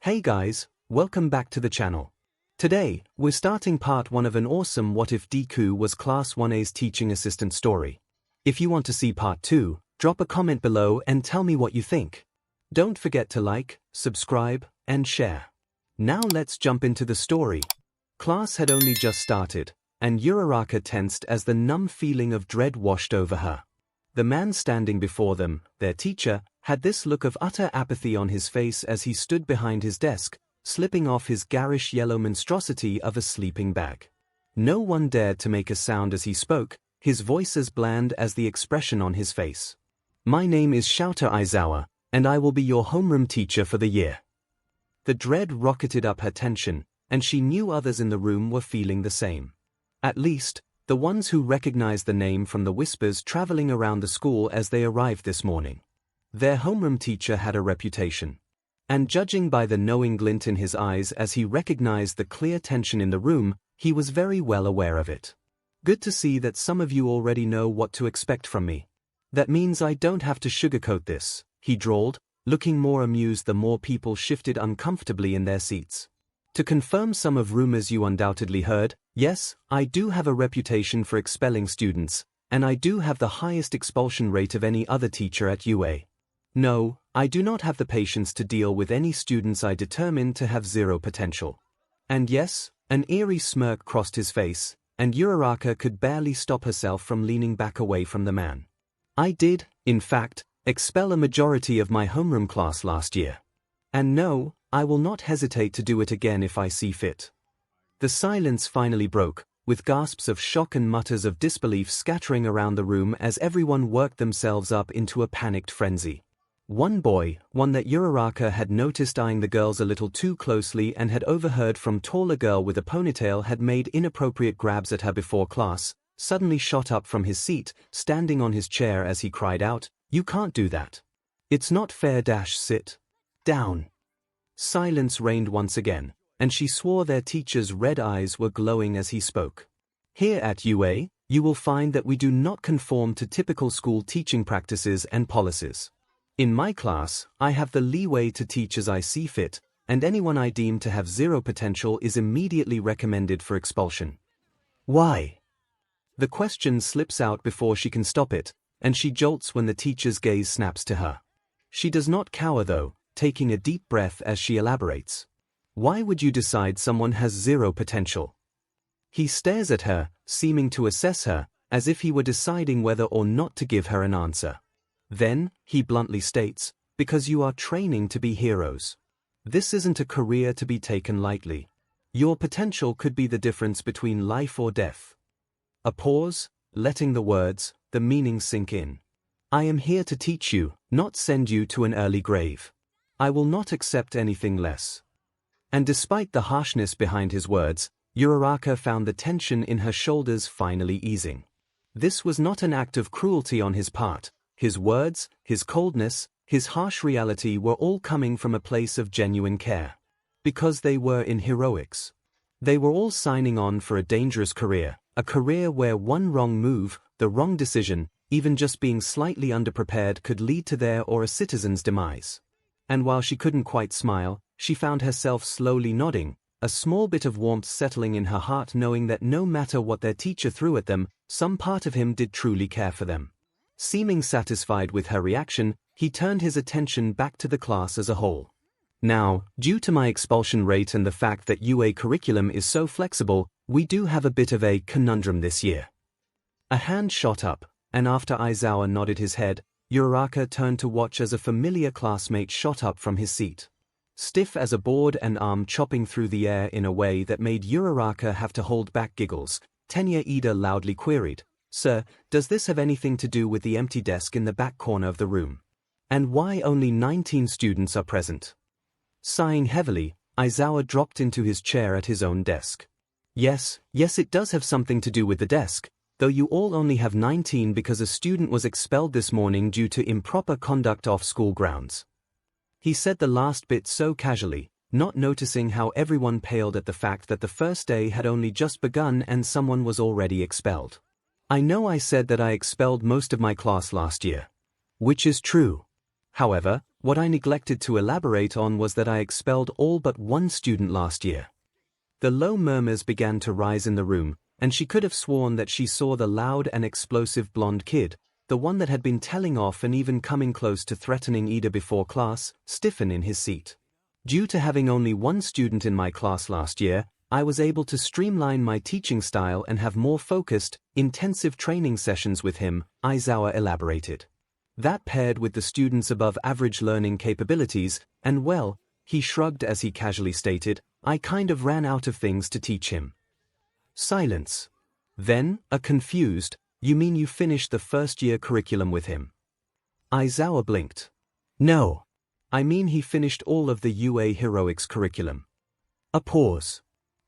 Hey guys, welcome back to the channel. Today, we're starting part 1 of an awesome What If Deku was Class 1A's teaching assistant story. If you want to see part 2, drop a comment below and tell me what you think. Don't forget to like, subscribe, and share. Now let's jump into the story. Class had only just started, and Uraraka tensed as the numb feeling of dread washed over her. The man standing before them, their teacher, had this look of utter apathy on his face as he stood behind his desk, slipping off his garish yellow monstrosity of a sleeping bag. No one dared to make a sound as he spoke, his voice as bland as the expression on his face. My name is Shouter Aizawa, and I will be your homeroom teacher for the year. The dread rocketed up her tension, and she knew others in the room were feeling the same. At least, the ones who recognized the name from the whispers traveling around the school as they arrived this morning. Their homeroom teacher had a reputation. And judging by the knowing glint in his eyes as he recognized the clear tension in the room, he was very well aware of it. Good to see that some of you already know what to expect from me. That means I don't have to sugarcoat this, he drawled, looking more amused the more people shifted uncomfortably in their seats. To confirm some of rumors you undoubtedly heard, yes, I do have a reputation for expelling students, and I do have the highest expulsion rate of any other teacher at UA. No, I do not have the patience to deal with any students I determine to have zero potential. And yes, an eerie smirk crossed his face, and Uraraka could barely stop herself from leaning back away from the man. I did, in fact, expel a majority of my homeroom class last year. And no, I will not hesitate to do it again if I see fit. The silence finally broke, with gasps of shock and mutters of disbelief scattering around the room as everyone worked themselves up into a panicked frenzy. One boy, one that Uraraka had noticed eyeing the girls a little too closely and had overheard from taller girl with a ponytail had made inappropriate grabs at her before class, suddenly shot up from his seat, standing on his chair as he cried out, "You can't do that. It's not fair. Sit down." Silence reigned once again, and she swore their teacher's red eyes were glowing as he spoke. Here at UA, you will find that we do not conform to typical school teaching practices and policies. In my class, I have the leeway to teach as I see fit, and anyone I deem to have zero potential is immediately recommended for expulsion. Why? The question slips out before she can stop it, and she jolts when the teacher's gaze snaps to her. She does not cower though, taking a deep breath as she elaborates. Why would you decide someone has zero potential? He stares at her, seeming to assess her, as if he were deciding whether or not to give her an answer. Then, he bluntly states, because you are training to be heroes. This isn't a career to be taken lightly. Your potential could be the difference between life or death. A pause, letting the words, the meaning sink in. I am here to teach you, not send you to an early grave. I will not accept anything less. And despite the harshness behind his words, Uraraka found the tension in her shoulders finally easing. This was not an act of cruelty on his part. His words, his coldness, his harsh reality were all coming from a place of genuine care. Because they were in heroics. They were all signing on for a dangerous career, a career where one wrong move, the wrong decision, even just being slightly underprepared could lead to their or a citizen's demise. And while she couldn't quite smile, she found herself slowly nodding, a small bit of warmth settling in her heart knowing that no matter what their teacher threw at them, some part of him did truly care for them. Seeming satisfied with her reaction, he turned his attention back to the class as a whole. Now, due to my expulsion rate and the fact that UA curriculum is so flexible, we do have a bit of a conundrum this year. A hand shot up, and after Aizawa nodded his head, Uraraka turned to watch as a familiar classmate shot up from his seat. Stiff as a board and arm chopping through the air in a way that made Uraraka have to hold back giggles, Tenya Ida loudly queried, "Sir, does this have anything to do with the empty desk in the back corner of the room? And why only 19 students are present?" Sighing heavily, Aizawa dropped into his chair at his own desk. Yes, it does have something to do with the desk, though you all only have 19 because a student was expelled this morning due to improper conduct off school grounds. He said the last bit so casually, not noticing how everyone paled at the fact that the first day had only just begun and someone was already expelled. I know I said that I expelled most of my class last year. Which is true. However, What I neglected to elaborate on was that I expelled all but one student last year. The low murmurs began to rise in the room, and she could have sworn that she saw the loud and explosive blonde kid, the one that had been telling off and even coming close to threatening Ida before class, stiffen in his seat. Due to having only one student in my class last year, I was able to streamline my teaching style and have more focused, intensive training sessions with him, Aizawa elaborated. That paired with the student's above-average learning capabilities, and well, he shrugged as he casually stated, I kind of ran out of things to teach him. Silence. Then, a confused, you mean you finished the first-year curriculum with him? Aizawa blinked. No. I mean he finished all of the UA Heroics curriculum. A pause.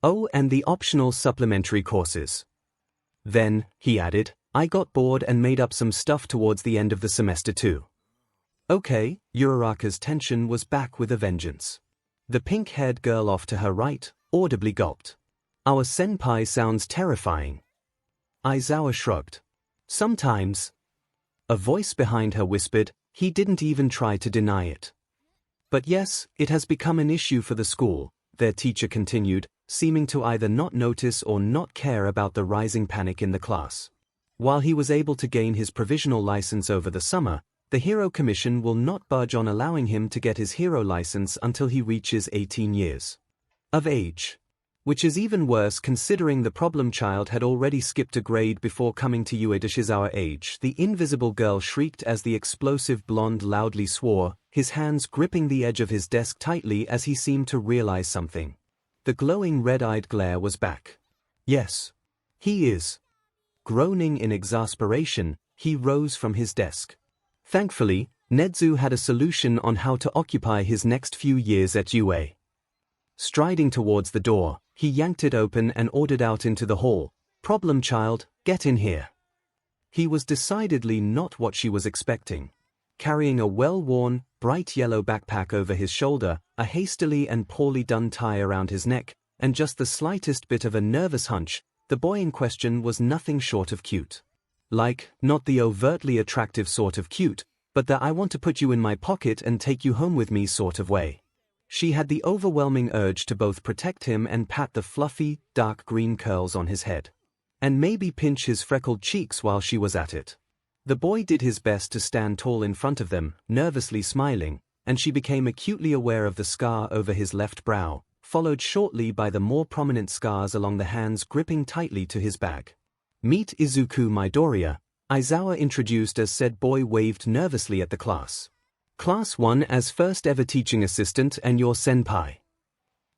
Oh, and the optional supplementary courses. Then, he added, I got bored and made up some stuff towards the end of the semester too. Okay, Uraraka's tension was back with a vengeance. The pink-haired girl off to her right audibly gulped. Our senpai sounds terrifying. Aizawa shrugged. Sometimes. A voice behind her whispered, he didn't even try to deny it. But yes, it has become an issue for the school, their teacher continued, seeming to either not notice or not care about the rising panic in the class. While he was able to gain his provisional license over the summer, the Hero Commission will not budge on allowing him to get his hero license until he reaches 18 years of age. Which is even worse considering the problem child had already skipped a grade before coming to Uedashizawa age. The invisible girl shrieked as the explosive blonde loudly swore, his hands gripping the edge of his desk tightly as he seemed to realize something. The glowing red-eyed glare was back. Yes. He is. Groaning in exasperation, he rose from his desk. Thankfully, Nedzu had a solution on how to occupy his next few years at UA. Striding towards the door, he yanked it open and ordered out into the hall, "Problem child, get in here." He was decidedly not what she was expecting. Carrying a well-worn, bright yellow backpack over his shoulder, a hastily and poorly done tie around his neck, and just the slightest bit of a nervous hunch, the boy in question was nothing short of cute. Like, not the overtly attractive sort of cute, but the I want to put you in my pocket and take you home with me sort of way. She had the overwhelming urge to both protect him and pat the fluffy, dark green curls on his head. And maybe pinch his freckled cheeks while she was at it. The boy did his best to stand tall in front of them, nervously smiling, and she became acutely aware of the scar over his left brow, followed shortly by the more prominent scars along the hands gripping tightly to his bag. Meet Izuku Midoriya, Aizawa introduced as said boy waved nervously at the class. Class 1 as first ever teaching assistant and your senpai.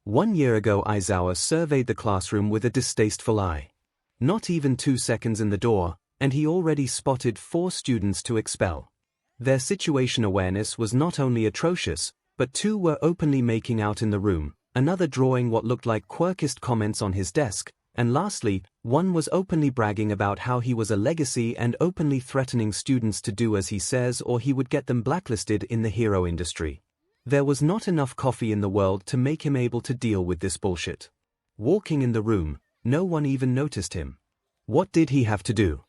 1 year ago Aizawa surveyed the classroom with a distasteful eye. Not even 2 seconds in the door, and he already spotted 4 students to expel. Their situation awareness was not only atrocious, but 2 were openly making out in the room, another drawing what looked like quirkist comments on his desk, and lastly, 1 was openly bragging about how he was a legacy and openly threatening students to do as he says or he would get them blacklisted in the hero industry. There was not enough coffee in the world to make him able to deal with this bullshit. Walking in the room, no one even noticed him. What did he have to do?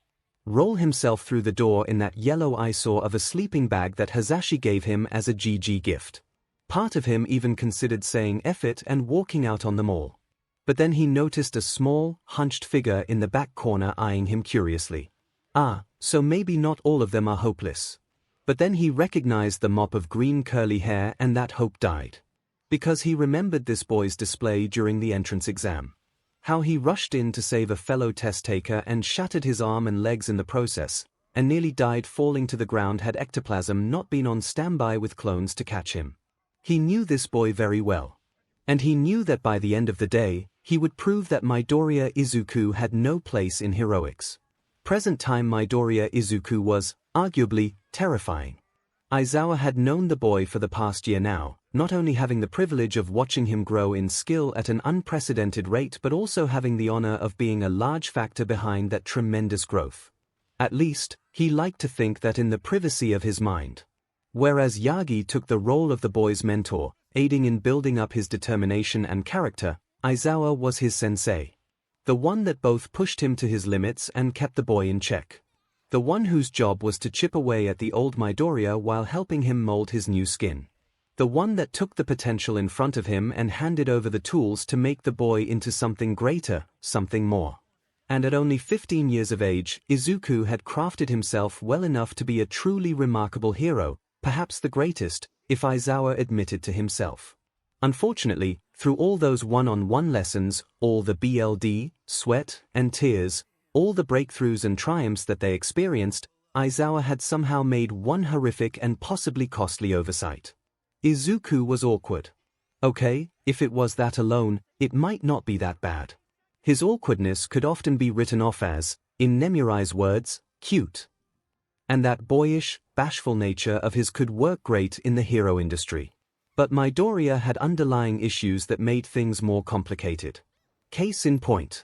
Roll himself through the door in that yellow eyesore of a sleeping bag that Hazashi gave him as a GG gift. Part of him even considered saying F it and walking out on them all. But then he noticed a small, hunched figure in the back corner eyeing him curiously. Ah, so maybe not all of them are hopeless. But then he recognized the mop of green curly hair and that hope died. Because he remembered this boy's display during the entrance exam. How he rushed in to save a fellow test-taker and shattered his arm and legs in the process, and nearly died falling to the ground had ectoplasm not been on standby with clones to catch him. He knew this boy very well. And he knew that by the end of the day, he would prove that Midoriya Izuku had no place in heroics. Present-time Midoriya Izuku was, arguably, terrifying. Aizawa had known the boy for the past year now, not only having the privilege of watching him grow in skill at an unprecedented rate but also having the honor of being a large factor behind that tremendous growth. At least, he liked to think that in the privacy of his mind. Whereas Yagi took the role of the boy's mentor, aiding in building up his determination and character, Aizawa was his sensei. The one that both pushed him to his limits and kept the boy in check. The one whose job was to chip away at the old Midoriya while helping him mold his new skin. The one that took the potential in front of him and handed over the tools to make the boy into something greater, something more. And at only 15 years of age, Izuku had crafted himself well enough to be a truly remarkable hero, perhaps the greatest, if Aizawa admitted to himself. Unfortunately, through all those one-on-one lessons, all the BLD, sweat, and tears, all the breakthroughs and triumphs that they experienced, Aizawa had somehow made one horrific and possibly costly oversight. Izuku was awkward. Okay, if it was that alone, it might not be that bad. His awkwardness could often be written off as, in Nemuri's words, cute. And that boyish, bashful nature of his could work great in the hero industry. But Midoriya had underlying issues that made things more complicated. Case in point.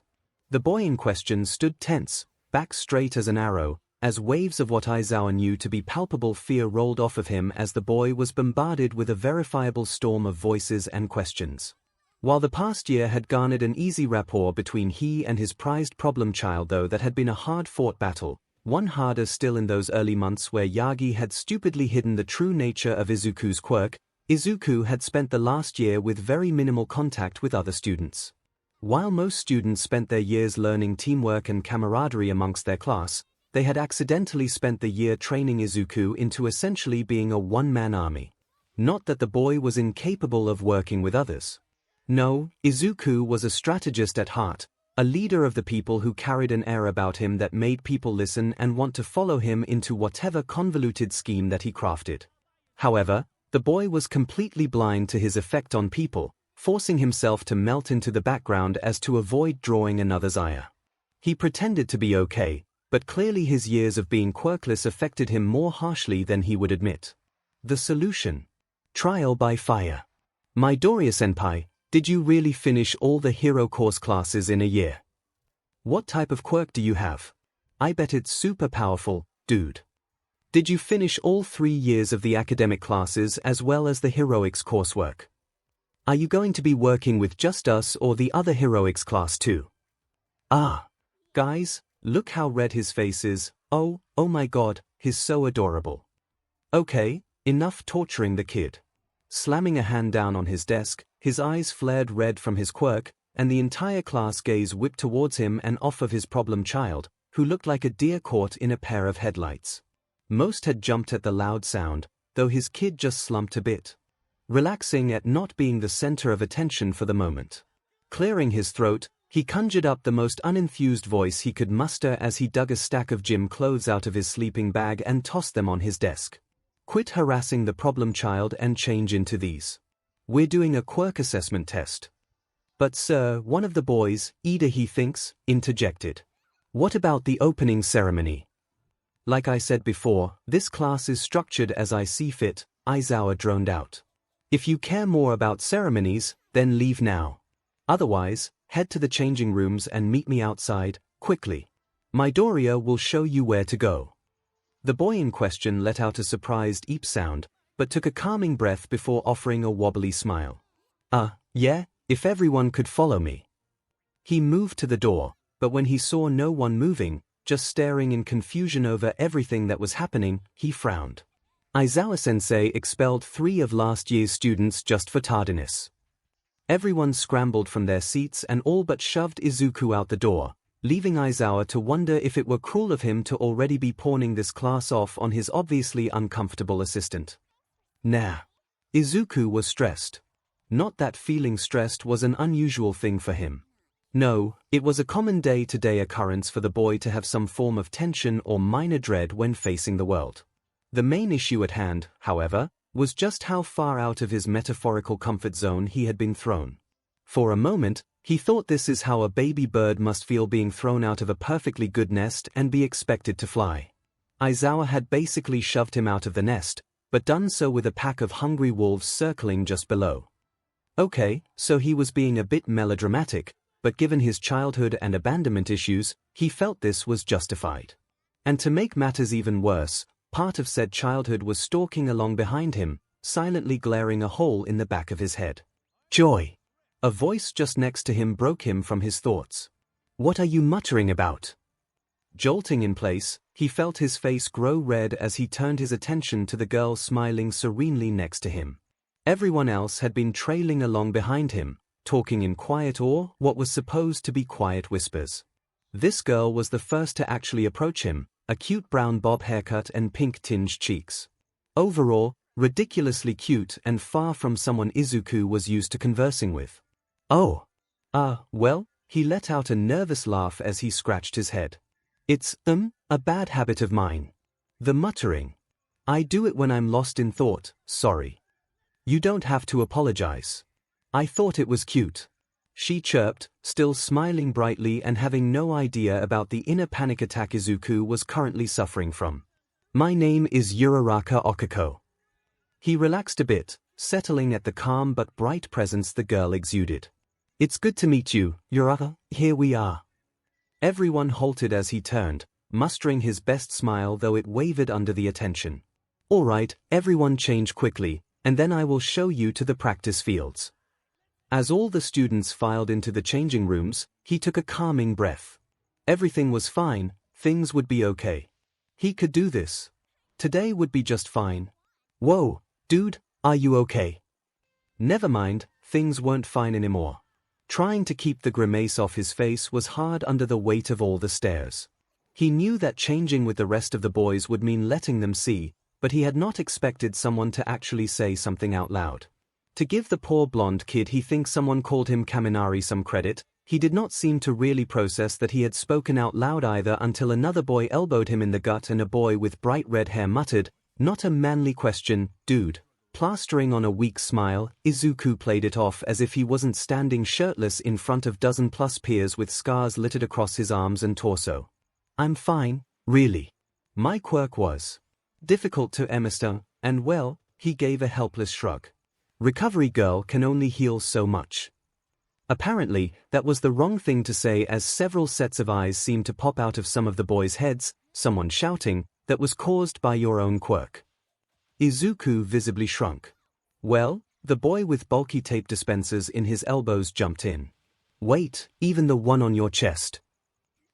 The boy in question stood tense, back straight as an arrow, as waves of what Aizawa knew to be palpable fear rolled off of him as the boy was bombarded with a verifiable storm of voices and questions. While the past year had garnered an easy rapport between he and his prized problem child, though that had been a hard-fought battle, one harder still in those early months where Yagi had stupidly hidden the true nature of Izuku's quirk, Izuku had spent the last year with very minimal contact with other students. While most students spent their years learning teamwork and camaraderie amongst their class, they had accidentally spent the year training Izuku into essentially being a one-man army. Not that the boy was incapable of working with others. No, Izuku was a strategist at heart, a leader of the people who carried an air about him that made people listen and want to follow him into whatever convoluted scheme that he crafted. However, the boy was completely blind to his effect on people, forcing himself to melt into the background as to avoid drawing another's ire. He pretended to be okay, but clearly his years of being quirkless affected him more harshly than he would admit. The solution? Trial by fire. Midoriya-senpai, did you really finish all the hero course classes in a year? What type of quirk do you have? I bet it's super powerful, dude. Did you finish all 3 years of the academic classes as well as the heroics coursework? Are you going to be working with just us or the other heroics class too? Ah. Guys, look how red his face is. Oh my god, he's so adorable. Okay, enough torturing the kid. Slamming a hand down on his desk, his eyes flared red from his quirk, and the entire class gaze whipped towards him and off of his problem child, who looked like a deer caught in a pair of headlights. Most had jumped at the loud sound, though his kid just slumped a bit, relaxing at not being the center of attention for the moment. Clearing his throat, he conjured up the most unenthused voice he could muster as he dug a stack of gym clothes out of his sleeping bag and tossed them on his desk. Quit harassing the problem child and change into these. We're doing a quirk assessment test. But sir, one of the boys, Ida he thinks, interjected. What about the opening ceremony? Like I said before, this class is structured as I see fit, Aizawa droned out. If you care more about ceremonies, then leave now. Otherwise, head to the changing rooms and meet me outside, quickly. Midoriya will show you where to go. The boy in question let out a surprised eep sound, but took a calming breath before offering a wobbly smile. Yeah, if everyone could follow me. He moved to the door, but when he saw no one moving, just staring in confusion over everything that was happening, he frowned. Aizawa-sensei expelled 3 of last year's students just for tardiness. Everyone scrambled from their seats and all but shoved Izuku out the door, leaving Aizawa to wonder if it were cruel of him to already be pawning this class off on his obviously uncomfortable assistant. Nah. Izuku was stressed. Not that feeling stressed was an unusual thing for him. No, it was a common day-to-day occurrence for the boy to have some form of tension or minor dread when facing the world. The main issue at hand, however, was just how far out of his metaphorical comfort zone he had been thrown. For a moment, he thought this is how a baby bird must feel being thrown out of a perfectly good nest and be expected to fly. Aizawa had basically shoved him out of the nest, but done so with a pack of hungry wolves circling just below. Okay, so he was being a bit melodramatic, but given his childhood and abandonment issues, he felt this was justified. And to make matters even worse, part of said childhood was stalking along behind him, silently glaring a hole in the back of his head. Joy! A voice just next to him broke him from his thoughts. What are you muttering about? Jolting in place, he felt his face grow red as he turned his attention to the girl smiling serenely next to him. Everyone else had been trailing along behind him, talking in quiet or what was supposed to be quiet whispers. This girl was the first to actually approach him, a cute brown bob haircut and pink-tinged cheeks. Overall, ridiculously cute and far from someone Izuku was used to conversing with. Oh. Well, he let out a nervous laugh as he scratched his head. It's, a bad habit of mine. The muttering. I do it when I'm lost in thought, sorry. You don't have to apologize. I thought it was cute. She chirped, still smiling brightly and having no idea about the inner panic attack Izuku was currently suffering from. My name is Uraraka Okako. He relaxed a bit, settling at the calm but bright presence the girl exuded. It's good to meet you, Uraraka, here we are. Everyone halted as he turned, mustering his best smile though it wavered under the attention. All right, everyone change quickly, and then I will show you to the practice fields. As all the students filed into the changing rooms, he took a calming breath. Everything was fine, things would be okay. He could do this. Today would be just fine. Whoa, dude, are you okay? Never mind, things weren't fine anymore. Trying to keep the grimace off his face was hard under the weight of all the stares. He knew that changing with the rest of the boys would mean letting them see, but he had not expected someone to actually say something out loud. To give the poor blonde kid he thinks someone called him Kaminari some credit, he did not seem to really process that he had spoken out loud either until another boy elbowed him in the gut and a boy with bright red hair muttered, "Not a manly question, dude." Plastering on a weak smile, Izuku played it off as if he wasn't standing shirtless in front of dozen-plus peers with scars littered across his arms and torso. I'm fine, really. My quirk was difficult to master, and well, he gave a helpless shrug. Recovery girl can only heal so much. Apparently, that was the wrong thing to say as several sets of eyes seemed to pop out of some of the boys' heads, someone shouting, that was caused by your own quirk. Izuku visibly shrunk. Well, the boy with bulky tape dispensers in his elbows jumped in. Wait, even the one on your chest.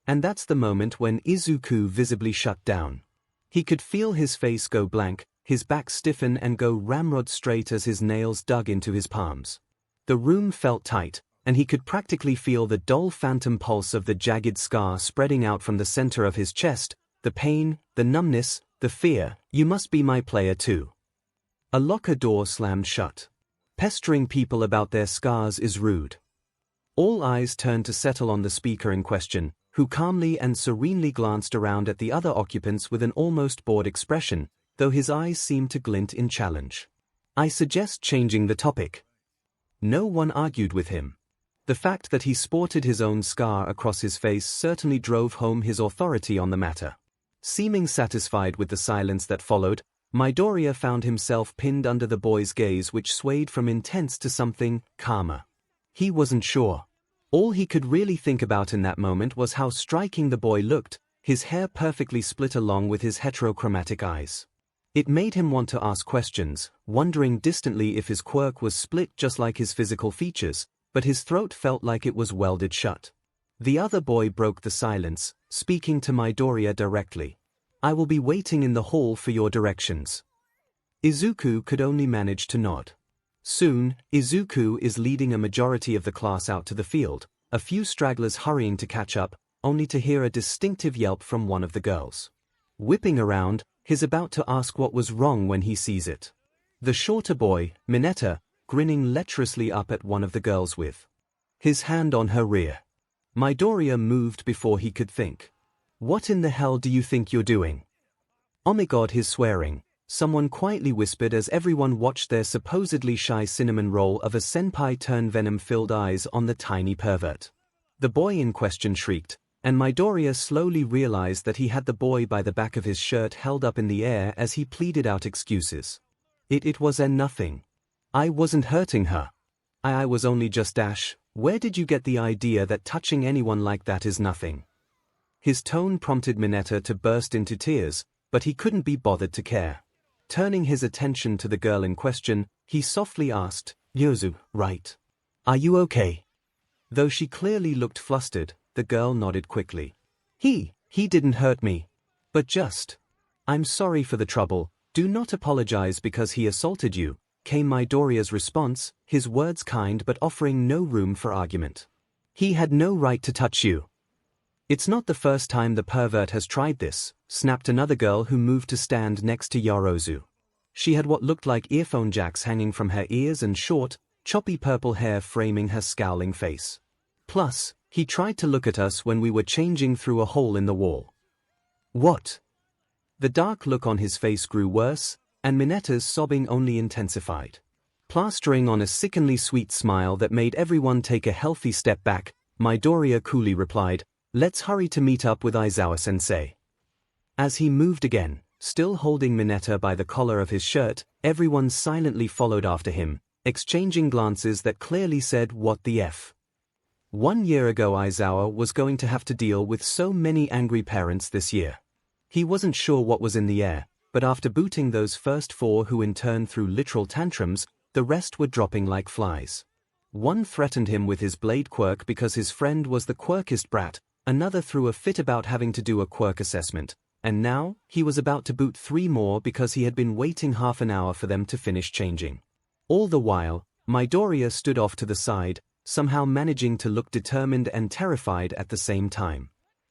And that's the moment when Izuku visibly shut down. He could feel his face go blank, his back stiffen and go ramrod straight as his nails dug into his palms. The room felt tight, and he could practically feel the dull phantom pulse of the jagged scar spreading out from the center of his chest, the pain, the numbness, the fear. You must be my player too. A locker door slammed shut. Pestering people about their scars is rude. All eyes turned to settle on the speaker in question, who calmly and serenely glanced around at the other occupants with an almost bored expression, though his eyes seemed to glint in challenge. I suggest changing the topic. No one argued with him. The fact that he sported his own scar across his face certainly drove home his authority on the matter. Seeming satisfied with the silence that followed, Midoriya found himself pinned under the boy's gaze which swayed from intense to something calmer. He wasn't sure. All he could really think about in that moment was how striking the boy looked, his hair perfectly split along with his heterochromatic eyes. It made him want to ask questions, wondering distantly if his quirk was split just like his physical features, but his throat felt like it was welded shut. The other boy broke the silence, speaking to Midoriya directly. I will be waiting in the hall for your directions. Izuku could only manage to nod. Soon, Izuku is leading a majority of the class out to the field, a few stragglers hurrying to catch up, only to hear a distinctive yelp from one of the girls. Whipping around, he's about to ask what was wrong when he sees it. The shorter boy, Mineta, grinning lecherously up at one of the girls with his hand on her rear. Midoriya moved before he could think. What in the hell do you think you're doing? Oh my god, he's swearing, someone quietly whispered as everyone watched their supposedly shy cinnamon roll of a senpai turn venom-filled eyes on the tiny pervert. The boy in question shrieked, and Midoriya slowly realized that he had the boy by the back of his shirt held up in the air as he pleaded out excuses. It was nothing. I wasn't hurting her. I was only just dash. Where did you get the idea that touching anyone like that is nothing? His tone prompted Mineta to burst into tears, but he couldn't be bothered to care. Turning his attention to the girl in question, he softly asked, Yozu, right? Are you okay? Though she clearly looked flustered, the girl nodded quickly. He didn't hurt me. But just. I'm sorry for the trouble, do not apologize because he assaulted you, came Midoriya's response, his words kind but offering no room for argument. He had no right to touch you. It's not the first time the pervert has tried this, snapped another girl who moved to stand next to Yorozu. She had what looked like earphone jacks hanging from her ears and short, choppy purple hair framing her scowling face. Plus, he tried to look at us when we were changing through a hole in the wall. What? The dark look on his face grew worse, and Mineta's sobbing only intensified. Plastering on a sickeningly sweet smile that made everyone take a healthy step back, Midoriya coolly replied, "Let's hurry to meet up with Aizawa-sensei." As he moved again, still holding Mineta by the collar of his shirt, everyone silently followed after him, exchanging glances that clearly said what the F. 1 year ago Aizawa was going to have to deal with so many angry parents this year. He wasn't sure what was in the air, but after booting those first 4 who in turn threw literal tantrums, the rest were dropping like flies. One threatened him with his blade quirk because his friend was the quirkist brat, another threw a fit about having to do a quirk assessment, and now, he was about to boot 3 more because he had been waiting half an hour for them to finish changing. All the while, Midoriya stood off to the side, somehow managing to look determined and terrified at the same time.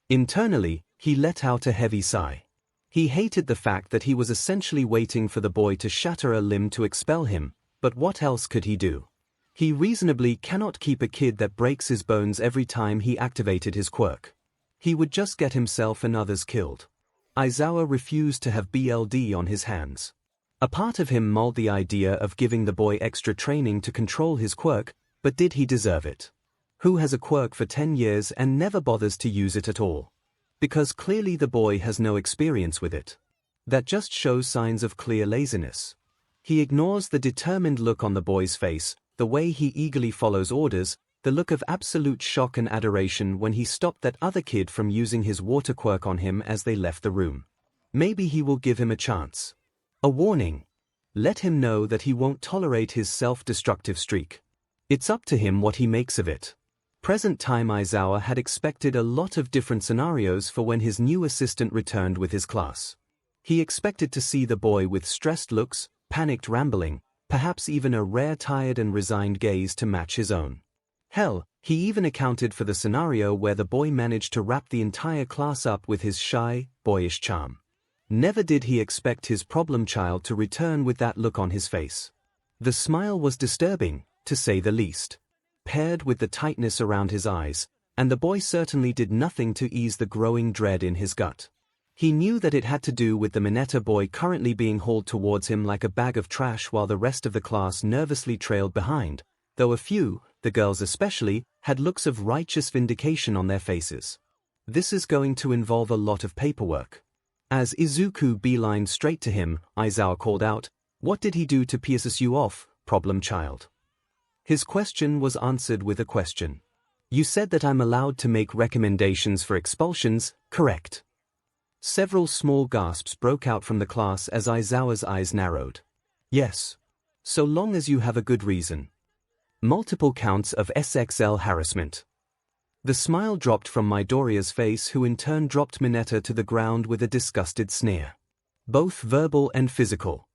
Internally, he let out a heavy sigh. He hated the fact that he was essentially waiting for the boy to shatter a limb to expel him, but what else could he do? He reasonably cannot keep a kid that breaks his bones every time he activated his quirk. He would just get himself and others killed. Aizawa refused to have BLD on his hands. A part of him mulled the idea of giving the boy extra training to control his quirk, but did he deserve it? Who has a quirk for 10 years and never bothers to use it at all? Because clearly the boy has no experience with it. That just shows signs of clear laziness. He ignores the determined look on the boy's face, the way he eagerly follows orders, the look of absolute shock and adoration when he stopped that other kid from using his water quirk on him as they left the room. Maybe he will give him a chance. A warning. Let him know that he won't tolerate his self-destructive streak. It's up to him what he makes of it. Present time Aizawa had expected a lot of different scenarios for when his new assistant returned with his class. He expected to see the boy with stressed looks, panicked rambling, perhaps even a rare tired and resigned gaze to match his own. Hell, he even accounted for the scenario where the boy managed to wrap the entire class up with his shy, boyish charm. Never did he expect his problem child to return with that look on his face. The smile was disturbing, to say the least. Paired with the tightness around his eyes, and the boy certainly did nothing to ease the growing dread in his gut. He knew that it had to do with the Mineta boy currently being hauled towards him like a bag of trash while the rest of the class nervously trailed behind, though a few, the girls especially, had looks of righteous vindication on their faces. This is going to involve a lot of paperwork. As Izuku beelined straight to him, Aizawa called out, "What did he do to piss you off, problem child?" His question was answered with a question. "You said that I'm allowed to make recommendations for expulsions, correct?" Several small gasps broke out from the class as Aizawa's eyes narrowed. "Yes. So long as you have a good reason." Multiple counts of SXL harassment. The smile dropped from Midoriya's face, who in turn dropped Mineta to the ground with a disgusted sneer. Both verbal and physical.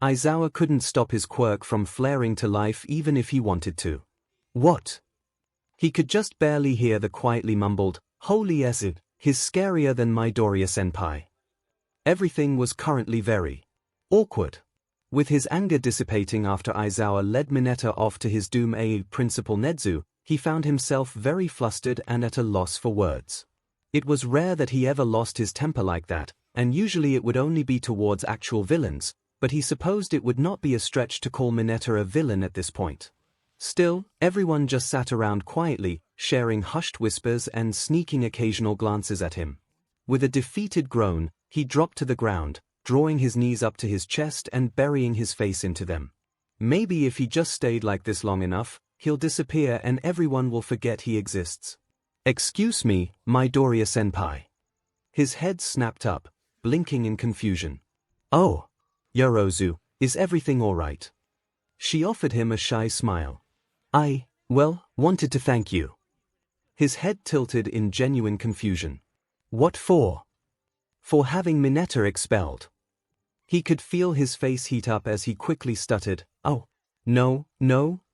Aizawa couldn't stop his quirk from flaring to life even if he wanted to. "What?" He could just barely hear the quietly mumbled, "Holy acid, he's scarier than Midoriya-senpai." Everything was currently very awkward. With his anger dissipating after Aizawa led Mineta off to his doom, Principal Nezu, he found himself very flustered and at a loss for words. It was rare that he ever lost his temper like that, and usually it would only be towards actual villains, but he supposed it would not be a stretch to call Mineta a villain at this point. Still, everyone just sat around quietly, sharing hushed whispers and sneaking occasional glances at him. With a defeated groan, he dropped to the ground, drawing his knees up to his chest and burying his face into them. Maybe if he just stayed like this long enough, he'll disappear and everyone will forget he exists. "Excuse me, Midoriya-senpai." His head snapped up, blinking in confusion. "Oh. Yorozu, is everything all right?" She offered him a shy smile. Wanted to thank you." His head tilted in genuine confusion. What for? For having Mineta expelled. He could feel his face heat up as he quickly stuttered, "Oh, no,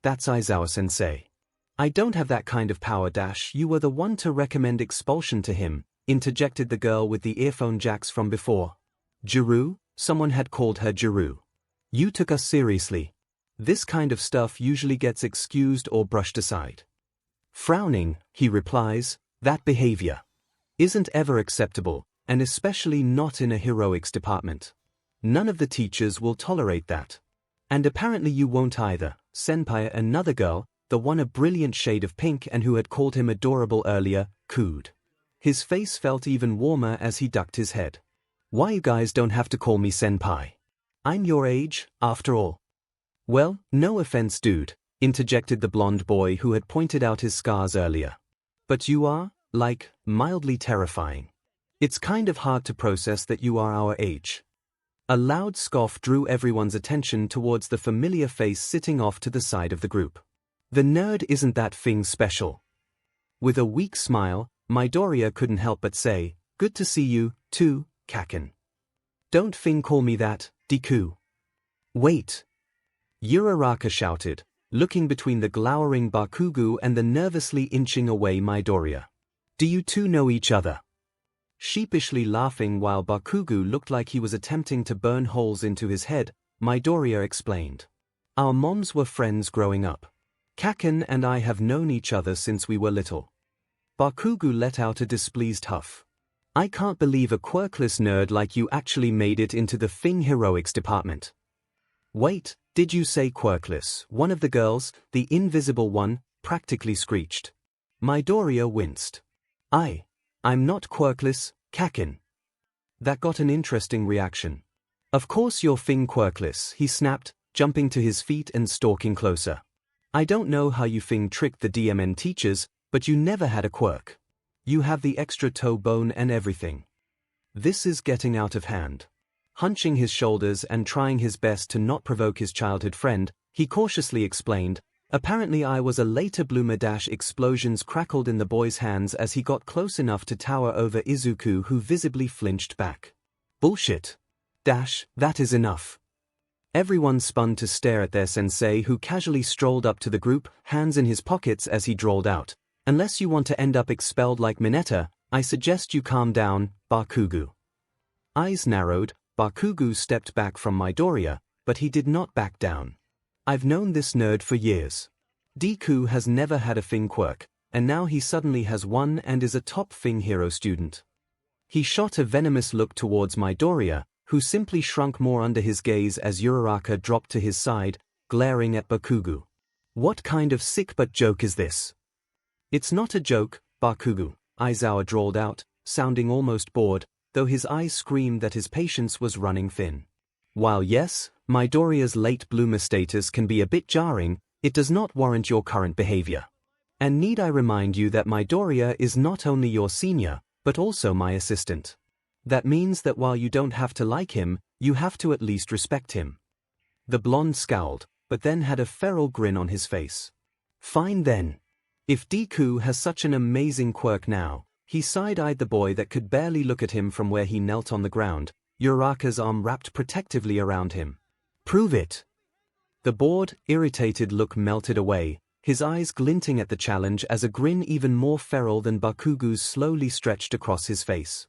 that's Aizawa-sensei. I don't have that kind of power. You were the one to recommend expulsion to him," interjected the girl with the earphone jacks from before. Jiru? Someone had called her Jiru. You took us seriously. This kind of stuff usually gets excused or brushed aside. Frowning, he replies, "That behavior isn't ever acceptable, and especially not in a heroics department. None of the teachers will tolerate that. And apparently you won't either." Senpai, another girl, the one a brilliant shade of pink and who had called him adorable earlier, cooed. His face felt even warmer as he ducked his head. "Why you guys don't have to call me senpai? I'm your age, after all." "Well, no offense, dude," interjected the blonde boy who had pointed out his scars earlier. "But you are, like, mildly terrifying. It's kind of hard to process that you are our age." A loud scoff drew everyone's attention towards the familiar face sitting off to the side of the group. "The nerd isn't that thing special." With a weak smile, Midoriya couldn't help but say, "Good to see you, too, Kaken." "Don't call me that, Deku." "Wait." Uraraka shouted, looking between the glowering Bakugo and the nervously inching away Midoriya. "Do you two know each other?" Sheepishly laughing while Bakugo looked like he was attempting to burn holes into his head, Midoriya explained. "Our moms were friends growing up. Kaken and I have known each other since we were little." Bakugo let out a displeased huff. "I can't believe a quirkless nerd like you actually made it into the Thing Heroics department." "Wait, did you say quirkless?" one of the girls, the invisible one, practically screeched. Midoriya winced. I'm not quirkless, Kaken." That got an interesting reaction. "Of course you're Thing quirkless," he snapped, jumping to his feet and stalking closer. "I don't know how you Thing tricked the DMN teachers, but you never had a quirk. You have the extra toe bone and everything. This is getting out of hand." Hunching his shoulders and trying his best to not provoke his childhood friend, he cautiously explained, "Apparently I was a later bloomer." Explosions crackled in the boy's hands as he got close enough to tower over Izuku, who visibly flinched back. "Bullshit. That is enough." Everyone spun to stare at their sensei, who casually strolled up to the group, hands in his pockets as he drawled out, "Unless you want to end up expelled like Mineta, I suggest you calm down, Bakugo." Eyes narrowed, Bakugo stepped back from Midoriya, but he did not back down. "I've known this nerd for years. Deku has never had a Thing quirk, and now he suddenly has one and is a top Thing hero student." He shot a venomous look towards Midoriya, who simply shrunk more under his gaze as Uraraka dropped to his side, glaring at Bakugo. "What kind of sick butt joke is this?" "It's not a joke, Bakugo," Aizawa drawled out, sounding almost bored, though his eyes screamed that his patience was running thin. "While yes, Midoriya's late bloomer status can be a bit jarring, it does not warrant your current behavior. And need I remind you that Midoriya is not only your senior, but also my assistant. That means that while you don't have to like him, you have to at least respect him." The blonde scowled, but then had a feral grin on his face. "Fine then. If Deku has such an amazing quirk now," he side-eyed the boy that could barely look at him from where he knelt on the ground, Uraraka's arm wrapped protectively around him. "Prove it." The bored, irritated look melted away, his eyes glinting at the challenge as a grin even more feral than Bakugo's slowly stretched across his face.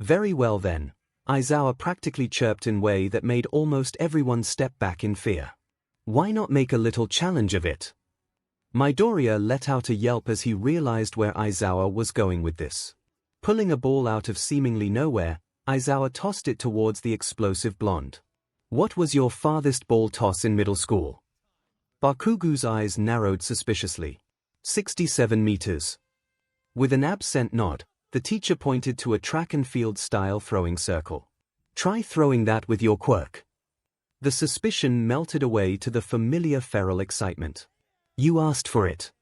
"Very well then," Aizawa practically chirped in a way that made almost everyone step back in fear. "Why not make a little challenge of it?" Midoriya let out a yelp as he realized where Aizawa was going with this. Pulling a ball out of seemingly nowhere, Aizawa tossed it towards the explosive blonde. "What was your farthest ball toss in middle school?" Bakugo's eyes narrowed suspiciously. 67 meters. With an absent nod, the teacher pointed to a track and field style throwing circle. "Try throwing that with your quirk." The suspicion melted away to the familiar feral excitement. "You asked for it."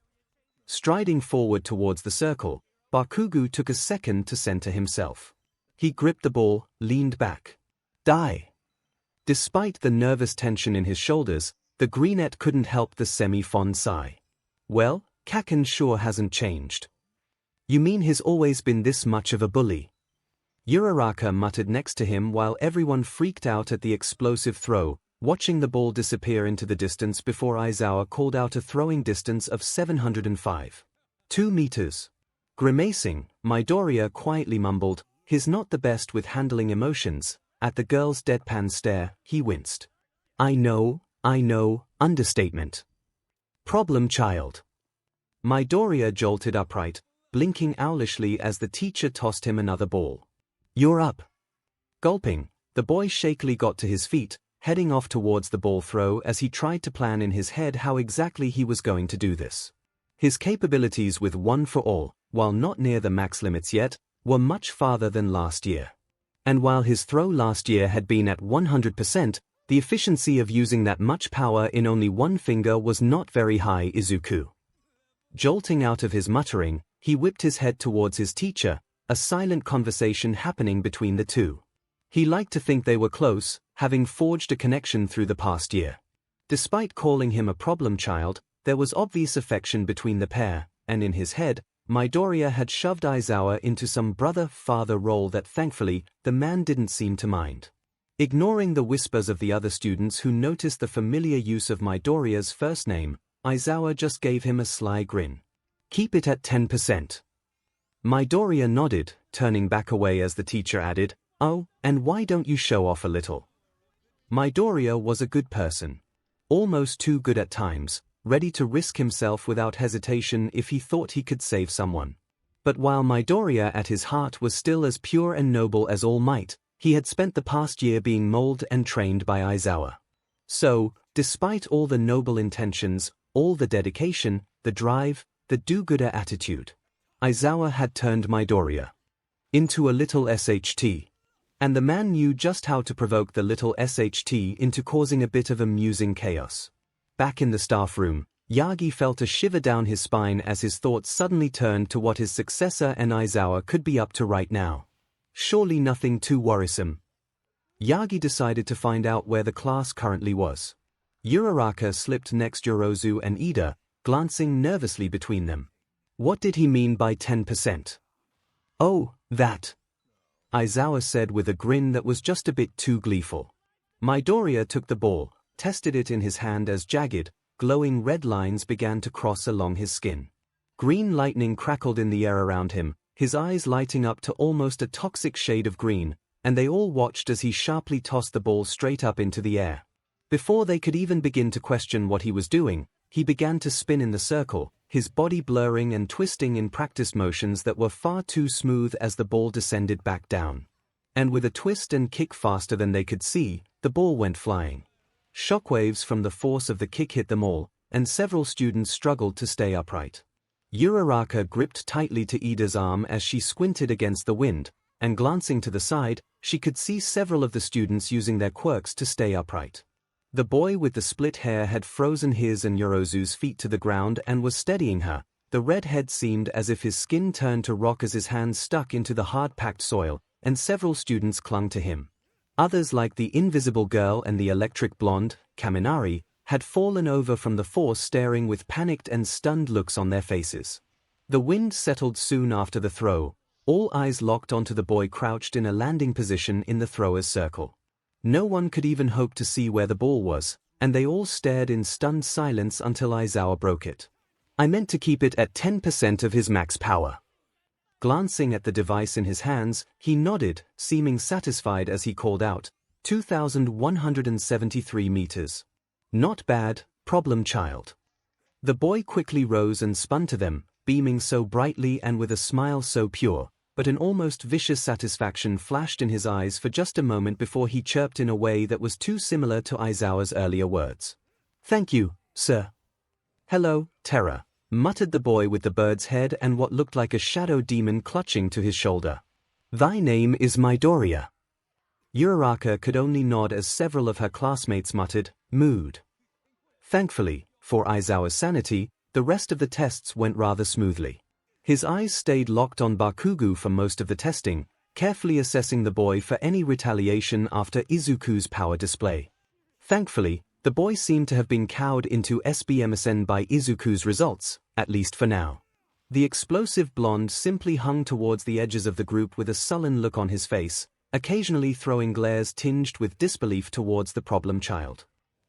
Striding forward towards the circle, Bakugo took a second to center himself. He gripped the ball, leaned back. "Die." Despite the nervous tension in his shoulders, the greenette couldn't help the semi-fond sigh. "Well, Kaken sure hasn't changed." "You mean he's always been this much of a bully?" Uraraka muttered next to him while everyone freaked out at the explosive throw, watching the ball disappear into the distance before Aizawa called out a throwing distance of 705. 2 meters. Grimacing, Midoriya quietly mumbled, "He's not the best with handling emotions." At the girl's deadpan stare, he winced. I know, understatement. Problem child. Midoriya jolted upright, blinking owlishly as the teacher tossed him another ball. You're up. Gulping, the boy shakily got to his feet, heading off towards the ball throw as he tried to plan in his head how exactly he was going to do this. His capabilities with One for All, while not near the max limits yet, were much farther than last year. And while his throw last year had been at 100%, the efficiency of using that much power in only one finger was not very high. Izuku. Jolting out of his muttering, he whipped his head towards his teacher, a silent conversation happening between the two. He liked to think they were close, having forged a connection through the past year. Despite calling him a problem child, there was obvious affection between the pair, and in his head, Midoriya had shoved Aizawa into some brother-father role that thankfully, the man didn't seem to mind. Ignoring the whispers of the other students who noticed the familiar use of Midoriya's first name, Aizawa just gave him a sly grin. Keep it at 10%. Midoriya nodded, turning back away as the teacher added, "Oh, and why don't you show off a little?" Midoriya was a good person. Almost too good at times, ready to risk himself without hesitation if he thought he could save someone. But while Midoriya at his heart was still as pure and noble as All Might, he had spent the past year being molded and trained by Aizawa. So, despite all the noble intentions, all the dedication, the drive, the do-gooder attitude, Aizawa had turned Midoriya into a little SHT. And the man knew just how to provoke the little SHT into causing a bit of amusing chaos. Back in the staff room, Yagi felt a shiver down his spine as his thoughts suddenly turned to what his successor and Aizawa could be up to right now. Surely nothing too worrisome. Yagi decided to find out where the class currently was. Uraraka slipped next Yorozu and Ida, glancing nervously between them. What did he mean by 10%? Oh, that. Aizawa said with a grin that was just a bit too gleeful. Midoriya took the ball, tested it in his hand as jagged, glowing red lines began to cross along his skin. Green lightning crackled in the air around him, his eyes lighting up to almost a toxic shade of green, and they all watched as he sharply tossed the ball straight up into the air. Before they could even begin to question what he was doing, he began to spin in the circle, his body blurring and twisting in practice motions that were far too smooth as the ball descended back down. And with a twist and kick faster than they could see, the ball went flying. Shockwaves from the force of the kick hit them all, and several students struggled to stay upright. Uraraka gripped tightly to Ida's arm as she squinted against the wind, and glancing to the side, she could see several of the students using their quirks to stay upright. The boy with the split hair had frozen his and Yorozu's feet to the ground and was steadying her. The red head seemed as if his skin turned to rock as his hands stuck into the hard-packed soil, and several students clung to him. Others like the invisible girl and the electric blonde, Kaminari, had fallen over from the force staring with panicked and stunned looks on their faces. The wind settled soon after the throw, all eyes locked onto the boy crouched in a landing position in the thrower's circle. No one could even hope to see where the ball was, and they all stared in stunned silence until Aizawa broke it. I meant to keep it at 10% of his max power. Glancing at the device in his hands, he nodded, seeming satisfied as he called out, 2,173 meters. Not bad, problem child. The boy quickly rose and spun to them, beaming so brightly and with a smile so pure, but an almost vicious satisfaction flashed in his eyes for just a moment before he chirped in a way that was too similar to Aizawa's earlier words. Thank you, sir. Hello, Terra, muttered the boy with the bird's head and what looked like a shadow demon clutching to his shoulder. Thy name is Midoriya. Uraraka could only nod as several of her classmates muttered, mood. Thankfully, for Aizawa's sanity, the rest of the tests went rather smoothly. His eyes stayed locked on Bakugo for most of the testing, carefully assessing the boy for any retaliation after Izuku's power display. Thankfully, the boy seemed to have been cowed into SBMSN by Izuku's results, at least for now. The explosive blonde simply hung towards the edges of the group with a sullen look on his face, occasionally throwing glares tinged with disbelief towards the problem child.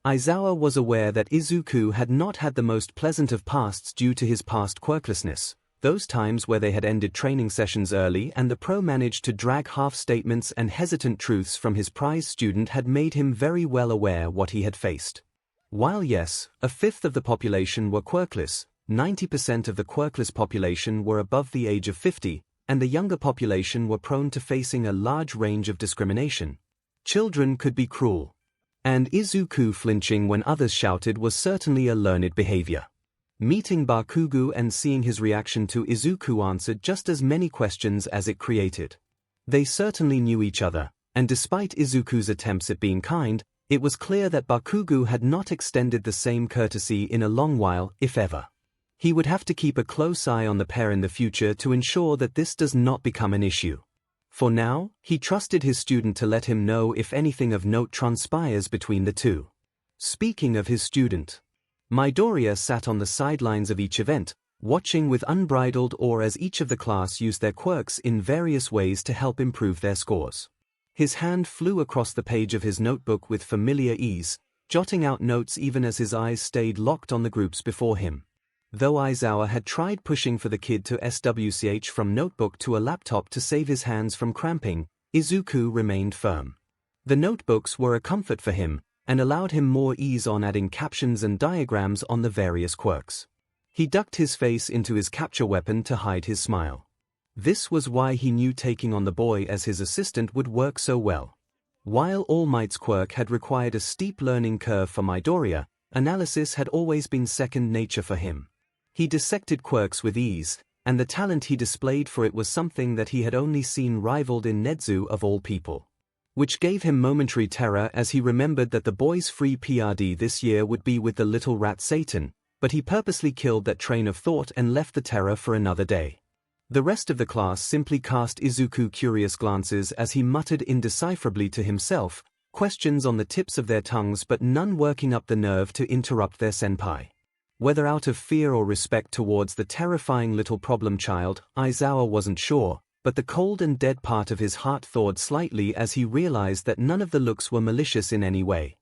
Aizawa was aware that Izuku had not had the most pleasant of pasts due to his past quirklessness, those times where they had ended training sessions early and the pro managed to drag half-statements and hesitant truths from his prize student had made him very well aware what he had faced. While yes, a fifth of the population were quirkless, 90% of the quirkless population were above the age of 50, and the younger population were prone to facing a large range of discrimination. Children could be cruel. And Izuku flinching when others shouted was certainly a learned behavior. Meeting Bakugo and seeing his reaction to Izuku answered just as many questions as it created. They certainly knew each other, and despite Izuku's attempts at being kind, it was clear that Bakugo had not extended the same courtesy in a long while, if ever. He would have to keep a close eye on the pair in the future to ensure that this does not become an issue. For now, he trusted his student to let him know if anything of note transpires between the two. Speaking of his student, Midoriya sat on the sidelines of each event, watching with unbridled awe as each of the class used their quirks in various ways to help improve their scores. His hand flew across the page of his notebook with familiar ease, jotting out notes even as his eyes stayed locked on the groups before him. Though Aizawa had tried pushing for the kid to switch from notebook to a laptop to save his hands from cramping, Izuku remained firm. The notebooks were a comfort for him, and allowed him more ease on adding captions and diagrams on the various quirks. He ducked his face into his capture weapon to hide his smile. This was why he knew taking on the boy as his assistant would work so well. While All Might's quirk had required a steep learning curve for Midoriya, analysis had always been second nature for him. He dissected quirks with ease, and the talent he displayed for it was something that he had only seen rivaled in Nezu of all people. Which gave him momentary terror as he remembered that the boy's free PRD this year would be with the little rat Satan, but he purposely killed that train of thought and left the terror for another day. The rest of the class simply cast Izuku curious glances as he muttered indecipherably to himself, questions on the tips of their tongues but none working up the nerve to interrupt their senpai. Whether out of fear or respect towards the terrifying little problem child, Aizawa wasn't sure, but the cold and dead part of his heart thawed slightly as he realized that none of the looks were malicious in any way.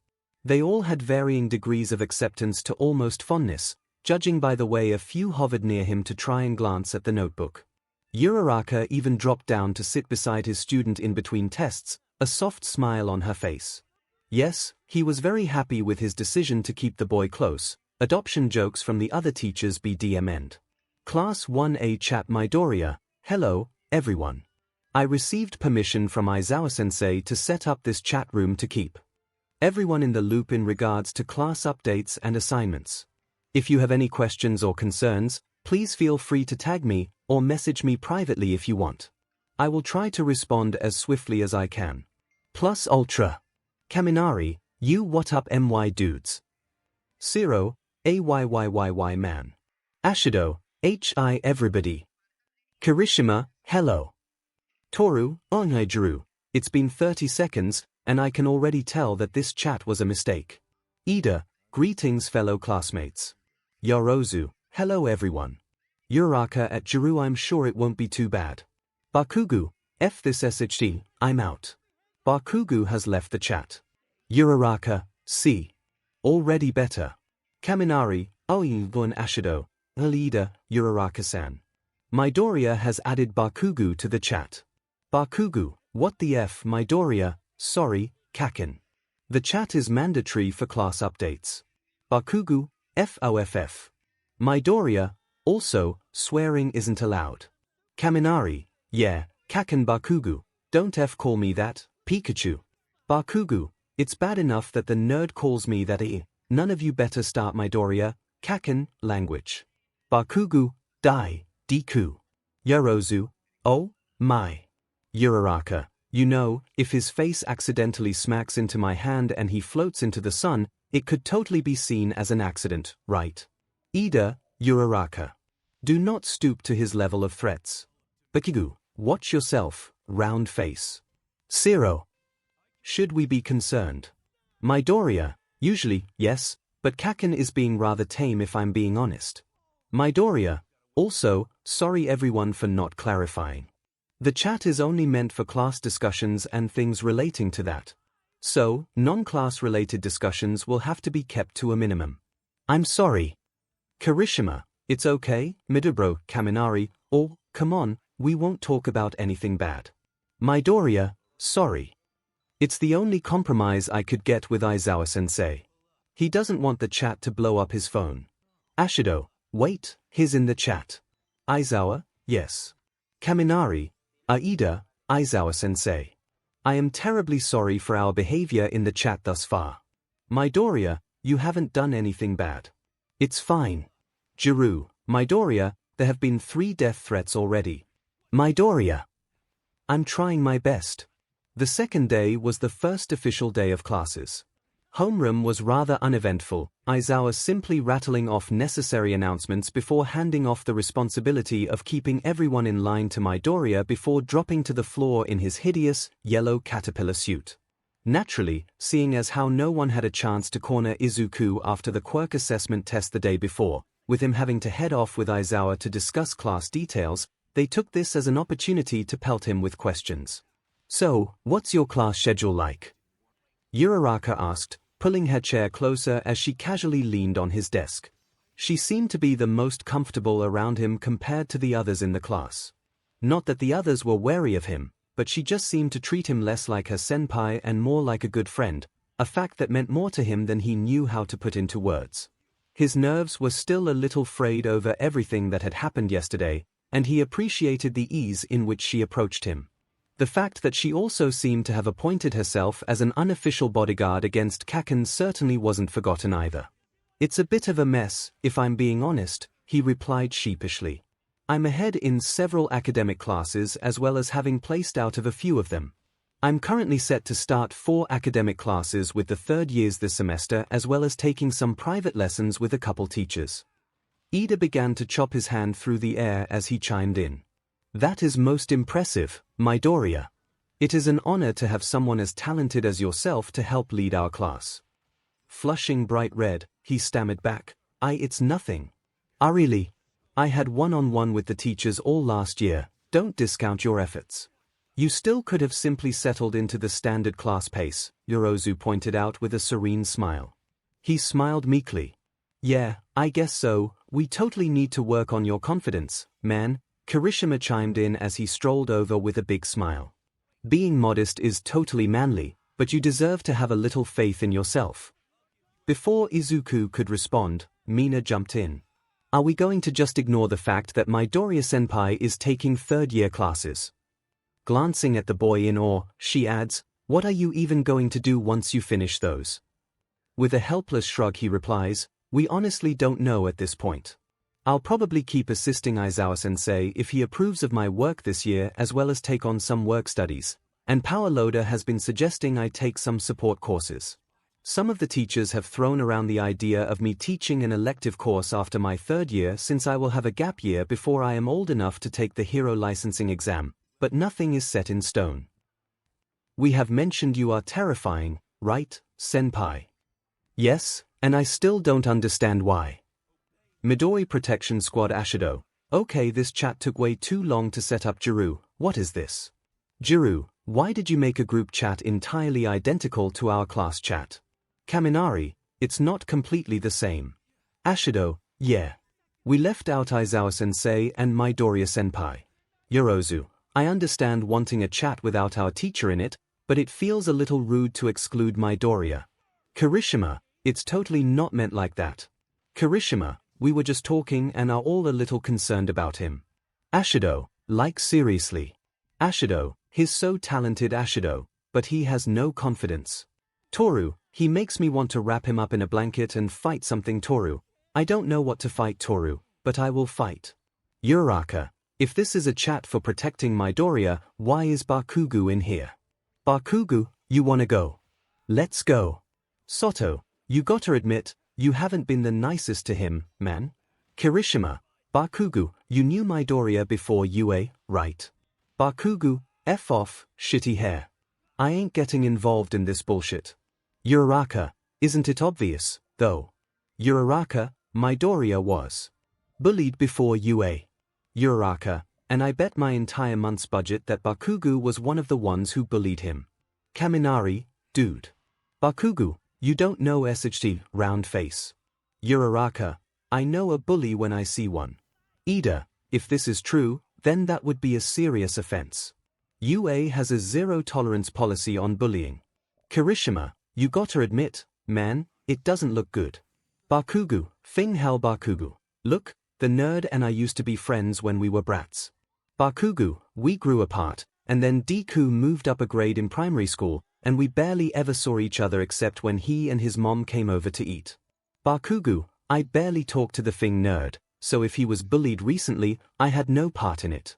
They all had varying degrees of acceptance to almost fondness, judging by the way a few hovered near him to try and glance at the notebook. Uraraka even dropped down to sit beside his student in between tests, a soft smile on her face. Yes, he was very happy with his decision to keep the boy close. Adoption jokes from the other teachers BDM'd. Class 1A chat Midoriya, hello, everyone. I received permission from Aizawa-sensei to set up this chat room to keep everyone in the loop in regards to class updates and assignments. If you have any questions or concerns, please feel free to tag me or message me privately if you want. I will try to respond as swiftly as I can. Plus Ultra. Kaminari, you what up my dudes. 𝐒𝐿, AYYYY man. Ashido, HI everybody. Kirishima, hello. Toru, Onaijiru, it's been 30 seconds, and I can already tell that this chat was a mistake. Ida, greetings fellow classmates. Yorozu, hello everyone. Uraraka at Jiru, I'm sure it won't be too bad. Bakugo, F this SHD, I'm out. Bakugo has left the chat. Uraraka, see. Already better. Kaminari, Oigun Ashido, Alida, Uraraka-san. Midoriya has added Bakugo to the chat. Bakugo, what the F Midoriya, sorry, Kaken. The chat is mandatory for class updates. Bakugo, FOFF. Midoriya, also, swearing isn't allowed. Kaminari, yeah, Kaken Bakugo, don't F call me that, Pikachu. Bakugo, it's bad enough that the nerd calls me that none of you better start Midoriya, Kaken, language. Bakugo, Dai, Deku. Yorozu, oh, my. Uraraka, you know, if his face accidentally smacks into my hand and he floats into the sun, it could totally be seen as an accident, right? Ida, Uraraka. Do not stoop to his level of threats. Bakugo, watch yourself, round face. 𝐒𝐿. Should we be concerned? Midoriya, usually, yes, but Kaken is being rather tame if I'm being honest. Midoriya, Also, sorry everyone for not clarifying. The chat is only meant for class discussions and things relating to that. So, non-class related discussions will have to be kept to a minimum. I'm sorry. Kirishima, it's okay, Midobro, Kaminari, or, come on, we won't talk about anything bad. Midoriya, sorry. It's the only compromise I could get with Aizawa-sensei. He doesn't want the chat to blow up his phone. Ashido, wait, he's in the chat. Aizawa, yes. Kaminari, Aida, Aizawa-sensei. I am terribly sorry for our behavior in the chat thus far. Midoriya, you haven't done anything bad. It's fine. Jiru, Midoriya, there have been 3 death threats already. Midoriya. I'm trying my best. The second day was the first official day of classes. Homeroom was rather uneventful, Aizawa simply rattling off necessary announcements before handing off the responsibility of keeping everyone in line to Midoriya before dropping to the floor in his hideous, yellow caterpillar suit. Naturally, seeing as how no one had a chance to corner Izuku after the quirk assessment test the day before, with him having to head off with Aizawa to discuss class details, they took this as an opportunity to pelt him with questions. So, what's your class schedule like? Uraraka asked, pulling her chair closer as she casually leaned on his desk. She seemed to be the most comfortable around him compared to the others in the class. Not that the others were wary of him, but she just seemed to treat him less like her senpai and more like a good friend, a fact that meant more to him than he knew how to put into words. His nerves were still a little frayed over everything that had happened yesterday, and he appreciated the ease in which she approached him. The fact that she also seemed to have appointed herself as an unofficial bodyguard against Kaken certainly wasn't forgotten either. It's a bit of a mess, if I'm being honest, he replied sheepishly. I'm ahead in several academic classes as well as having placed out of a few of them. I'm currently set to start 4 academic classes with the 3rd years this semester as well as taking some private lessons with a couple teachers. Ida began to chop his hand through the air as he chimed in. That is most impressive, Midoriya. It is an honor to have someone as talented as yourself to help lead our class. Flushing bright red, he stammered back, it's nothing. Really? I had one-on-one with the teachers all last year, don't discount your efforts. You still could have simply settled into the standard class pace, Yorozu pointed out with a serene smile. He smiled meekly. Yeah, I guess so, we totally need to work on your confidence, man. Kirishima chimed in as he strolled over with a big smile. Being modest is totally manly, but you deserve to have a little faith in yourself. Before Izuku could respond, Mina jumped in. Are we going to just ignore the fact that Midoriya-senpai is taking 3rd-year classes? Glancing at the boy in awe, she adds, what are you even going to do once you finish those? With a helpless shrug he replies, we honestly don't know at this point. I'll probably keep assisting Aizawa-sensei if he approves of my work this year as well as take on some work studies, and Power Loader has been suggesting I take some support courses. Some of the teachers have thrown around the idea of me teaching an elective course after my 3rd year since I will have a gap year before I am old enough to take the hero licensing exam, but nothing is set in stone. We have mentioned you are terrifying, right, senpai? Yes, and I still don't understand why. Midori Protection Squad Ashido. Okay, this chat took way too long to set up. Jiru, what is this? Jiru, why did you make a group chat entirely identical to our class chat? Kaminari, it's not completely the same. Ashido, yeah. We left out Aizawa-sensei and Midoriya-senpai. Yorozu, I understand wanting a chat without our teacher in it, but it feels a little rude to exclude Midoriya. Kirishima, it's totally not meant like that. Kirishima, we were just talking and are all a little concerned about him. Ashido, like seriously. Ashido, he's so talented Ashido, but he has no confidence. Toru, he makes me want to wrap him up in a blanket and fight something. Toru, I don't know what to fight Toru, but I will fight. Uraraka, if this is a chat for protecting Midoriya, why is Bakugo in here? Bakugo, you wanna go? Let's go. Soto, you gotta admit, you haven't been the nicest to him, man. Kirishima, Bakugo, you knew Midoriya before UA, right? Bakugo, F off, shitty hair. I ain't getting involved in this bullshit. Uraraka, isn't it obvious, though? Uraraka, Midoriya was bullied before UA. Uraraka, and I bet my entire month's budget that Bakugo was one of the ones who bullied him. Kaminari, dude. Bakugo, you don't know 𝐻T, round face. Uraraka, I know a bully when I see one. Ida, if this is true, then that would be a serious offense. UA has a zero-tolerance policy on bullying. Kirishima, you gotta admit, man, it doesn't look good. Bakugo, Fing hell Bakugo. Look, the nerd and I used to be friends when we were brats. Bakugo, we grew apart, and then Deku moved up a grade in primary school, and we barely ever saw each other except when he and his mom came over to eat. Bakugo, I barely talked to the Fing nerd, so if he was bullied recently, I had no part in it.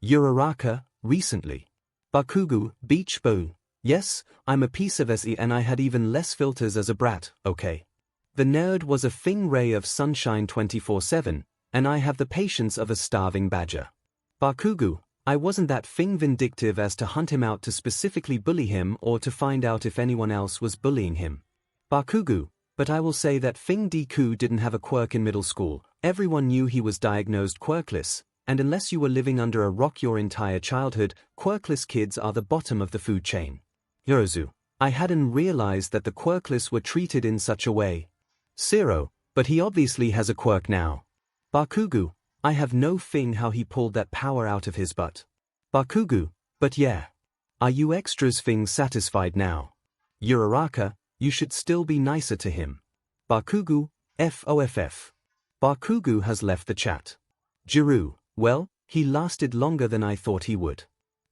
Uraraka, recently. Bakugo, beach boo. Yes, I'm a piece of SE and I had even less filters as a brat, okay. The nerd was a Fing ray of sunshine 24/7, and I have the patience of a starving badger. Bakugo, I wasn't that Fing vindictive as to hunt him out to specifically bully him or to find out if anyone else was bullying him. Bakugo, but I will say that Fing Deku didn't have a quirk in middle school, everyone knew he was diagnosed quirkless, and unless you were living under a rock your entire childhood, quirkless kids are the bottom of the food chain. Yorozu, I hadn't realized that the quirkless were treated in such a way. Zero, but he obviously has a quirk now. Bakugo, I have no Fing how he pulled that power out of his butt. Bakugo, but yeah. Are you extras Fing satisfied now? Uraraka, you should still be nicer to him. Bakugo, FOFF. Bakugo has left the chat. Jiru, well, he lasted longer than I thought he would.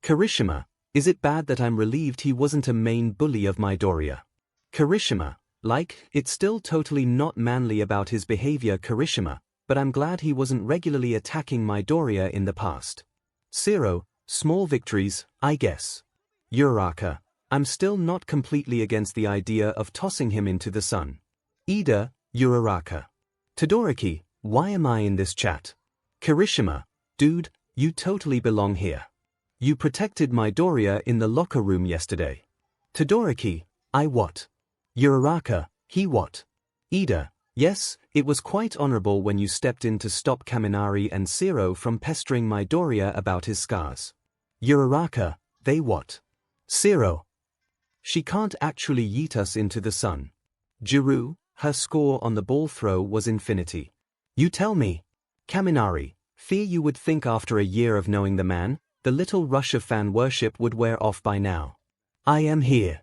Kirishima, is it bad that I'm relieved he wasn't a main bully of Midoriya? Kirishima, like, it's still totally not manly about his behavior Kirishima, but I'm glad he wasn't regularly attacking Midoriya in the past. Zero, small victories, I guess. Uraraka, I'm still not completely against the idea of tossing him into the sun. Ida, Uraraka. Todoroki, why am I in this chat? Kirishima, dude, you totally belong here. You protected Midoriya in the locker room yesterday. Todoroki, I what? Uraraka, he what? Ida, yes, it was quite honorable when you stepped in to stop Kaminari and Zero from pestering Midoriya about his scars. Uraraka, they what? Zero. She can't actually yeet us into the sun. Jiru, her score on the ball throw was infinity. You tell me. Kaminari, fear you would think after a year of knowing the man, the little rush of fan worship would wear off by now. I am here.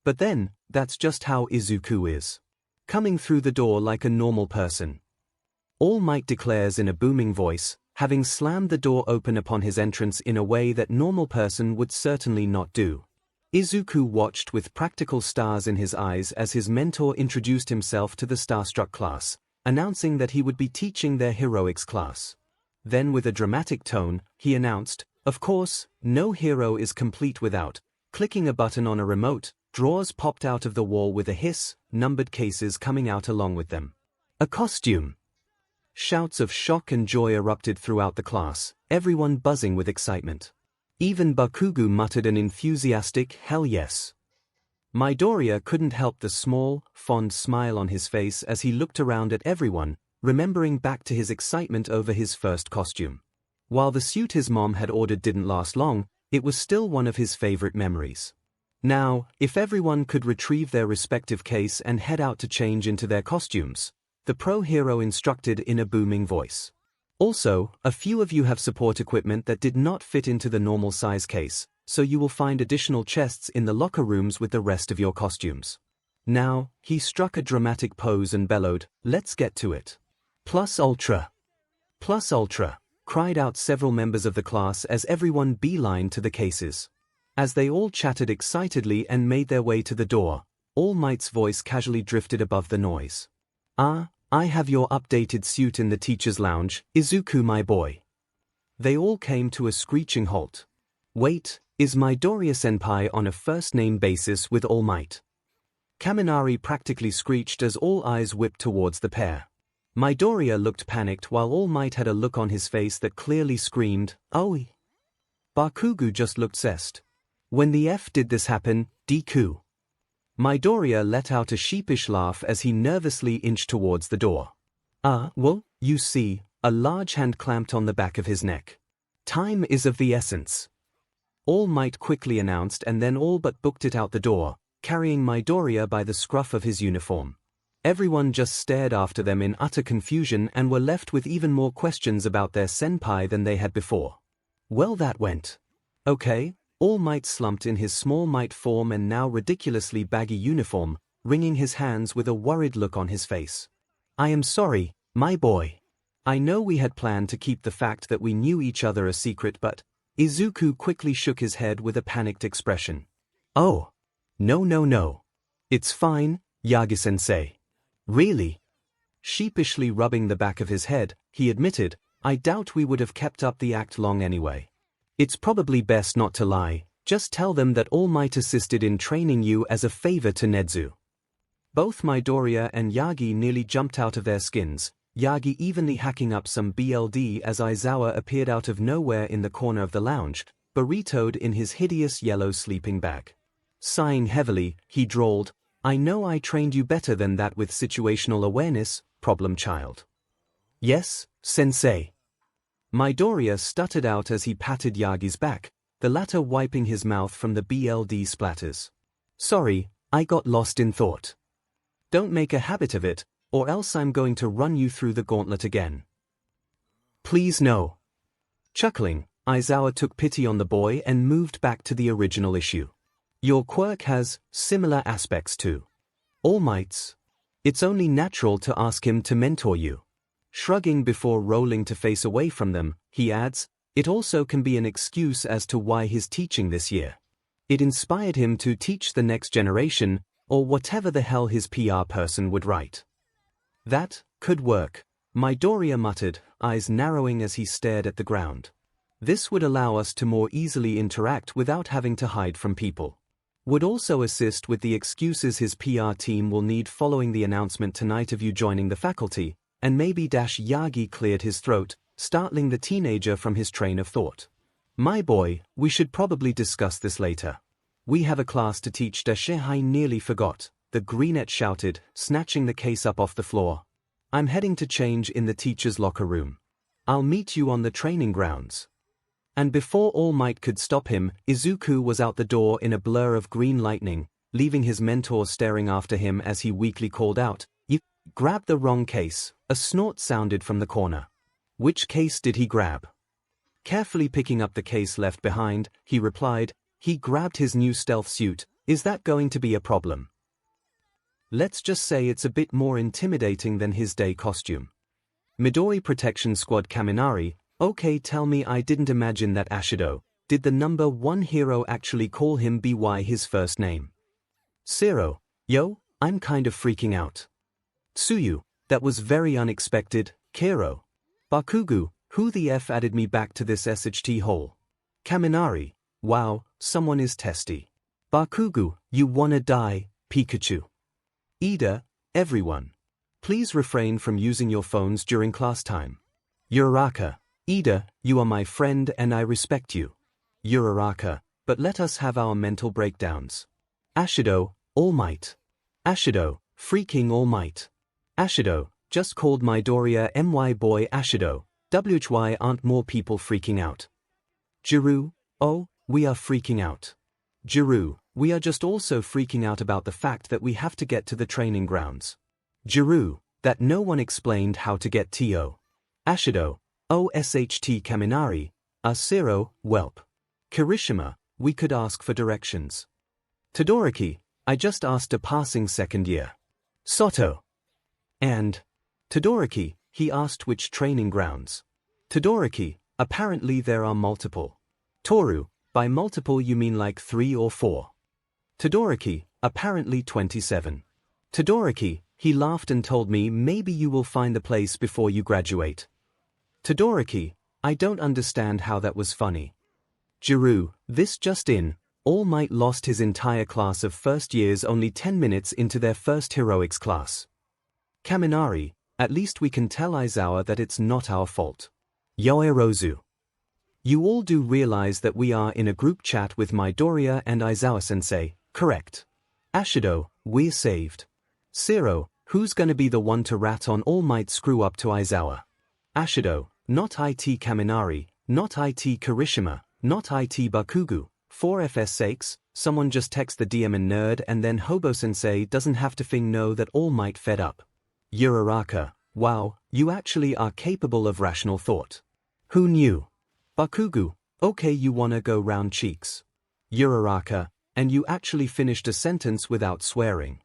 But then, that's just how Izuku is. Coming through the door like a normal person. All Might declares in a booming voice, having slammed the door open upon his entrance in a way that normal person would certainly not do. Izuku watched with practical stars in his eyes as his mentor introduced himself to the starstruck class, announcing that he would be teaching their heroics class. Then with a dramatic tone, he announced, of course, no hero is complete without, clicking a button on a remote, drawers popped out of the wall with a hiss, numbered cases coming out along with them. A costume. Shouts of shock and joy erupted throughout the class, everyone buzzing with excitement. Even Bakugo muttered an enthusiastic hell yes. Midoriya couldn't help the small, fond smile on his face as he looked around at everyone, remembering back to his excitement over his first costume. While the suit his mom had ordered didn't last long, it was still one of his favorite memories. Now, if everyone could retrieve their respective case and head out to change into their costumes, the pro hero instructed in a booming voice. Also, a few of you have support equipment that did not fit into the normal size case, so you will find additional chests in the locker rooms with the rest of your costumes. Now, he struck a dramatic pose and bellowed, let's get to it. Plus Ultra! Plus Ultra! Cried out several members of the class as everyone beelined to the cases. As they all chatted excitedly and made their way to the door, All Might's voice casually drifted above the noise. I have your updated suit in the teacher's lounge, Izuku my boy. They all came to a screeching halt. Wait, is Midoriya-senpai on a first-name basis with All Might? Kaminari practically screeched as all eyes whipped towards the pair. Midoriya looked panicked while All Might had a look on his face that clearly screamed, "Oi!" Bakugo just looked zest. When the F did this happen, Deku? Midoriya let out a sheepish laugh as he nervously inched towards the door. Well, you see, a large hand clamped on the back of his neck. Time is of the essence. All Might quickly announced, and then all but booked it out the door, carrying Midoriya by the scruff of his uniform. Everyone just stared after them in utter confusion and were left with even more questions about their senpai than they had before. Well, that went okay. All Might slumped in his small Might form and now ridiculously baggy uniform, wringing his hands with a worried look on his face. I am sorry, my boy. I know we had planned to keep the fact that we knew each other a secret, but Izuku quickly shook his head with a panicked expression. Oh. No. It's fine, Yagi-sensei. Really? Sheepishly rubbing the back of his head, he admitted, I doubt we would have kept up the act long anyway. It's probably best not to lie, just tell them that All Might assisted in training you as a favor to Nezu. Both Midoriya and Yagi nearly jumped out of their skins, Yagi evenly hacking up some BLD as Aizawa appeared out of nowhere in the corner of the lounge, burritoed in his hideous yellow sleeping bag. Sighing heavily, he drawled, I know I trained you better than that with situational awareness, problem child. Yes, sensei. Midoriya stuttered out as he patted Yagi's back, the latter wiping his mouth from the BLD splatters. Sorry, I got lost in thought. Don't make a habit of it, or else I'm going to run you through the gauntlet again. Please no. Chuckling, Aizawa took pity on the boy and moved back to the original issue. Your quirk has similar aspects to All Might's. It's only natural to ask him to mentor you. Shrugging before rolling to face away from them, he adds, it also can be an excuse as to why he's teaching this year. It inspired him to teach the next generation, or whatever the hell his PR person would write. That could work, Midoriya muttered, eyes narrowing as he stared at the ground. This would allow us to more easily interact without having to hide from people. Would also assist with the excuses his PR team will need following the announcement tonight of you joining the faculty, and maybe Yagi cleared his throat, startling the teenager from his train of thought. My boy, we should probably discuss this later. We have a class to teach. I nearly forgot, the greenette shouted, snatching the case up off the floor. I'm heading to change in the teacher's locker room. I'll meet you on the training grounds. And before All Might could stop him, Izuku was out the door in a blur of green lightning, leaving his mentor staring after him as he weakly called out, You grabbed the wrong case. A snort sounded from the corner. Which case did he grab? Carefully picking up the case left behind, he replied, he grabbed his new stealth suit. Is that going to be a problem? Let's just say it's a bit more intimidating than his day costume. Midori Protection Squad Kaminari, okay, tell me I didn't imagine that Ashido. Did the number one hero actually call him by his first name? Zero, yo, I'm kind of freaking out. Tsuyu, that was very unexpected. Kero. Bakugu, who the F added me back to this SHT hole? Kaminari, wow, someone is testy. Bakugu, you wanna die, Pikachu. Ida, everyone. Please refrain from using your phones during class time. Uraraka, Ida, you are my friend and I respect you. Uraraka, but let us have our mental breakdowns. Ashido, All Might. Ashido, freaking All Might. Ashido, just called Midoriya my boy Ashido. Why aren't more people freaking out? Jiru, oh, we are freaking out. Jiru, we are just also freaking out about the fact that we have to get to the training grounds. Jiru, that no one explained how to get to. Ashido, OSHT Kaminari, Zero, whelp. Kirishima, we could ask for directions. Todoroki, I just asked a passing second year. Soto. And Todoroki, he asked which training grounds. Todoroki, apparently there are multiple. Toru, by multiple you mean like 3 or 4. Todoroki, apparently 27. Todoroki, he laughed and told me maybe you will find the place before you graduate. Todoroki, I don't understand how that was funny. Jiru, this just in, All Might lost his entire class of first years only 10 minutes into their first heroics class. Kaminari, at least we can tell Aizawa that it's not our fault. Yoerozu. You all do realize that we are in a group chat with Midoriya and Aizawa-sensei, correct? Ashido, we're saved. Zero, who's gonna be the one to rat on All Might screw up to Aizawa? Ashido, not it Kaminari, not it Kirishima, not it Bakugu. For FS sakes, someone just text the DM in nerd and then Hobo-sensei doesn't have to know that All Might fed up. Uraraka, wow, you actually are capable of rational thought. Who knew? Bakugu, okay, you wanna go round cheeks. Uraraka, and you actually finished a sentence without swearing.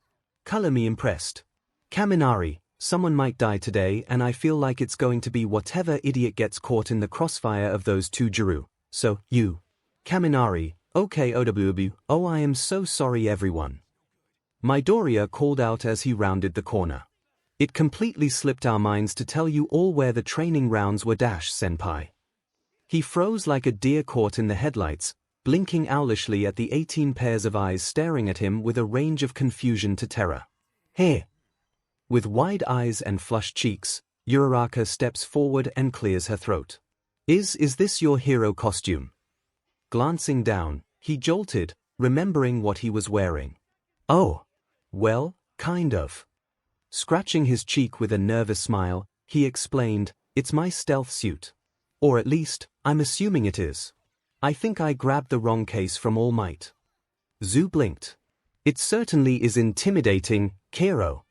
Color me impressed. Kaminari, someone might die today and I feel like it's going to be whatever idiot gets caught in the crossfire of those two Jiru. So, you. Kaminari, okay OWB, oh I am so sorry everyone. Midoriya called out as he rounded the corner. It completely slipped our minds to tell you all where the training rounds were senpai. He froze like a deer caught in the headlights, blinking owlishly at the 18 pairs of eyes staring at him with a range of confusion to terror. Hey! With wide eyes and flushed cheeks, Uraraka steps forward and clears her throat. Is this your hero costume? Glancing down, he jolted, remembering what he was wearing. Oh. Well, kind of. Scratching his cheek with a nervous smile, he explained, it's my stealth suit. Or at least, I'm assuming it is. I think I grabbed the wrong case from All Might. Zu blinked. It certainly is intimidating, Kero.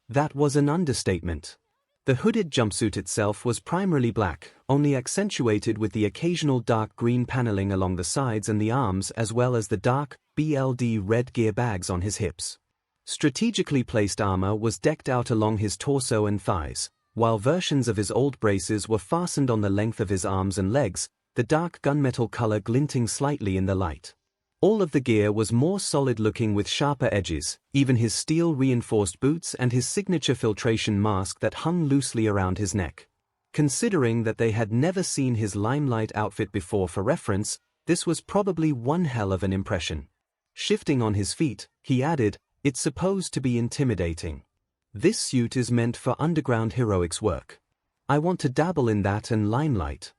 That was an understatement. The hooded jumpsuit itself was primarily black, only accentuated with the occasional dark green paneling along the sides and the arms as well as the dark, BLD red gear bags on his hips. Strategically placed armor was decked out along his torso and thighs, while versions of his old braces were fastened on the length of his arms and legs, the dark gunmetal color glinting slightly in the light. All of the gear was more solid-looking with sharper edges, even his steel-reinforced boots and his signature filtration mask that hung loosely around his neck. Considering that they had never seen his limelight outfit before for reference, this was probably one hell of an impression. Shifting on his feet, he added, it's supposed to be intimidating. This suit is meant for underground heroics work. I want to dabble in that and limelight.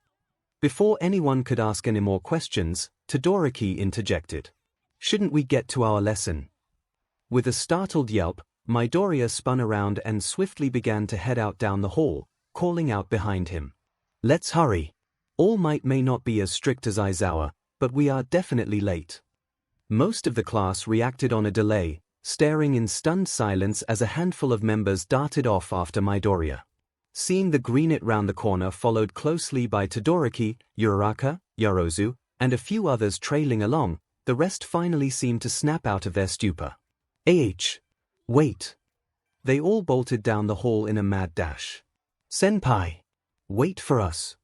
Before anyone could ask any more questions, Todoroki interjected. Shouldn't we get to our lesson? With a startled yelp, Midoriya spun around and swiftly began to head out down the hall, calling out behind him. Let's hurry. All Might may not be as strict as Aizawa, but we are definitely late. Most of the class reacted on a delay, staring in stunned silence as a handful of members darted off after Midoriya. Seeing the greenet round the corner followed closely by Todoroki, Uraraka, Yorozu, and a few others trailing along, the rest finally seemed to snap out of their stupor. Wait. They all bolted down the hall in a mad dash. Senpai! Wait for us.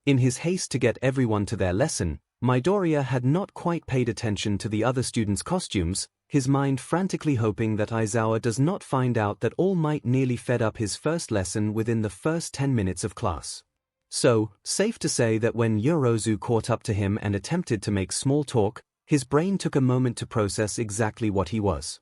In his haste to get everyone to their lesson, Midoriya had not quite paid attention to the other students' costumes, his mind frantically hoping that Aizawa does not find out that All Might nearly fed up his first lesson within the first 10 minutes of class. So, safe to say that when Yorozu caught up to him and attempted to make small talk, his brain took a moment to process exactly what he was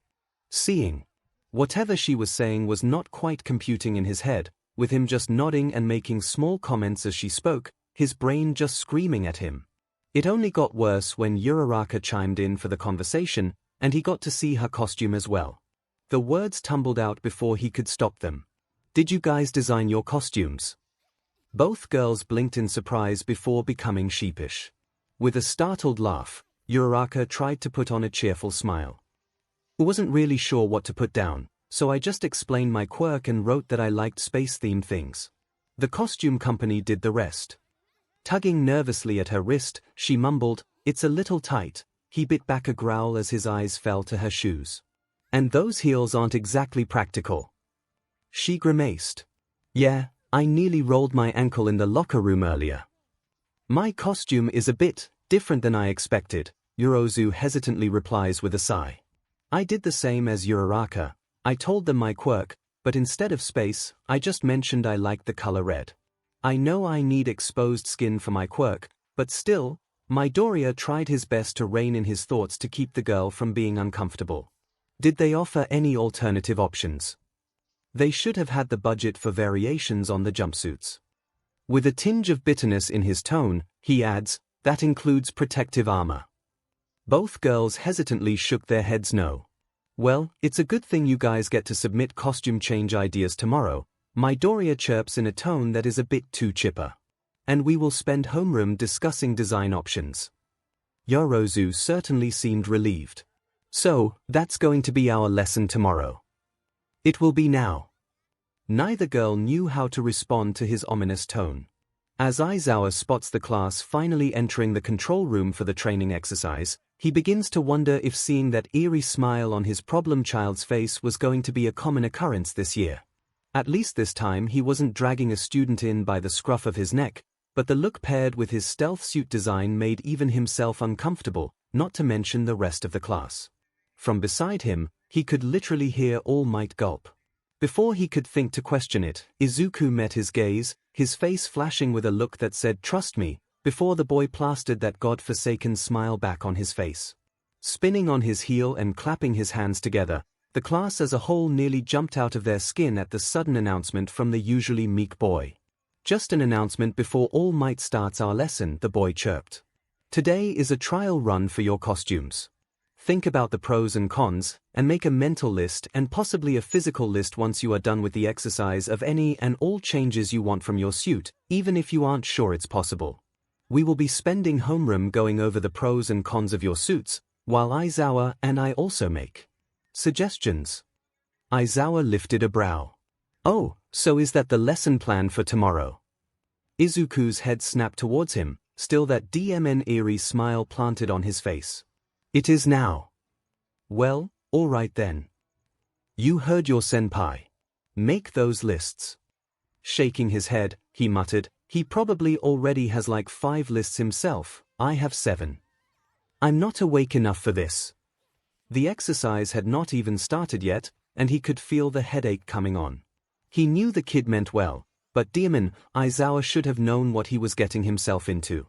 seeing. Whatever she was saying was not quite computing in his head, with him just nodding and making small comments as she spoke, his brain just screaming at him. It only got worse when Uraraka chimed in for the conversation, and he got to see her costume as well. The words tumbled out before he could stop them. Did you guys design your costumes? Both girls blinked in surprise before becoming sheepish. With a startled laugh, Uraraka tried to put on a cheerful smile. I wasn't really sure what to put down, so I just explained my quirk and wrote that I liked space-themed things. The costume company did the rest. Tugging nervously at her wrist, she mumbled, "It's a little tight." He bit back a growl as his eyes fell to her shoes. "And those heels aren't exactly practical." She grimaced. "Yeah, I nearly rolled my ankle in the locker room earlier." "My costume is a bit different than I expected," Yorozu hesitantly replies with a sigh. "I did the same as Uraraka. I told them my quirk, but instead of space, I just mentioned I liked the color red. I know I need exposed skin for my quirk, but still." Midoriya tried his best to rein in his thoughts to keep the girl from being uncomfortable. Did they offer any alternative options? They should have had the budget for variations on the jumpsuits. With a tinge of bitterness in his tone, he adds, "That includes protective armor." Both girls hesitantly shook their heads no. "Well, it's a good thing you guys get to submit costume change ideas tomorrow," Midoriya chirps in a tone that is a bit too chipper. And we will spend homeroom discussing design options. Yorozu certainly seemed relieved. So, that's going to be our lesson tomorrow. It will be now. Neither girl knew how to respond to his ominous tone. As Aizawa spots the class finally entering the control room for the training exercise, he begins to wonder if seeing that eerie smile on his problem child's face was going to be a common occurrence this year. At least this time he wasn't dragging a student in by the scruff of his neck, but the look paired with his stealth suit design made even himself uncomfortable, not to mention the rest of the class. From beside him, he could literally hear All Might gulp. Before he could think to question it, Izuku met his gaze, his face flashing with a look that said "trust me," before the boy plastered that god-forsaken smile back on his face. Spinning on his heel and clapping his hands together, the class as a whole nearly jumped out of their skin at the sudden announcement from the usually meek boy. "Just an announcement before All Might starts our lesson," the boy chirped. "Today is a trial run for your costumes. Think about the pros and cons, and make a mental list and possibly a physical list once you are done with the exercise of any and all changes you want from your suit, even if you aren't sure it's possible. We will be spending homeroom going over the pros and cons of your suits, while Aizawa and I also make suggestions." Aizawa lifted a brow. "Oh, so is that the lesson plan for tomorrow?" Izuku's head snapped towards him, still that eerie smile planted on his face. "It is now." "Well, all right then. You heard your senpai. Make those lists." Shaking his head, he muttered, "He probably already has like 5 lists himself. I have 7. I'm not awake enough for this." The exercise had not even started yet, and he could feel the headache coming on. He knew the kid meant well, but Aizawa should have known what he was getting himself into.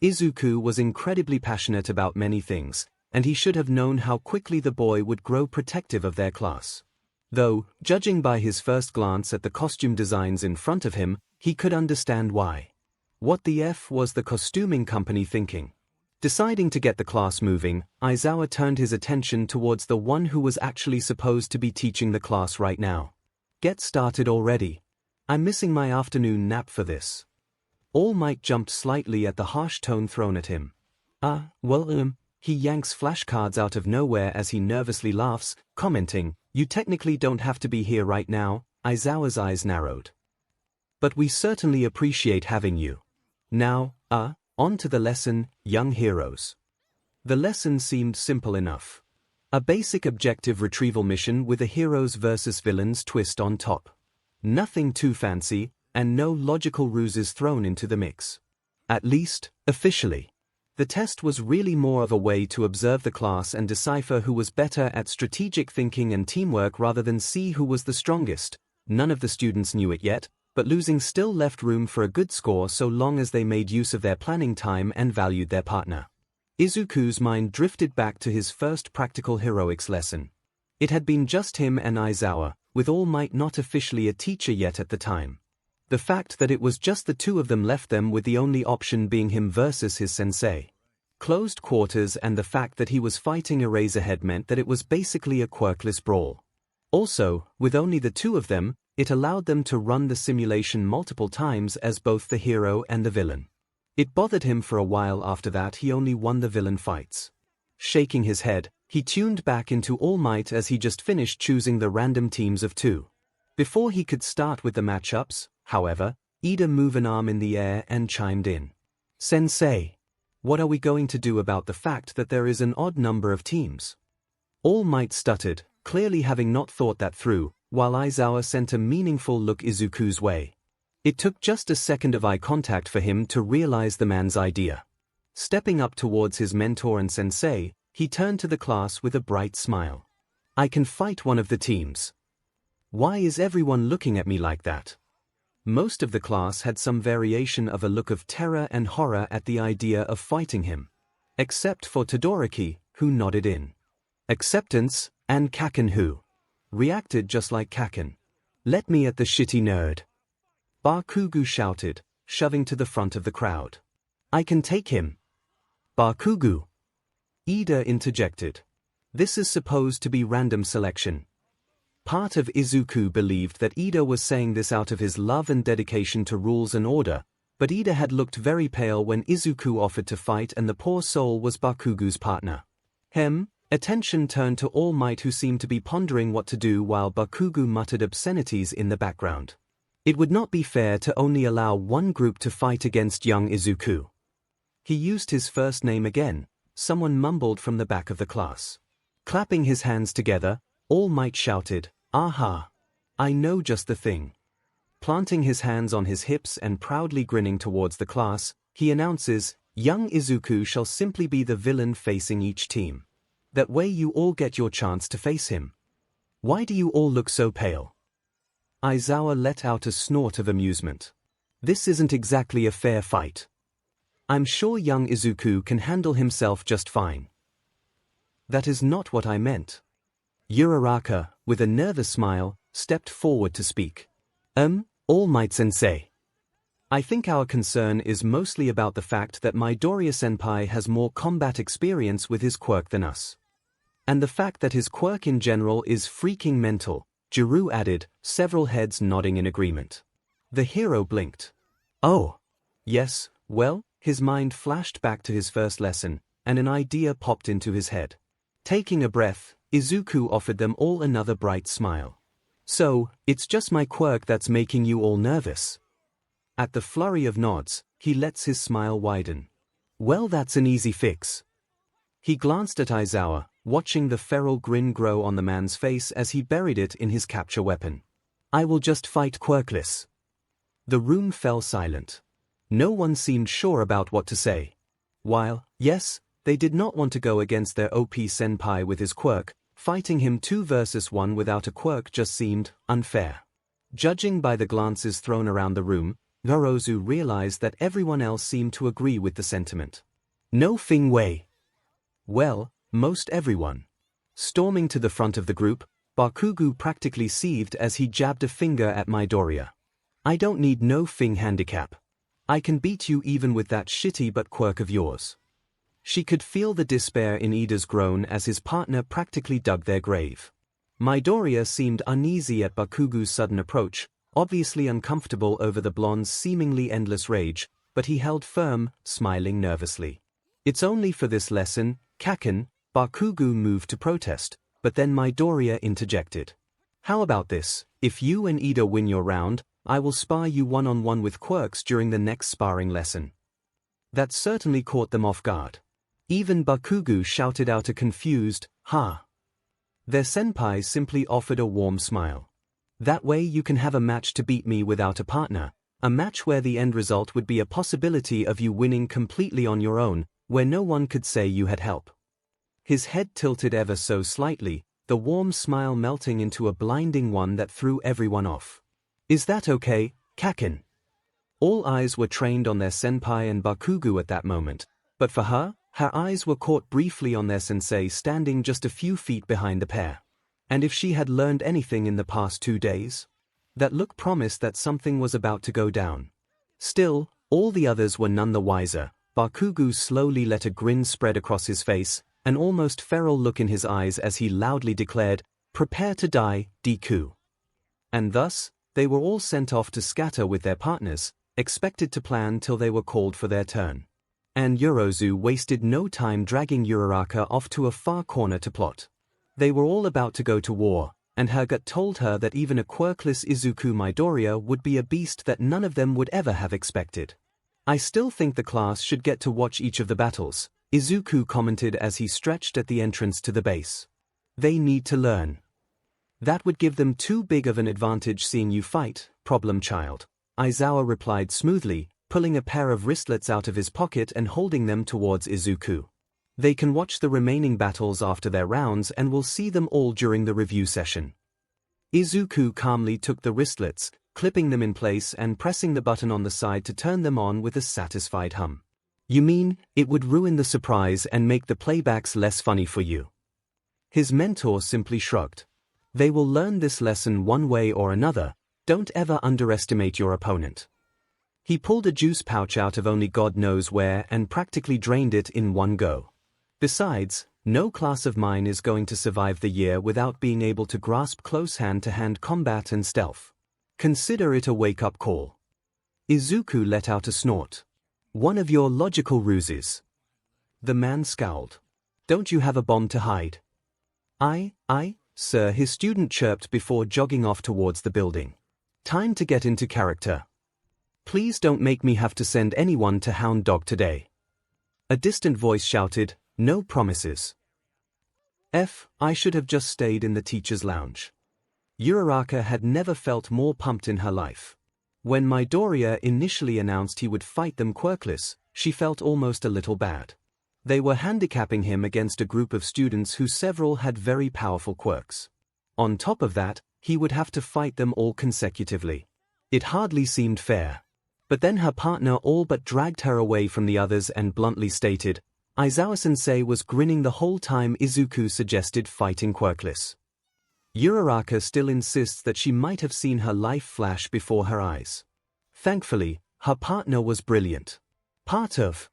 Izuku was incredibly passionate about many things, and he should have known how quickly the boy would grow protective of their class. Though, judging by his first glance at the costume designs in front of him, he could understand why. What the F was the costuming company thinking? Deciding to get the class moving, Aizawa turned his attention towards the one who was actually supposed to be teaching the class right now. "Get started already. I'm missing my afternoon nap for this." All Might jumped slightly at the harsh tone thrown at him. He yanks flashcards out of nowhere as he nervously laughs, commenting, "You technically don't have to be here right now." Aizawa's eyes narrowed. "But we certainly appreciate having you. Now, on to the lesson, young heroes." The lesson seemed simple enough. A basic objective retrieval mission with a heroes versus villains twist on top. Nothing too fancy, and no logical ruses thrown into the mix. At least, officially. The test was really more of a way to observe the class and decipher who was better at strategic thinking and teamwork rather than see who was the strongest. None of the students knew it yet, but losing still left room for a good score so long as they made use of their planning time and valued their partner. Izuku's mind drifted back to his first practical heroics lesson. It had been just him and Aizawa, with All Might not officially a teacher yet at the time. The fact that it was just the two of them left them with the only option being him versus his sensei. Closed quarters and the fact that he was fighting Eraserhead meant that it was basically a quirkless brawl. Also, with only the two of them, it allowed them to run the simulation multiple times as both the hero and the villain. It bothered him for a while after that he only won the villain fights. Shaking his head, he tuned back into All Might as he just finished choosing the random teams of 2. Before he could start with the matchups, however, Ida moved an arm in the air and chimed in. "Sensei, what are we going to do about the fact that there is an odd number of teams?" All Might stuttered, clearly having not thought that through, while Aizawa sent a meaningful look Izuku's way. It took just a second of eye contact for him to realize the man's idea. Stepping up towards his mentor and sensei, he turned to the class with a bright smile. "I can fight one of the teams. Why is everyone looking at me like that?" Most of the class had some variation of a look of terror and horror at the idea of fighting him. Except for Todoroki, who nodded in acceptance, and Kaken who reacted just like Kaken. "Let me at the shitty nerd," Bakugo shouted, shoving to the front of the crowd. "I can take him." "Bakugo," Ida interjected. "This is supposed to be random selection." Part of Izuku believed that Ida was saying this out of his love and dedication to rules and order, but Ida had looked very pale when Izuku offered to fight, and the poor soul was Bakugu's partner. Attention turned to All Might, who seemed to be pondering what to do while Bakugu muttered obscenities in the background. It would not be fair to only allow one group to fight against young Izuku. He used his first name again, someone mumbled from the back of the class. Clapping his hands together, All Might shouted, "Aha! I know just the thing." Planting his hands on his hips and proudly grinning towards the class, he announces, "Young Izuku shall simply be the villain facing each team. That way you all get your chance to face him. Why do you all look so pale?" Aizawa let out a snort of amusement. "This isn't exactly a fair fight. I'm sure young Izuku can handle himself just fine." "That is not what I meant." Uraraka, with a nervous smile, stepped forward to speak. All Might Sensei. I think our concern is mostly about the fact that Midoriya-senpai has more combat experience with his quirk than us. And the fact that his quirk in general is freaking mental," Jiru added, several heads nodding in agreement. The hero blinked. "Oh. Yes, well," his mind flashed back to his first lesson, and an idea popped into his head. Taking a breath, Izuku offered them all another bright smile. "So, it's just my quirk that's making you all nervous?" At the flurry of nods, he lets his smile widen. "Well, that's an easy fix." He glanced at Aizawa, watching the feral grin grow on the man's face as he buried it in his capture weapon. "I will just fight quirkless." The room fell silent. No one seemed sure about what to say. While, yes, they did not want to go against their OP senpai with his quirk, fighting him 2 versus 1 without a quirk just seemed unfair. Judging by the glances thrown around the room, Gorozu realized that everyone else seemed to agree with the sentiment. No Fing Wei. Well, most everyone. Storming to the front of the group, Bakugu practically seethed as he jabbed a finger at Midoriya. "I don't need no Fing handicap. I can beat you even with that shitty but quirk of yours." She could feel the despair in Ida's groan as his partner practically dug their grave. Midoriya seemed uneasy at Bakugu's sudden approach, obviously uncomfortable over the blonde's seemingly endless rage, but he held firm, smiling nervously. "It's only for this lesson, Kaken," Bakugu moved to protest, but then Midoriya interjected. "How about this? If you and Ida win your round, I will spar you one-on-one with quirks during the next sparring lesson." That certainly caught them off guard. Even Bakugu shouted out a confused, "Ha!" Their senpai simply offered a warm smile. "That way you can have a match to beat me without a partner, a match where the end result would be a possibility of you winning completely on your own, where no one could say you had help." His head tilted ever so slightly, the warm smile melting into a blinding one that threw everyone off. "Is that okay, Kaken?" All eyes were trained on their senpai and Bakugu at that moment, but for her eyes were caught briefly on their sensei standing just a few feet behind the pair. And if she had learned anything in the past 2 days? That look promised that something was about to go down. Still, all the others were none the wiser. Bakugu slowly let a grin spread across his face, an almost feral look in his eyes as he loudly declared, "Prepare to die, Deku." And thus, they were all sent off to scatter with their partners, expected to plan till they were called for their turn. And Yorozu wasted no time dragging Uraraka off to a far corner to plot. They were all about to go to war, and her gut told her that even a quirkless Izuku Midoriya would be a beast that none of them would ever have expected. "I still think the class should get to watch each of the battles," Izuku commented as he stretched at the entrance to the base. "They need to learn. That would give them too big of an advantage seeing you fight, problem child." Aizawa replied smoothly, pulling a pair of wristlets out of his pocket and holding them towards Izuku. "They can watch the remaining battles after their rounds and will see them all during the review session." Izuku calmly took the wristlets, clipping them in place and pressing the button on the side to turn them on with a satisfied hum. "You mean, it would ruin the surprise and make the playbacks less funny for you?" His mentor simply shrugged. "They will learn this lesson one way or another. Don't ever underestimate your opponent." He pulled a juice pouch out of only God knows where and practically drained it in one go. "Besides, No class of mine is going to survive the year without being able to grasp close hand-to-hand combat and stealth. Consider it a wake-up call. Izuku let out a snort. One of your logical ruses. The man scowled. Don't you have a bomb to hide? Sir, his student chirped before jogging off towards the building. Time to get into character. Please don't make me have to send anyone to Hound Dog today. A distant voice shouted, no promises. I should have just stayed in the teacher's lounge. Uraraka had never felt more pumped in her life. When Midoriya initially announced he would fight them quirkless, she felt almost a little bad. They were handicapping him against a group of students who several had very powerful quirks. On top of that, he would have to fight them all consecutively. It hardly seemed fair. But then her partner all but dragged her away from the others and bluntly stated, Aizawa-sensei was grinning the whole time Izuku suggested fighting quirkless. Uraraka still insists that she might have seen her life flash before her eyes. Thankfully, her partner was brilliant. Part of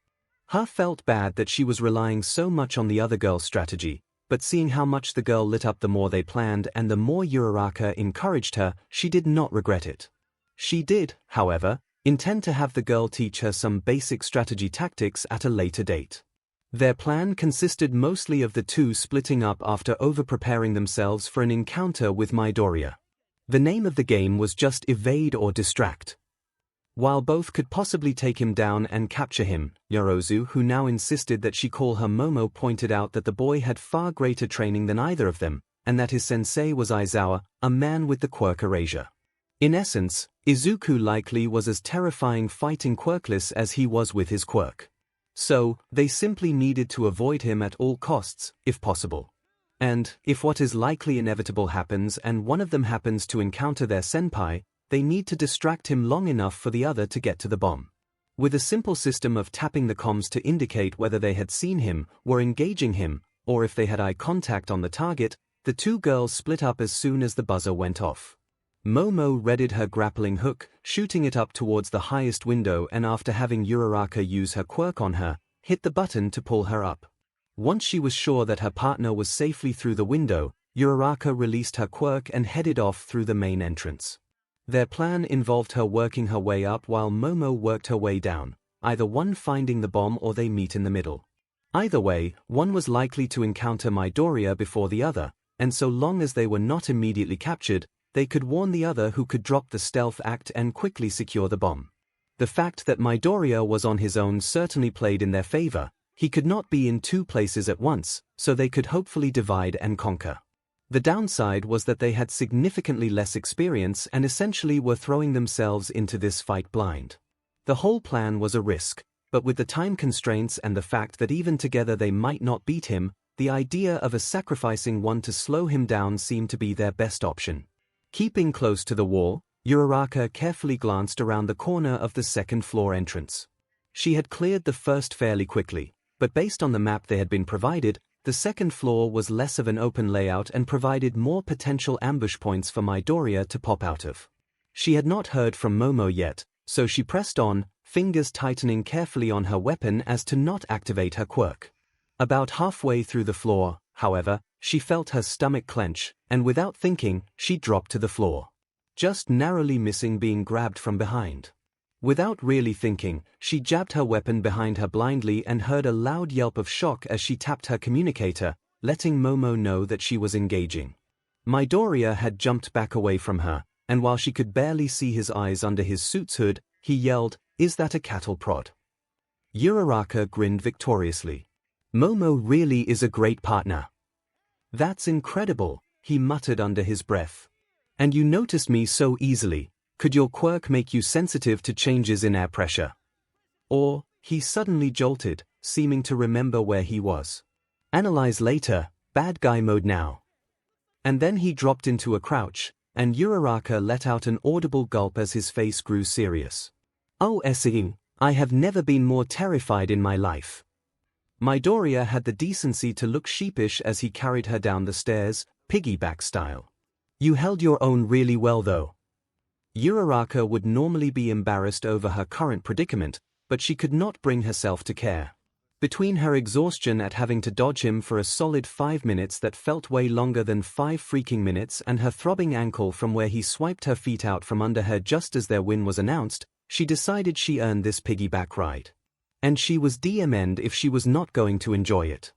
her felt bad that she was relying so much on the other girl's strategy, but seeing how much the girl lit up the more they planned and the more Uraraka encouraged her, she did not regret it. She did, however, intend to have the girl teach her some basic strategy tactics at a later date. Their plan consisted mostly of the two splitting up after over-preparing themselves for an encounter with Midoriya. The name of the game was just evade or distract. While both could possibly take him down and capture him, Yorozu, who now insisted that she call her Momo, pointed out that the boy had far greater training than either of them, and that his sensei was Aizawa, a man with the quirk erasure. In essence, Izuku likely was as terrifying fighting quirkless as he was with his quirk. So, they simply needed to avoid him at all costs, if possible. And, if what is likely inevitable happens and one of them happens to encounter their senpai, they need to distract him long enough for the other to get to the bomb. With a simple system of tapping the comms to indicate whether they had seen him, were engaging him, or if they had eye contact on the target, the two girls split up as soon as the buzzer went off. Momo readied her grappling hook, shooting it up towards the highest window, and after having Uraraka use her quirk on her, hit the button to pull her up. Once she was sure that her partner was safely through the window, Uraraka released her quirk and headed off through the main entrance. Their plan involved her working her way up while Momo worked her way down, either one finding the bomb or they meet in the middle. Either way, one was likely to encounter Midoriya before the other, and so long as they were not immediately captured, they could warn the other who could drop the stealth act and quickly secure the bomb. The fact that Midoriya was on his own certainly played in their favor. He could not be in two places at once, so they could hopefully divide and conquer. The downside was that they had significantly less experience and essentially were throwing themselves into this fight blind. The whole plan was a risk, but with the time constraints and the fact that even together they might not beat him, the idea of sacrificing one to slow him down seemed to be their best option. Keeping close to the wall, Uraraka carefully glanced around the corner of the second-floor entrance. She had cleared the first fairly quickly, but based on the map they had been provided, the second floor was less of an open layout and provided more potential ambush points for Midoriya to pop out of. She had not heard from Momo yet, so she pressed on, fingers tightening carefully on her weapon as to not activate her quirk. About halfway through the floor, however, she felt her stomach clench, and without thinking, she dropped to the floor, just narrowly missing being grabbed from behind. Without really thinking, she jabbed her weapon behind her blindly and heard a loud yelp of shock as she tapped her communicator, letting Momo know that she was engaging. Midoriya had jumped back away from her, and while she could barely see his eyes under his suit's hood, he yelled, "Is that a cattle prod?" Uraraka grinned victoriously. Momo really is a great partner. That's incredible, he muttered under his breath. And you noticed me so easily. Could your quirk make you sensitive to changes in air pressure? Or, he suddenly jolted, seeming to remember where he was. Analyze later, bad guy mode now. And then he dropped into a crouch, and Uraraka let out an audible gulp as his face grew serious. Oh 𝐒𝐿, I have never been more terrified in my life. Midoriya had the decency to look sheepish as he carried her down the stairs, piggyback style. You held your own really well though. Uraraka would normally be embarrassed over her current predicament, but she could not bring herself to care. Between her exhaustion at having to dodge him for a solid 5 minutes that felt way longer than 5 freaking minutes and her throbbing ankle from where he swiped her feet out from under her just as their win was announced, she decided she earned this piggyback ride. And she was DM'd if she was not going to enjoy it.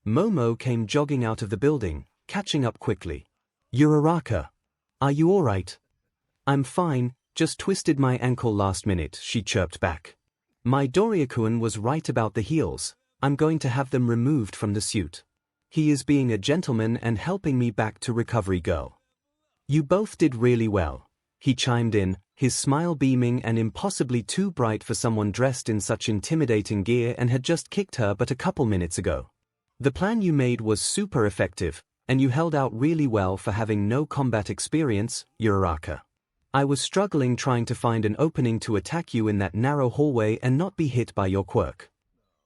Momo came jogging out of the building, catching up quickly. "Uraraka, are you alright?" "I'm fine, just twisted my ankle last minute," she chirped back. "Midoriya-kun was right about the heels. I'm going to have them removed from the suit. He is being a gentleman and helping me back to Recovery Girl." "You both did really well," he chimed in, his smile beaming and impossibly too bright for someone dressed in such intimidating gear and had just kicked her but a couple minutes ago. "The plan you made was super effective, and you held out really well for having no combat experience, Uraraka. I was struggling trying to find an opening to attack you in that narrow hallway and not be hit by your quirk."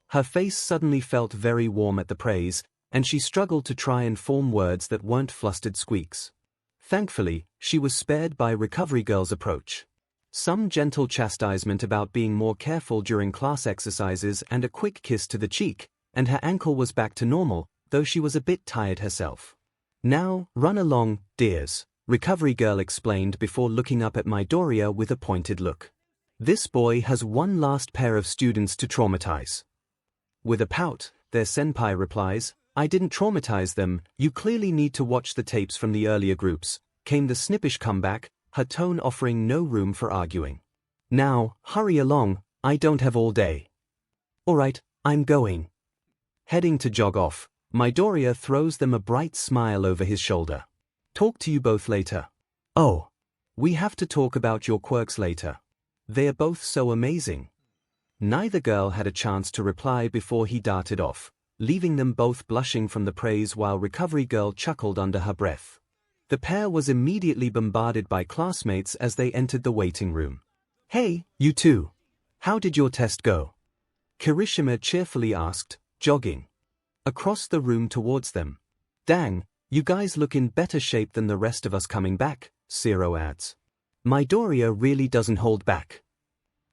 Her face suddenly felt very warm at the praise, and she struggled to try and form words that weren't flustered squeaks. Thankfully, she was spared by Recovery Girl's approach. Some gentle chastisement about being more careful during class exercises and a quick kiss to the cheek, and her ankle was back to normal, though she was a bit tired herself. "Now, run along, dears," Recovery Girl explained before looking up at Midoriya with a pointed look. "This boy has one last pair of students to traumatize." With a pout, their senpai replies, "I didn't traumatize them, you clearly need to watch the tapes from the earlier groups," came the snippish comeback, her tone offering no room for arguing. "Now, hurry along, I don't have all day." "Alright, I'm going." Heading to jog off, Midoriya throws them a bright smile over his shoulder. "Talk to you both later." "Oh. We have to talk about your quirks later. They are both so amazing." Neither girl had a chance to reply before he darted off, leaving them both blushing from the praise while Recovery Girl chuckled under her breath. The pair was immediately bombarded by classmates as they entered the waiting room. "Hey, you two. How did your test go?" Kirishima cheerfully asked, jogging across the room towards them. "Dang, you guys look in better shape than the rest of us coming back," 𝐂𝐿 adds. "Midoriya really doesn't hold back."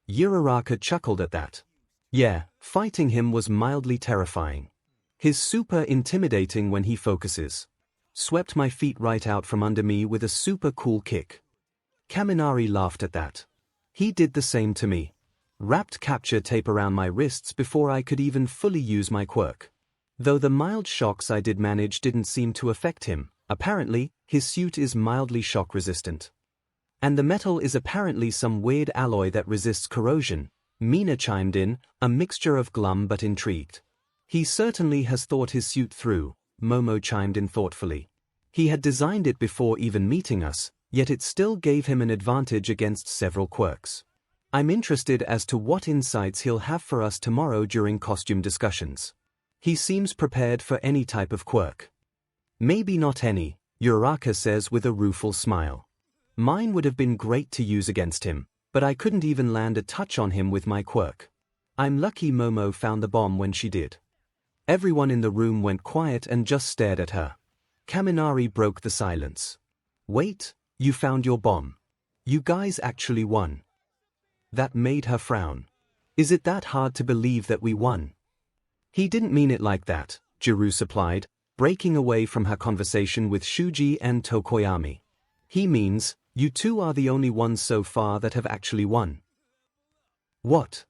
Uraraka chuckled at that. "Yeah, fighting him was mildly terrifying. He's super intimidating when he focuses. Swept my feet right out from under me with a super cool kick." Kaminari laughed at that. "He did the same to me. Wrapped capture tape around my wrists before I could even fully use my quirk. Though the mild shocks I did manage didn't seem to affect him, apparently, his suit is mildly shock resistant. And the metal is apparently some weird alloy that resists corrosion," Mina chimed in, a mixture of glum but intrigued. "He certainly has thought his suit through," Momo chimed in thoughtfully. "He had designed it before even meeting us, yet it still gave him an advantage against several quirks. I'm interested as to what insights he'll have for us tomorrow during costume discussions. He seems prepared for any type of quirk." "Maybe not any," Uraraka says with a rueful smile. "Mine would have been great to use against him, but I couldn't even land a touch on him with my quirk. I'm lucky Momo found the bomb when she did." Everyone in the room went quiet and just stared at her. Kaminari broke the silence. "Wait, you found your bomb? You guys actually won?" That made her frown. "Is it that hard to believe that we won?" "He didn't mean it like that," Jiru supplied, breaking away from her conversation with Shuji and Tokoyami. "He means, you two are the only ones so far that have actually won." "What?"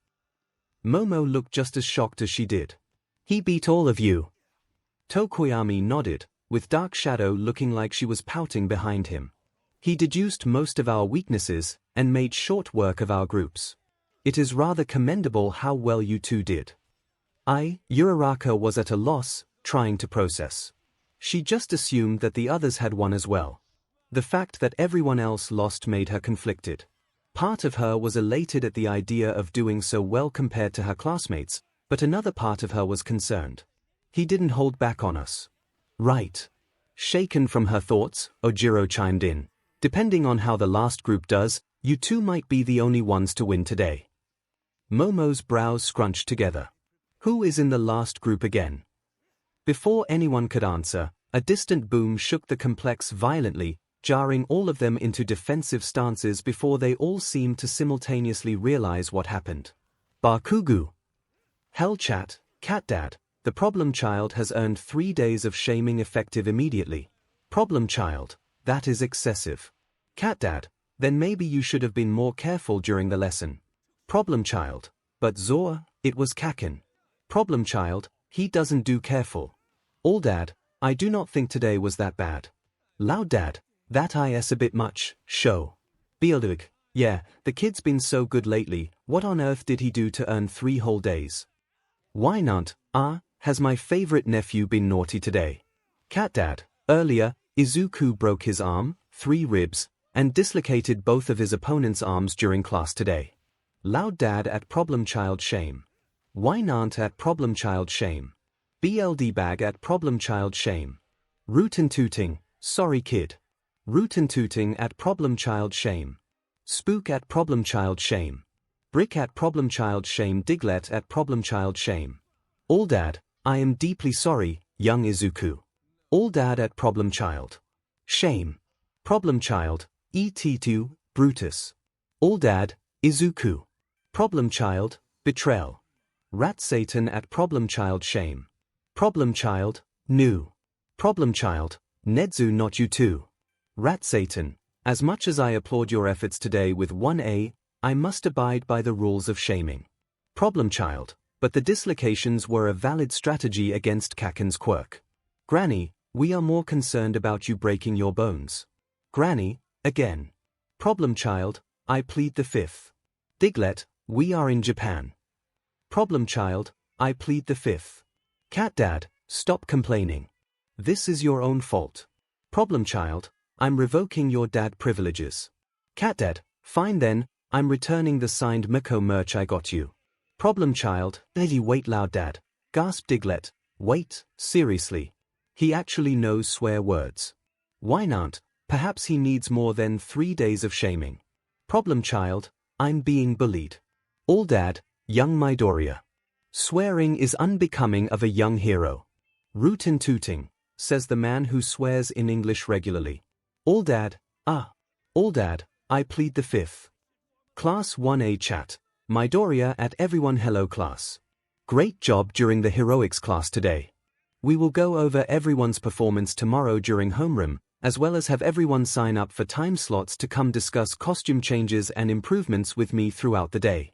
Momo looked just as shocked as she did. "He beat all of you." Tokoyami nodded, with Dark Shadow looking like she was pouting behind him. "He deduced most of our weaknesses, and made short work of our groups. It is rather commendable how well you two did." Uraraka was at a loss, trying to process. She just assumed that the others had won as well. The fact that everyone else lost made her conflicted. Part of her was elated at the idea of doing so well compared to her classmates, but another part of her was concerned. He didn't hold back on us. Right. Shaken from her thoughts, Ojiro chimed in. Depending on how the last group does, you two might be the only ones to win today. Momo's brows scrunched together. Who is in the last group again? Before anyone could answer, a distant boom shook the complex violently, jarring all of them into defensive stances before they all seemed to simultaneously realize what happened. Bakugu. Hell chat, Cat Dad, the problem child has earned 3 days of shaming effective immediately. Problem child, that is excessive. Cat Dad, then maybe you should have been more careful during the lesson. Problem child, but Zoa, it was 𝐿𝐴𝐴. Problem child, he doesn't do careful. All Dad, I do not think today was that bad. Loud Dad, that is a bit much, show. 𝐵𝐴𝐴𝐵, yeah, the kid's been so good lately, what on earth did he do to earn 3 whole days? Why not? Has my favorite nephew been naughty today? Cat Dad, earlier, 𝐒𝐿𝐴𝐴 broke his arm, 3 ribs, and dislocated both of his opponent's arms during class today. Loud Dad at problem child shame. Why not at problem child shame? 𝐵LD bag at problem child shame. Rootin' tooting, sorry kid. Rootin' tooting at problem child shame. Spook at problem child shame. Brick at problem child shame. Diglet at problem child shame. All Dad, I am deeply sorry, young 𝐒𝐿𝐴𝐴. All Dad at problem child. Shame. Problem child, 𝐸𝐴𝐴, Brutus. All Dad, 𝐒𝐿𝐴𝐴. Problem child, betrayal. Rat Satan at problem child shame. Problem child, new. Problem child, 𝐻𝐻𝐿𝐴 not you too. Rat Satan, as much as I applaud your efforts today with 1A, I must abide by the rules of shaming. Problem child, but the dislocations were a valid strategy against 𝐿𝐴𝐴's quirk. Granny, we are more concerned about you breaking your bones. Granny, again. Problem child, I plead the 5th. Diglet, we are in Japan. Problem child, I plead the 5th. Cat Dad, stop complaining. This is your own fault. Problem child, I'm revoking your dad privileges. Cat Dad, fine then, I'm returning the signed 𝐒𝐿𝐴𝐴 merch I got you. Problem child, wait Loud Dad. Gasp Diglet, wait, seriously. He actually knows swear words. Why not? Perhaps he needs more than 3 days of shaming. Problem child, I'm being bullied. All Dad, young Midoriya. Swearing is unbecoming of a young hero. Rootin' tooting, says the man who swears in English regularly. All Dad, All Dad, I plead the 5th. Class 1A chat. Midoriya at everyone. Hello class. Great job during the heroics class today. We will go over everyone's performance tomorrow during homeroom, as well as have everyone sign up for time slots to come discuss costume changes and improvements with me throughout the day.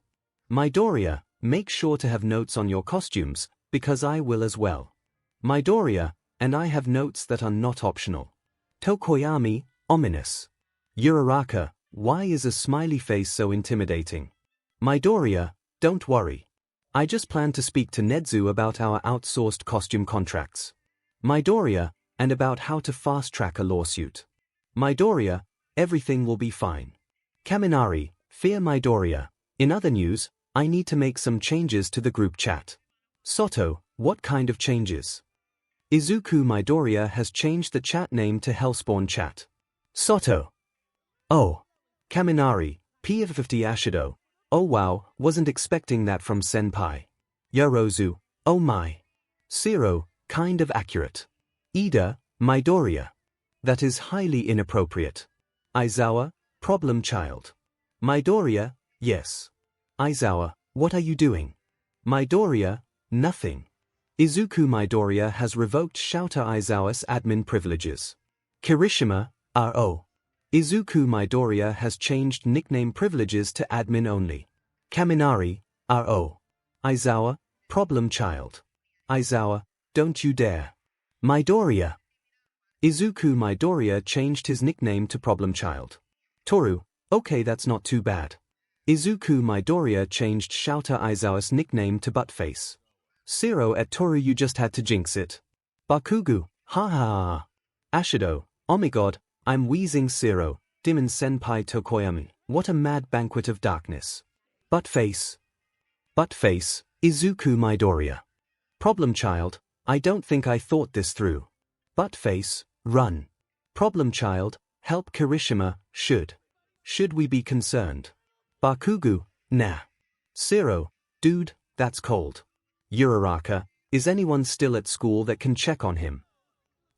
Midoriya, make sure to have notes on your costumes, because I will as well. Midoriya, and I have notes that are not optional. Tokoyami, ominous. Uraraka, why is a smiley face so intimidating? Midoriya, don't worry. I just plan to speak to 𝐻𝐻𝐿𝐴 about our outsourced costume contracts. Midoriya, and about how to fast-track a lawsuit. Midoriya, everything will be fine. Kaminari, fear Midoriya. In other news, I need to make some changes to the group chat. Soto, what kind of changes? Izuku Midoriya has changed the chat name to Hellspawn Chat. Soto. Oh. Kaminari, P50 Ashido. Oh wow, wasn't expecting that from Senpai. Yorozu, oh my. Zero, kind of accurate. Ida, Midoriya. That is highly inappropriate. Aizawa, problem child. Midoriya, yes. Aizawa, what are you doing? Midoriya, nothing. Izuku Midoriya has revoked Shouta Aizawa's admin privileges. Kirishima, RO. Izuku Midoriya has changed nickname privileges to admin only. Kaminari, RO. Aizawa, problem child. Aizawa, don't you dare. Midoriya. Izuku Midoriya changed his nickname to problem child. Toru, okay, that's not too bad. Izuku Midoriya changed Shouta Aizawa's nickname to Buttface. Zero at Toru, you just had to jinx it. Bakugu, ha ha ha. Ashido, oh my god, I'm wheezing. Zero, Demon Senpai Tokoyami, what a mad banquet of darkness. Buttface. Buttface, Izuku Midoriya. Problem child, I don't think I thought this through. Buttface, run. Problem child, help Kirishima, should. Should we be concerned? Bakugu, nah. Zero, dude, that's cold. Uraraka, is anyone still at school that can check on him?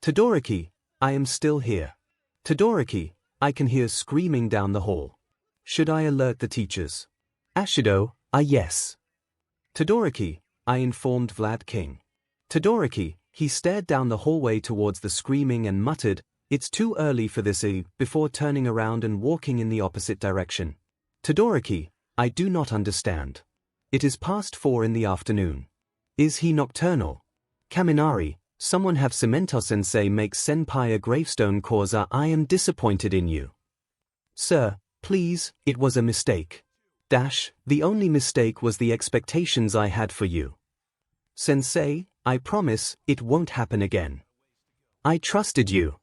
Todoroki, I am still here. Todoroki, I can hear screaming down the hall. Should I alert the teachers? Ashido, yes. Todoroki, I informed Vlad King. Todoroki, he stared down the hallway towards the screaming and muttered, "It's too early for this, before turning around and walking in the opposite direction. Todoroki, I do not understand. It is past 4 in the afternoon. Is he nocturnal? Kaminari, someone have Cemento-sensei make senpai a gravestone cause I am disappointed in you. Sir, please, it was a mistake. The only mistake was the expectations I had for you. Sensei, I promise, it won't happen again. I trusted you.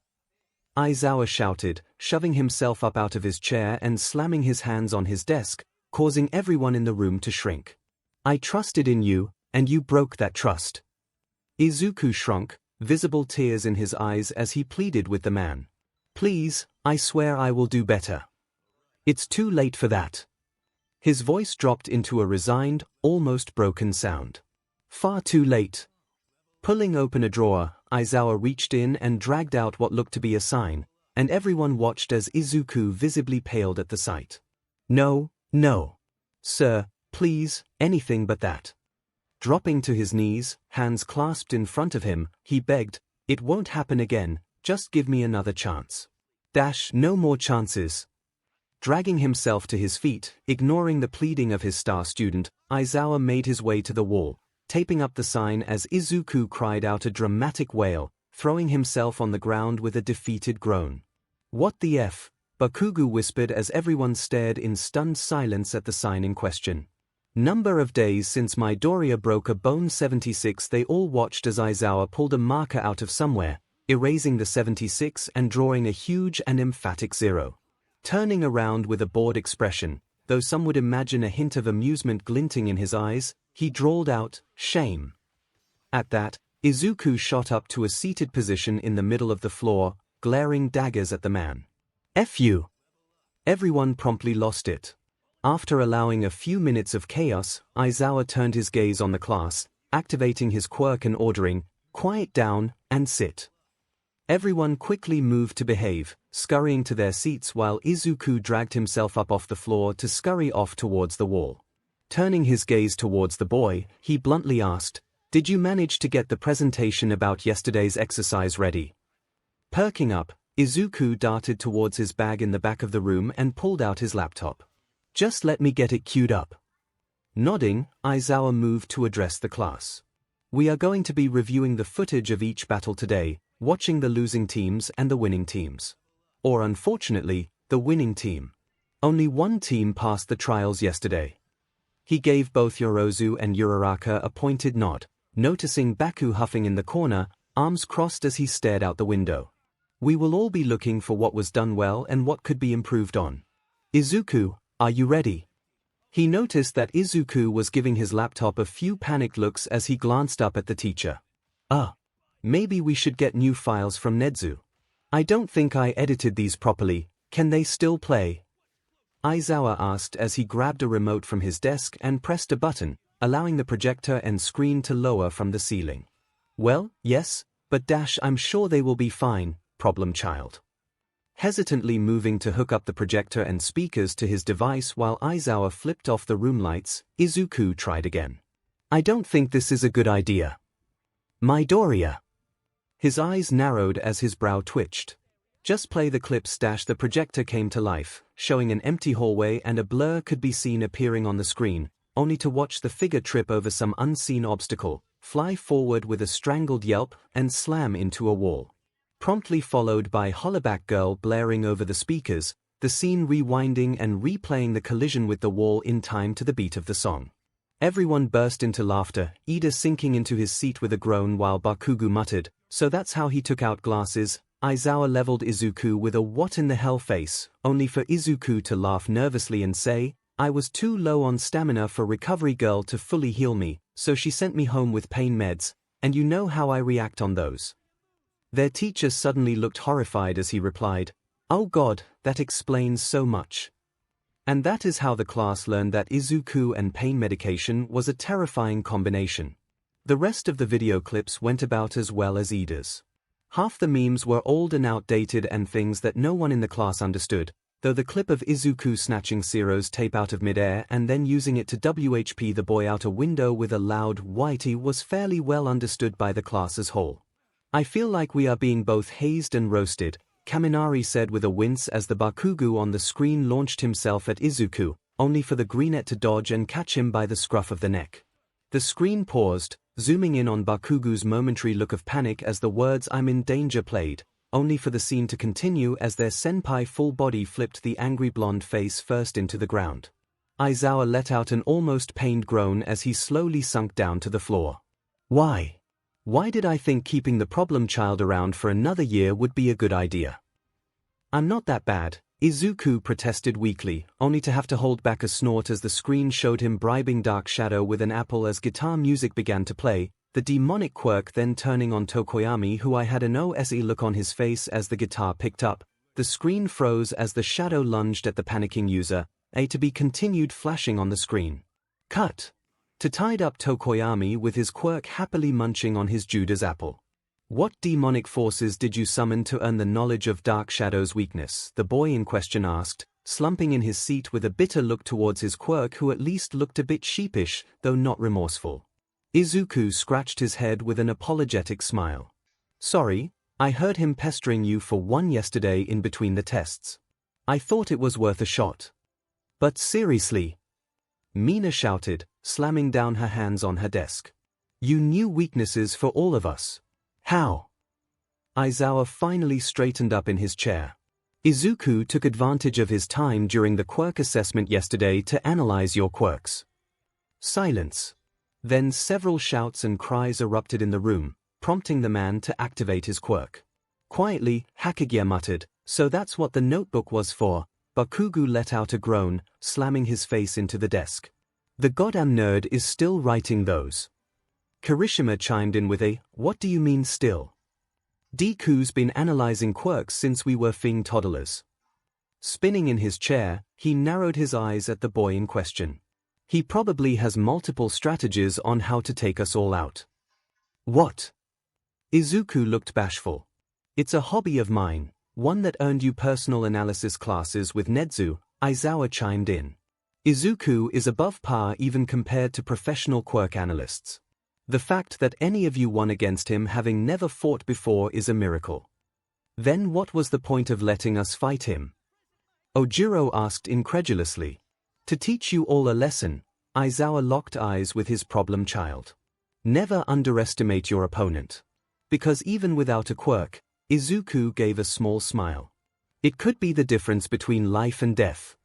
Aizawa shouted, shoving himself up out of his chair and slamming his hands on his desk, causing everyone in the room to shrink. I trusted in you, and you broke that trust. Izuku shrunk, visible tears in his eyes as he pleaded with the man. Please, I swear I will do better. It's too late for that. His voice dropped into a resigned, almost broken sound. Far too late. Pulling open a drawer, Aizawa reached in and dragged out what looked to be a sign, and everyone watched as Izuku visibly paled at the sight. No, no. Sir, please, anything but that. Dropping to his knees, hands clasped in front of him, he begged, it won't happen again, just give me another chance. No more chances. Dragging himself to his feet, ignoring the pleading of his star student, Aizawa made his way to the wall, taping up the sign as Izuku cried out a dramatic wail, throwing himself on the ground with a defeated groan. What the F? Bakugo whispered as everyone stared in stunned silence at the sign in question. Number of days since Midoriya broke a bone 76. They all watched as Aizawa pulled a marker out of somewhere, erasing the 76 and drawing a huge and emphatic 0. Turning around with a bored expression, though some would imagine a hint of amusement glinting in his eyes, he drawled out, shame. At that, Izuku shot up to a seated position in the middle of the floor, glaring daggers at the man. F you! Everyone promptly lost it. After allowing a few minutes of chaos, Aizawa turned his gaze on the class, activating his quirk and ordering, quiet down, and sit. Everyone quickly moved to behave, scurrying to their seats while Izuku dragged himself up off the floor to scurry off towards the wall. Turning his gaze towards the boy, he bluntly asked, "Did you manage to get the presentation about yesterday's exercise ready?" Perking up, Izuku darted towards his bag in the back of the room and pulled out his laptop. "Just let me get it queued up." Nodding, Aizawa moved to address the class. "We are going to be reviewing the footage of each battle today, watching the losing teams and the winning teams. Or unfortunately, the winning team. Only one team passed the trials yesterday." He gave both Yorozu and Uraraka a pointed nod, noticing Baku huffing in the corner, arms crossed as he stared out the window. "We will all be looking for what was done well and what could be improved on. Izuku, are you ready?" He noticed that Izuku was giving his laptop a few panicked looks as he glanced up at the teacher. Maybe we should get new files from Nezu. I don't think I edited these properly, can they still play?" Aizawa asked as he grabbed a remote from his desk and pressed a button, allowing the projector and screen to lower from the ceiling. "Well, yes, but I'm sure they will be fine, problem child." Hesitantly moving to hook up the projector and speakers to his device while Aizawa flipped off the room lights, Izuku tried again. "I don't think this is a good idea. Midoriya." His eyes narrowed as his brow twitched. "Just play the clips." The projector came to life, showing an empty hallway and a blur could be seen appearing on the screen, only to watch the figure trip over some unseen obstacle, fly forward with a strangled yelp, and slam into a wall. Promptly followed by Hollaback Girl blaring over the speakers, the scene rewinding and replaying the collision with the wall in time to the beat of the song. Everyone burst into laughter, Ida sinking into his seat with a groan while Bakugo muttered, "So that's how he took out glasses." Aizawa leveled Izuku with a "what in the hell" face, only for Izuku to laugh nervously and say, "I was too low on stamina for Recovery Girl to fully heal me, so she sent me home with pain meds, and you know how I react on those." Their teacher suddenly looked horrified as he replied, "Oh God, that explains so much." And that is how the class learned that Izuku and pain medication was a terrifying combination. The rest of the video clips went about as well as Ida's. Half the memes were old and outdated and things that no one in the class understood, though the clip of Izuku snatching Sero's tape out of midair and then using it to WHP the boy out a window with a loud whitey was fairly well understood by the class as whole. I feel like we are being both hazed and roasted, Kaminari said with a wince as the Bakugo on the screen launched himself at Izuku, only for the greenette to dodge and catch him by the scruff of the neck. The screen paused, zooming in on Bakugo's momentary look of panic as the words "I'm in danger" played, only for the scene to continue as their senpai full body flipped the angry blonde face first into the ground. Aizawa let out an almost pained groan as he slowly sunk down to the floor. Why? Why did I think keeping the problem child around for another year would be a good idea? I'm not that bad, Izuku protested weakly, only to have to hold back a snort as the screen showed him bribing Dark Shadow with an apple as guitar music began to play, the demonic quirk then turning on Tokoyami, who I had an OSE look on his face as the guitar picked up. The screen froze as the shadow lunged at the panicking user, a to be continued flashing on the screen. Cut. To tied up Tokoyami with his quirk happily munching on his Judas apple. What demonic forces did you summon to earn the knowledge of Dark Shadow's weakness? The boy in question asked, slumping in his seat with a bitter look towards his quirk, who at least looked a bit sheepish, though not remorseful. Izuku scratched his head with an apologetic smile. Sorry, I heard him pestering you for one yesterday in between the tests. I thought it was worth a shot. But seriously, Mina shouted, slamming down her hands on her desk. You knew weaknesses for all of us. How? Aizawa finally straightened up in his chair. Izuku took advantage of his time during the quirk assessment yesterday to analyze your quirks. Silence. Then several shouts and cries erupted in the room, prompting the man to activate his quirk. Quietly, Hokage muttered, so that's what the notebook was for. Bakugo let out a groan, slamming his face into the desk. The goddamn nerd is still writing those. Kirishima chimed in with a, what do you mean still? Deku's been analyzing quirks since we were Fing toddlers. Spinning in his chair, he narrowed his eyes at the boy in question. He probably has multiple strategies on how to take us all out. What? Izuku looked bashful. It's a hobby of mine, one that earned you personal analysis classes with Nezu, Aizawa chimed in. Izuku is above par even compared to professional quirk analysts. The fact that any of you won against him having never fought before is a miracle. Then what was the point of letting us fight him? Ojiro asked incredulously. To teach you all a lesson, Aizawa locked eyes with his problem child. Never underestimate your opponent. Because even without a quirk, Izuku gave a small smile. It could be the difference between life and death.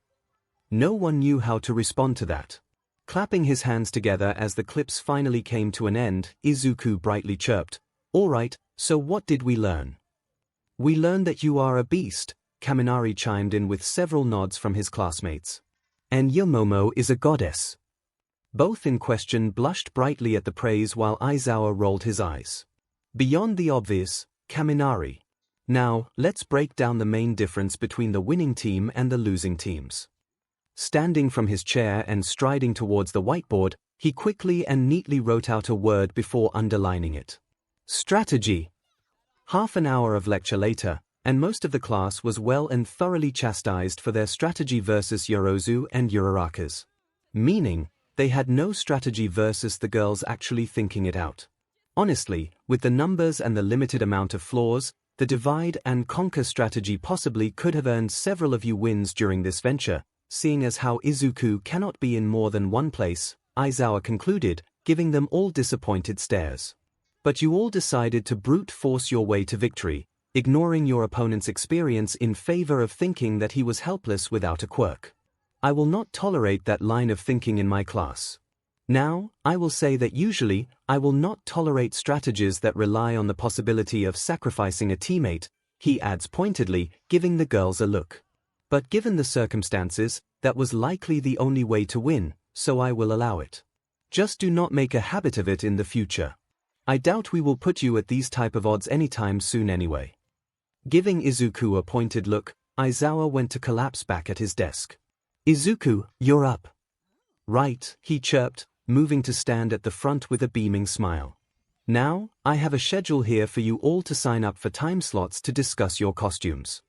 No one knew how to respond to that. Clapping his hands together as the clips finally came to an end, Izuku brightly chirped, all right, so what did we learn? We learned that you are a beast, Kaminari chimed in with several nods from his classmates. And Yomomo is a goddess. Both in question blushed brightly at the praise while Aizawa rolled his eyes. Beyond the obvious, Kaminari. Now, let's break down the main difference between the winning team and the losing teams. Standing from his chair and striding towards the whiteboard, he quickly and neatly wrote out a word before underlining it. Strategy. Half an hour of lecture later, and most of the class was well and thoroughly chastised for their strategy versus Yorozu and Urarakas. Meaning, they had no strategy versus the girls actually thinking it out. Honestly, with the numbers and the limited amount of flaws, the divide and conquer strategy possibly could have earned several of you wins during this venture, seeing as how Izuku cannot be in more than one place, Aizawa concluded, giving them all disappointed stares. But you all decided to brute force your way to victory, ignoring your opponent's experience in favor of thinking that he was helpless without a quirk. I will not tolerate that line of thinking in my class. Now, I will say that usually, I will not tolerate strategies that rely on the possibility of sacrificing a teammate, he adds pointedly, giving the girls a look. But given the circumstances, that was likely the only way to win, so I will allow it. Just do not make a habit of it in the future. I doubt we will put you at these type of odds anytime soon anyway. Giving Izuku a pointed look, Aizawa went to collapse back at his desk. Izuku, you're up. Right, he chirped, moving to stand at the front with a beaming smile. Now, I have a schedule here for you all to sign up for time slots to discuss your costumes.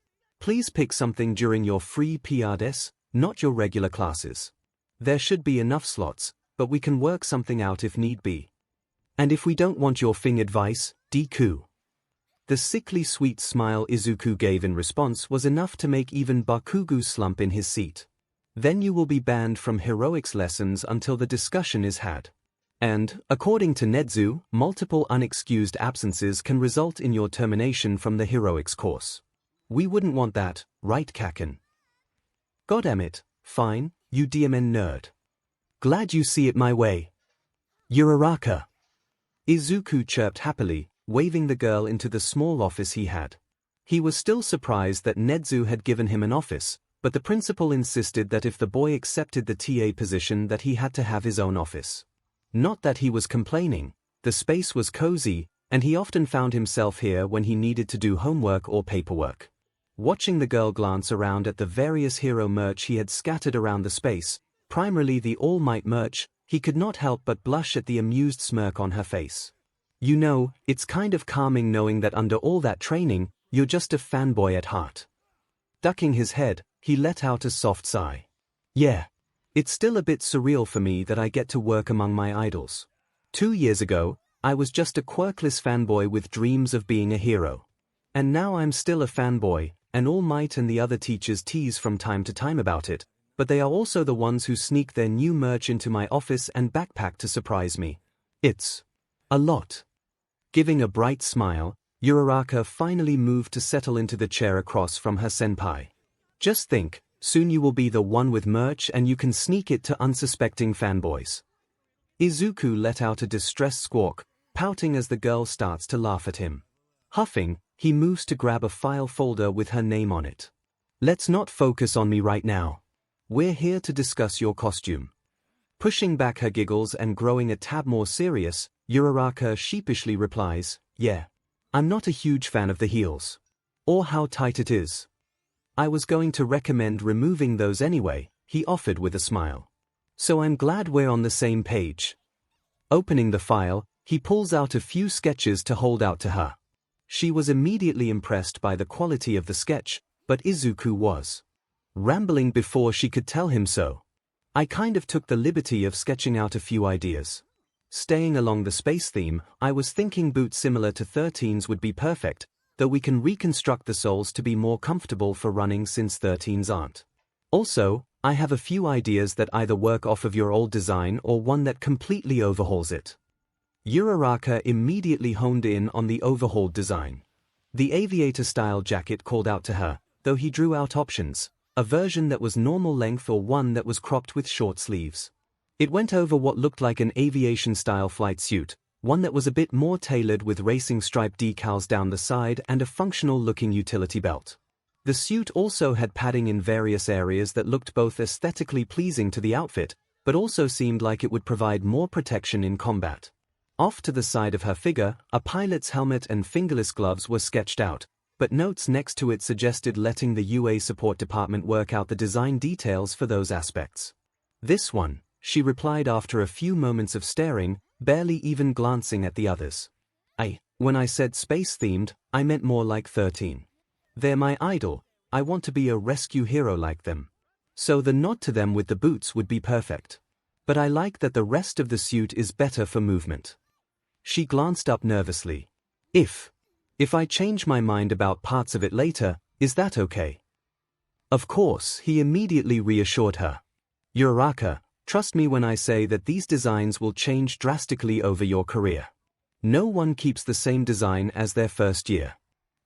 Please pick something during your free PRDS, not your regular classes. There should be enough slots, but we can work something out if need be. And if we don't want your thing advice, Deku. The sickly sweet smile Izuku gave in response was enough to make even Bakugo slump in his seat. Then you will be banned from heroics lessons until the discussion is had. And, according to Nezu, multiple unexcused absences can result in your termination from the heroics course. We wouldn't want that, right Kaken? Goddammit, fine, you DMN nerd. Glad you see it my way. Uraraka. Izuku chirped happily, waving the girl into the small office he had. He was still surprised that Nezu had given him an office, but the principal insisted that if the boy accepted the TA position that he had to have his own office. Not that he was complaining, the space was cozy, and he often found himself here when he needed to do homework or paperwork. Watching the girl glance around at the various hero merch he had scattered around the space, primarily the All Might merch, he could not help but blush at the amused smirk on her face. You know, it's kind of calming knowing that under all that training, you're just a fanboy at heart. Ducking his head, he let out a soft sigh. Yeah. It's still a bit surreal for me that I get to work among my idols. 2 years ago, I was just a quirkless fanboy with dreams of being a hero. And now I'm still a fanboy, and All Might and the other teachers tease from time to time about it, but they are also the ones who sneak their new merch into my office and backpack to surprise me. It's a lot. Giving a bright smile, Uraraka finally moved to settle into the chair across from her senpai. Just think, soon you will be the one with merch and you can sneak it to unsuspecting fanboys. Izuku let out a distressed squawk, pouting as the girl starts to laugh at him. Huffing, he moves to grab a file folder with her name on it. Let's not focus on me right now. We're here to discuss your costume. Pushing back her giggles and growing a tad more serious, Uraraka sheepishly replies, yeah. I'm not a huge fan of the heels. Or how tight it is. I was going to recommend removing those anyway, he offered with a smile. So I'm glad we're on the same page. Opening the file, he pulls out a few sketches to hold out to her. She was immediately impressed by the quality of the sketch, but Izuku was rambling before she could tell him so. I kind of took the liberty of sketching out a few ideas. Staying along the space theme, I was thinking boots similar to 13s would be perfect, though we can reconstruct the soles to be more comfortable for running since 13s aren't. Also, I have a few ideas that either work off of your old design or one that completely overhauls it. Uraraka immediately honed in on the overhauled design. The aviator-style jacket called out to her, though he drew out options, a version that was normal length or one that was cropped with short sleeves. It went over what looked like an aviation-style flight suit, one that was a bit more tailored with racing stripe decals down the side and a functional-looking utility belt. The suit also had padding in various areas that looked both aesthetically pleasing to the outfit, but also seemed like it would provide more protection in combat. Off to the side of her figure, a pilot's helmet and fingerless gloves were sketched out, but notes next to it suggested letting the UA support department work out the design details for those aspects. This one, she replied after a few moments of staring, barely even glancing at the others. When I said space-themed, I meant more like 13. They're my idol, I want to be a rescue hero like them. So the nod to them with the boots would be perfect. But I like that the rest of the suit is better for movement. She glanced up nervously. If I change my mind about parts of it later, is that okay? Of course, he immediately reassured her. Uraraka, trust me when I say that these designs will change drastically over your career. No one keeps the same design as their first year.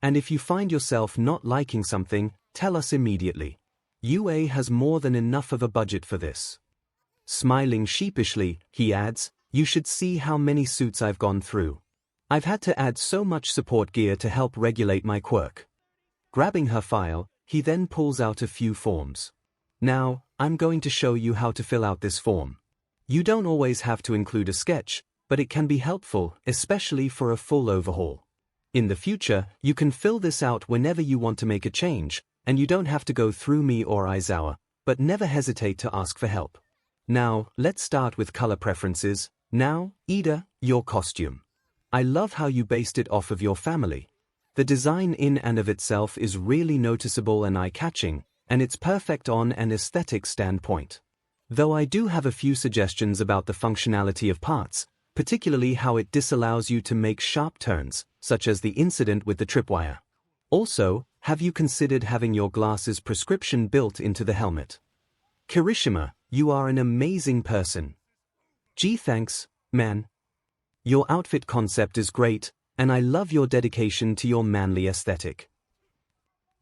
And if you find yourself not liking something, tell us immediately. UA has more than enough of a budget for this. Smiling sheepishly, he adds, you should see how many suits I've gone through. I've had to add so much support gear to help regulate my quirk. Grabbing her file, he then pulls out a few forms. Now, I'm going to show you how to fill out this form. You don't always have to include a sketch, but it can be helpful, especially for a full overhaul. In the future, you can fill this out whenever you want to make a change, and you don't have to go through me or Aizawa, but never hesitate to ask for help. Now, let's start with color preferences. Now, Ida, your costume. I love how you based it off of your family. The design in and of itself is really noticeable and eye-catching, and it's perfect on an aesthetic standpoint. Though I do have a few suggestions about the functionality of parts, particularly how it disallows you to make sharp turns, such as the incident with the tripwire. Also, have you considered having your glasses prescription built into the helmet? Kirishima, you are an amazing person. Gee, thanks, man. Your outfit concept is great, and I love your dedication to your manly aesthetic.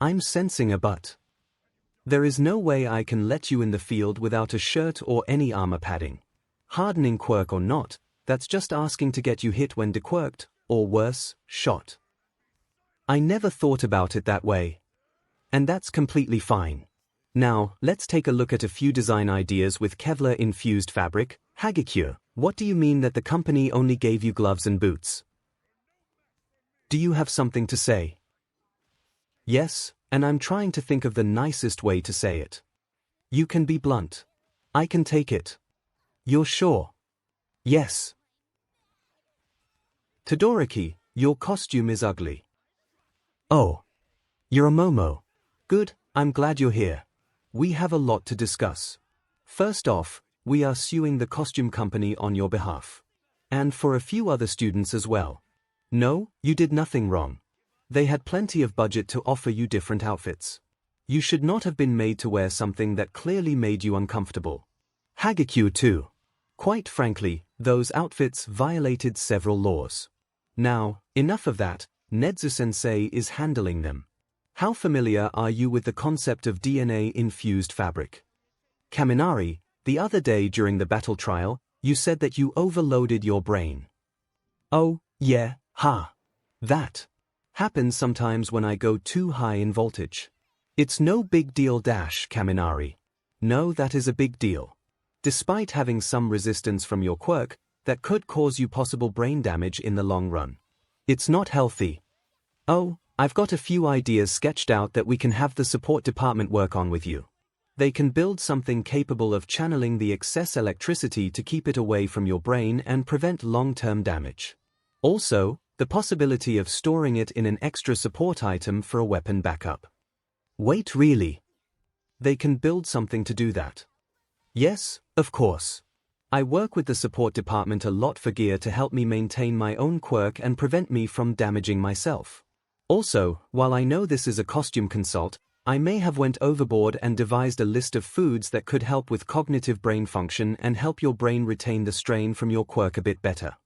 I'm sensing a but. There is no way I can let you in the field without a shirt or any armor padding. Hardening quirk or not, that's just asking to get you hit when dequirked, or worse, shot. I never thought about it that way. And that's completely fine. Now, let's take a look at a few design ideas with Kevlar-infused fabric. 𝐔𝐸𝐽, what do you mean that the company only gave you gloves and boots? Do you have something to say? Yes, and I'm trying to think of the nicest way to say it. You can be blunt. I can take it. You're sure? Yes. Todoroki, your costume is ugly. Oh. You're a Momo. Good, I'm glad you're here. We have a lot to discuss. First off, we are suing the costume company on your behalf. And for a few other students as well. No, you did nothing wrong. They had plenty of budget to offer you different outfits. You should not have been made to wear something that clearly made you uncomfortable. 𝐔𝐸𝐽 too. Quite frankly, those outfits violated several laws. Now, enough of that, Nezu-sensei is handling them. How familiar are you with the concept of DNA-infused fabric? Kaminari, the other day during the battle trial, you said that you overloaded your brain. Oh, yeah, that happens sometimes when I go too high in voltage. It's no big deal, Kaminari. No, that is a big deal. Despite having some resistance from your quirk, that could cause you possible brain damage in the long run. It's not healthy. Oh, I've got a few ideas sketched out that we can have the support department work on with you. They can build something capable of channeling the excess electricity to keep it away from your brain and prevent long-term damage. Also, the possibility of storing it in an extra support item for a weapon backup. Wait, really? They can build something to do that? Yes, of course. I work with the support department a lot for gear to help me maintain my own quirk and prevent me from damaging myself. Also, while I know this is a costume consult, I may have went overboard and devised a list of foods that could help with cognitive brain function and help your brain retain the strain from your quirk a bit better.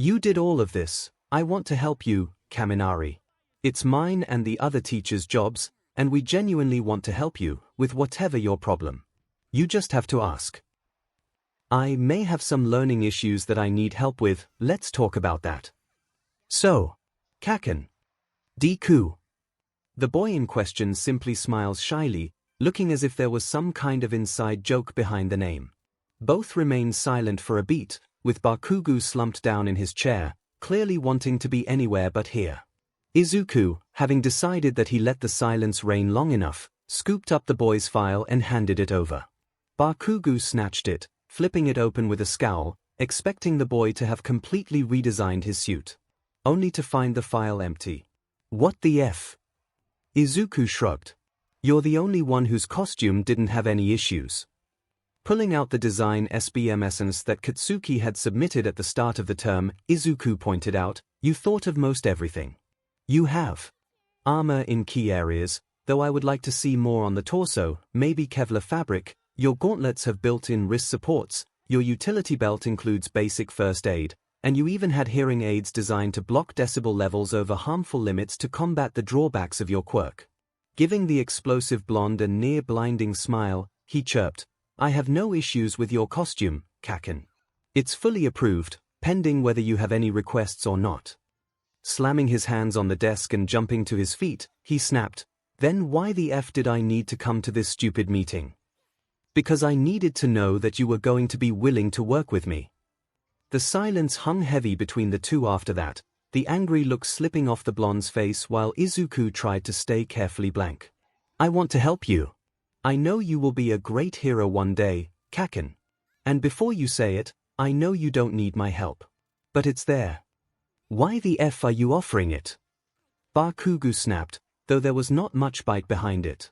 You did all of this. I want to help you, Kaminari. It's mine and the other teachers' jobs, and we genuinely want to help you with whatever your problem. You just have to ask. I may have some learning issues that I need help with. Let's talk about that. So, Deku. The boy in question simply smiles shyly, looking as if there was some kind of inside joke behind the name. Both remain silent for a beat, with Bakugo slumped down in his chair, clearly wanting to be anywhere but here. Izuku, having decided that he let the silence reign long enough, scooped up the boy's file and handed it over. Bakugo snatched it, flipping it open with a scowl, expecting the boy to have completely redesigned his suit. Only to find the file empty. What the F? Izuku shrugged. You're the only one whose costume didn't have any issues. Pulling out the design SBM essence that Katsuki had submitted at the start of the term, Izuku pointed out, you thought of most everything. You have. Armor in key areas, though I would like to see more on the torso, maybe Kevlar fabric, your gauntlets have built-in wrist supports, your utility belt includes basic first aid, and you even had hearing aids designed to block decibel levels over harmful limits to combat the drawbacks of your quirk. Giving the explosive blonde a near-blinding smile, he chirped, I have no issues with your costume, Kaken. It's fully approved, pending whether you have any requests or not. Slamming his hands on the desk and jumping to his feet, he snapped, then why the F did I need to come to this stupid meeting? Because I needed to know that you were going to be willing to work with me. The silence hung heavy between the two after that, the angry look slipping off the blonde's face while Izuku tried to stay carefully blank. I want to help you. I know you will be a great hero one day, Kaken. And before you say it, I know you don't need my help. But it's there. Why the F are you offering it? Bakugu snapped, though there was not much bite behind it.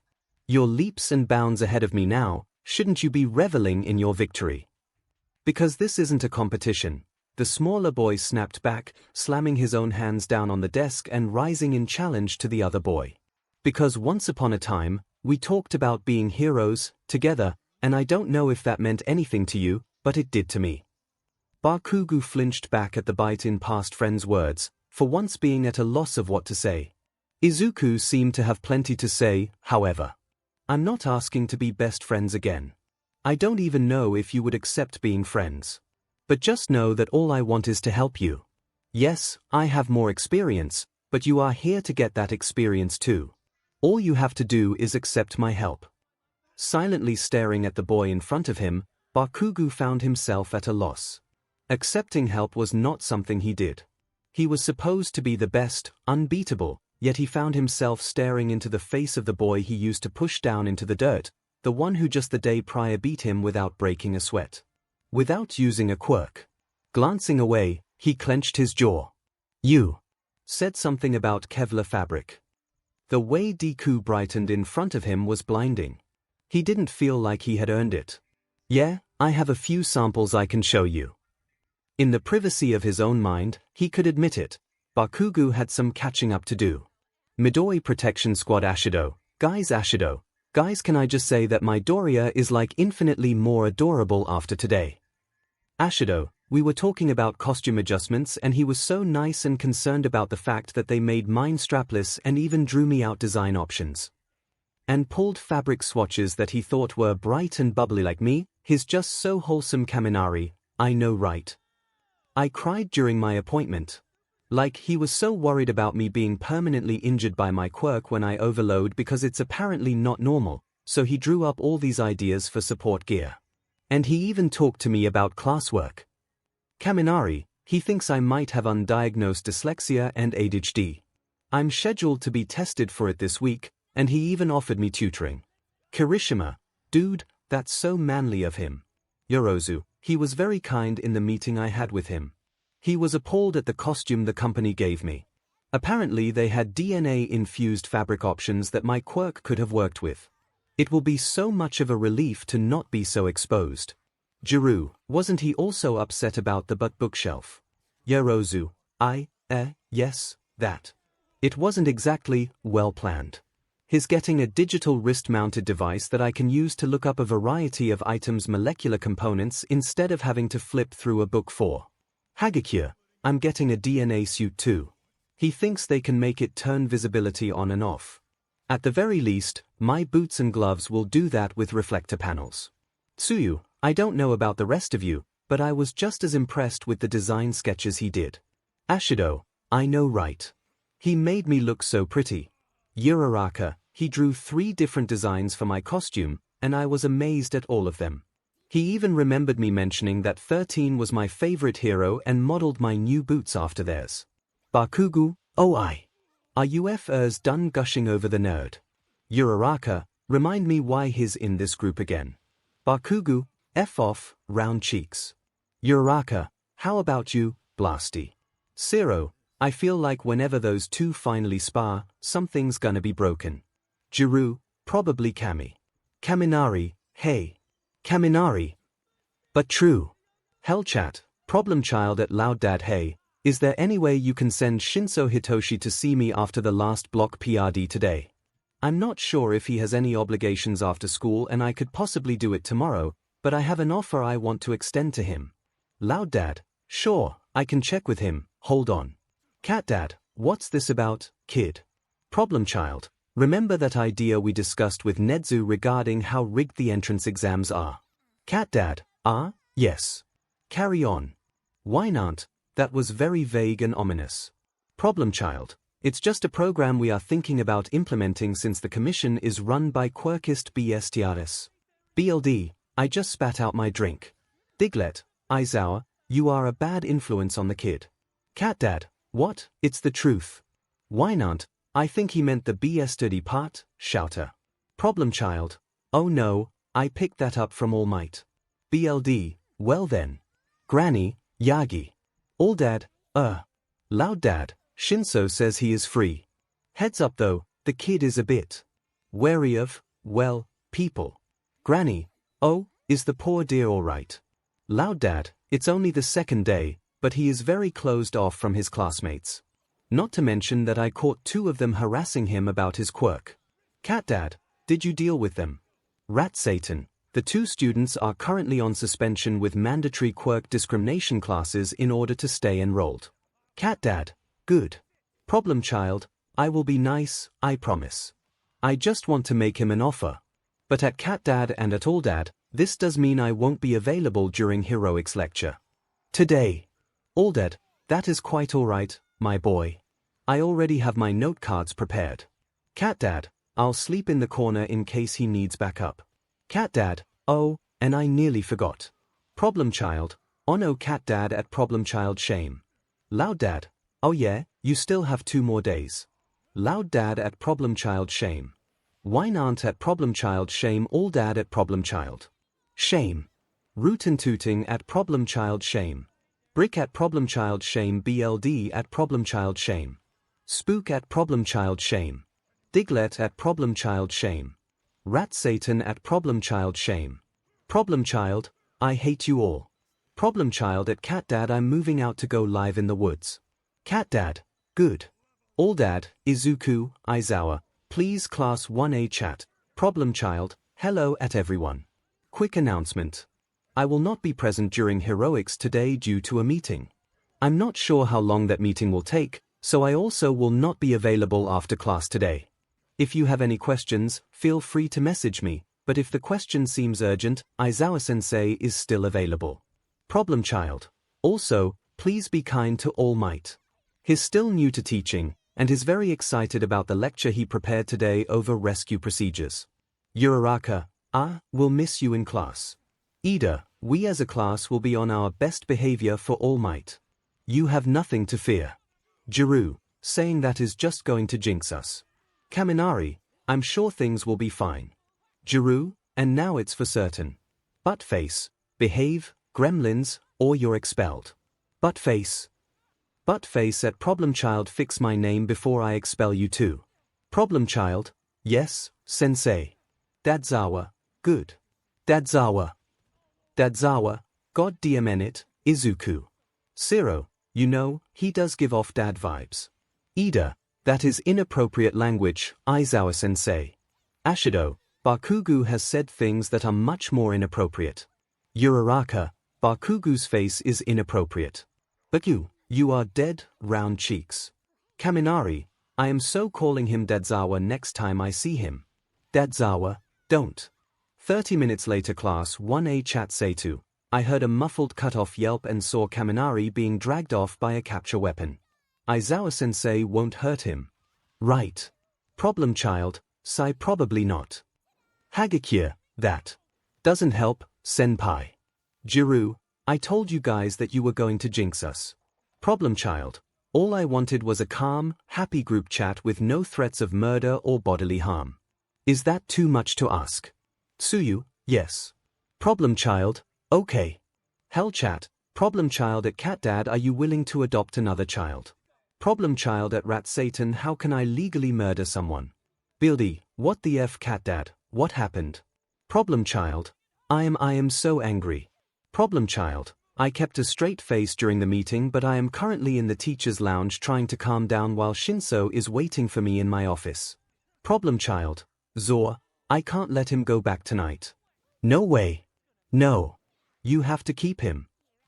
You're leaps and bounds ahead of me now, shouldn't you be reveling in your victory? Because this isn't a competition, the smaller boy snapped back, slamming his own hands down on the desk and rising in challenge to the other boy. Because once upon a time, we talked about being heroes, together, and I don't know if that meant anything to you, but it did to me. Bakugu flinched back at the bite in past friend's words, for once being at a loss of what to say. Izuku seemed to have plenty to say, however. I'm not asking to be best friends again. I don't even know if you would accept being friends. But just know that all I want is to help you. Yes, I have more experience, but you are here to get that experience too. All you have to do is accept my help. Silently staring at the boy in front of him, Bakugu found himself at a loss. Accepting help was not something he did. He was supposed to be the best, unbeatable, yet he found himself staring into the face of the boy he used to push down into the dirt, the one who just the day prior beat him without breaking a sweat. Without using a quirk. Glancing away, he clenched his jaw. You said something about Kevlar fabric. The way Deku brightened in front of him was blinding. He didn't feel like he had earned it. Yeah, I have a few samples I can show you. In the privacy of his own mind, he could admit it. Bakugu had some catching up to do. Midori Protection Squad Ashido, guys Ashido. Guys, can I just say that my Doria is like infinitely more adorable after today. Ashido, we were talking about costume adjustments and he was so nice and concerned about the fact that they made mine strapless and even drew me out design options. And pulled fabric swatches that he thought were bright and bubbly like me, he's just so wholesome Kaminari, I know right. I cried during my appointment. Like he was so worried about me being permanently injured by my quirk when I overload because it's apparently not normal, so he drew up all these ideas for support gear. And he even talked to me about classwork. Kaminari, he thinks I might have undiagnosed dyslexia and ADHD. I'm scheduled to be tested for it this week, and he even offered me tutoring. Kirishima, dude, that's so manly of him. Yorozu, he was very kind in the meeting I had with him. He was appalled at the costume the company gave me. Apparently they had DNA-infused fabric options that my quirk could have worked with. It will be so much of a relief to not be so exposed. Jiru, wasn't he also upset about the bookshelf? Yorozu, yes, that. It wasn't exactly well planned. His getting a digital wrist-mounted device that I can use to look up a variety of items' molecular components instead of having to flip through a book for. Hagakure, I'm getting a DNA suit too. He thinks they can make it turn visibility on and off. At the very least, my boots and gloves will do that with reflector panels. Tsuyu, I don't know about the rest of you, but I was just as impressed with the design sketches he did. Ashido, I know right. He made me look so pretty. Uraraka, he drew 3 different designs for my costume, and I was amazed at all of them. He even remembered me mentioning that 13 was my favorite hero and modeled my new boots after theirs. Bakugu, are UFers done gushing over the nerd? Uraraka, remind me why he's in this group again. Bakugu, F off, round cheeks. Uraraka, how about you, Blasty? Zero, I feel like whenever those two finally spar, something's gonna be broken. Jiru, probably Kami. Kaminari, hey. Kaminari. But true. Hellchat, problem child at Loud Dad, hey, is there any way you can send Shinso Hitoshi to see me after the last block PRD today? I'm not sure if he has any obligations after school and I could possibly do it tomorrow, but I have an offer I want to extend to him. Loud Dad, sure, I can check with him, hold on. Cat Dad, what's this about, kid? Problem child, remember that idea we discussed with Nedzu regarding how rigged the entrance exams are? Cat Dad, yes. Carry on. Why not? That was very vague and ominous. Problem child, it's just a program we are thinking about implementing since the commission is run by quirkist BSTRS. BLD, I just spat out my drink. Diglett, Aizawa, you are a bad influence on the kid. Cat Dad, what? It's the truth. Why not? I think he meant the BS study part, shouter. Problem child, oh no, I picked that up from All Might. BLD, well then. Granny, Yagi. All Dad, Loud Dad, Shinso says he is free. Heads up though, the kid is a bit wary of, well, people. Granny, oh, is the poor dear alright? Loud Dad, it's only the second day, but he is very closed off from his classmates. Not to mention that I caught 2 of them harassing him about his quirk. Cat Dad, did you deal with them? Rat Satan, the 2 students are currently on suspension with mandatory quirk discrimination classes in order to stay enrolled. Cat Dad, good. Problem Child, I will be nice, I promise. I just want to make him an offer. But at Cat Dad and at All Dad, this does mean I won't be available during heroics lecture. Today. All Dad, that is quite alright, my boy. I already have my note cards prepared. Cat Dad, I'll sleep in the corner in case he needs backup. Cat Dad, oh, and I nearly forgot. Problem Child, oh no. Cat Dad at Problem Child shame. Loud Dad, oh yeah, you still have 2 more days. Loud Dad at Problem Child shame. Whine Aunt at Problem Child shame. All Dad at Problem Child shame. Rootin' Tooting at Problem Child shame. Brick at Problem Child shame. BLD at Problem Child shame. Spook at Problem Child shame. Diglett at Problem Child shame. Rat Satan at Problem Child shame. Problem Child, I hate you all. Problem Child at Cat Dad, I'm moving out to go live in the woods. Cat Dad, good. All Dad, Izuku, Aizawa, please class 1A chat. Problem Child, hello at everyone. Quick announcement. I will not be present during heroics today due to a meeting. I'm not sure how long that meeting will take, so I also will not be available after class today. If you have any questions, feel free to message me, but if the question seems urgent, Aizawa-sensei is still available. Problem Child. Also, please be kind to All Might. He's still new to teaching, and is very excited about the lecture he prepared today over rescue procedures. Uraraka, we'll miss you in class. Ida, we as a class will be on our best behavior for All Might. You have nothing to fear. Jiru, saying that is just going to jinx us. Kaminari, I'm sure things will be fine. Jiru, and now it's for certain. Buttface, behave, gremlins, or you're expelled. Buttface. Buttface at Problem Child, fix my name before I expel you too. Problem Child, yes, sensei. Dadzawa, good. Dadzawa. Dadzawa, god damn it, Izuku. Zero, you know, he does give off dad vibes. Ida, that is inappropriate language, Aizawa-sensei. Ashido, Bakugu has said things that are much more inappropriate. Uraraka, Bakugu's face is inappropriate. But you are dead, round cheeks. Kaminari, I am so calling him Dadzawa next time I see him. Dadzawa, don't. 30 minutes later, class 1A chat. Seitu, I heard a muffled cut-off yelp and saw Kaminari being dragged off by a capture weapon. Aizawa-sensei won't hurt him. Right. Problem Child, Sai probably not. Hagakure, that doesn't help, senpai. Jiru, I told you guys that you were going to jinx us. Problem Child, all I wanted was a calm, happy group chat with no threats of murder or bodily harm. Is that too much to ask? Tsuyu, yes. Problem Child, okay. Hell chat, Problem Child at Cat Dad, are you willing to adopt another child? Problem Child at Rat Satan, how can I legally murder someone? Buildy, what the F? Cat Dad, what happened? Problem Child, I am so angry. Problem Child, I kept a straight face during the meeting, but I am currently in the teacher's lounge trying to calm down while Shinso is waiting for me in my office. Problem Child, Zor, I can't let him go back tonight. No way. No. You have to keep him.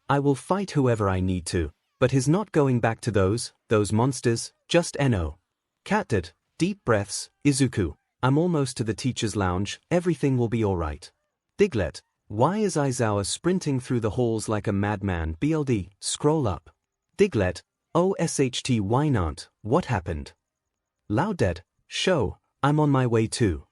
I will fight whoever I need to, but he's not going back to those monsters, just no. Cat Dad, deep breaths, Izuku, I'm almost to the teacher's lounge, everything will be alright. Diglett, why is Aizawa sprinting through the halls like a madman? BLD, scroll up. Diglett, OSHT, why not? What happened? Loud Dad, show, I'm on my way too.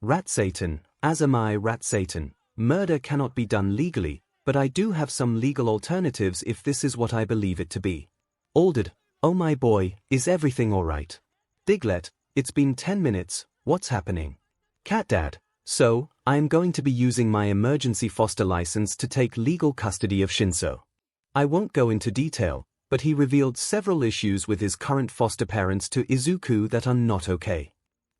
Rat Satan, as am I. Rat Satan, murder cannot be done legally, but I do have some legal alternatives if this is what I believe it to be. Alded, oh my boy, is everything alright? Diglett, it's been 10 minutes, what's happening? Cat Dad, so, I am going to be using my emergency foster license to take legal custody of Shinso. I won't go into detail, but he revealed several issues with his current foster parents to Izuku that are not okay.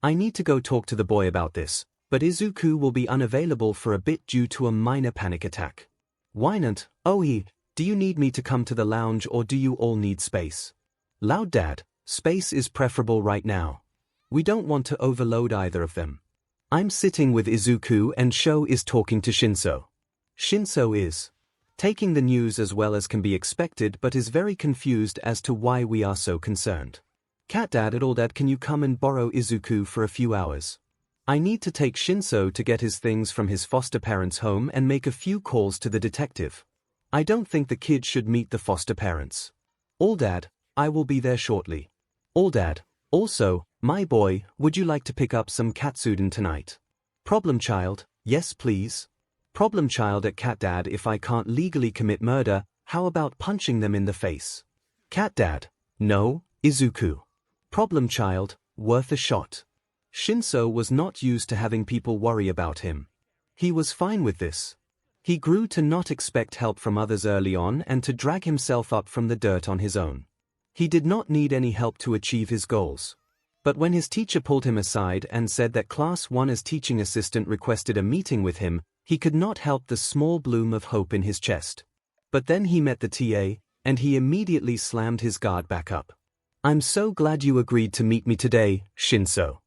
I need to go talk to the boy about this, but Izuku will be unavailable for a bit due to a minor panic attack. Why not? Oe, do you need me to come to the lounge or do you all need space? Loud Dad, space is preferable right now. We don't want to overload either of them. I'm sitting with Izuku and Sho is talking to Shinso. Shinso is taking the news as well as can be expected but is very confused as to why we are so concerned. Cat Dad, can you come and borrow Izuku for a few hours? I need to take Shinso to get his things from his foster parents' home and make a few calls to the detective. I don't think the kid should meet the foster parents. All Dad, I will be there shortly. All Dad, also, my boy, would you like to pick up some katsudon tonight? Problem Child, yes please. Problem Child at Cat Dad, if I can't legally commit murder, how about punching them in the face? Cat Dad, no, Izuku. Problem Child, worth a shot. Shinso was not used to having people worry about him. He was fine with this. He grew to not expect help from others early on and to drag himself up from the dirt on his own. He did not need any help to achieve his goals. But when his teacher pulled him aside and said that Class 1's teaching assistant requested a meeting with him, he could not help the small bloom of hope in his chest. But then he met the TA, and he immediately slammed his guard back up. I'm so glad you agreed to meet me today, Shinso.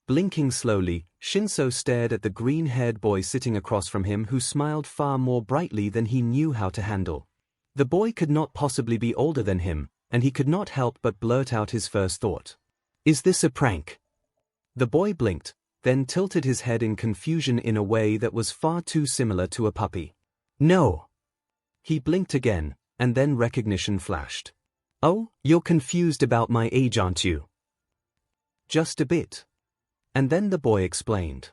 Blinking slowly, Shinso stared at the green-haired boy sitting across from him who smiled far more brightly than he knew how to handle. The boy could not possibly be older than him, and he could not help but blurt out his first thought. Is this a prank? The boy blinked, then tilted his head in confusion in a way that was far too similar to a puppy. No. He blinked again, and then recognition flashed. Oh, you're confused about my age, aren't you? Just a bit. And then the boy explained.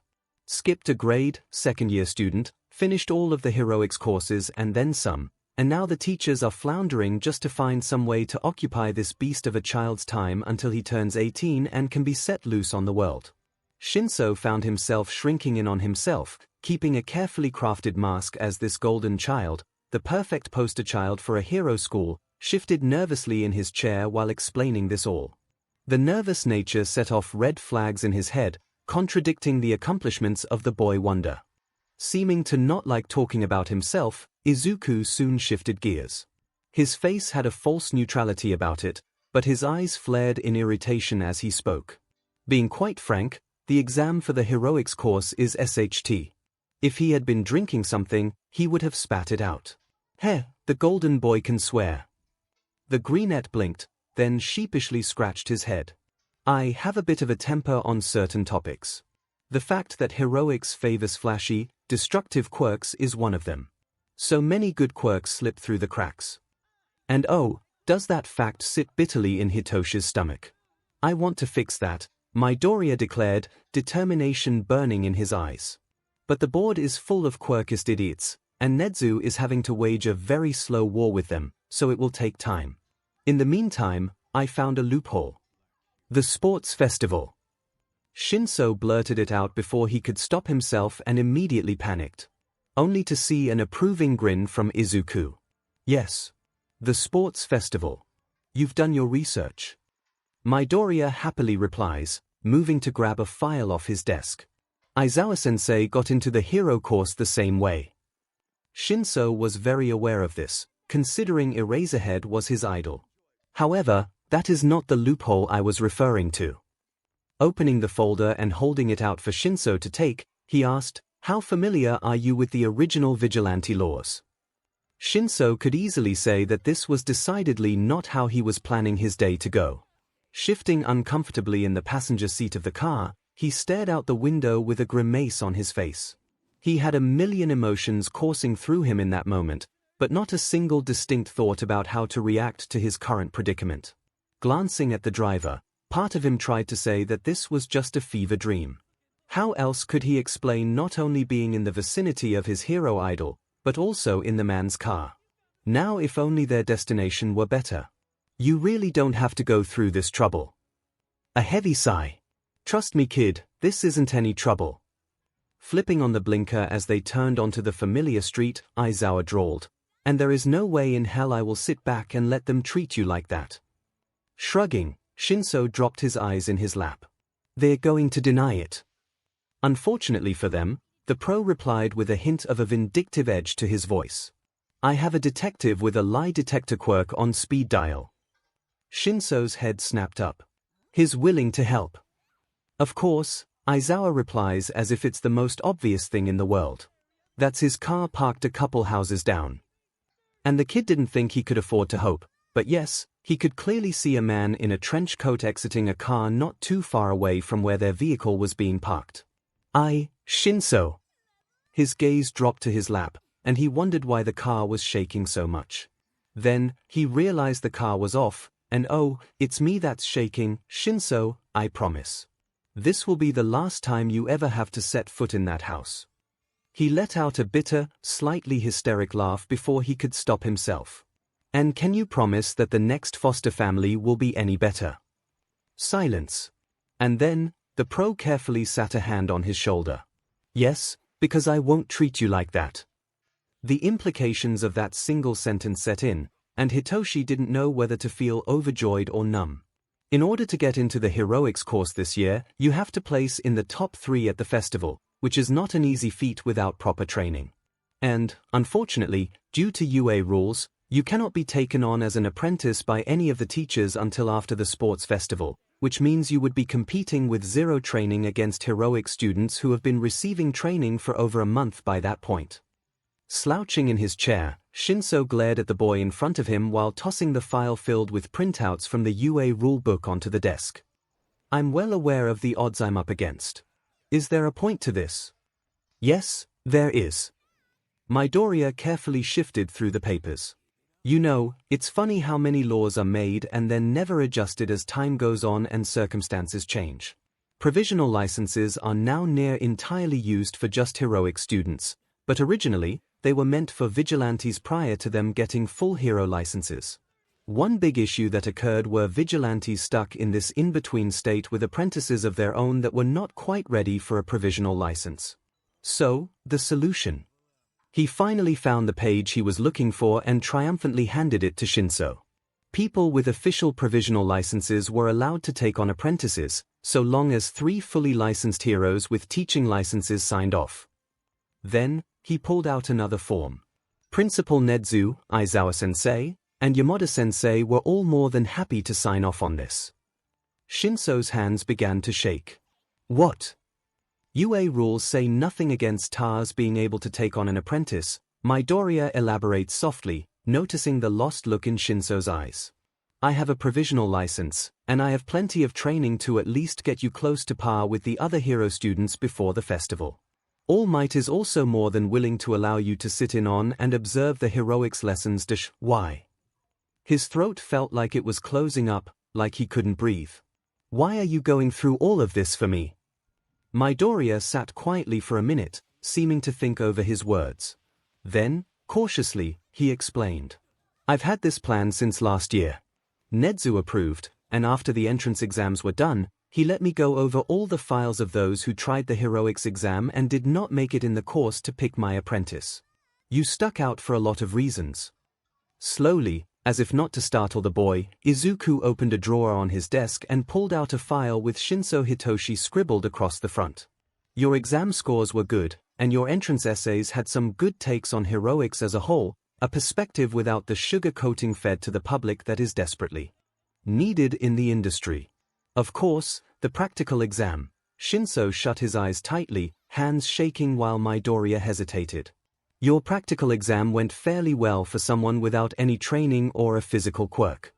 Skipped a grade, second-year student, finished all of the heroics courses and then some, and now the teachers are floundering just to find some way to occupy this beast of a child's time until he turns 18 and can be set loose on the world. Shinso found himself shrinking in on himself, keeping a carefully crafted mask as this golden child, the perfect poster child for a hero school, shifted nervously in his chair while explaining this all. The nervous nature set off red flags in his head, contradicting the accomplishments of the boy wonder. Seeming to not like talking about himself, Izuku soon shifted gears. His face had a false neutrality about it, but his eyes flared in irritation as he spoke. Being quite frank, the exam for the heroics course is SHT. If he had been drinking something, he would have spat it out. Heh, the golden boy can swear. The greenette blinked, then sheepishly scratched his head. I have a bit of a temper on certain topics. The fact that heroics favors flashy, destructive quirks is one of them. So many good quirks slip through the cracks. And oh, does that fact sit bitterly in Hitoshi's stomach. I want to fix that, Midoriya declared, determination burning in his eyes. But the board is full of quirkist idiots, and Nezu is having to wage a very slow war with them, so it will take time. In the meantime, I found a loophole. The sports festival. Shinso blurted it out before he could stop himself and immediately panicked. Only to see an approving grin from Izuku. Yes. The sports festival. You've done your research. Midoriya happily replies, moving to grab a file off his desk. Aizawa-sensei got into the hero course the same way. Shinso was very aware of this, considering Eraserhead was his idol. However, that is not the loophole I was referring to. Opening the folder and holding it out for Shinso to take, he asked, how familiar are you with the original vigilante laws? Shinso could easily say that this was decidedly not how he was planning his day to go. Shifting uncomfortably in the passenger seat of the car, he stared out the window with a grimace on his face. He had a million emotions coursing through him in that moment, but not a single distinct thought about how to react to his current predicament. Glancing at the driver, part of him tried to say that this was just a fever dream. How else could he explain not only being in the vicinity of his hero idol, but also in the man's car? Now if only their destination were better. You really don't have to go through this trouble. A heavy sigh. Trust me kid, this isn't any trouble. Flipping on the blinker as they turned onto the familiar street, Aizawa drawled. And there is no way in hell I will sit back and let them treat you like that. Shrugging, ― dropped his eyes in his lap. They're going to deny it. Unfortunately for them, the pro replied with a hint of a vindictive edge to his voice. I have a detective with a lie detector quirk on speed dial. ―'s head snapped up. He's willing to help. Of course, Aizawa replies as if it's the most obvious thing in the world. That's his car parked a couple houses down. And the kid didn't think he could afford to hope, but yes, he could clearly see a man in a trench coat exiting a car not too far away from where their vehicle was being parked. ―. His gaze dropped to his lap, and he wondered why the car was shaking so much. Then, he realized the car was off, and oh, it's me that's shaking, ―, I promise. This will be the last time you ever have to set foot in that house. He let out a bitter, slightly hysteric laugh before he could stop himself. And can you promise that the next foster family will be any better? Silence. And then, the pro carefully sat a hand on his shoulder. Yes, because I won't treat you like that. The implications of that single sentence set in, and Hitoshi didn't know whether to feel overjoyed or numb. In order to get into the heroics course this year, you have to place in the top 3 at the festival, which is not an easy feat without proper training. And, unfortunately, due to UA rules, you cannot be taken on as an apprentice by any of the teachers until after the sports festival, which means you would be competing with zero training against heroic students who have been receiving training for over a month by that point. Slouching in his chair, ― glared at the boy in front of him while tossing the file filled with printouts from the UA rulebook onto the desk. I'm well aware of the odds I'm up against. Is there a point to this? Yes, there is. Midoriya carefully shifted through the papers. You know, it's funny how many laws are made and then never adjusted as time goes on and circumstances change. Provisional licenses are now near entirely used for just heroic students, but originally, they were meant for vigilantes prior to them getting full hero licenses. One big issue that occurred were vigilantes stuck in this in-between state with apprentices of their own that were not quite ready for a provisional license. So, the solution. He finally found the page he was looking for and triumphantly handed it to ―. People with official provisional licenses were allowed to take on apprentices, so long as 3 fully licensed heroes with teaching licenses signed off. Then, he pulled out another form. Principal Nezu, Aizawa-sensei, and Yamada-sensei were all more than happy to sign off on this. ―'s hands began to shake. What? UA rules say nothing against TARs being able to take on an apprentice, Midoriya elaborates softly, noticing the lost look in ―'s eyes. I have a provisional license, and I have plenty of training to at least get you close to par with the other hero students before the festival. All Might is also more than willing to allow you to sit in on and observe the heroics lessons. Why? His throat felt like it was closing up, like he couldn't breathe. Why are you going through all of this for me? Midoriya sat quietly for a minute, seeming to think over his words. Then, cautiously, he explained. I've had this plan since last year. Nezu approved, and after the entrance exams were done, he let me go over all the files of those who tried the heroics exam and did not make it in the course to pick my apprentice. You stuck out for a lot of reasons. Slowly, as if not to startle the boy, Izuku opened a drawer on his desk and pulled out a file with ― Hitoshi scribbled across the front. Your exam scores were good, and your entrance essays had some good takes on heroics as a whole, a perspective without the sugar coating fed to the public that is desperately needed in the industry. Of course, the practical exam. ― shut his eyes tightly, hands shaking while Midoriya hesitated. Your practical exam went fairly well for someone without any training or a physical quirk.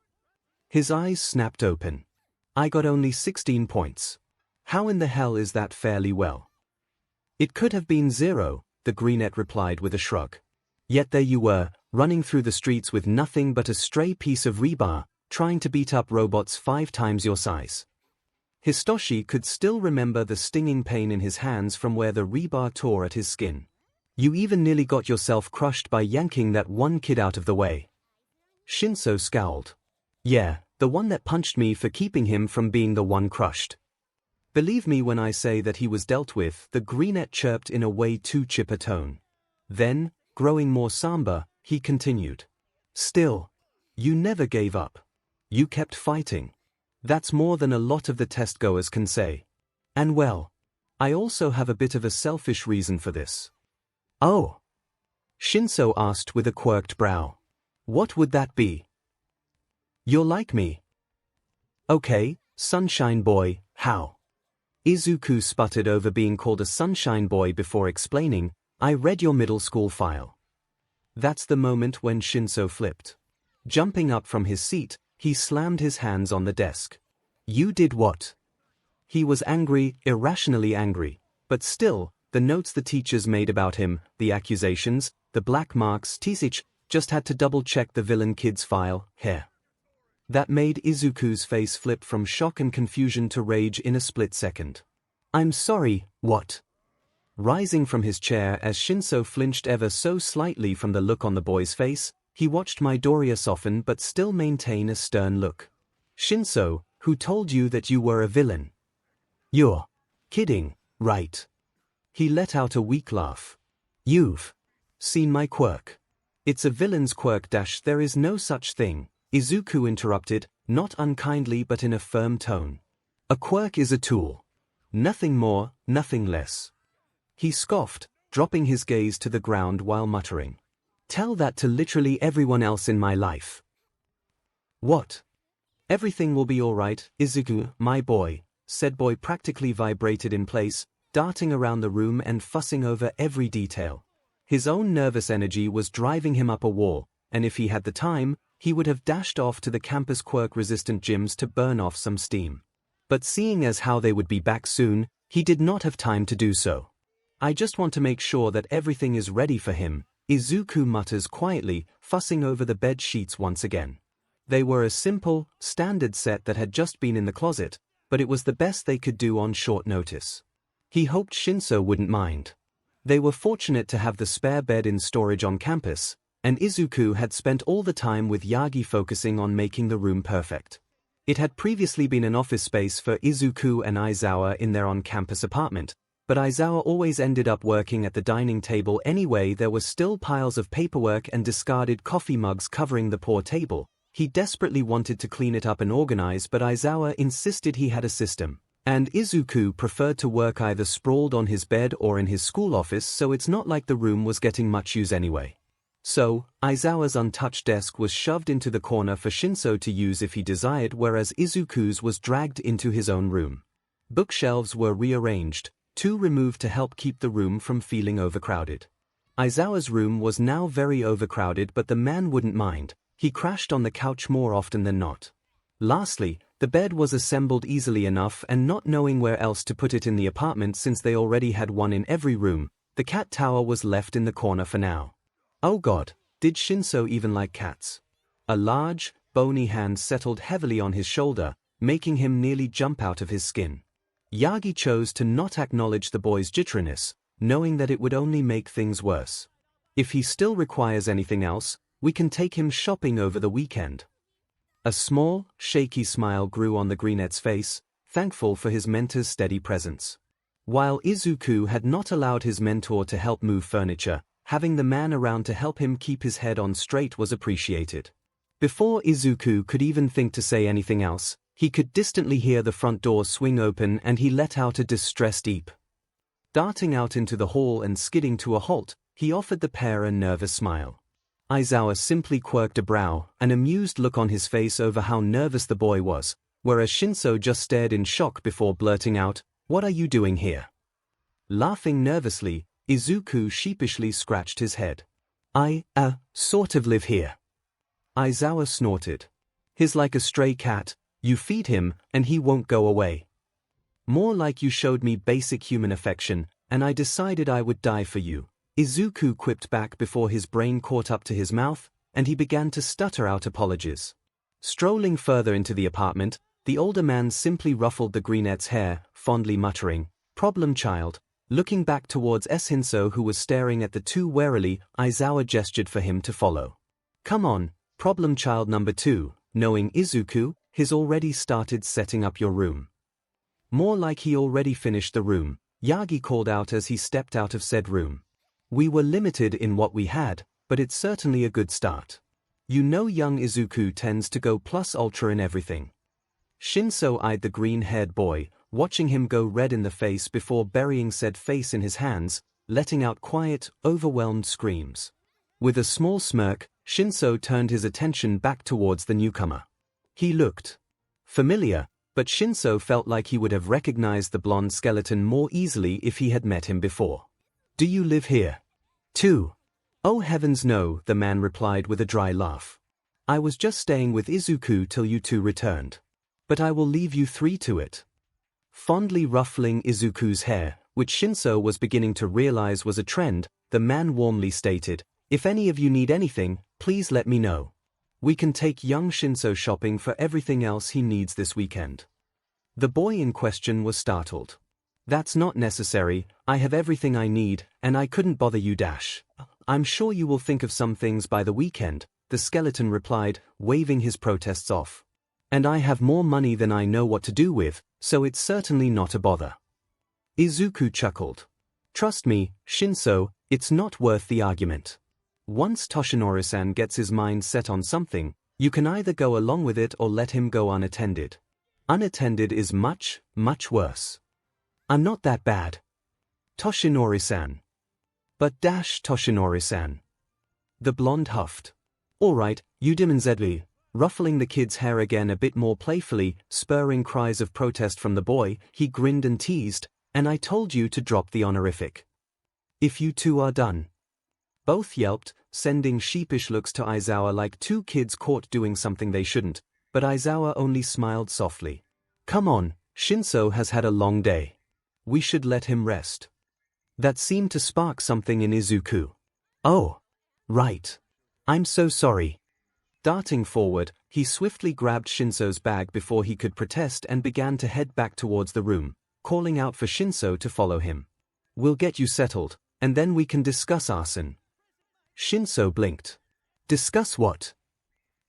His eyes snapped open. I got only 16 points. How in the hell is that fairly well? It could have been 0, the brunette replied with a shrug. Yet there you were, running through the streets with nothing but a stray piece of rebar, trying to beat up robots 5 times your size. Hitoshi could still remember the stinging pain in his hands from where the rebar tore at his skin. You even nearly got yourself crushed by yanking that one kid out of the way. ― scowled. Yeah, the one that punched me for keeping him from being the one crushed. Believe me when I say that he was dealt with, the brunette chirped in a way too chipper tone. Then, growing more somber, he continued. Still, you never gave up. You kept fighting. That's more than a lot of the test goers can say. And well, I also have a bit of a selfish reason for this. Oh? ♀♀ asked with a quirked brow. What would that be? You're like me. Okay, sunshine boy, how? Izuku sputtered over being called a sunshine boy before explaining, I read your middle school file. That's the moment when ♀♀ flipped. Jumping up from his seat, he slammed his hands on the desk. You did what? He was angry, irrationally angry, but still, the notes the teachers made about him, the accusations, the black marks, ♤♀, just had to double-check the villain kid's file, here. That made Izuku's face flip from shock and confusion to rage in a split second. I'm sorry, what? Rising from his chair as ♀♀ flinched ever so slightly from the look on the boy's face, he watched Midoriya soften but still maintain a stern look. ♀♀, who told you that you were a villain? You're kidding, right? He let out a weak laugh. You've seen my quirk. It's a villain's quirk -- there is no such thing, Izuku interrupted, not unkindly but in a firm tone. A quirk is a tool. Nothing more, nothing less. He scoffed, dropping his gaze to the ground while muttering. Tell that to literally everyone else in my life. What? Everything will be all right, Izuku, my boy, said boy practically vibrated in place, darting around the room and fussing over every detail. His own nervous energy was driving him up a wall, and if he had the time, he would have dashed off to the campus quirk-resistant gyms to burn off some steam. But seeing as how they would be back soon, he did not have time to do so. I just want to make sure that everything is ready for him, Izuku mutters quietly, fussing over the bed sheets once again. They were a simple, standard set that had just been in the closet, but it was the best they could do on short notice. He hoped ♀♀ wouldn't mind. They were fortunate to have the spare bed in storage on campus, and Izuku had spent all the time with Yagi focusing on making the room perfect. It had previously been an office space for Izuku and Aizawa in their on-campus apartment, but Aizawa always ended up working at the dining table anyway. There were still piles of paperwork and discarded coffee mugs covering the poor table. He desperately wanted to clean it up and organize, but Aizawa insisted he had a system, and Izuku preferred to work either sprawled on his bed or in his school office, so it's not like the room was getting much use anyway. So, Aizawa's untouched desk was shoved into the corner for ♀♀ to use if he desired, whereas Izuku's was dragged into his own room. Bookshelves were rearranged, two removed to help keep the room from feeling overcrowded. Aizawa's room was now very overcrowded, but the man wouldn't mind. He crashed on the couch more often than not. Lastly, the bed was assembled easily enough, and not knowing where else to put it in the apartment since they already had one in every room, the cat tower was left in the corner for now. Oh God, did ♀♀ even like cats? A large, bony hand settled heavily on his shoulder, making him nearly jump out of his skin. Yagi chose to not acknowledge the boy's jitteriness, knowing that it would only make things worse. If he still requires anything else, we can take him shopping over the weekend. A small, shaky smile grew on the brunette's face, thankful for his mentor's steady presence. While Izuku had not allowed his mentor to help move furniture, having the man around to help him keep his head on straight was appreciated. Before Izuku could even think to say anything else, he could distantly hear the front door swing open and he let out a distressed eep. Darting out into the hall and skidding to a halt, he offered the pair a nervous smile. Aizawa simply quirked a brow, an amused look on his face over how nervous the boy was, whereas ♀♀ just stared in shock before blurting out, "What are you doing here?" Laughing nervously, Izuku sheepishly scratched his head. I sort of live here." Aizawa snorted. "He's like a stray cat, you feed him, and he won't go away. More like you showed me basic human affection, and I decided I would die for you," Izuku quipped back before his brain caught up to his mouth, and he began to stutter out apologies. Strolling further into the apartment, the older man simply ruffled the brunette's hair, fondly muttering, "Problem child." Looking back towards ♀♀, who was staring at the two warily, Aizawa gestured for him to follow. "Come on, problem child number 2, knowing Izuku, he's already started setting up your room." More like he already finished the room, Yagi called out as he stepped out of said room. "We were limited in what we had, but it's certainly a good start. You know young Izuku tends to go plus ultra in everything. 𝐿𝐴 eyed the green-haired boy, watching him go red in the face before burying said face in his hands, letting out quiet, overwhelmed screams. With a small smirk, 𝐿𝐴 turned his attention back towards the newcomer. He looked familiar, but 𝐿𝐴 felt like he would have recognized the blonde skeleton more easily if he had met him before. Do you live here? Too? Oh heavens no, the man replied with a dry laugh. I was just staying with Izuku till you two returned. But I will leave you three to it. Fondly ruffling Izuku's hair, which 𝐿𝐴 was beginning to realize was a trend, the man warmly stated, if any of you need anything, please let me know. We can take young 𝐿𝐴 shopping for everything else he needs this weekend. The boy in question was startled. That's not necessary, I have everything I need, and I couldn't bother you dash. I'm sure you will think of some things by the weekend, the skeleton replied, waving his protests off. And I have more money than I know what to do with, so it's certainly not a bother. Izuku chuckled. Trust me, 𝐿𝐴, it's not worth the argument. Once 𝐵𝐶𝐿𝐴 gets his mind set on something, you can either go along with it or let him go unattended. Unattended is much, much worse. I'm not that bad. 𝐵𝐶𝐿𝐴. But dash 𝐵𝐶𝐿𝐴. The blonde huffed. Alright, 𝐂𝐬𝐵. Ruffling the kid's hair again a bit more playfully, spurring cries of protest from the boy, he grinned and teased, and I told you to drop the honorific. If you two are done. Both yelped, sending sheepish looks to Aizawa like two kids caught doing something they shouldn't, but Aizawa only smiled softly. Come on, 𝐿𝐴 has had a long day. We should let him rest. That seemed to spark something in Izuku. Oh. Right. I'm so sorry. Darting forward, he swiftly grabbed 𝐿𝐴's bag before he could protest and began to head back towards the room, calling out for 𝐿𝐴 to follow him. We'll get you settled, and then we can discuss arson. 𝐿𝐴 blinked. Discuss what?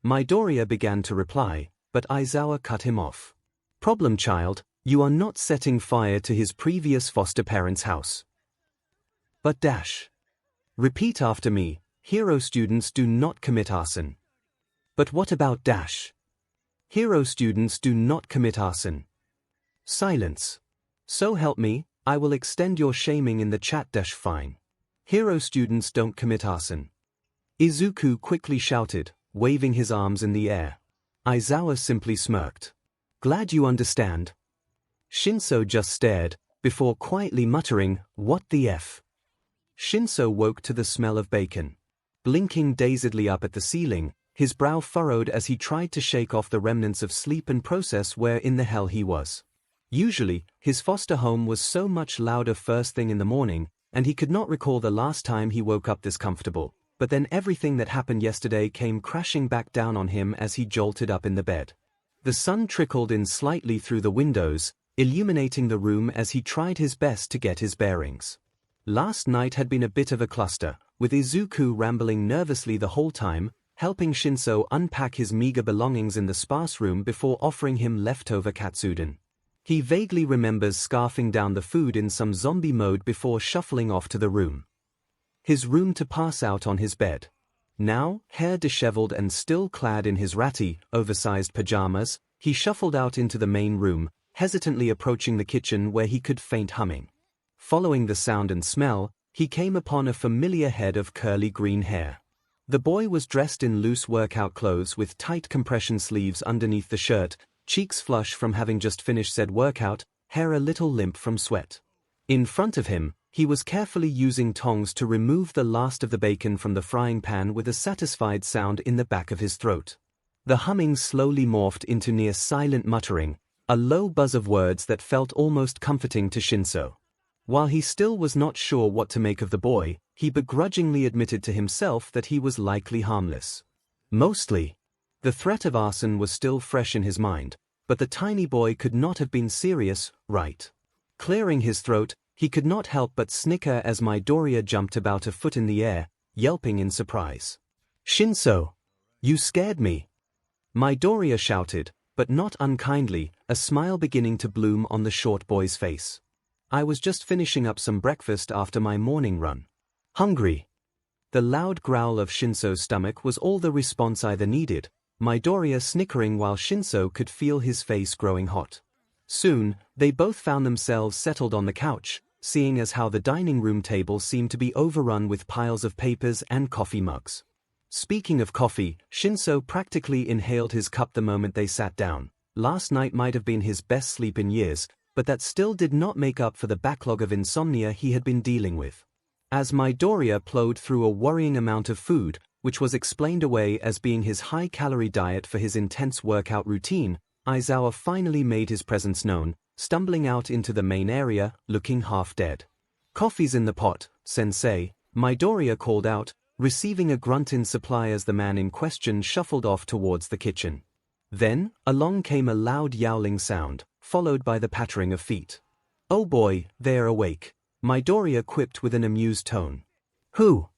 Midoriya began to reply, but Aizawa cut him off. Problem child, you are not setting fire to his previous foster parents' house. But dash. Repeat after me, hero students do not commit arson. But what about dash? Hero students do not commit arson. Silence. So help me, I will extend your shaming in the chat dash fine. Hero students don't commit arson. Izuku quickly shouted, waving his arms in the air. Aizawa simply smirked. Glad you understand. 𝐿𝐴 just stared, before quietly muttering, what the F? 𝐿𝐴 woke to the smell of bacon. Blinking dazedly up at the ceiling, his brow furrowed as he tried to shake off the remnants of sleep and process where in the hell he was. Usually, his foster home was so much louder first thing in the morning, and he could not recall the last time he woke up this comfortable, but then everything that happened yesterday came crashing back down on him as he jolted up in the bed. The sun trickled in slightly through the windows, illuminating the room as he tried his best to get his bearings. Last night had been a bit of a cluster, with Izuku rambling nervously the whole time, helping 𝐿𝐴 unpack his meager belongings in the sparse room before offering him leftover katsudon. He vaguely remembers scarfing down the food in some zombie mode before shuffling off to the room. His room to pass out on his bed. Now, hair disheveled and still clad in his ratty, oversized pajamas, he shuffled out into the main room, hesitantly approaching the kitchen where he could faint humming. Following the sound and smell, he came upon a familiar head of curly green hair. The boy was dressed in loose workout clothes with tight compression sleeves underneath the shirt, cheeks flush from having just finished said workout, hair a little limp from sweat. In front of him, he was carefully using tongs to remove the last of the bacon from the frying pan with a satisfied sound in the back of his throat. The humming slowly morphed into near silent muttering, a low buzz of words that felt almost comforting to 𝐿𝐴. While he still was not sure what to make of the boy, he begrudgingly admitted to himself that he was likely harmless. Mostly. The threat of arson was still fresh in his mind, but the tiny boy could not have been serious, right? Clearing his throat, he could not help but snicker as Midoriya jumped about a foot in the air, yelping in surprise. 𝐿𝐴, you scared me. Midoriya shouted, but not unkindly, a smile beginning to bloom on the short boy's face. I was just finishing up some breakfast after my morning run. Hungry. The loud growl of 𝐭𝐸𝐲's stomach was all the response either needed, Midoriya snickering while 𝐭𝐸𝐲 could feel his face growing hot. Soon, they both found themselves settled on the couch, seeing as how the dining room table seemed to be overrun with piles of papers and coffee mugs. Speaking of coffee, 𝐭𝐸𝐲 practically inhaled his cup the moment they sat down. Last night might have been his best sleep in years, but that still did not make up for the backlog of insomnia he had been dealing with. As Midoriya plowed through a worrying amount of food, which was explained away as being his high-calorie diet for his intense workout routine, Aizawa finally made his presence known, stumbling out into the main area, looking half dead. "Coffee's in the pot, sensei," Midoriya called out, receiving a grunt in supply as the man in question shuffled off towards the kitchen. Then, along came a loud yowling sound, followed by the pattering of feet. "Oh boy, they're awake," Midoriya quipped with an amused tone. "Who?"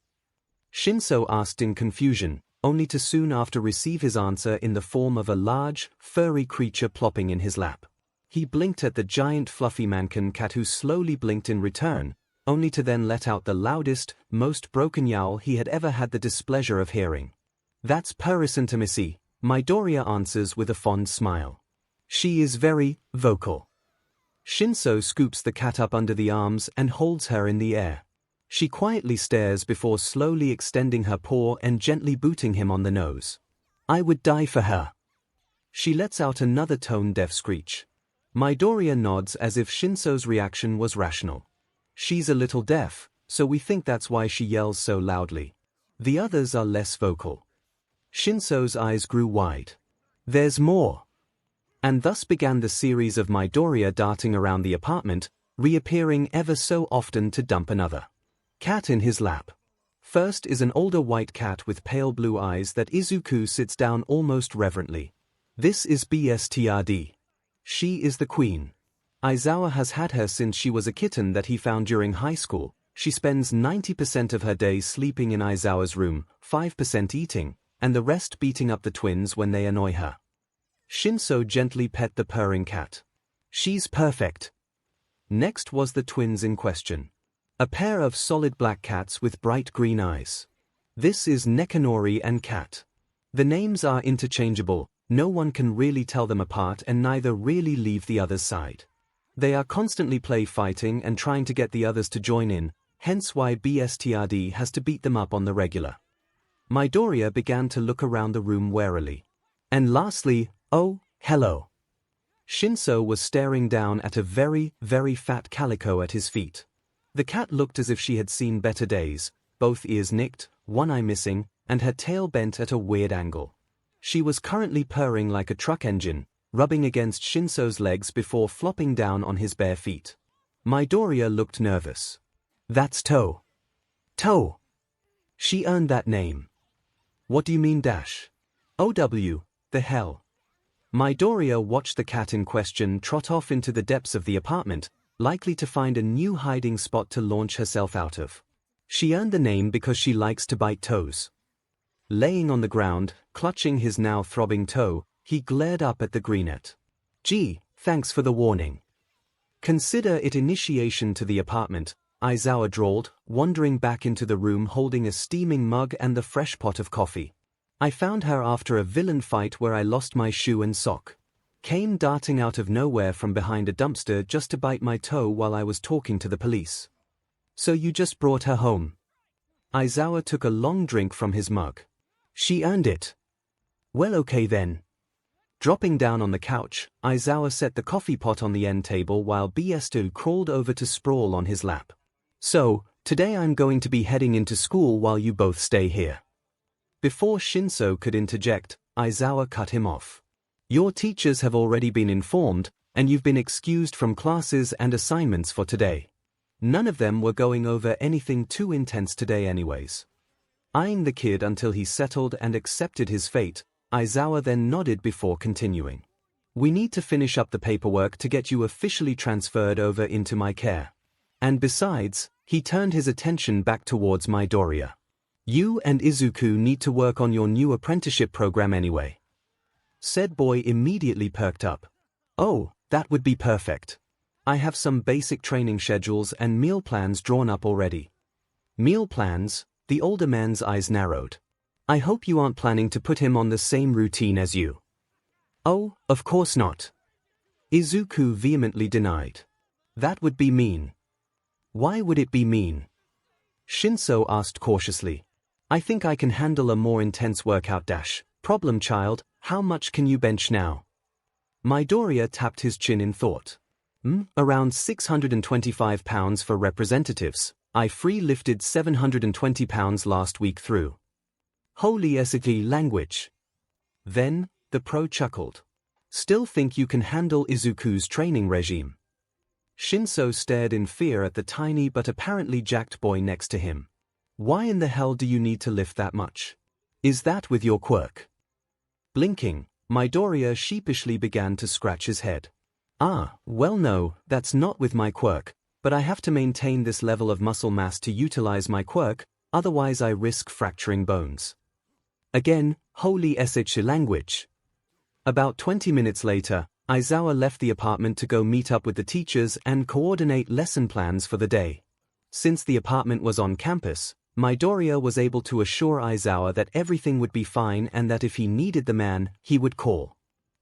𝐭𝐸𝐲 asked in confusion, only to soon after receive his answer in the form of a large, furry creature plopping in his lap. He blinked at the giant fluffy mankin cat who slowly blinked in return, only to then let out the loudest, most broken yowl he had ever had the displeasure of hearing. "That's Purris Intimacy," Midoriya answers with a fond smile. "She is very vocal." 𝐭𝐸𝐲 scoops the cat up under the arms and holds her in the air. She quietly stares before slowly extending her paw and gently booting him on the nose. "I would die for her." She lets out another tone-deaf screech. Midoriya nods as if 𝐭𝐸𝐲's reaction was rational. "She's a little deaf, so we think that's why she yells so loudly. The others are less vocal." 𝐭𝐸𝐲's eyes grew wide. "There's more." And thus began the series of Midoriya darting around the apartment, reappearing ever so often to dump another cat in his lap. First is an older white cat with pale blue eyes that Izuku sits down almost reverently. This is BSTRD. She is the queen. Aizawa has had her since she was a kitten that he found during high school. She spends 90% of her days sleeping in Aizawa's room, 5% eating, and the rest beating up the twins when they annoy her. 𝐭𝐸𝐲 gently pet the purring cat. "She's perfect." Next was the twins in question. A pair of solid black cats with bright green eyes. This is Nekanori and Cat. The names are interchangeable, no one can really tell them apart and neither really leave the other's side. They are constantly fighting and trying to get the others to join in, hence why BSTRD has to beat them up on the regular. Midoriya began to look around the room warily. And lastly, oh, hello. 𝐭𝐸𝐲 was staring down at a very, very fat calico at his feet. The cat looked as if she had seen better days, both ears nicked, one eye missing, and her tail bent at a weird angle. She was currently purring like a truck engine, rubbing against 𝐭𝐸𝐲's legs before flopping down on his bare feet. Midoriya looked nervous. "That's Toe. Toe. She earned that name." "What do you mean dash?" "OW, the hell." Midoriya watched the cat in question trot off into the depths of the apartment, likely to find a new hiding spot to launch herself out of. She earned the name because she likes to bite toes. Laying on the ground, clutching his now throbbing toe, he glared up at the greenette. "Gee, thanks for the warning." "Consider it initiation to the apartment," Aizawa drawled, wandering back into the room holding a steaming mug and the fresh pot of coffee. "I found her after a villain fight where I lost my shoe and sock. Came darting out of nowhere from behind a dumpster just to bite my toe while I was talking to the police." "So you just brought her home?" Aizawa took a long drink from his mug. "She earned it." "Well, okay then." Dropping down on the couch, Aizawa set the coffee pot on the end table while BSTU crawled over to sprawl on his lap. "So, today I'm going to be heading into school while you both stay here." Before 𝐭𝐸𝐲 could interject, Aizawa cut him off. "Your teachers have already been informed, and you've been excused from classes and assignments for today. None of them were going over anything too intense today anyways." Eyeing the kid until he settled and accepted his fate, Aizawa then nodded before continuing. "We need to finish up the paperwork to get you officially transferred over into my care. And besides," he turned his attention back towards Midoriya. "You and Izuku need to work on your new apprenticeship program anyway." Said boy immediately perked up. "Oh, that would be perfect. I have some basic training schedules and meal plans drawn up already." "Meal plans?" The older man's eyes narrowed. I hope you aren't planning to put him on the same routine as you. Oh, of course not. Izuku vehemently denied. That would be mean. Why would it be mean? Shinso asked cautiously. I think I can handle a more intense workout dash. Problem child, how much can you bench now? Midoriya tapped his chin in thought. Around 625 pounds for representatives. I free lifted 720 pounds last week through. Holy SAT language. Then, the pro chuckled. Still think you can handle Izuku's training regime? Shinso stared in fear at the tiny but apparently jacked boy next to him. Why in the hell do you need to lift that much? Is that with your quirk? Blinking, Midoriya sheepishly began to scratch his head. Well no, that's not with my quirk, but I have to maintain this level of muscle mass to utilize my quirk, otherwise I risk fracturing bones. Again, holy SH language. About 20 minutes later, Aizawa left the apartment to go meet up with the teachers and coordinate lesson plans for the day. Since the apartment was on campus, Midoriya was able to assure Aizawa that everything would be fine and that if he needed the man, he would call.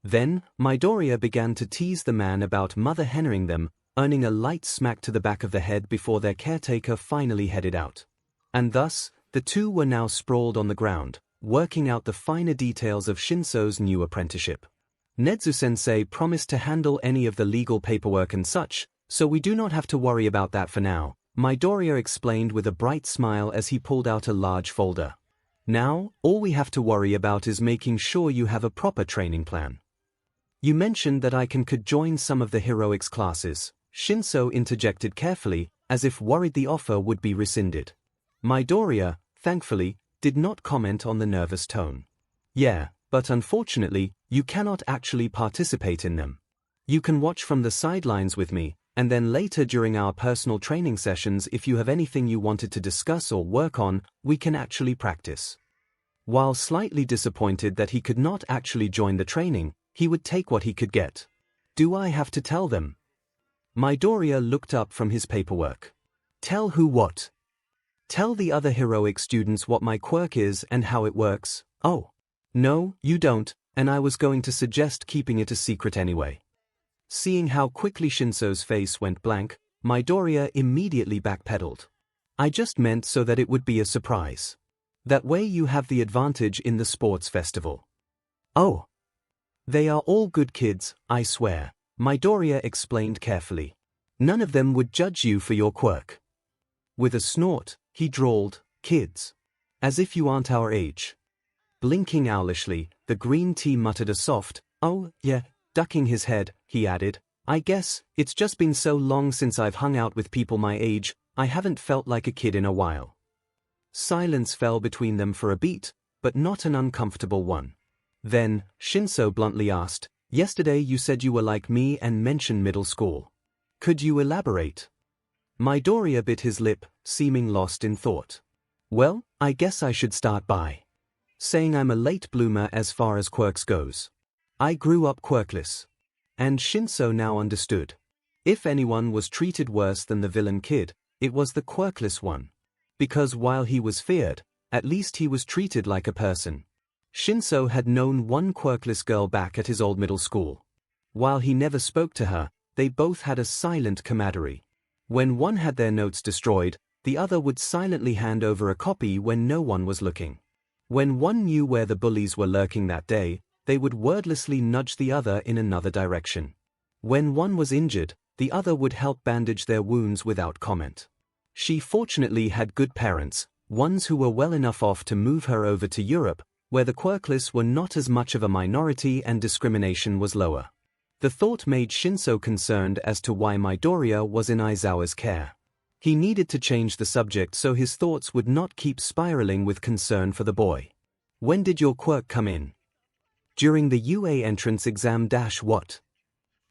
Then, Midoriya began to tease the man about mother-hennering them, earning a light smack to the back of the head before their caretaker finally headed out. And thus, the two were now sprawled on the ground, working out the finer details of Shinso's new apprenticeship. Nezu-sensei promised to handle any of the legal paperwork and such, so we do not have to worry about that for now, Midoriya explained with a bright smile as he pulled out a large folder. Now, all we have to worry about is making sure you have a proper training plan. You mentioned that I could join some of the heroics classes, Shinso interjected carefully, as if worried the offer would be rescinded. Midoriya, thankfully, did not comment on the nervous tone. Yeah, but unfortunately, you cannot actually participate in them. You can watch from the sidelines with me, and then later during our personal training sessions if you have anything you wanted to discuss or work on, we can actually practice. While slightly disappointed that he could not actually join the training, he would take what he could get. Do I have to tell them? Midoriya looked up from his paperwork. Tell who what? Tell the other heroic students what my quirk is and how it works? Oh. No, you don't, and I was going to suggest keeping it a secret anyway. Seeing how quickly Shinso's face went blank, Midoriya immediately backpedaled. I just meant so that it would be a surprise. That way you have the advantage in the sports festival. Oh. They are all good kids, I swear, Midoriya explained carefully. None of them would judge you for your quirk. With a snort, he drawled, kids. As if you aren't our age. Blinking owlishly, the green tea muttered a soft, oh, yeah, ducking his head, he added, I guess, it's just been so long since I've hung out with people my age, I haven't felt like a kid in a while. Silence fell between them for a beat, but not an uncomfortable one. Then, Shinso bluntly asked, yesterday you said you were like me and mentioned middle school. Could you elaborate? Midoriya bit his lip, seeming lost in thought. Well, I guess I should start by saying I'm a late bloomer as far as quirks goes. I grew up quirkless. And Shinso now understood. If anyone was treated worse than the villain kid, it was the quirkless one. Because while he was feared, at least he was treated like a person. Shinso had known one quirkless girl back at his old middle school. While he never spoke to her, they both had a silent camaraderie. When one had their notes destroyed, the other would silently hand over a copy when no one was looking. When one knew where the bullies were lurking that day, they would wordlessly nudge the other in another direction. When one was injured, the other would help bandage their wounds without comment. She fortunately had good parents, ones who were well enough off to move her over to Europe, where the quirkless were not as much of a minority and discrimination was lower. The thought made Shinso concerned as to why Midoriya was in Aizawa's care. He needed to change the subject so his thoughts would not keep spiraling with concern for the boy. When did your quirk come in? During the UA entrance exam what?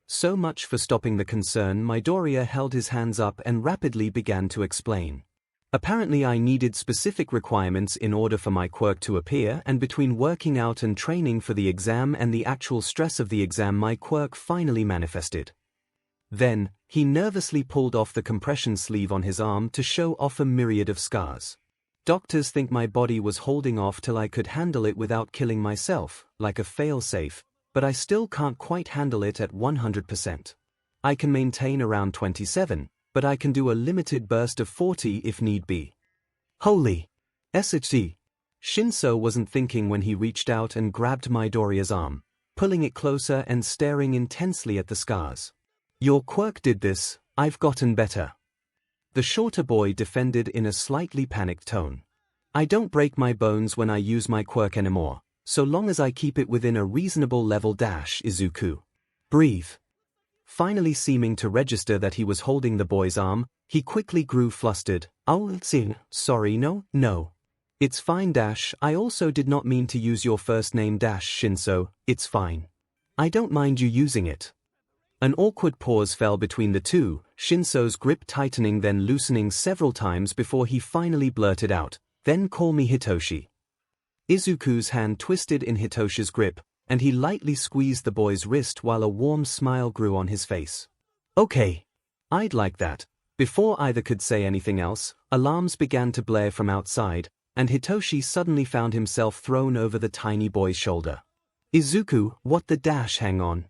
So much for stopping the concern. Midoriya held his hands up and rapidly began to explain. Apparently I needed specific requirements in order for my quirk to appear, and between working out and training for the exam and the actual stress of the exam my quirk finally manifested. Then, he nervously pulled off the compression sleeve on his arm to show off a myriad of scars. Doctors think my body was holding off till I could handle it without killing myself, like a fail-safe, but I still can't quite handle it at 100%. I can maintain around 27, but I can do a limited burst of 40 if need be. Holy SHC. ♯ wasn't thinking when he reached out and grabbed Midoriya's arm, pulling it closer and staring intensely at the scars. Your quirk did this, I've gotten better. The shorter boy defended in a slightly panicked tone. I don't break my bones when I use my quirk anymore, so long as I keep it within a reasonable level. Izuku. Breathe. Finally seeming to register that he was holding the boy's arm, he quickly grew flustered. Oh, sorry, no. It's fine. I also did not mean to use your first name. ♯, it's fine. I don't mind you using it. An awkward pause fell between the two, ♯'s grip tightening then loosening several times before he finally blurted out, "Then call me Hitoshi." Izuku's hand twisted in Hitoshi's grip, and he lightly squeezed the boy's wrist while a warm smile grew on his face. Okay. I'd like that. Before either could say anything else, alarms began to blare from outside, and Hitoshi suddenly found himself thrown over the tiny boy's shoulder. Izuku, what the ♯, hang on.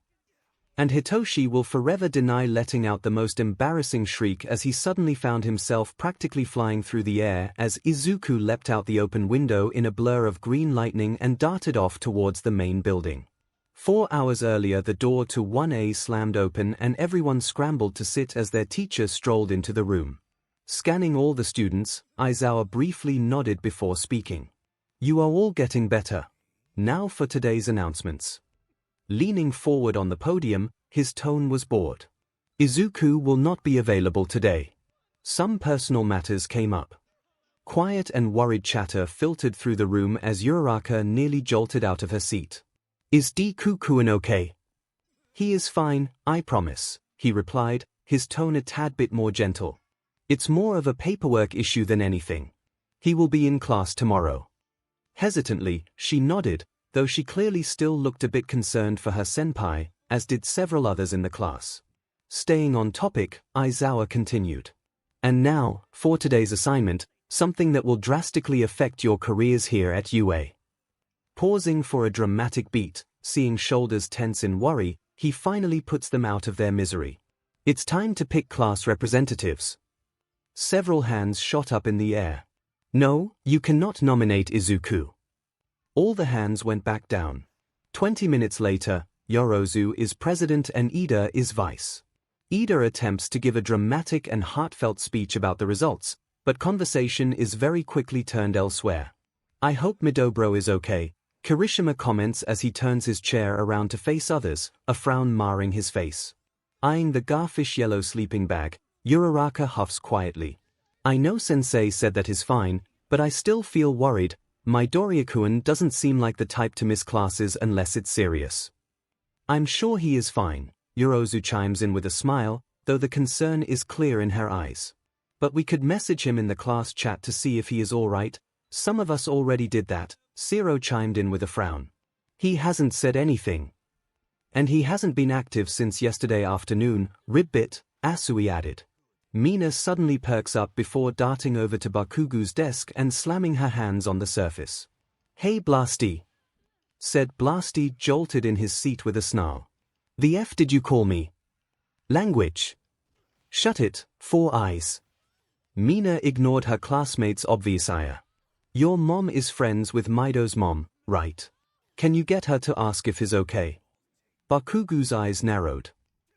And Hitoshi will forever deny letting out the most embarrassing shriek as he suddenly found himself practically flying through the air as Izuku leapt out the open window in a blur of green lightning and darted off towards the main building. 4 hours earlier the door to 1A slammed open and everyone scrambled to sit as their teacher strolled into the room. Scanning all the students, Aizawa briefly nodded before speaking. You are all getting better. Now for today's announcements. Leaning forward on the podium, his tone was bored. Izuku will not be available today. Some personal matters came up. Quiet and worried chatter filtered through the room as Uraraka nearly jolted out of her seat. Is Deku-kun okay? He is fine, I promise, he replied, his tone a tad bit more gentle. It's more of a paperwork issue than anything. He will be in class tomorrow. Hesitantly, she nodded, though she clearly still looked a bit concerned for her senpai, as did several others in the class. Staying on topic, Aizawa continued. And now, for today's assignment, something that will drastically affect your careers here at UA. Pausing for a dramatic beat, seeing shoulders tense in worry, he finally puts them out of their misery. It's time to pick class representatives. Several hands shot up in the air. No, you cannot nominate Izuku. All the hands went back down. 20 minutes later, Yorozu is president and Ida is vice. Ida attempts to give a dramatic and heartfelt speech about the results, but conversation is very quickly turned elsewhere. I hope Midobro is okay, Kirishima comments as he turns his chair around to face others, a frown marring his face. Eyeing the garfish yellow sleeping bag, Uraraka huffs quietly. I know Sensei said that is fine, but I still feel worried. Midoriya-kun doesn't seem like the type to miss classes unless it's serious. I'm sure he is fine, Yorozu chimes in with a smile, though the concern is clear in her eyes. But we could message him in the class chat to see if he is alright. Some of us already did that, Zero chimed in with a frown. He hasn't said anything. And he hasn't been active since yesterday afternoon, Ribbit, Asui added. Mina suddenly perks up before darting over to Bakugu's desk and slamming her hands on the surface. Hey Blasty, said Blasty, jolted in his seat with a snarl. The F did you call me? Language. Shut it, 4 eyes. Mina ignored her classmate's obvious ire. Your mom is friends with Mido's mom, right? Can you get her to ask if he's okay? Bakugu's eyes narrowed.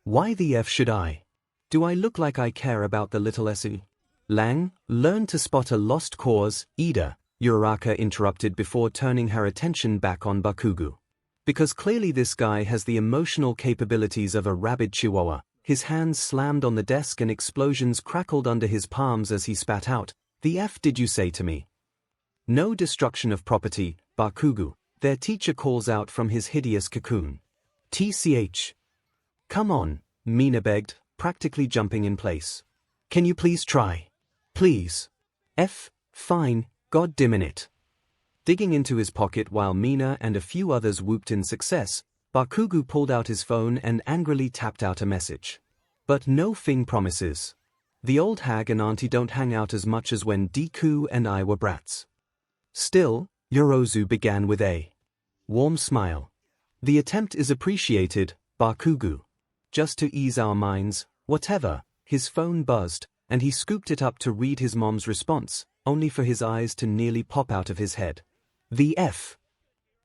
Why the F should I? Do I look like I care about the little SU? Lang, learn to spot a lost cause, Ida, Uraraka interrupted before turning her attention back on Bakugu. Because clearly this guy has the emotional capabilities of a rabid chihuahua, his hands slammed on the desk and explosions crackled under his palms as he spat out, the F did you say to me? No destruction of property, Bakugu, their teacher calls out from his hideous cocoon. TCH. Come on, Mina begged, practically jumping in place. Can you please try? Please. F, fine, goddammit. Digging into his pocket while Mina and a few others whooped in success, Bakugu pulled out his phone and angrily tapped out a message. But no thing promises. The old hag and auntie don't hang out as much as when Deku and I were brats. Still, Yorozu began with a warm smile. The attempt is appreciated, Bakugu. Just to ease our minds, whatever. His phone buzzed, and he scooped it up to read his mom's response, only for his eyes to nearly pop out of his head. The F.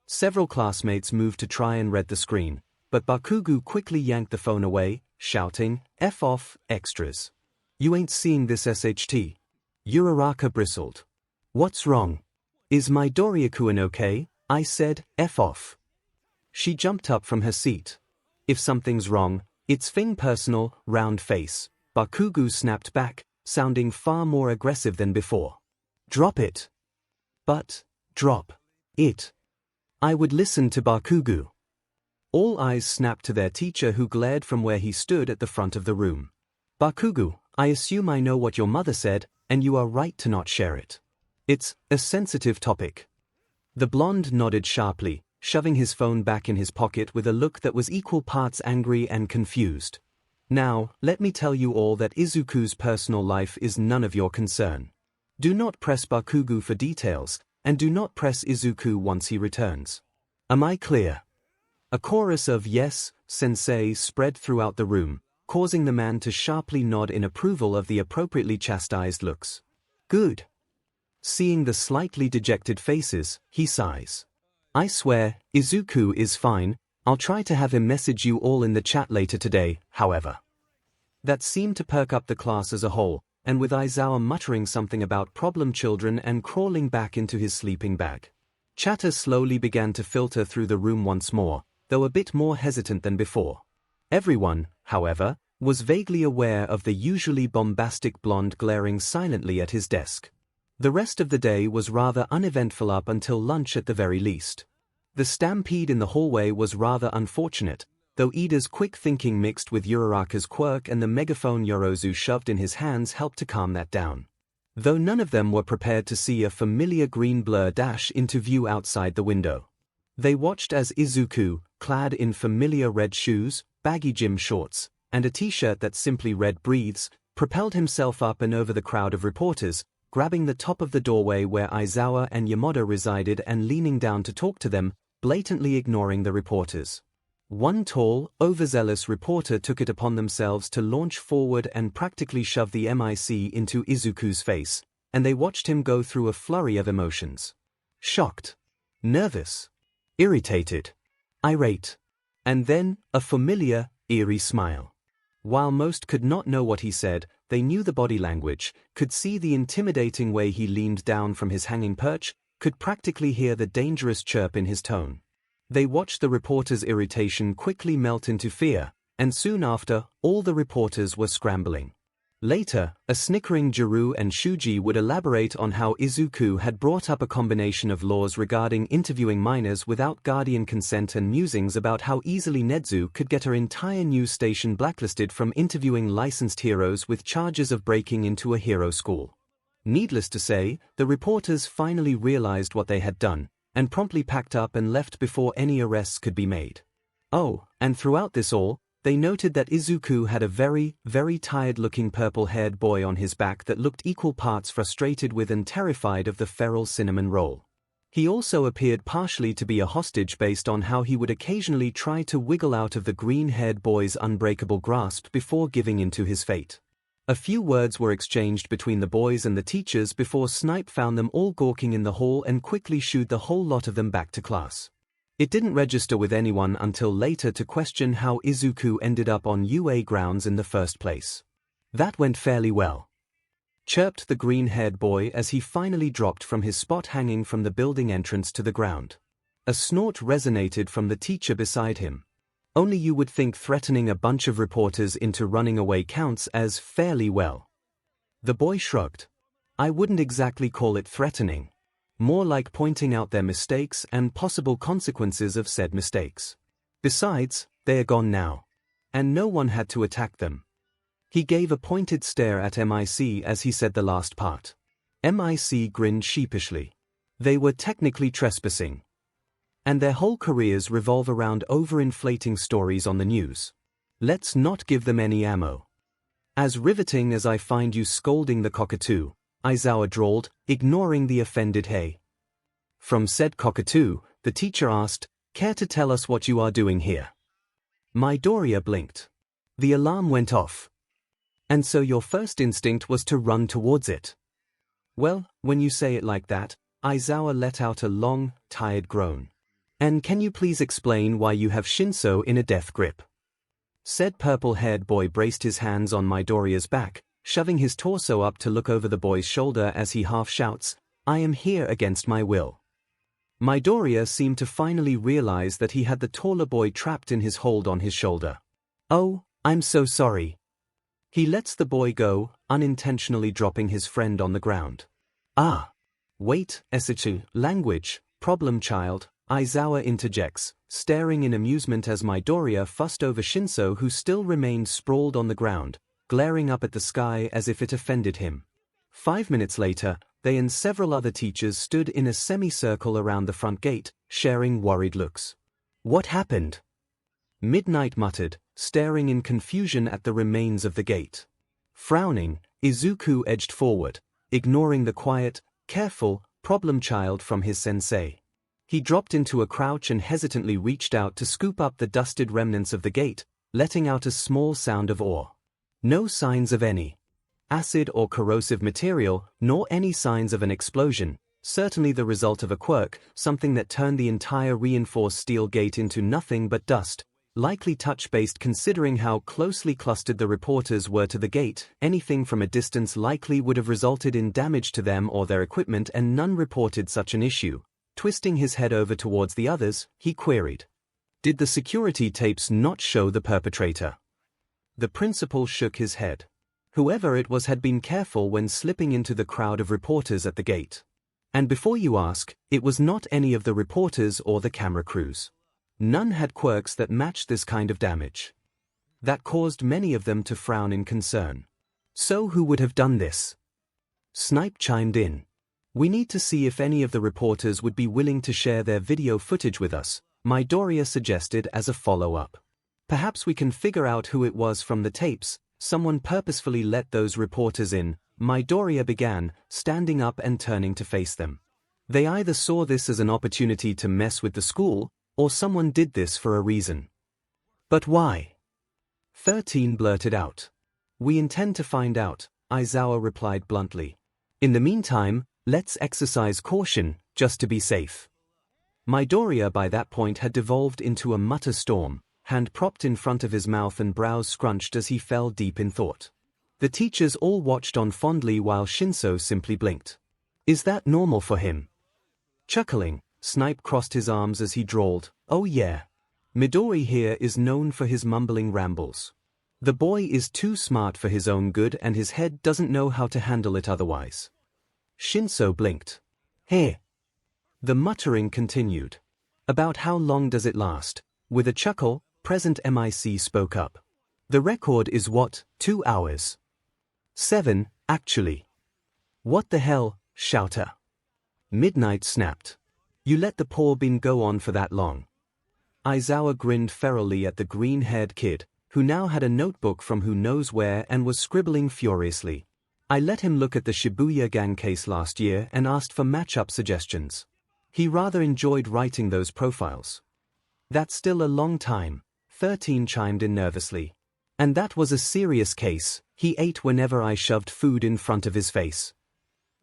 Several classmates moved to try and read the screen, but Bakugu quickly yanked the phone away, shouting, "F off, extras. You ain't seeing this SHT." Uraraka bristled. "What's wrong? Is my Doryakuin okay?" I said, "F off." She jumped up from her seat. "If something's wrong, it's Fing personal, round face." Bakugu snapped back, sounding far more aggressive than before. "Drop it." "But, drop it." I would listen to Bakugu. All eyes snapped to their teacher, who glared from where he stood at the front of the room. "Bakugu, I assume I know what your mother said, and you are right to not share it. It's a sensitive topic." The blonde nodded sharply, shoving his phone back in his pocket with a look that was equal parts angry and confused. "Now, let me tell you all that Izuku's personal life is none of your concern. Do not press Bakugu for details, and do not press Izuku once he returns. Am I clear?" A chorus of "yes, sensei" spread throughout the room, causing the man to sharply nod in approval of the appropriately chastised looks. "Good." Seeing the slightly dejected faces, he sighs. "I swear, Izuku is fine. I'll try to have him message you all in the chat later today, however." That seemed to perk up the class as a whole, and with Aizawa muttering something about problem children and crawling back into his sleeping bag. Chatter slowly began to filter through the room once more, though a bit more hesitant than before. Everyone, however, was vaguely aware of the usually bombastic blonde glaring silently at his desk. The rest of the day was rather uneventful up until lunch at the very least. The stampede in the hallway was rather unfortunate, though Ida's quick thinking mixed with Uraraka's quirk and the megaphone Yorozu shoved in his hands helped to calm that down. Though none of them were prepared to see a familiar green blur dash into view outside the window. They watched as Izuku, clad in familiar red shoes, baggy gym shorts, and a t-shirt that simply read "Breathes," propelled himself up and over the crowd of reporters, grabbing the top of the doorway where Aizawa and Yamada resided and leaning down to talk to them, blatantly ignoring the reporters. One tall, overzealous reporter took it upon themselves to launch forward and practically shove the mic into Izuku's face, and they watched him go through a flurry of emotions. Shocked, nervous, irritated, irate, and then a familiar, eerie smile. While most could not know what he said, they knew the body language, could see the intimidating way he leaned down from his hanging perch, could practically hear the dangerous chirp in his tone. They watched the reporter's irritation quickly melt into fear, and soon after, all the reporters were scrambling. Later, a snickering Juru and Shuji would elaborate on how Izuku had brought up a combination of laws regarding interviewing minors without guardian consent and musings about how easily Nezu could get her entire news station blacklisted from interviewing licensed heroes with charges of breaking into a hero school. Needless to say, the reporters finally realized what they had done, and promptly packed up and left before any arrests could be made. Oh, and throughout this all, they noted that Izuku had a very, very tired-looking purple-haired boy on his back that looked equal parts frustrated with and terrified of the feral cinnamon roll. He also appeared partially to be a hostage based on how he would occasionally try to wiggle out of the green-haired boy's unbreakable grasp before giving in to his fate. A few words were exchanged between the boys and the teachers before Snipe found them all gawking in the hall and quickly shooed the whole lot of them back to class. It didn't register with anyone until later to question how Izuku ended up on UA grounds in the first place. "That went fairly well," chirped the green-haired boy as he finally dropped from his spot hanging from the building entrance to the ground. A snort resonated from the teacher beside him. "Only you would think threatening a bunch of reporters into running away counts as fairly well." The boy shrugged. "I wouldn't exactly call it threatening. More like pointing out their mistakes and possible consequences of said mistakes. Besides, they are gone now. And no one had to attack them." He gave a pointed stare at MIC as he said the last part. MIC grinned sheepishly. They were technically trespassing. And their whole careers revolve around overinflating stories on the news. Let's not give them any ammo. As riveting as I find you scolding the cockatoo, Aizawa drawled, ignoring the offended hey. From said cockatoo, the teacher asked, care to tell us what you are doing here? Midoriya blinked. The alarm went off. And so your first instinct was to run towards it. Well, when you say it like that, Aizawa let out a long, tired groan. And can you please explain why you have Shinso in a death grip? Said purple-haired boy braced his hands on Midoriya's back, shoving his torso up to look over the boy's shoulder as he half shouts, I am here against my will. Midoriya seemed to finally realize that he had the taller boy trapped in his hold on his shoulder. Oh, I'm so sorry. He lets the boy go, unintentionally dropping his friend on the ground. Ah. Wait, 𝐒𝐻𝐢, language, problem child, Aizawa interjects, staring in amusement as Midoriya fussed over Shinso who still remained sprawled on the ground, glaring up at the sky as if it offended him. 5 minutes later, they and several other teachers stood in a semicircle around the front gate, sharing worried looks. What happened? Midnight muttered, staring in confusion at the remains of the gate. Frowning, Izuku edged forward, ignoring the quiet, careful, problem child from his sensei. He dropped into a crouch and hesitantly reached out to scoop up the dusted remnants of the gate, letting out a small sound of awe. No signs of any acid or corrosive material, nor any signs of an explosion, certainly the result of a quirk, something that turned the entire reinforced steel gate into nothing but dust, likely touch-based considering how closely clustered the reporters were to the gate. Anything from a distance likely would have resulted in damage to them or their equipment, and none reported such an issue. Twisting his head over towards the others, he queried, did the security tapes not show the perpetrator? The principal shook his head. Whoever it was had been careful when slipping into the crowd of reporters at the gate. And before you ask, it was not any of the reporters or the camera crews. None had quirks that matched this kind of damage. That caused many of them to frown in concern. So who would have done this? Snipe chimed in. We need to see if any of the reporters would be willing to share their video footage with us, Midoriya suggested as a follow-up. Perhaps we can figure out who it was from the tapes. Someone purposefully let those reporters in, Midoriya began, standing up and turning to face them. They either saw this as an opportunity to mess with the school, or someone did this for a reason. But why? 13 blurted out. We intend to find out, Aizawa replied bluntly. In the meantime, let's exercise caution, just to be safe. Midoriya by that point had devolved into a mutter storm, hand propped in front of his mouth and brows scrunched as he fell deep in thought. The teachers all watched on fondly while Shinso simply blinked. Is that normal for him? Chuckling, Snipe crossed his arms as he drawled, oh yeah. Midori here is known for his mumbling rambles. The boy is too smart for his own good and his head doesn't know how to handle it otherwise. Shinso blinked. Hey. The muttering continued. About how long does it last? With a chuckle, Present MIC spoke up. The record is what, 2 hours? 7, actually. What the hell, Shouter? Midnight snapped. You let the poor bean go on for that long. Aizawa grinned ferally at the green-haired kid, who now had a notebook from who knows where and was scribbling furiously. I let him look at the Shibuya gang case last year and asked for match-up suggestions. He rather enjoyed writing those profiles. That's still a long time, 13 chimed in nervously. And that was a serious case, he ate whenever I shoved food in front of his face.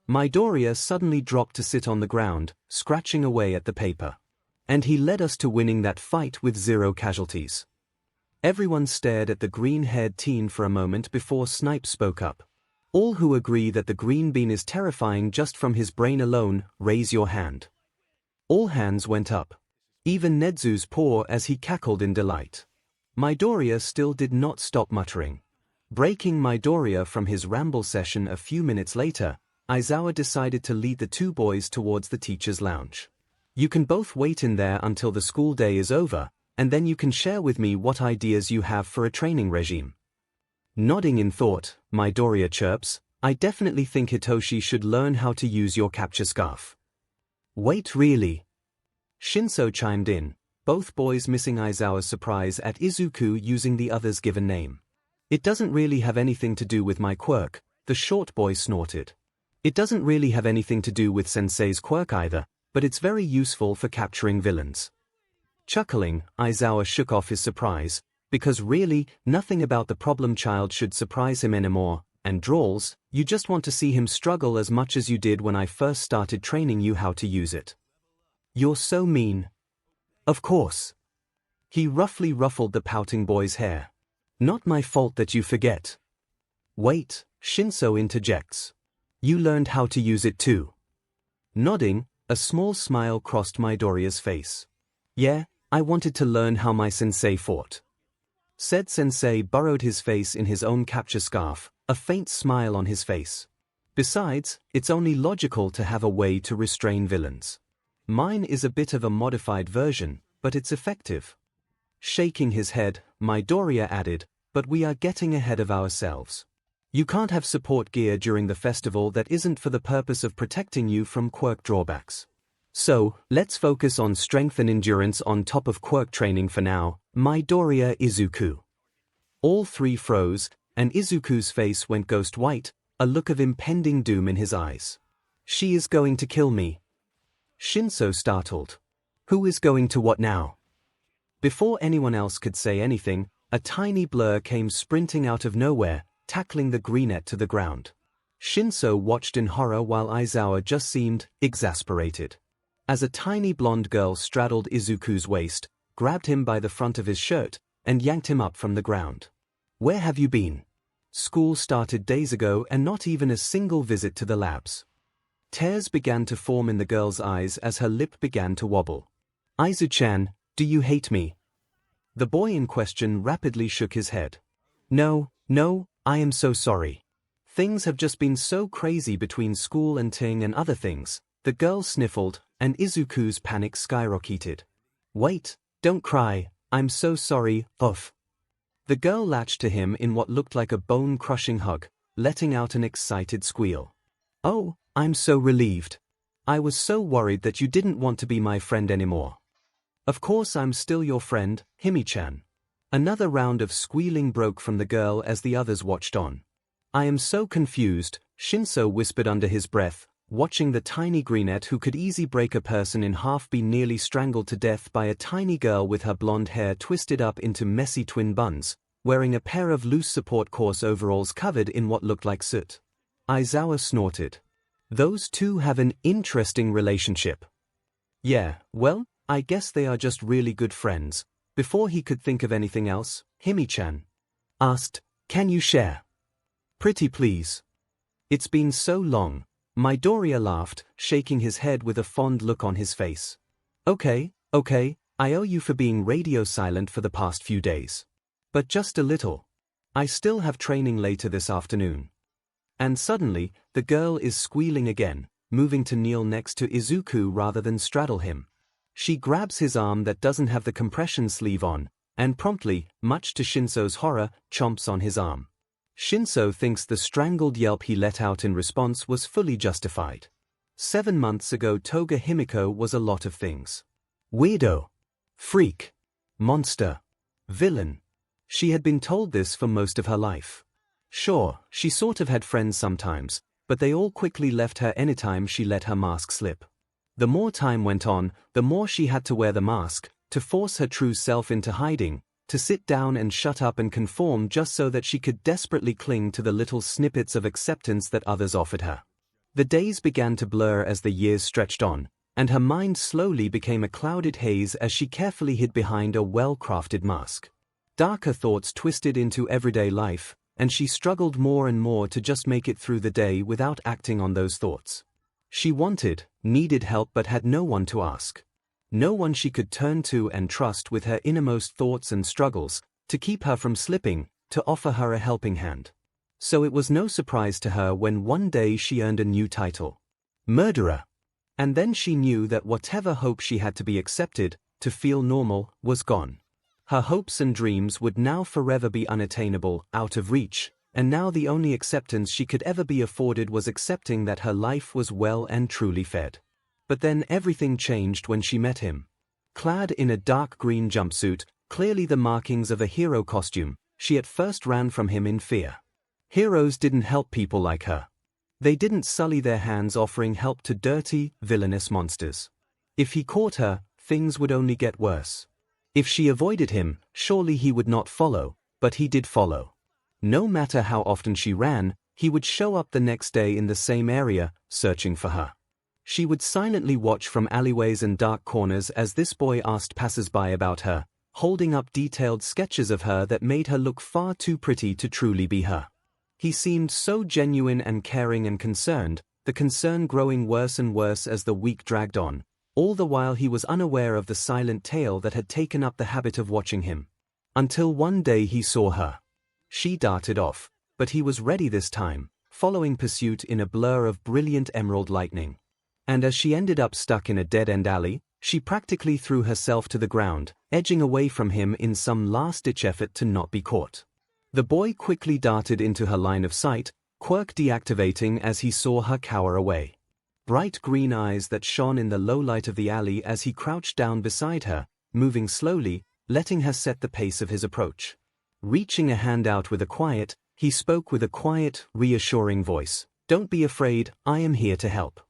Midoriya suddenly dropped to sit on the ground, scratching away at the paper. And he led us to winning that fight with 0 casualties. Everyone stared at the green-haired teen for a moment before Snipe spoke up. All who agree that the green bean is terrifying just from his brain alone, raise your hand. All hands went up. Even Nezu's paw as he cackled in delight. Midoriya still did not stop muttering. Breaking Midoriya from his ramble session a few minutes later, Aizawa decided to lead the 2 boys towards the teacher's lounge. You can both wait in there until the school day is over, and then you can share with me what ideas you have for a training regime. Nodding in thought, Midoriya chirps, I definitely think Hitoshi should learn how to use your capture scarf. Wait, really? Shinso chimed in, both boys missing Aizawa's surprise at Izuku using the other's given name. It doesn't really have anything to do with my quirk, the short boy snorted. It doesn't really have anything to do with Sensei's quirk either, but it's very useful for capturing villains. Chuckling, Aizawa shook off his surprise, because really, nothing about the problem child should surprise him anymore, and drawls, you just want to see him struggle as much as you did when I first started training you how to use it. You're so mean. Of course. He roughly ruffled the pouting boy's hair. Not my fault that you forget. Wait, ♀interjects. You learned how to use it too. Nodding, a small smile crossed Midoriya's face. Yeah, I wanted to learn how my sensei fought. Said sensei burrowed his face in his own capture scarf, a faint smile on his face. Besides, it's only logical to have a way to restrain villains. Mine is a bit of a modified version, but it's effective. Shaking his head, Midoriya added, but we are getting ahead of ourselves. You can't have support gear during the festival that isn't for the purpose of protecting you from quirk drawbacks. So, let's focus on strength and endurance on top of quirk training for now. Midoriya Izuku. All three froze, and Izuku's face went ghost white, a look of impending doom in his eyes. She is going to kill me. ♀, startled. Who is going to what now? Before anyone else could say anything, a tiny blur came sprinting out of nowhere, tackling the greenette to the ground. ♀ watched in horror while Aizawa just seemed exasperated. As a tiny blonde girl straddled Izuku's waist, grabbed him by the front of his shirt, and yanked him up from the ground. Where have you been? School started days ago and not even a single visit to the labs. Tears began to form in the girl's eyes as her lip began to wobble. Aizu-chan, do you hate me? The boy in question rapidly shook his head. No, I am so sorry. Things have just been so crazy between school and Ting and other things. The girl sniffled, and Izuku's panic skyrocketed. Wait, don't cry, I'm so sorry, oof. The girl latched to him in what looked like a bone-crushing hug, letting out an excited squeal. Oh, I'm so relieved. I was so worried that you didn't want to be my friend anymore. Of course I'm still your friend, Himi-chan. Another round of squealing broke from the girl as the others watched on. I am so confused, ♀ whispered under his breath, watching the tiny greenette who could easily break a person in half be nearly strangled to death by a tiny girl with her blonde hair twisted up into messy twin buns, wearing a pair of loose support course overalls covered in what looked like soot. Aizawa snorted. Those two have an interesting relationship. Yeah, well, I guess they are just really good friends. Before he could think of anything else, Himi-chan asked, can you share? Pretty please. It's been so long. Midoriya laughed, shaking his head with a fond look on his face. Okay, I owe you for being radio silent for the past few days. But just a little. I still have training later this afternoon. And suddenly, the girl is squealing again, moving to kneel next to Izuku rather than straddle him. She grabs his arm that doesn't have the compression sleeve on, and promptly, much to ♀'s horror, chomps on his arm. ♀ thinks the strangled yelp he let out in response was fully justified. 7 months ago Toga Himiko was a lot of things. Weirdo. Freak. Monster. Villain. She had been told this for most of her life. Sure, she sort of had friends sometimes, but they all quickly left her anytime she let her mask slip. The more time went on, the more she had to wear the mask, to force her true self into hiding, to sit down and shut up and conform just so that she could desperately cling to the little snippets of acceptance that others offered her. The days began to blur as the years stretched on, and her mind slowly became a clouded haze as she carefully hid behind a well-crafted mask. Darker thoughts twisted into everyday life, and she struggled more and more to just make it through the day without acting on those thoughts. She needed help but had no one to ask. No one she could turn to and trust with her innermost thoughts and struggles, to keep her from slipping, to offer her a helping hand. So it was no surprise to her when one day she earned a new title. Murderer. And then she knew that whatever hope she had to be accepted, to feel normal, was gone. Her hopes and dreams would now forever be unattainable, out of reach, and now the only acceptance she could ever be afforded was accepting that her life was well and truly fed. But then everything changed when she met him. Clad in a dark green jumpsuit, clearly the markings of a hero costume, she at first ran from him in fear. Heroes didn't help people like her. They didn't sully their hands offering help to dirty, villainous monsters. If he caught her, things would only get worse. If she avoided him, surely he would not follow, but he did follow. No matter how often she ran, he would show up the next day in the same area, searching for her. She would silently watch from alleyways and dark corners as this boy asked passers-by about her, holding up detailed sketches of her that made her look far too pretty to truly be her. He seemed so genuine and caring and concerned, the concern growing worse and worse as the week dragged on, all the while he was unaware of the silent tale that had taken up the habit of watching him. Until one day he saw her. She darted off, but he was ready this time, following pursuit in a blur of brilliant emerald lightning. And as she ended up stuck in a dead-end alley, she practically threw herself to the ground, edging away from him in some last-ditch effort to not be caught. The boy quickly darted into her line of sight, quirk deactivating as he saw her cower away. Bright green eyes that shone in the low light of the alley as he crouched down beside her, moving slowly, letting her set the pace of his approach. Reaching a hand out he spoke with a quiet, reassuring voice. "Don't be afraid, I am here to help."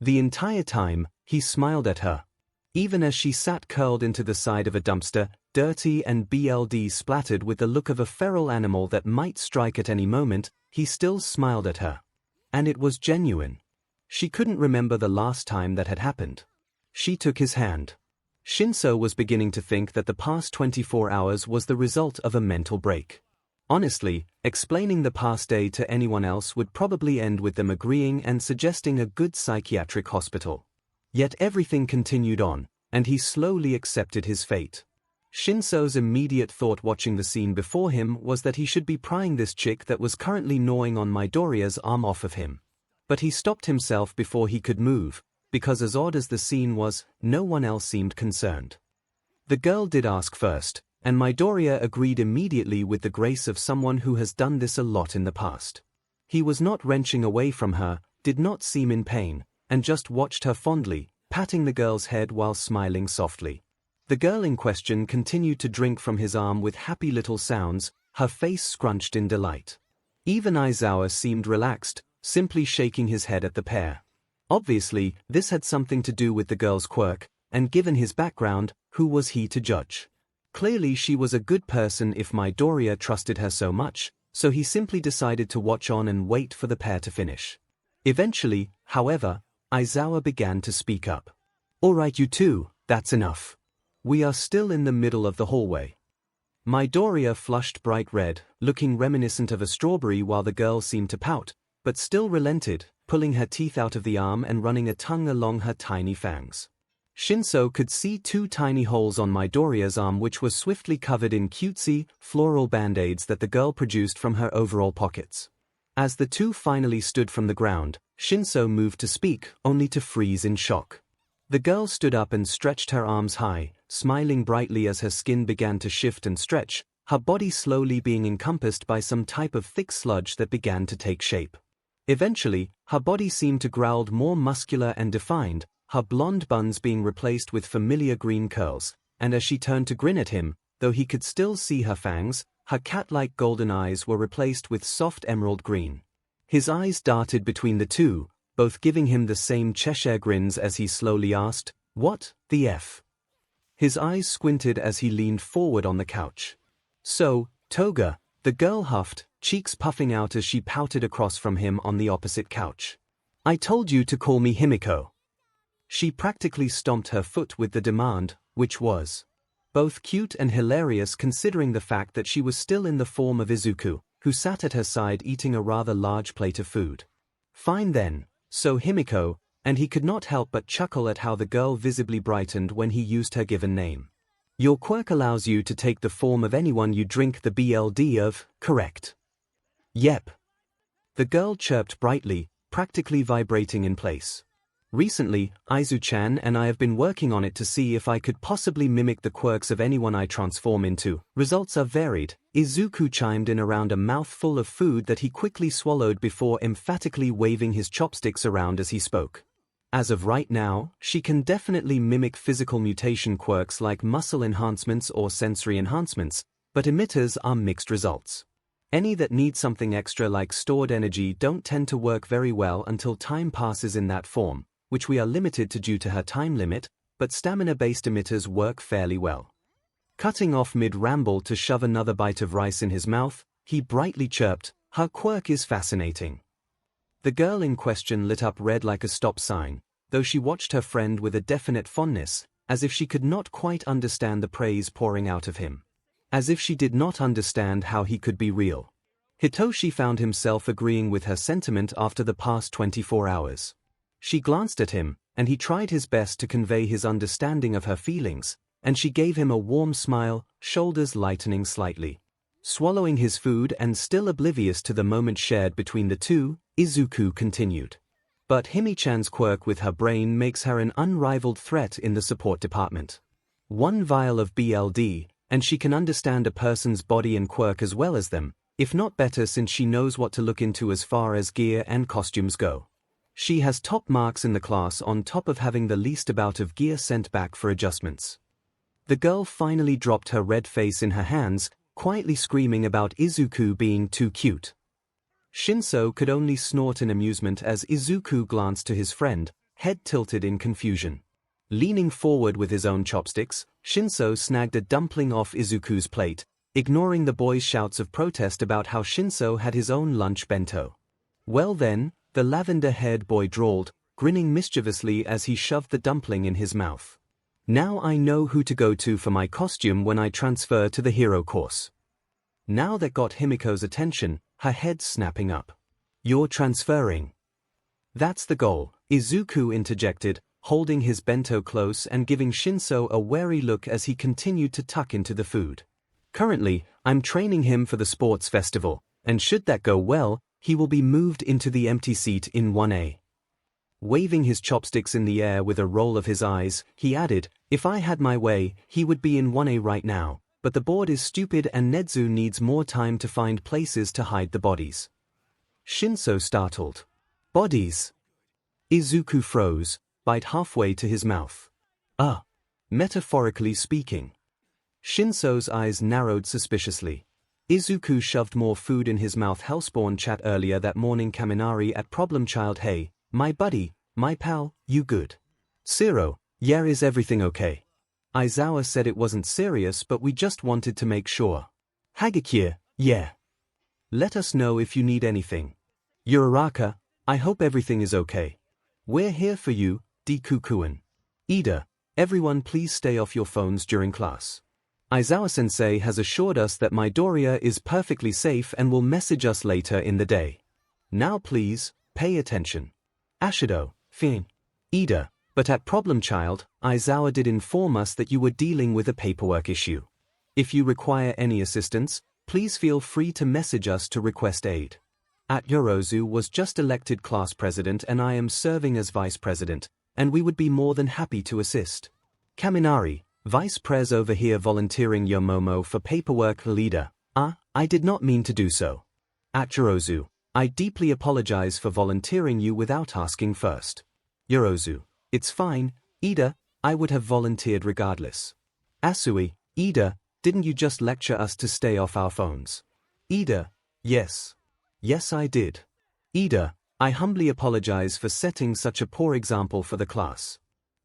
The entire time, he smiled at her. Even as she sat curled into the side of a dumpster, dirty and blood splattered with the look of a feral animal that might strike at any moment, he still smiled at her. And it was genuine. She couldn't remember the last time that had happened. She took his hand. ♀♀ was beginning to think that the past 24 hours was the result of a mental break. Honestly, explaining the past day to anyone else would probably end with them agreeing and suggesting a good psychiatric hospital. Yet everything continued on, and he slowly accepted his fate. ♀♀'s immediate thought watching the scene before him was that he should be prying this chick that was currently gnawing on Midoriya's arm off of him. But he stopped himself before he could move, because as odd as the scene was, no one else seemed concerned. The girl did ask first, and Midoriya agreed immediately with the grace of someone who has done this a lot in the past. He was not wrenching away from her, did not seem in pain, and just watched her fondly, patting the girl's head while smiling softly. The girl in question continued to drink from his arm with happy little sounds, her face scrunched in delight. Even Aizawa seemed relaxed, simply shaking his head at the pair. Obviously, this had something to do with the girl's quirk, and given his background, who was he to judge? Clearly she was a good person if Midoriya trusted her so much, so he simply decided to watch on and wait for the pair to finish. Eventually, however, Aizawa began to speak up. "Alright you two, that's enough. We are still in the middle of the hallway." Midoriya flushed bright red, looking reminiscent of a strawberry while the girl seemed to pout, but still relented, pulling her teeth out of the arm and running a tongue along her tiny fangs. ♀♀ could see two tiny holes on Midoriya's arm which were swiftly covered in cutesy, floral band-aids that the girl produced from her overall pockets. As the two finally stood from the ground, ♀♀ moved to speak, only to freeze in shock. The girl stood up and stretched her arms high, smiling brightly as her skin began to shift and stretch, her body slowly being encompassed by some type of thick sludge that began to take shape. Eventually, her body seemed to grow more muscular and defined, her blonde buns being replaced with familiar green curls, and as she turned to grin at him, though he could still see her fangs, her cat-like golden eyes were replaced with soft emerald green. His eyes darted between the two, both giving him the same Cheshire grins as he slowly asked, "What the F?" His eyes squinted as he leaned forward on the couch. "So, Toga," the girl huffed, cheeks puffing out as she pouted across from him on the opposite couch. "I told you to call me Himiko." She practically stomped her foot with the demand, which was both cute and hilarious considering the fact that she was still in the form of Izuku, who sat at her side eating a rather large plate of food. Fine then, so Himiko, and he could not help but chuckle at how the girl visibly brightened when he used her given name. "Your quirk allows you to take the form of anyone you drink the blood of, correct?" "Yep." The girl chirped brightly, practically vibrating in place. "Recently, Aizu-chan and I have been working on it to see if I could possibly mimic the quirks of anyone I transform into. Results are varied." Izuku chimed in around a mouthful of food that he quickly swallowed before emphatically waving his chopsticks around as he spoke. "As of right now, she can definitely mimic physical mutation quirks like muscle enhancements or sensory enhancements, but emitters are mixed results. Any that need something extra like stored energy don't tend to work very well until time passes in that form, which we are limited to due to her time limit, but stamina-based emitters work fairly well. Cutting off mid-ramble to shove another bite of rice in his mouth, he brightly chirped, "Her quirk is fascinating." The girl in question lit up red like a stop sign, though she watched her friend with a definite fondness, as if she could not quite understand the praise pouring out of him. As if she did not understand how he could be real. Hitoshi found himself agreeing with her sentiment after the past 24 hours. She glanced at him, and he tried his best to convey his understanding of her feelings, and she gave him a warm smile, shoulders lightening slightly. Swallowing his food and still oblivious to the moment shared between the two, Izuku continued. But Himi-chan's quirk with her brain makes her an unrivaled threat in the support department. One vial of BLD, and she can understand a person's body and quirk as well as them, if not better since she knows what to look into as far as gear and costumes go. She has top marks in the class on top of having the least amount of gear sent back for adjustments. The girl finally dropped her red face in her hands, quietly screaming about Izuku being too cute. ♀♀ could only snort in amusement as Izuku glanced to his friend, head tilted in confusion. Leaning forward with his own chopsticks, ♀♀ snagged a dumpling off Izuku's plate, ignoring the boy's shouts of protest about how ♀♀ had his own lunch bento. "Well then," the lavender-haired boy drawled, grinning mischievously as he shoved the dumpling in his mouth. "Now I know who to go to for my costume when I transfer to the hero course." Now that got Himiko's attention, her head snapping up. "You're transferring." "That's the goal," Izuku interjected, holding his bento close and giving ♀♀ a wary look as he continued to tuck into the food. "Currently, I'm training him for the sports festival, and should that go well, he will be moved into the empty seat in 1A. Waving his chopsticks in the air with a roll of his eyes, he added, "If I had my way, he would be in 1A right now, but the board is stupid and Nezu needs more time to find places to hide the bodies." ♀♀ startled. "Bodies?" Izuku froze, bite halfway to his mouth. Metaphorically speaking. ♀♀'s eyes narrowed suspiciously. Izuku shoved more food in his mouth. Hellspawn chat earlier that morning. Kaminari at Problem Child. "Hey, my buddy, my pal, you good?" Zero, "Yeah, is everything okay?" Aizawa said it wasn't serious but we just wanted to make sure. Hagakure, "Yeah. Let us know if you need anything." Uraraka, "I hope everything is okay. We're here for you, Deku-kun." Ida, "Everyone please stay off your phones during class. Aizawa-sensei has assured us that Midoriya is perfectly safe and will message us later in the day. Now please, pay attention." Ashido, "Fine." Ida, "But at Problem Child, Aizawa did inform us that you were dealing with a paperwork issue. If you require any assistance, please feel free to message us to request aid. At Yorozu was just elected class president and I am serving as vice president, and we would be more than happy to assist. Kaminari, Vice Pres over here volunteering your Momo for paperwork. Leader, I did not mean to do so. At Yorozu, I deeply apologize for volunteering you without asking first. Yorozu, it's fine, Ida, I would have volunteered regardless. Asui, Ida, didn't you just lecture us to stay off our phones? Ida, yes. Yes I did. Ida, I humbly apologize for setting such a poor example for the class.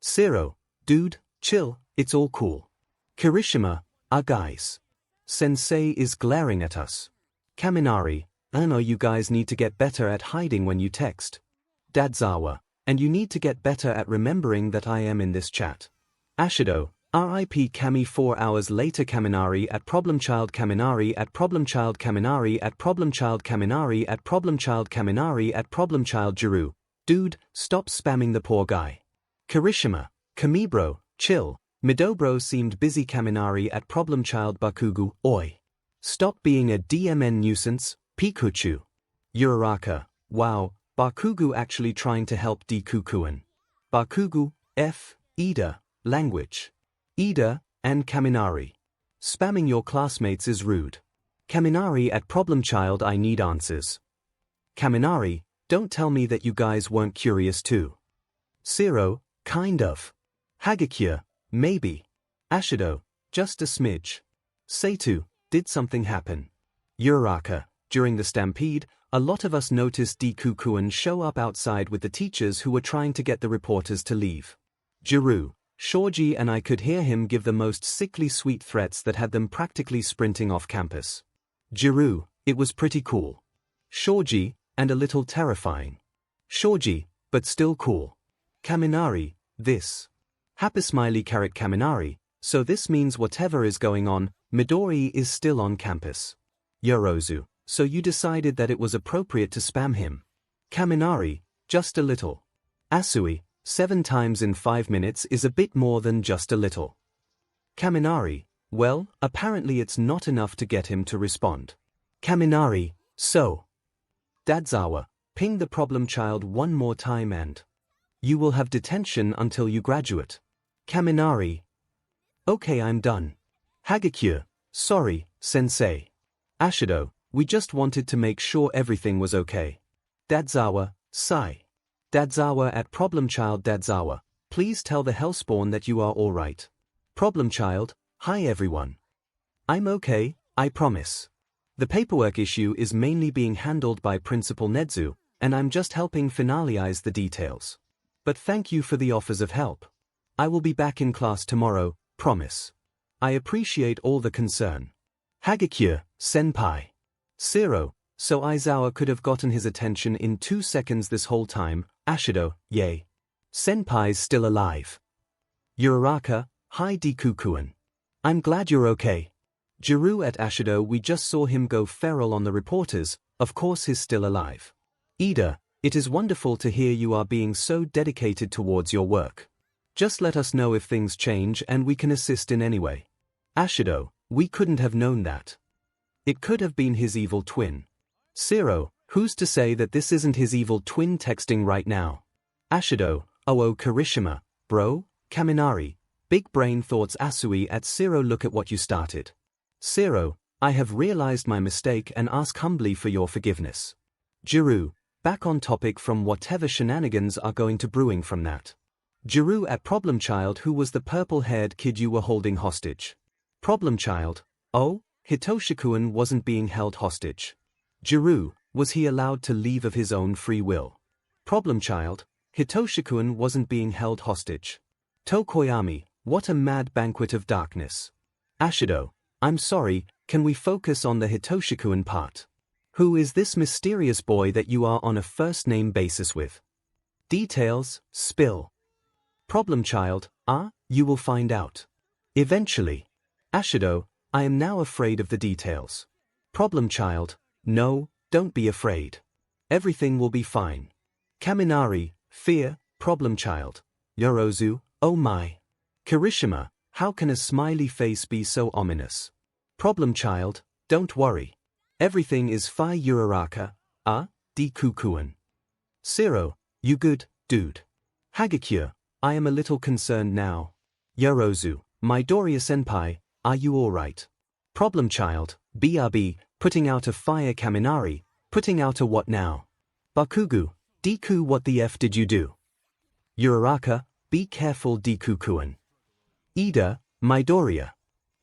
Zero, dude, chill, it's all cool. Kirishima, guys. Sensei is glaring at us. Kaminari, I know you guys need to get better at hiding when you text. Dadzawa, and you need to get better at remembering that I am in this chat. Ashido, RIP Kami 4 hours later. Kaminari at Problem Child. Kaminari at Problem Child. Kaminari at Problem Child. Kaminari at Problem Child. Kaminari at Problem Child. Jiru, dude, stop spamming the poor guy. Kirishima, Kamibro, chill, Midobro seemed busy. Kaminari at Problem Child. Bakugu, oi. Stop being a DMN nuisance, Pikachu. Uraraka, wow, Bakugu actually trying to help Deku-kun. Bakugu, F, Ida, language. Ida, and Kaminari. Spamming your classmates is rude. Kaminari at Problem Child. I need answers. Kaminari, don't tell me that you guys weren't curious too. Zero, kind of. Hagakure, maybe. Ashido, just a smidge. Seitu, Did something happen? Uraraka, during the stampede, a lot of us noticed Deku-kun show up outside with the teachers who were trying to get the reporters to leave. Jiru, Shoji and I could hear him give the most sickly sweet threats that had them practically sprinting off campus. Jiru, it was pretty cool. Shoji, and a little terrifying. Shoji, but still cool. Kaminari, this. Happy smiley carrot Kaminari, so this means whatever is going on, Midori is still on campus. Yorozu, so you decided that it was appropriate to spam him. Kaminari, just a little. Asui, 7 times in 5 minutes is a bit more than just a little. Kaminari, well, apparently it's not enough to get him to respond. Kaminari, so. Dadzawa, ping the problem child one more time and you will have detention until you graduate. Kaminari. Okay, I'm done. Hagakure, sorry, sensei. Ashido, we just wanted to make sure everything was okay. Dadzawa, sigh. Dadzawa at problem child Dadzawa, please tell the Hellspawn that you are alright. Problem child, hi everyone. I'm okay, I promise. The paperwork issue is mainly being handled by Principal Nedzu, and I'm just helping finalize the details. But thank you for the offers of help. I will be back in class tomorrow, promise. I appreciate all the concern. Hagakure, senpai. Zero, so Aizawa could have gotten his attention in 2 seconds this whole time. Ashido, yay. Senpai's still alive. Uraraka, hi Deku-kun. I'm glad you're okay. Jiru at Ashido, we just saw him go feral on the reporters, of course he's still alive. Ida, it is wonderful to hear you are being so dedicated towards your work. Just let us know if things change and we can assist in any way. Ashido, we couldn't have known that. It could have been his evil twin. Zero, who's to say that this isn't his evil twin texting right now? Ashido, oh Kirishima, bro, Kaminari, big brain thoughts Asui at Zero, look at what you started. Zero, I have realized my mistake and ask humbly for your forgiveness. Jiru, back on topic from whatever shenanigans are going to brewing from that. Jiru at problem child, who was the purple-haired kid you were holding hostage? Problem child, oh, Hitoshi-kun wasn't being held hostage. Jiru, was he allowed to leave of his own free will? Problem child, Hitoshi-kun wasn't being held hostage. Tokoyami, what a mad banquet of darkness. Ashido, I'm sorry, can we focus on the Hitoshi-kun part? Who is this mysterious boy that you are on a first-name basis with? Details, spill. Problem child, you will find out. Eventually. Ashido, I am now afraid of the details. Problem child, no, don't be afraid. Everything will be fine. Kaminari, fear, problem child. Yorozu, oh my. Kirishima, how can a smiley face be so ominous? Problem child, don't worry. Everything is fine. Uraraka, Deku-kun. Zero, you good, dude. Hagakure, I am a little concerned now. Yorozu, Midoriya-senpai, are you alright? Problem child, BRB, putting out a fire. Kaminari, putting out a what now? Bakugu, Deku, what the F did you do? Uraraka, be careful Deku-kun. Ida, Midoriya.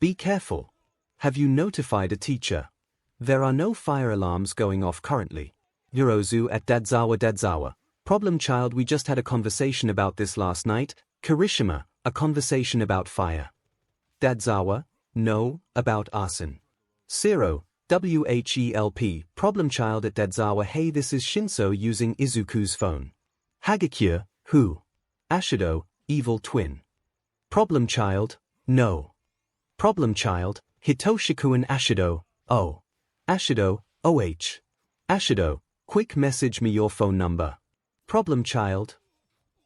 Be careful. Have you notified a teacher? There are no fire alarms going off currently. Yorozu at Dadzawa, problem child, we just had a conversation about this last night. Kirishima, a conversation about fire. Dadzawa, no, about arson. Zero, WHELP, problem child at Dadzawa, hey, this is Shinso using Izuku's phone. Hagakure, who? Ashido, evil twin. Problem child, no. Problem child, Hitoshi-kun. Ashido, oh. Ashido, OH. Ashido, quick message me your phone number. Problem child.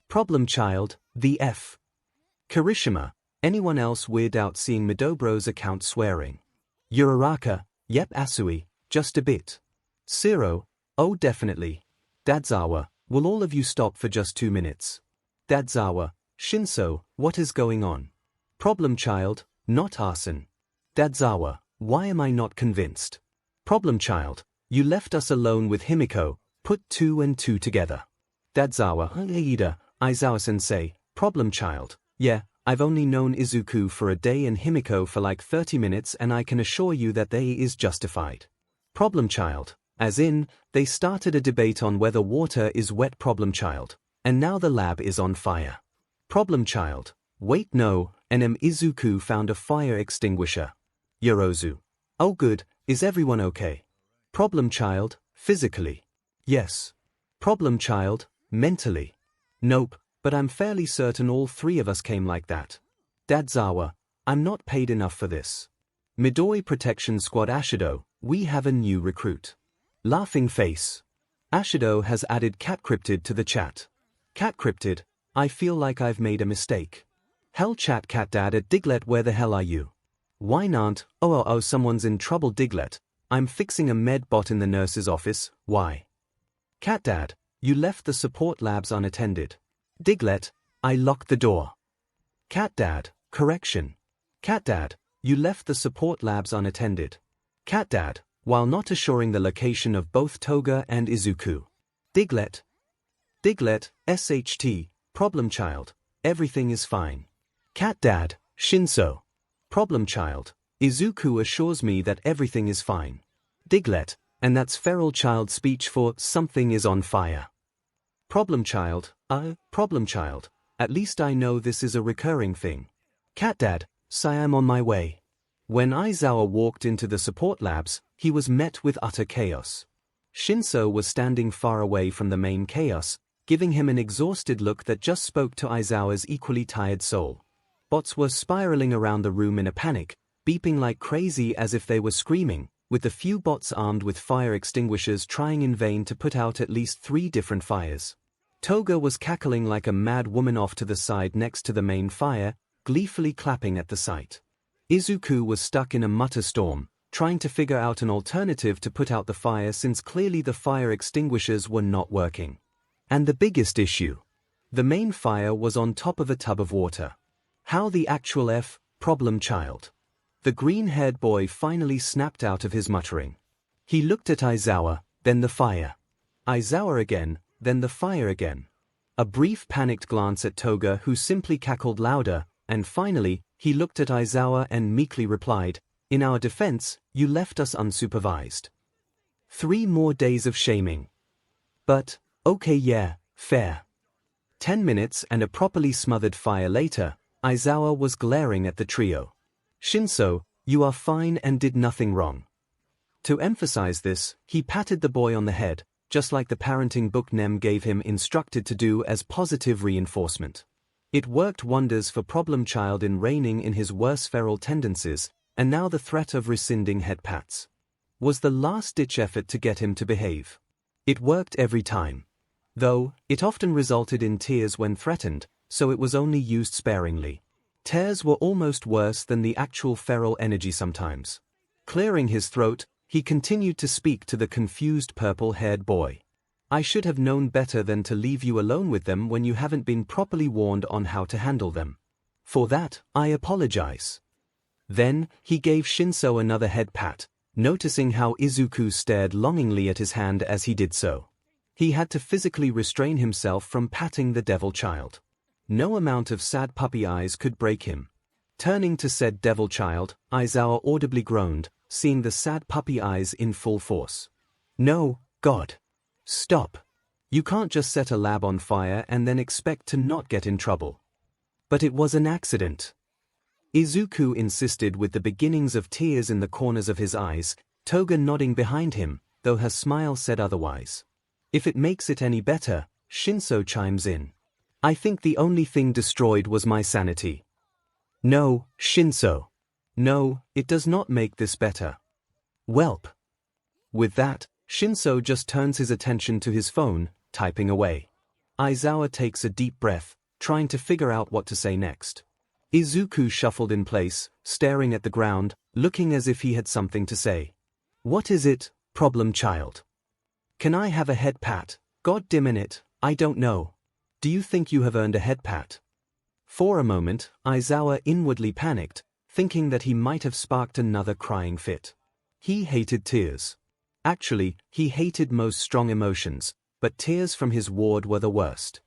Problem child, the F. Kirishima, anyone else weird out seeing Midobro's account swearing? Uraraka, yep Asui, just a bit. Zero, oh definitely. Dadzawa, will all of you stop for just 2 minutes? Dadzawa, Shinso, what is going on? Problem child, not arson. Dadzawa, why am I not convinced? Problem child, you left us alone with Himiko, put 2 and 2 together. Dadzawa, Ida, Aizawa-sensei, problem child, yeah, I've only known Izuku for a day and Himiko for like 30 minutes and I can assure you that they is justified. Problem child. As in, they started a debate on whether water is wet problem child. And now the lab is on fire. Problem child. Wait no, Izuku found a fire extinguisher. Yorozu. Oh good, is everyone okay? Problem child. Physically. Yes. Problem child. Mentally. Nope, but I'm fairly certain all three of us came like that. Dadzawa. I'm not paid enough for this. Midori Protection Squad Ashido, we have a new recruit. Laughing face. Ashido has added Catcryptid to the chat. Catcryptid, I feel like I've made a mistake. Hell chat cat dad at Diglett, where the hell are you? Why not? Oh someone's in trouble Diglett. I'm fixing a med bot in the nurse's office, why? Cat dad, you left the support labs unattended. Diglett, I locked the door. Cat dad, correction. Cat dad, you left the support labs unattended. Cat dad, while not assuring the location of both Toga and Izuku. Diglett. Diglett, SHT, problem child, everything is fine. Cat dad, Shinso. Problem child, Izuku assures me that everything is fine. Diglett, and that's feral child speech for something is on fire. Problem child, problem child, at least I know this is a recurring thing. Cat dad, say I'm on my way. When Aizawa walked into the support labs, he was met with utter chaos. Shinso was standing far away from the main chaos, giving him an exhausted look that just spoke to Aizawa's equally tired soul. Bots were spiraling around the room in a panic, beeping like crazy as if they were screaming, with a few bots armed with fire extinguishers trying in vain to put out at least 3 different fires. Toga was cackling like a mad woman off to the side next to the main fire, gleefully clapping at the sight. Izuku was stuck in a mutter storm, trying to figure out an alternative to put out the fire since clearly the fire extinguishers were not working. And the biggest issue. The main fire was on top of a tub of water. How the actual F, problem child. The green-haired boy finally snapped out of his muttering. He looked at Aizawa, then the fire. Aizawa again, then the fire again. A brief panicked glance at Toga, who simply cackled louder, and finally, he looked at Aizawa and meekly replied, "In our defense, you left us unsupervised. 3 more days of shaming. But, okay yeah, fair." 10 minutes and a properly smothered fire later, Aizawa was glaring at the trio. "Shinso, you are fine and did nothing wrong." To emphasize this, he patted the boy on the head, just like the parenting book Nem gave him instructed to do as positive reinforcement. It worked wonders for problem child in reining in his worse feral tendencies, and now the threat of rescinding head pats was the last-ditch effort to get him to behave. It worked every time. Though, it often resulted in tears when threatened, so it was only used sparingly. Tears were almost worse than the actual feral energy sometimes. Clearing his throat, he continued to speak to the confused purple-haired boy. "I should have known better than to leave you alone with them when you haven't been properly warned on how to handle them. For that, I apologize." Then, he gave Shinso another head pat, noticing how Izuku stared longingly at his hand as he did so. He had to physically restrain himself from patting the devil child. No amount of sad puppy eyes could break him. Turning to said devil child, Aizawa audibly groaned, seeing the sad puppy eyes in full force. "No, God. Stop. You can't just set a lab on fire and then expect to not get in trouble." "But it was an accident." Izuku insisted with the beginnings of tears in the corners of his eyes, Toga nodding behind him, though her smile said otherwise. "If it makes it any better," Shinso chimes in. "I think the only thing destroyed was my sanity." "No, Shinso. No, it does not make this better. Welp." With that, Shinso just turns his attention to his phone, typing away. Aizawa takes a deep breath, trying to figure out what to say next. Izuku shuffled in place, staring at the ground, looking as if he had something to say. "What is it, problem child? Can I have a head pat? God damn it, I don't know. Do you think you have earned a head pat?" For a moment, Aizawa inwardly panicked, thinking that he might have sparked another crying fit. He hated tears. Actually, he hated most strong emotions, but tears from his ward were the worst.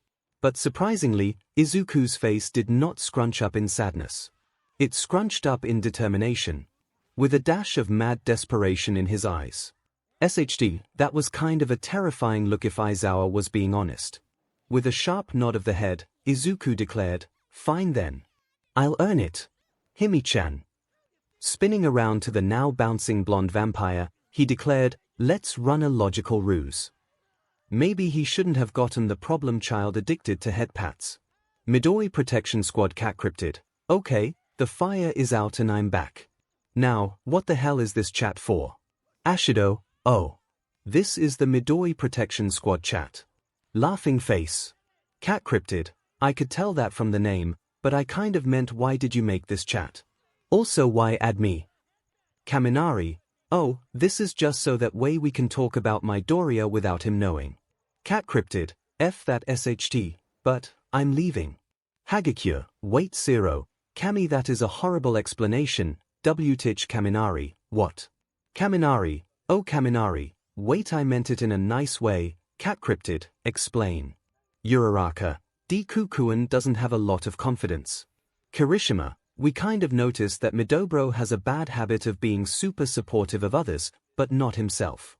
But surprisingly, Izuku's face did not scrunch up in sadness. It scrunched up in determination, with a dash of mad desperation in his eyes. SHD, that was kind of a terrifying look if Aizawa was being honest. With a sharp nod of the head, Izuku declared, "Fine then. I'll earn it. Himi-chan." Spinning around to the now bouncing blonde vampire, he declared, "Let's run a logical ruse." Maybe he shouldn't have gotten the problem child addicted to head pats. Midori Protection Squad cat cryptid. Okay, the fire is out and I'm back. Now, what the hell is this chat for? Ashido, oh. This is the Midori Protection Squad chat. Laughing face. Cat cryptid, I could tell that from the name, but I kind of meant why did you make this chat? Also why add me? Kaminari, oh, this is just so that way we can talk about my Doria without him knowing. Cat cryptid, F that SHT, but, I'm leaving. Hagakure, wait Zero, Kami that is a horrible explanation, WTich Kaminari, what? Kaminari, oh Kaminari, wait I meant it in a nice way, cat cryptid, explain. Uraraka, Dekukuin doesn't have a lot of confidence. Kirishima, we kind of noticed that Midobro has a bad habit of being super supportive of others, but not himself.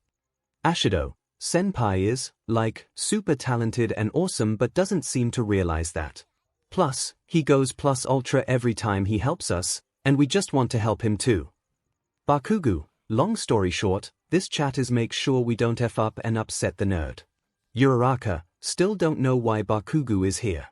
Ashido, Senpai is, like, super talented and awesome but doesn't seem to realize that. Plus, he goes plus ultra every time he helps us, and we just want to help him too. Bakugu, long story short, this chat is make sure we don't F up and upset the nerd. Uraraka, still don't know why Bakugu is here.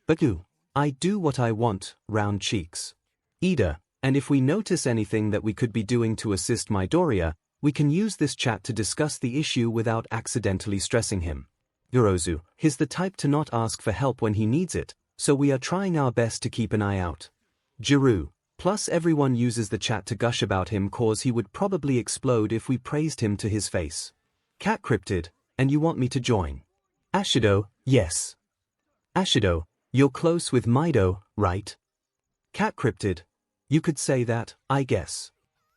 Baku, I do what I want, round cheeks. Ida, and if we notice anything that we could be doing to assist Midoriya, we can use this chat to discuss the issue without accidentally stressing him. Yorozu, he's the type to not ask for help when he needs it, so we are trying our best to keep an eye out. Jiru, plus everyone uses the chat to gush about him cause he would probably explode if we praised him to his face. Cat cryptid, and you want me to join? Ashido, yes. Ashido, you're close with Mido, right? Cat cryptid, you could say that, I guess.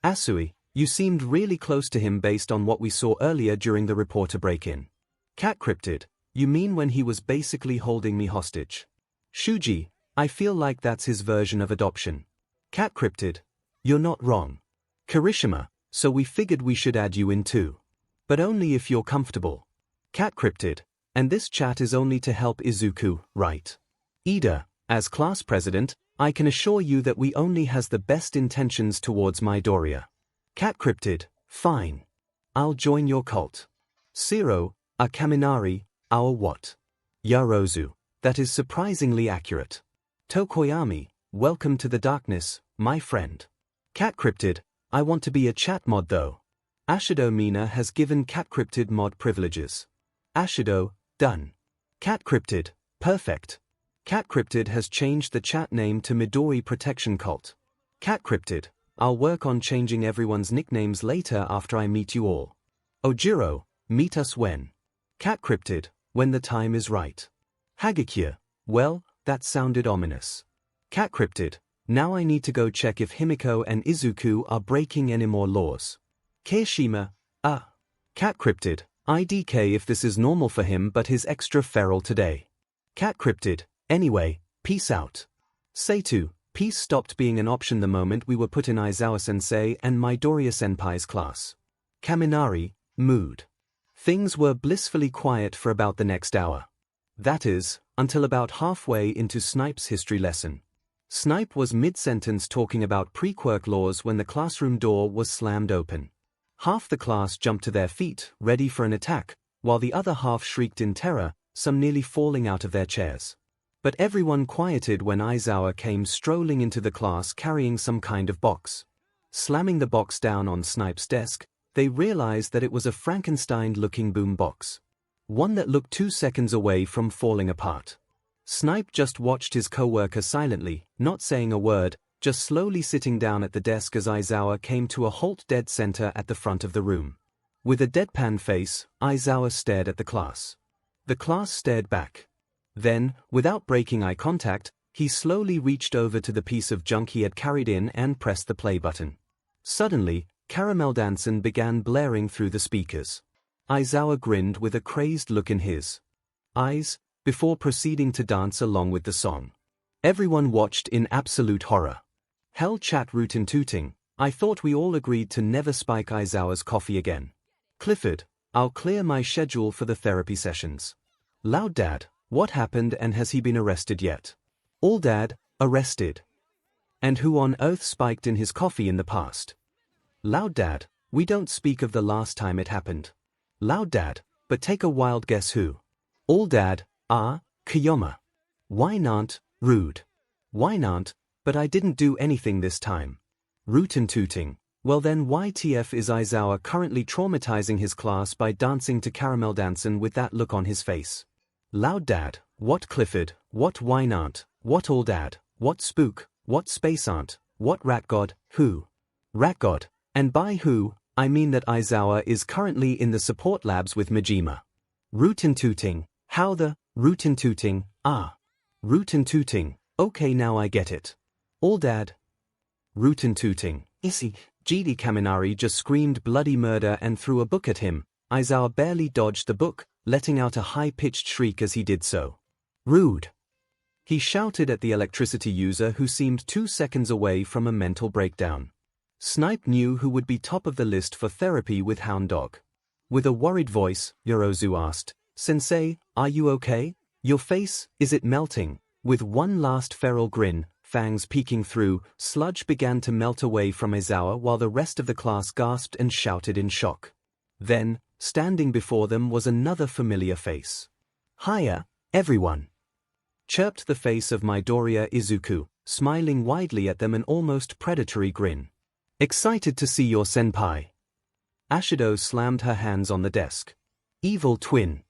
Asui, you seemed really close to him based on what we saw earlier during the reporter break-in. Cat cryptid, you mean when he was basically holding me hostage? Shuji, I feel like that's his version of adoption. Cat cryptid, you're not wrong. Kirishima, so we figured we should add you in too. But only if you're comfortable. Cat cryptid, and this chat is only to help Izuku, right? Ida, as class president, I can assure you that we only has the best intentions towards Midoriya. Cat cryptid, fine. I'll join your cult. Zero, a Kaminari, our what? Yorozu, that is surprisingly accurate. Tokoyami, welcome to the darkness, my friend. Cat cryptid, I want to be a chat mod though. Ashido Mina has given Cat cryptid mod privileges. Ashido, done. Cat cryptid, perfect. Cat cryptid has changed the chat name to Midori Protection Cult. Cat cryptid, I'll work on changing everyone's nicknames later after I meet you all. Ojiro, meet us when? Cat cryptid, when the time is right. Hagakure, well, that sounded ominous. Cat cryptid, now I need to go check if Himiko and Izuku are breaking any more laws. Kirishima, Cat cryptid, IDK if this is normal for him but he's extra feral today. Cat cryptid, anyway, peace out. Seitu, peace stopped being an option the moment we were put in Aizawa-sensei and Midoriya-senpai's class. Kaminari, mood. Things were blissfully quiet for about the next hour. That is, until about halfway into Snipe's history lesson. Snipe was mid-sentence talking about pre-quirk laws when the classroom door was slammed open. Half the class jumped to their feet, ready for an attack, while the other half shrieked in terror, some nearly falling out of their chairs. But everyone quieted when Aizawa came strolling into the class carrying some kind of box. Slamming the box down on Snipe's desk, they realized that it was a Frankenstein-looking boom box. One that looked 2 seconds away from falling apart. Snipe just watched his co-worker silently, not saying a word, just slowly sitting down at the desk as Aizawa came to a halt dead center at the front of the room. With a deadpan face, Aizawa stared at the class. The class stared back. Then, without breaking eye contact, he slowly reached over to the piece of junk he had carried in and pressed the play button. Suddenly, Caramel Dancin' began blaring through the speakers. Aizawa grinned with a crazed look in his eyes. before proceeding to dance along with the song. Everyone watched in absolute horror. Hell chat rootin' tooting, I thought we all agreed to never spike Aizawa's coffee again. Clifford, I'll clear my schedule for the therapy sessions. Loud Dad, what happened and has he been arrested yet? All Dad, arrested. And who on earth spiked in his coffee in the past? Loud Dad, we don't speak of the last time it happened. Loud Dad, but take a wild guess who? All Dad, Kiyoma. Why not, rude. Why not, but I didn't do anything this time. Rootin' tooting, well then YTF is Aizawa currently traumatizing his class by dancing to caramel dancin' with that look on his face. Loud Dad, what Clifford, what why not, what All Dad, what spook, what space aunt, what rat god, who? Rat god, and by who, I mean that Aizawa is currently in the support labs with Majima. Rootin' tooting, how the, rootin' tooting, Rootin' tooting, okay now I get it. All Dad. Rootin' tooting, 𝐒𝐭𝐚𝐲 𝐔𝐻𝐿 just screamed bloody murder and threw a book at him. Aizawa barely dodged the book, letting out a high-pitched shriek as he did so. Rude. He shouted at the electricity user who seemed 2 seconds away from a mental breakdown. Snipe knew who would be top of the list for therapy with Hound Dog. With a worried voice, Yorozu asked, Sensei, are you okay? Your face, is it melting? With one last feral grin, fangs peeking through, sludge began to melt away from Aizawa while the rest of the class gasped and shouted in shock. Then, standing before them was another familiar face. Hiya, everyone! Chirped the face of Midoriya Izuku, smiling widely at them an almost predatory grin. Excited to see your senpai. Ashido slammed her hands on the desk. Evil twin.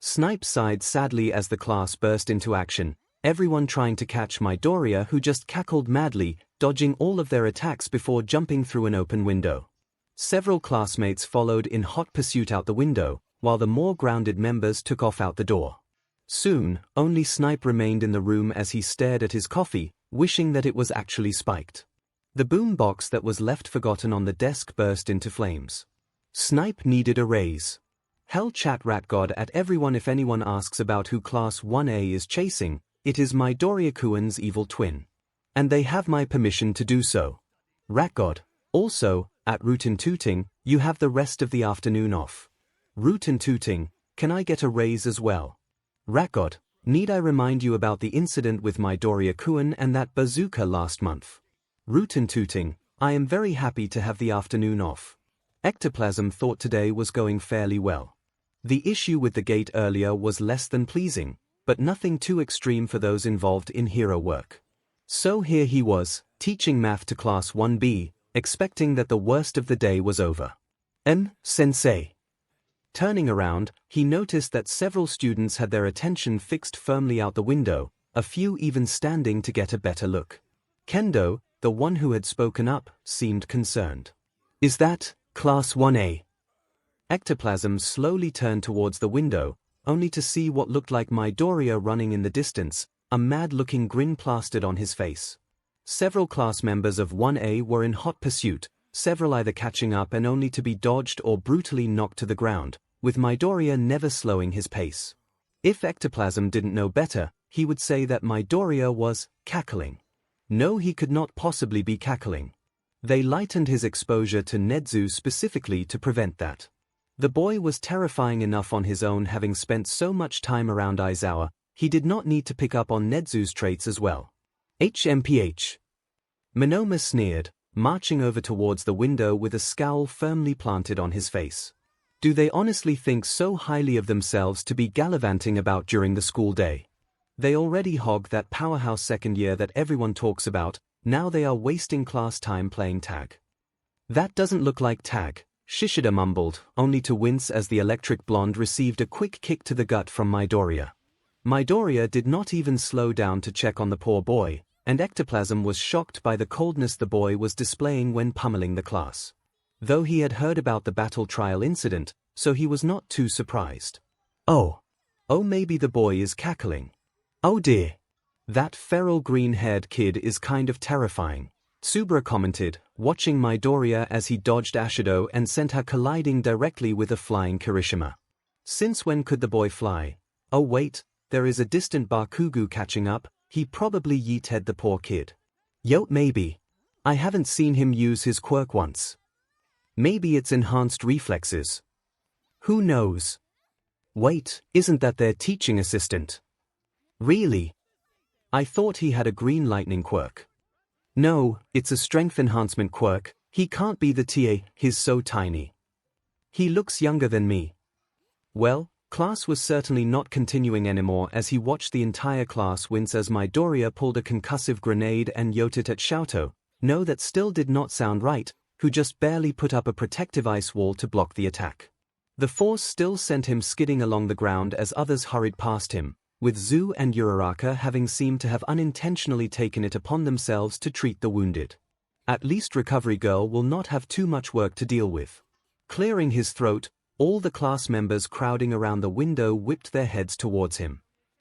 Snipe sighed sadly as the class burst into action, everyone trying to catch Midoriya who just cackled madly, dodging all of their attacks before jumping through an open window. Several classmates followed in hot pursuit out the window, while the more grounded members took off out the door. Soon, only Snipe remained in the room as he stared at his coffee, wishing that it was actually spiked. The boom box that was left forgotten on the desk burst into flames. Snipe needed a raise. Hell chat rat god at everyone if anyone asks about who Class 1A is chasing, it is Midoriya-kuan's evil twin. And they have my permission to do so. Rat god, also, at Rootin' Tooting, you have the rest of the afternoon off. Rootin' Tooting, can I get a raise as well? Rat god, need I remind you about the incident with Midoriya-kuan and that bazooka last month? Rootin' Tooting, I am very happy to have the afternoon off. Ectoplasm thought today was going fairly well. The issue with the gate earlier was less than pleasing, but nothing too extreme for those involved in hero work. So here he was, teaching math to Class 1B, expecting that the worst of the day was over. Sensei. Turning around, he noticed that several students had their attention fixed firmly out the window, a few even standing to get a better look. Kendo, the one who had spoken up, seemed concerned. Is that Class 1A? Ectoplasm slowly turned towards the window, only to see what looked like Midoriya running in the distance, a mad-looking grin plastered on his face. Several class members of 1A were in hot pursuit, several either catching up and only to be dodged or brutally knocked to the ground, with Midoriya never slowing his pace. If Ectoplasm didn't know better, he would say that Midoriya was cackling. No, he could not possibly be cackling. They lightened his exposure to Nezu specifically to prevent that. The boy was terrifying enough on his own, having spent so much time around Aizawa, he did not need to pick up on Nezu's traits as well. HMPH. Monoma sneered, marching over towards the window with a scowl firmly planted on his face. Do they honestly think so highly of themselves to be gallivanting about during the school day? They already hog that powerhouse second year that everyone talks about, now they are wasting class time playing tag. That doesn't look like tag, Shishida mumbled, only to wince as the electric blonde received a quick kick to the gut from Midoriya. Midoriya did not even slow down to check on the poor boy, and Ectoplasm was shocked by the coldness the boy was displaying when pummeling the class. Though he had heard about the battle trial incident, so he was not too surprised. Oh, maybe the boy is cackling. Oh dear. That feral green-haired kid is kind of terrifying, Tsubura commented, watching Midoriya as he dodged Ashido and sent her colliding directly with a flying Kirishima. Since when could the boy fly? Oh wait, there is a distant Bakugu catching up, he probably yeeted the poor kid. Yo, maybe. I haven't seen him use his quirk once. Maybe it's enhanced reflexes. Who knows? Wait, isn't that their teaching assistant? Really? I thought he had a green lightning quirk. No, it's a strength enhancement quirk. He can't be the TA, he's so tiny. He looks younger than me. Well, class was certainly not continuing anymore as he watched the entire class wince as Midoriya pulled a concussive grenade and yoted at Xiaoto. No, that still did not sound right, who just barely put up a protective ice wall to block the attack. The force still sent him skidding along the ground as others hurried past him, with Zu and Uraraka having seemed to have unintentionally taken it upon themselves to treat the wounded. At least Recovery Girl will not have too much work to deal with. Clearing his throat, all the class members crowding around the window whipped their heads towards him.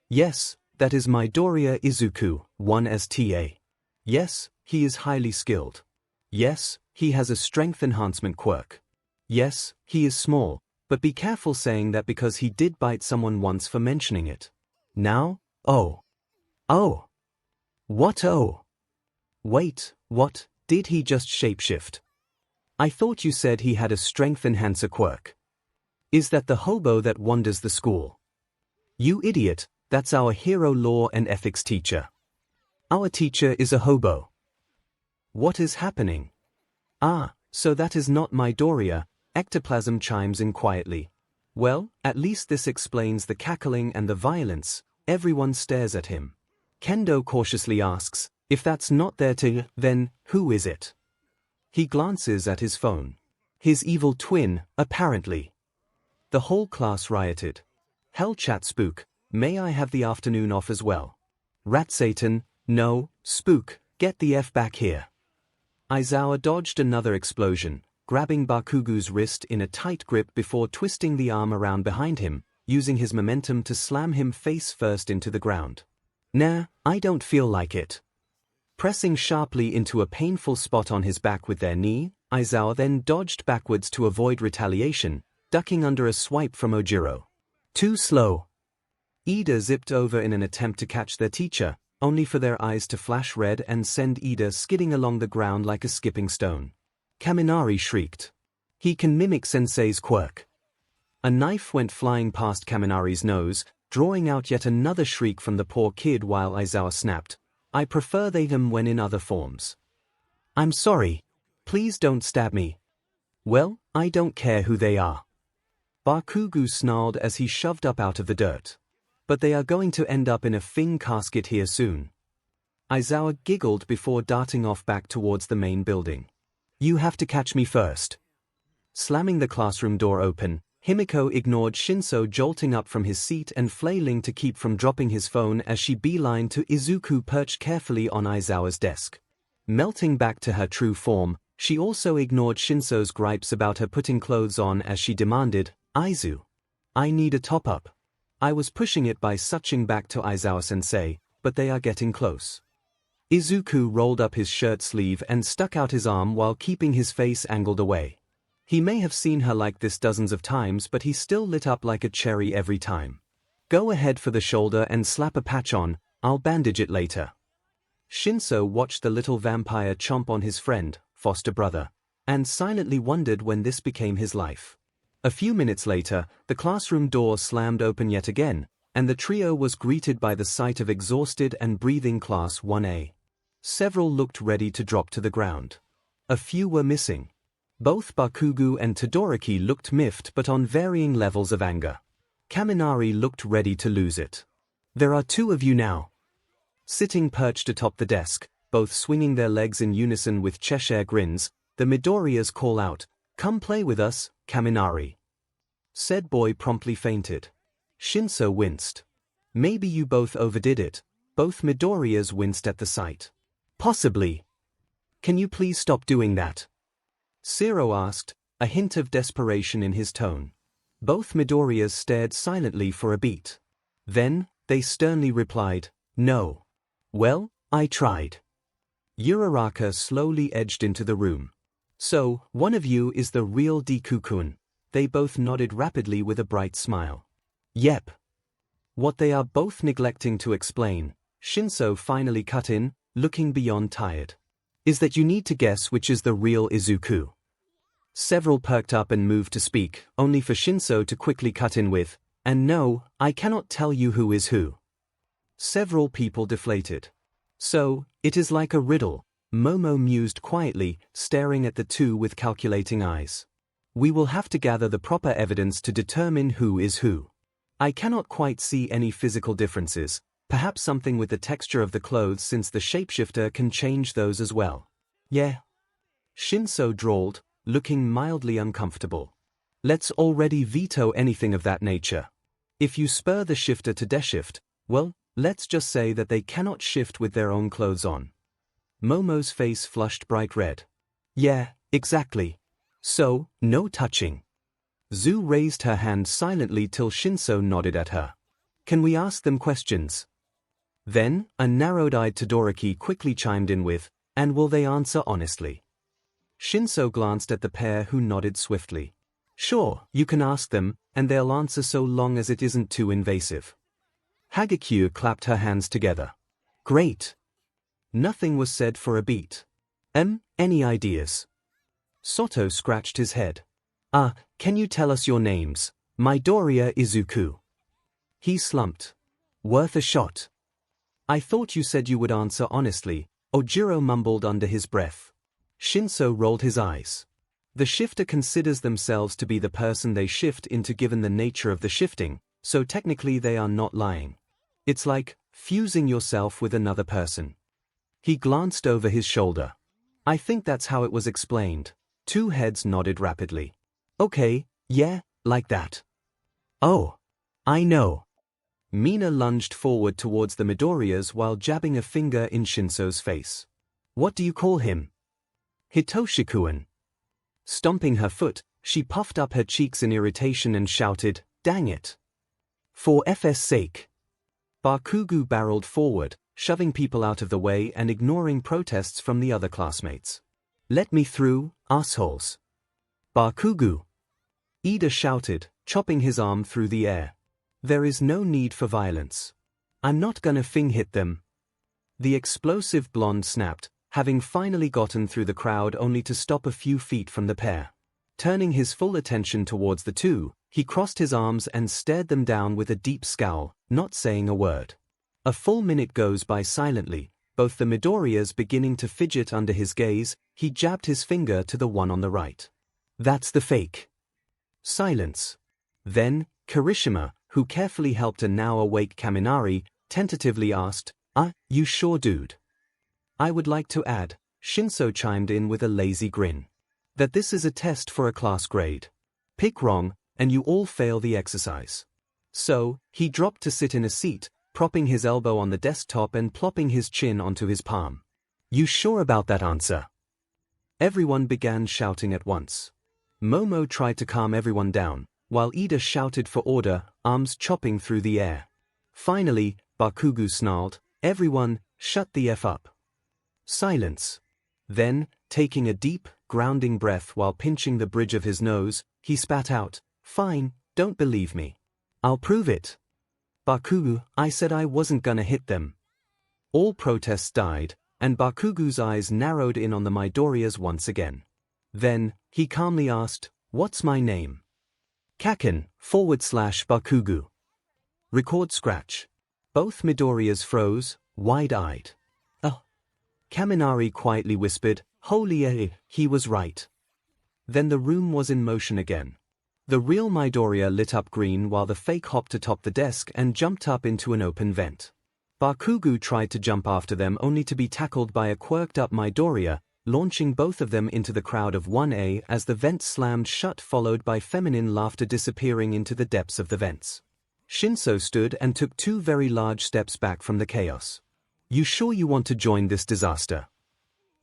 Yes, that is Midoriya Izuku, 1sta. Yes, he is highly skilled. Yes, he has a strength enhancement quirk. Yes, he is small, but be careful saying that because he did bite someone once for mentioning it. Now, oh. Oh. What oh? Wait, what, did he just shapeshift? I thought you said he had a strength enhancer quirk. Is that the hobo that wanders the school? You idiot, that's our hero law and ethics teacher. Our teacher is a hobo. What is happening? Ah, so that is not Midoriya, Ectoplasm chimes in quietly. Well, at least this explains the cackling and the violence. Everyone stares at him. Kendo cautiously asks, if that's not their TA, then who is it? He glances at his phone. His evil twin, apparently. The whole class rioted. Hell chat Spook, may I have the afternoon off as well? Rat Satan, no, Spook, get the F back here. Aizawa dodged another explosion, grabbing Bakugu's wrist in a tight grip before twisting the arm around behind him, using his momentum to slam him face first into the ground. Nah, I don't feel like it. Pressing sharply into a painful spot on his back with their knee, Aizawa then dodged backwards to avoid retaliation, ducking under a swipe from Ojiro. Too slow. Ida zipped over in an attempt to catch their teacher, only for their eyes to flash red and send Ida skidding along the ground like a skipping stone. Kaminari shrieked. He can mimic Sensei's quirk. A knife went flying past Kaminari's nose, drawing out yet another shriek from the poor kid while Aizawa snapped, I prefer them when in other forms. I'm sorry. Please don't stab me. Well, I don't care who they are. Bakugu snarled as he shoved up out of the dirt. But they are going to end up in a Fing casket here soon. Aizawa giggled before darting off back towards the main building. You have to catch me first. Slamming the classroom door open, Himiko ignored Shinso jolting up from his seat and flailing to keep from dropping his phone as she beelined to Izuku perched carefully on Aizawa's desk. Melting back to her true form, she also ignored Shinso's gripes about her putting clothes on as she demanded, Aizu, I need a top-up. I was pushing it by suching back to Aizawa-sensei, but they are getting close. Izuku rolled up his shirt sleeve and stuck out his arm while keeping his face angled away. He may have seen her like this dozens of times, but he still lit up like a cherry every time. Go ahead for the shoulder and slap a patch on, I'll bandage it later. Shinso watched the little vampire chomp on his friend, foster brother, and silently wondered when this became his life. A few minutes later, the classroom door slammed open yet again, and the trio was greeted by the sight of exhausted and breathing Class 1A. Several looked ready to drop to the ground. A few were missing. Both Bakugu and Todoroki looked miffed but on varying levels of anger. Kaminari looked ready to lose it. There are two of you now. Sitting perched atop the desk, both swinging their legs in unison with Cheshire grins, the Midoriyas call out, Come play with us, Kaminari. Said boy promptly fainted. Shinso winced. Maybe you both overdid it. Both Midoriyas winced at the sight. Possibly. Can you please stop doing that? Zero asked, a hint of desperation in his tone. Both Midoriyas stared silently for a beat. Then, they sternly replied, No. Well, I tried. Uraraka slowly edged into the room. So, one of you is the real Deku-kun. They both nodded rapidly with a bright smile. Yep. What they are both neglecting to explain, 𝐶 finally cut in, looking beyond tired, is that you need to guess which is the real Izuku. Several perked up and moved to speak, only for 𝐶 to quickly cut in with, and no, I cannot tell you who is who. Several people deflated. So, it is like a riddle, Momo mused quietly, staring at the two with calculating eyes. We will have to gather the proper evidence to determine who is who. I cannot quite see any physical differences, perhaps something with the texture of the clothes since the shapeshifter can change those as well. Yeah. 𝐶 drawled, looking mildly uncomfortable. Let's already veto anything of that nature. If you spur the shifter to deshift, well, let's just say that they cannot shift with their own clothes on. Momo's face flushed bright red. Yeah, exactly. So, no touching. Zhu raised her hand silently till 𝐶 nodded at her. Can we ask them questions? Then, a narrowed-eyed Todoroki quickly chimed in with, and will they answer honestly? 𝐶 glanced at the pair who nodded swiftly. Sure, you can ask them, and they'll answer so long as it isn't too invasive. Hagakure clapped her hands together. Great. Nothing was said for a beat. Any ideas? Soto scratched his head. Can you tell us your names? Midoriya Izuku. He slumped. Worth a shot. I thought you said you would answer honestly, Ojiro mumbled under his breath. 𝐶 rolled his eyes. The shifter considers themselves to be the person they shift into given the nature of the shifting, so technically they are not lying. It's like fusing yourself with another person. He glanced over his shoulder. I think that's how it was explained. Two heads nodded rapidly. Okay, yeah, like that. Oh, I know. Mina lunged forward towards the Midoriyas while jabbing a finger in 𝐶's face. What do you call him? Hitoshi-kun. Stomping her foot, she puffed up her cheeks in irritation and shouted, Dang it. For FS sake. Bakugo barreled forward, shoving people out of the way and ignoring protests from the other classmates. Let me through, assholes. Bakugo. Ida shouted, chopping his arm through the air. There is no need for violence. I'm not gonna hit them. The explosive blonde snapped, having finally gotten through the crowd only to stop a few feet from the pair. Turning his full attention towards the two, he crossed his arms and stared them down with a deep scowl, not saying a word. A full minute goes by silently, both the Midoriyas beginning to fidget under his gaze. He jabbed his finger to the one on the right. That's the fake. Silence. Then, Kirishima, who carefully helped a now awake Kaminari, tentatively asked, you sure dude? I would like to add, 𝐶 chimed in with a lazy grin, that this is a test for a class grade. Pick wrong, and you all fail the exercise. So, he dropped to sit in a seat, propping his elbow on the desktop and plopping his chin onto his palm. You sure about that answer? Everyone began shouting at once. Momo tried to calm everyone down, while Ida shouted for order, arms chopping through the air. Finally, Bakugo snarled, everyone, shut the F up. Silence. Then, taking a deep, grounding breath while pinching the bridge of his nose, he spat out, Fine, don't believe me. I'll prove it. Bakugo, I said I wasn't gonna hit them. All protests died, and Bakugo's eyes narrowed in on the Midoriyas once again. Then, he calmly asked, What's my name? Kaken/Bakugo. Record scratch. Both Midoriyas froze, wide-eyed. Kaminari quietly whispered, Holy he was right. Then the room was in motion again. The real Midoriya lit up green while the fake hopped atop the desk and jumped up into an open vent. Bakugo tried to jump after them only to be tackled by a quirked-up Midoriya, launching both of them into the crowd of 1A as the vent slammed shut, followed by feminine laughter disappearing into the depths of the vents. 𝐶 stood and took 2 very large steps back from the chaos. You sure you want to join this disaster?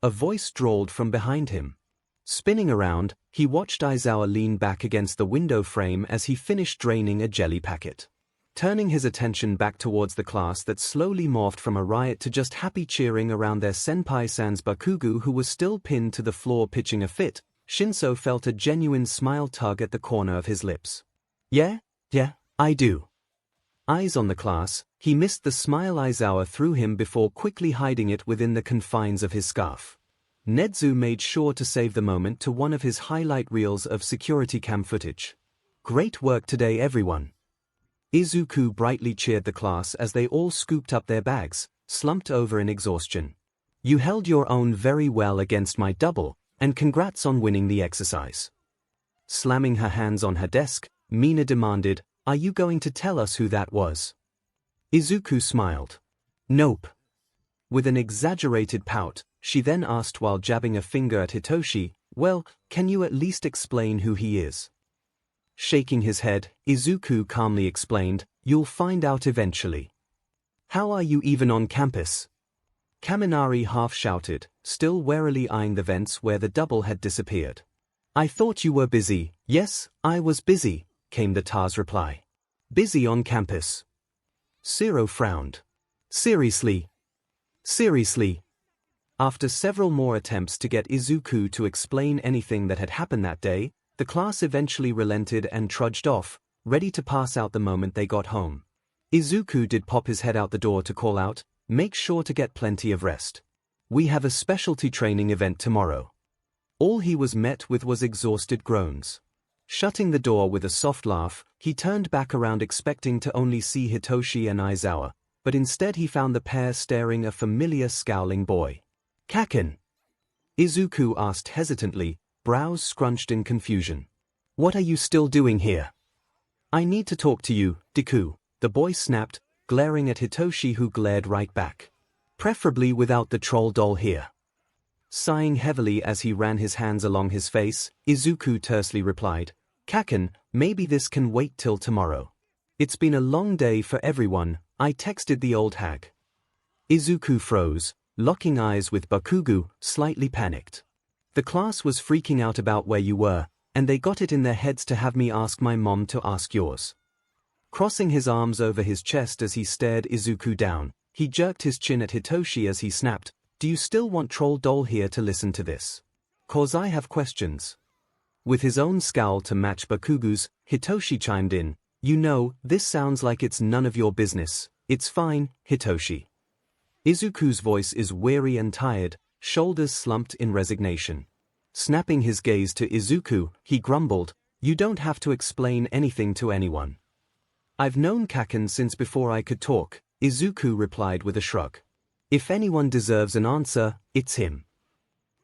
A voice drawled from behind him. Spinning around, he watched Aizawa lean back against the window frame as he finished draining a jelly packet. Turning his attention back towards the class that slowly morphed from a riot to just happy cheering around their senpai sans Bakugo, who was still pinned to the floor pitching a fit, 𝐶 felt a genuine smile tug at the corner of his lips. Yeah, I do. Eyes on the class, he missed the smile Aizawa threw him before quickly hiding it within the confines of his scarf. Nezu made sure to save the moment to one of his highlight reels of security cam footage. Great work today, everyone. Izuku brightly cheered the class as they all scooped up their bags, slumped over in exhaustion. You held your own very well against my double, and congrats on winning the exercise. Slamming her hands on her desk, Mina demanded, are you going to tell us who that was? Izuku smiled. Nope. With an exaggerated pout, she then asked while jabbing a finger at Hitoshi, well, can you at least explain who he is? Shaking his head, Izuku calmly explained, you'll find out eventually. How are you even on campus? Kaminari half shouted, still warily eyeing the vents where the double had disappeared. I thought you were busy. Yes, I was busy, came the Tar's reply. Busy on campus. Zero frowned. Seriously? Seriously? After several more attempts to get Izuku to explain anything that had happened that day, the class eventually relented and trudged off, ready to pass out the moment they got home. Izuku did pop his head out the door to call out, make sure to get plenty of rest. We have a specialty training event tomorrow. All he was met with was exhausted groans. Shutting the door with a soft laugh, he turned back around expecting to only see Hitoshi and Aizawa, but instead he found the pair staring a familiar scowling boy. Kaken? Izuku asked hesitantly, brows scrunched in confusion. What are you still doing here? I need to talk to you, Deku, the boy snapped, glaring at Hitoshi who glared right back. Preferably without the troll doll here. Sighing heavily as he ran his hands along his face, Izuku tersely replied, Kaken, maybe this can wait till tomorrow. It's been a long day for everyone, I texted the old hag. Izuku froze, locking eyes with Bakugo, slightly panicked. The class was freaking out about where you were, and they got it in their heads to have me ask my mom to ask yours. Crossing his arms over his chest as he stared Izuku down, he jerked his chin at Hitoshi as he snapped, do you still want Troll Doll here to listen to this? 'Cause I have questions. With his own scowl to match Bakugo's, Hitoshi chimed in, you know, this sounds like it's none of your business. It's fine, Hitoshi. Izuku's voice is weary and tired, shoulders slumped in resignation. Snapping his gaze to Izuku, he grumbled, you don't have to explain anything to anyone. I've known Kaken since before I could talk, Izuku replied with a shrug. If anyone deserves an answer, it's him.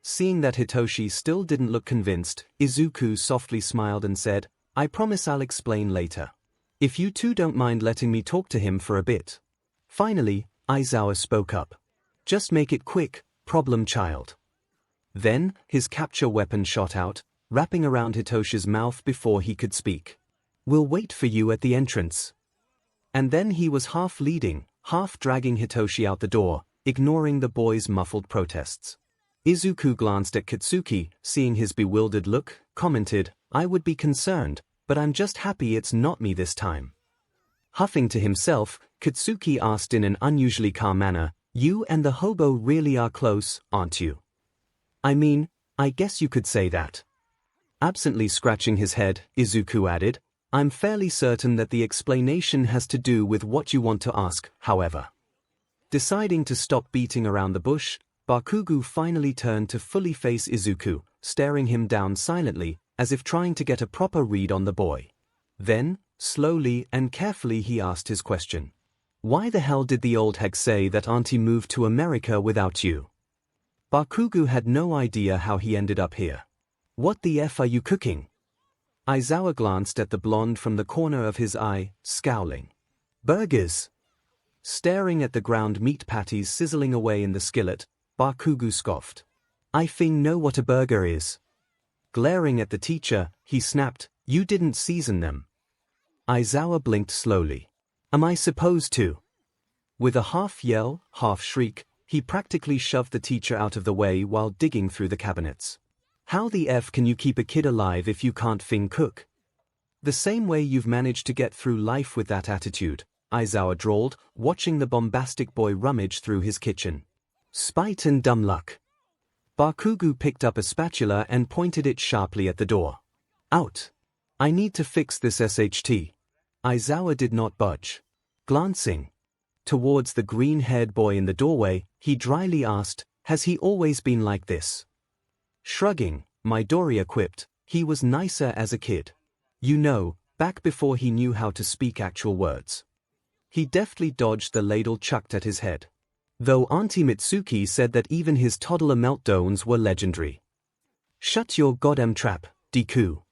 Seeing that Hitoshi still didn't look convinced, Izuku softly smiled and said, I promise I'll explain later. If you two don't mind letting me talk to him for a bit. Finally, Aizawa spoke up. Just make it quick, problem child. Then, his capture weapon shot out, wrapping around Hitoshi's mouth before he could speak. We'll wait for you at the entrance. And then he was half leading, half dragging Hitoshi out the door, ignoring the boy's muffled protests. Izuku glanced at Katsuki, seeing his bewildered look, commented, I would be concerned, but I'm just happy it's not me this time. Huffing to himself, Katsuki asked in an unusually calm manner, you and the hobo really are close, aren't you? I mean, I guess you could say that. Absently scratching his head, Izuku added, I'm fairly certain that the explanation has to do with what you want to ask, however. Deciding to stop beating around the bush, Bakugo finally turned to fully face Izuku, staring him down silently, as if trying to get a proper read on the boy. Then, slowly and carefully he asked his question. Why the hell did the old hag say that Auntie moved to America without you? Bakugo had no idea how he ended up here. What the F are you cooking? Aizawa glanced at the blonde from the corner of his eye, scowling. Burgers. Staring at the ground meat patties sizzling away in the skillet, Bakugo scoffed. I know what a burger is. Glaring at the teacher, he snapped, you didn't season them. Aizawa blinked slowly. Am I supposed to? With a half yell, half shriek, he practically shoved the teacher out of the way while digging through the cabinets. How the F can you keep a kid alive if you can't cook? The same way you've managed to get through life with that attitude, Aizawa drawled, watching the bombastic boy rummage through his kitchen. Spite and dumb luck. Bakugo picked up a spatula and pointed it sharply at the door. Out. I need to fix this SHT. Aizawa did not budge. Glancing towards the green-haired boy in the doorway, he dryly asked, "Has he always been like this?" Shrugging, Midoriya quipped, "He was nicer as a kid. You know, back before he knew how to speak actual words." He deftly dodged the ladle chucked at his head. Though Auntie Mitsuki said that even his toddler meltdowns were legendary. "Shut your goddamn trap, Deku."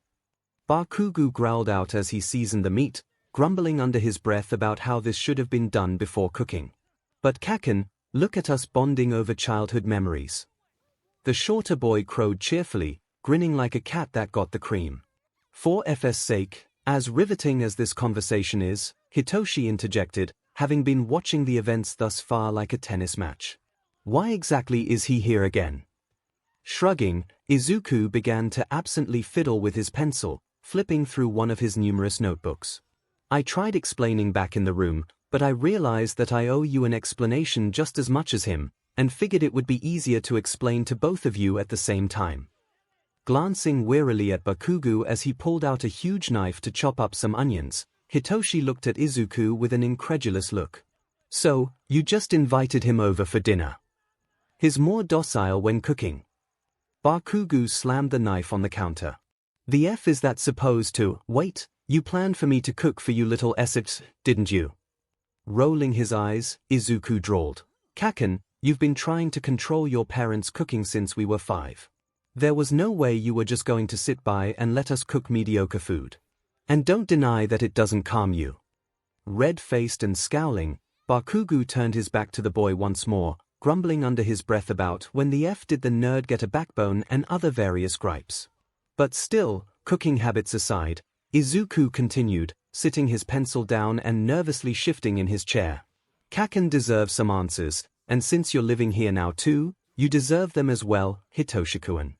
Bakugo growled out as he seasoned the meat, grumbling under his breath about how this should have been done before cooking. "But Kaken, look at us bonding over childhood memories." The shorter boy crowed cheerfully, grinning like a cat that got the cream. "For FS sake, as riveting as this conversation is," Hitoshi interjected, having been watching the events thus far like a tennis match. "Why exactly is he here again?" Shrugging, Izuku began to absently fiddle with his pencil, flipping through one of his numerous notebooks. "I tried explaining back in the room, but I realized that I owe you an explanation just as much as him, and figured it would be easier to explain to both of you at the same time." Glancing wearily at Bakugo as he pulled out a huge knife to chop up some onions, Hitoshi looked at Izuku with an incredulous look. "So, you just invited him over for dinner? He's more docile when cooking." Bakugo slammed the knife on the counter. "The F is that supposed to, wait, you planned for me to cook for you little Essex, didn't you?" Rolling his eyes, Izuku drawled, "Kaken, you've been trying to control your parents' cooking since we were 5. There was no way you were just going to sit by and let us cook mediocre food. And don't deny that it doesn't calm you." Red-faced and scowling, Bakugo turned his back to the boy once more, grumbling under his breath about when the F did the nerd get a backbone and other various gripes. But still, cooking habits aside, Izuku continued, sitting his pencil down and nervously shifting in his chair. "Kaken deserves some answers, and since you're living here now too, you deserve them as well, Hitoshi-kun."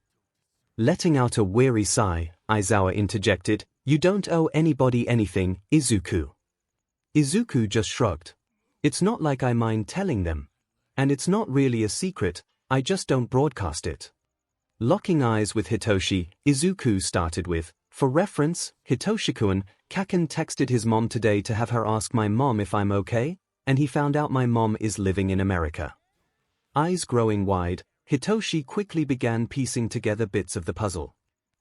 Letting out a weary sigh, Aizawa interjected, "You don't owe anybody anything, Izuku." Izuku just shrugged. "It's not like I mind telling them. And it's not really a secret, I just don't broadcast it." Locking eyes with Hitoshi, Izuku started with, "For reference, Hitoshi-kun, Kaken texted his mom today to have her ask my mom if I'm okay, and he found out my mom is living in America." Eyes growing wide, Hitoshi quickly began piecing together bits of the puzzle.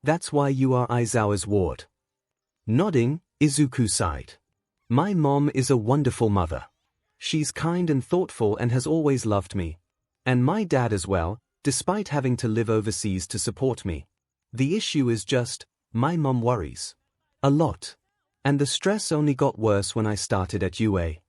"That's why you are Aizawa's ward." Nodding, Izuku sighed. "My mom is a wonderful mother. She's kind and thoughtful and has always loved me. And my dad as well, despite having to live overseas to support me. The issue is just, my mom worries. A lot. And the stress only got worse when I started at UA."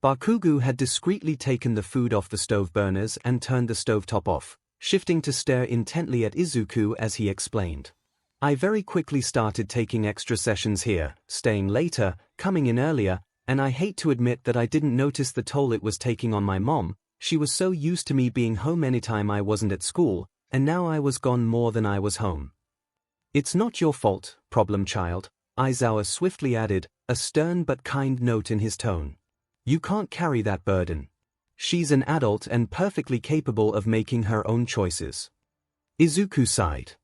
Bakugo had discreetly taken the food off the stove burners and turned the stovetop off, shifting to stare intently at Izuku as he explained. "I very quickly started taking extra sessions here, staying later, coming in earlier, and I hate to admit that I didn't notice the toll it was taking on my mom. She was so used to me being home anytime I wasn't at school, and now I was gone more than I was home." "It's not your fault, problem child," Aizawa swiftly added, a stern but kind note in his tone. "You can't carry that burden. She's an adult and perfectly capable of making her own choices." Izuku sighed.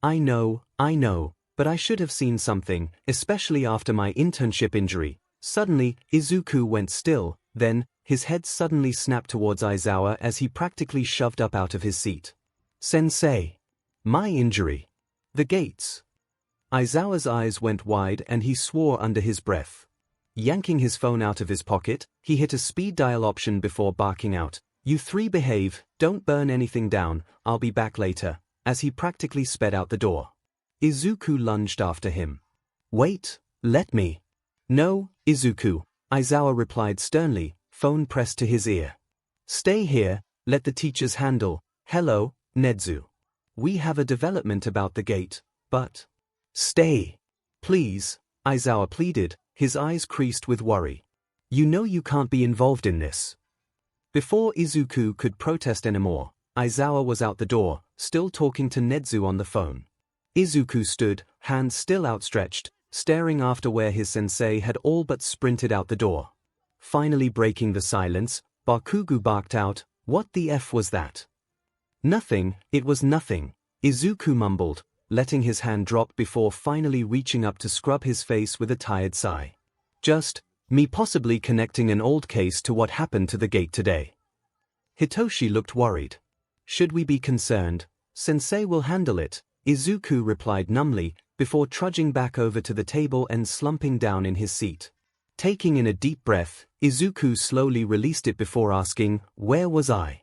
I know, but I should have seen something, especially after my internship injury." Suddenly, Izuku went still, then, his head suddenly snapped towards Aizawa as he practically shoved up out of his seat. "Sensei! My injury! The gates!" Aizawa's eyes went wide and he swore under his breath. Yanking his phone out of his pocket, he hit a speed dial option before barking out, "You three behave, don't burn anything down, I'll be back later," as he practically sped out the door. Izuku lunged after him. "Wait, let me." "No, Izuku," Aizawa replied sternly, phone pressed to his ear. "Stay here, let the teachers handle." "Hello, Nedzu. We have a development about the gate, but..." "Stay. Please," Aizawa pleaded, his eyes creased with worry. "You know you can't be involved in this." Before Izuku could protest anymore, Aizawa was out the door, still talking to Nedzu on the phone. Izuku stood, hands still outstretched, staring after where his sensei had all but sprinted out the door. Finally breaking the silence, Bakugo barked out, "What the F was that?" "Nothing, it was nothing," Izuku mumbled, letting his hand drop before finally reaching up to scrub his face with a tired sigh. "Just, Me possibly connecting an old case to what happened to the gate today. Hitoshi looked worried. Should we be concerned? Sensei will handle it, Izuku replied numbly, before trudging back over to the table and slumping down in his seat. Taking in a deep breath, Izuku slowly released it before asking, where was I?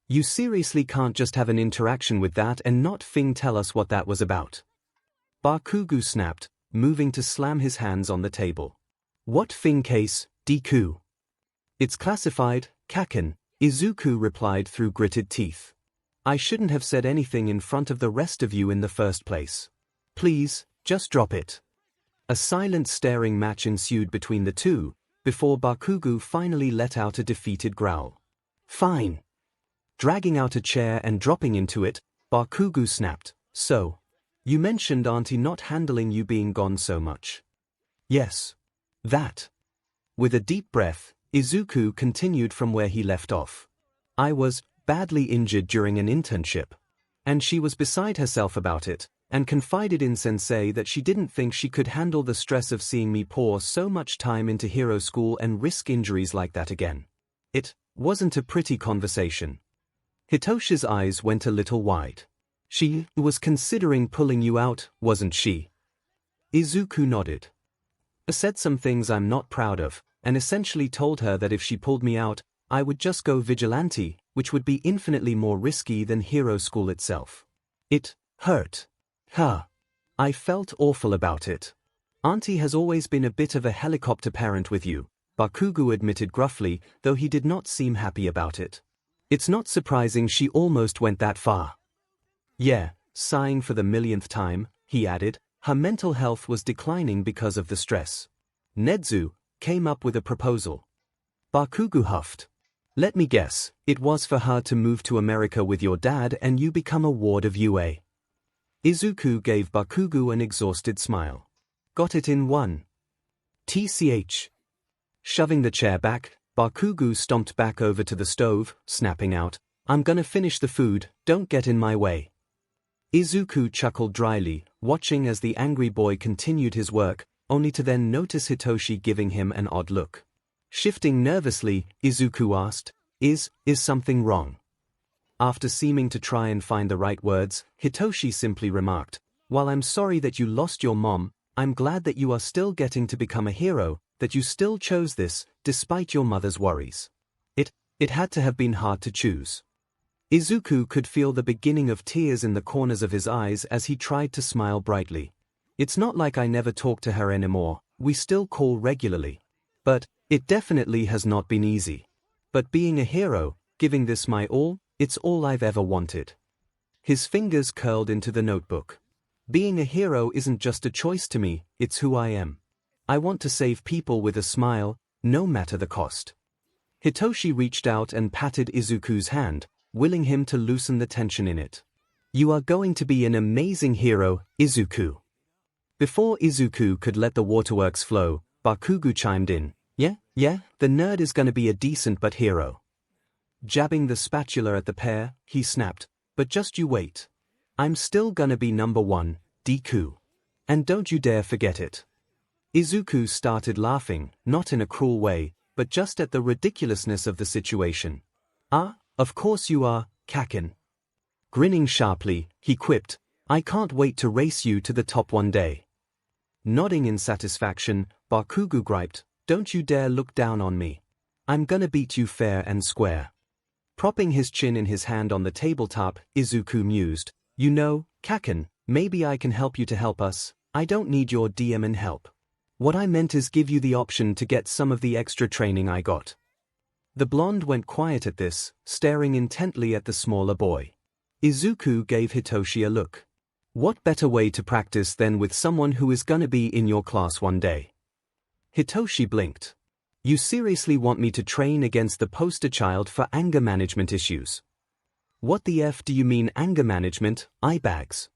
You seriously can't just have an interaction with that and not tell us what that was about. Bakugo snapped, moving to slam his hands on the table. What case, Deku? It's classified, Kaken, Izuku replied through gritted teeth. I shouldn't have said anything in front of the rest of you in the first place. Please, just drop it. A silent staring match ensued between the two, before Bakugo finally let out a defeated growl. Fine. Dragging out a chair and dropping into it, Bakugo snapped, so. You mentioned Auntie not handling you being gone so much. Yes. That. With a deep breath, Izuku continued from where he left off. I was badly injured during an internship. And she was beside herself about it, and confided in Sensei that she didn't think she could handle the stress of seeing me pour so much time into hero school and risk injuries like that again. It wasn't a pretty conversation. Hitoshi's eyes went a little wide. She was considering pulling you out, wasn't she? Izuku nodded. I said some things I'm not proud of, and essentially told her that if she pulled me out, I would just go vigilante, which would be infinitely more risky than hero school itself. It hurt. I felt awful about it. Auntie has always been a bit of a helicopter parent with you, Bakugo admitted gruffly, though he did not seem happy about it. It's not surprising she almost went that far. Yeah, sighing for the millionth time, he added, her mental health was declining because of the stress. Nezu came up with a proposal. Bakugo huffed. Let me guess, it was for her to move to America with your dad and you become a ward of UA. Izuku gave Bakugo an exhausted smile. Got it in one. TCH. Shoving the chair back, Bakugo stomped back over to the stove, snapping out, I'm gonna finish the food, don't get in my way. Izuku chuckled dryly, watching as the angry boy continued his work, only to then notice Hitoshi giving him an odd look. Shifting nervously, Izuku asked, Is something wrong? After seeming to try and find the right words, Hitoshi simply remarked, While I'm sorry that you lost your mom, I'm glad that you are still getting to become a hero, that you still chose this, despite your mother's worries. It had to have been hard to choose. Izuku could feel the beginning of tears in the corners of his eyes as he tried to smile brightly. It's not like I never talk to her anymore, we still call regularly. But it definitely has not been easy. But being a hero, giving this my all, it's all I've ever wanted. His fingers curled into the notebook. Being a hero isn't just a choice to me, it's who I am. I want to save people with a smile, no matter the cost. Hitoshi reached out and patted Izuku's hand, willing him to loosen the tension in it. You are going to be an amazing hero, Izuku. Before Izuku could let the waterworks flow, Bakugo chimed in. Yeah, the nerd is gonna be a decent but hero. Jabbing the spatula at the pair, he snapped, but just you wait. I'm still gonna be number one, Deku. And don't you dare forget it. Izuku started laughing, not in a cruel way, but just at the ridiculousness of the situation. Of course you are, Kaken. Grinning sharply, he quipped, I can't wait to race you to the top one day. Nodding in satisfaction, Bakugo griped, Don't you dare look down on me. I'm gonna beat you fair and square. Propping his chin in his hand on the tabletop, Izuku mused, You know, Kaken, maybe I can help you to help us, I don't need your DM and help. What I meant is give you the option to get some of the extra training I got. The blonde went quiet at this, staring intently at the smaller boy. Izuku gave Hitoshi a look. What better way to practice than with someone who is gonna be in your class one day? Hitoshi blinked. You seriously want me to train against the poster child for anger management issues? What the F do you mean anger management, eyebags?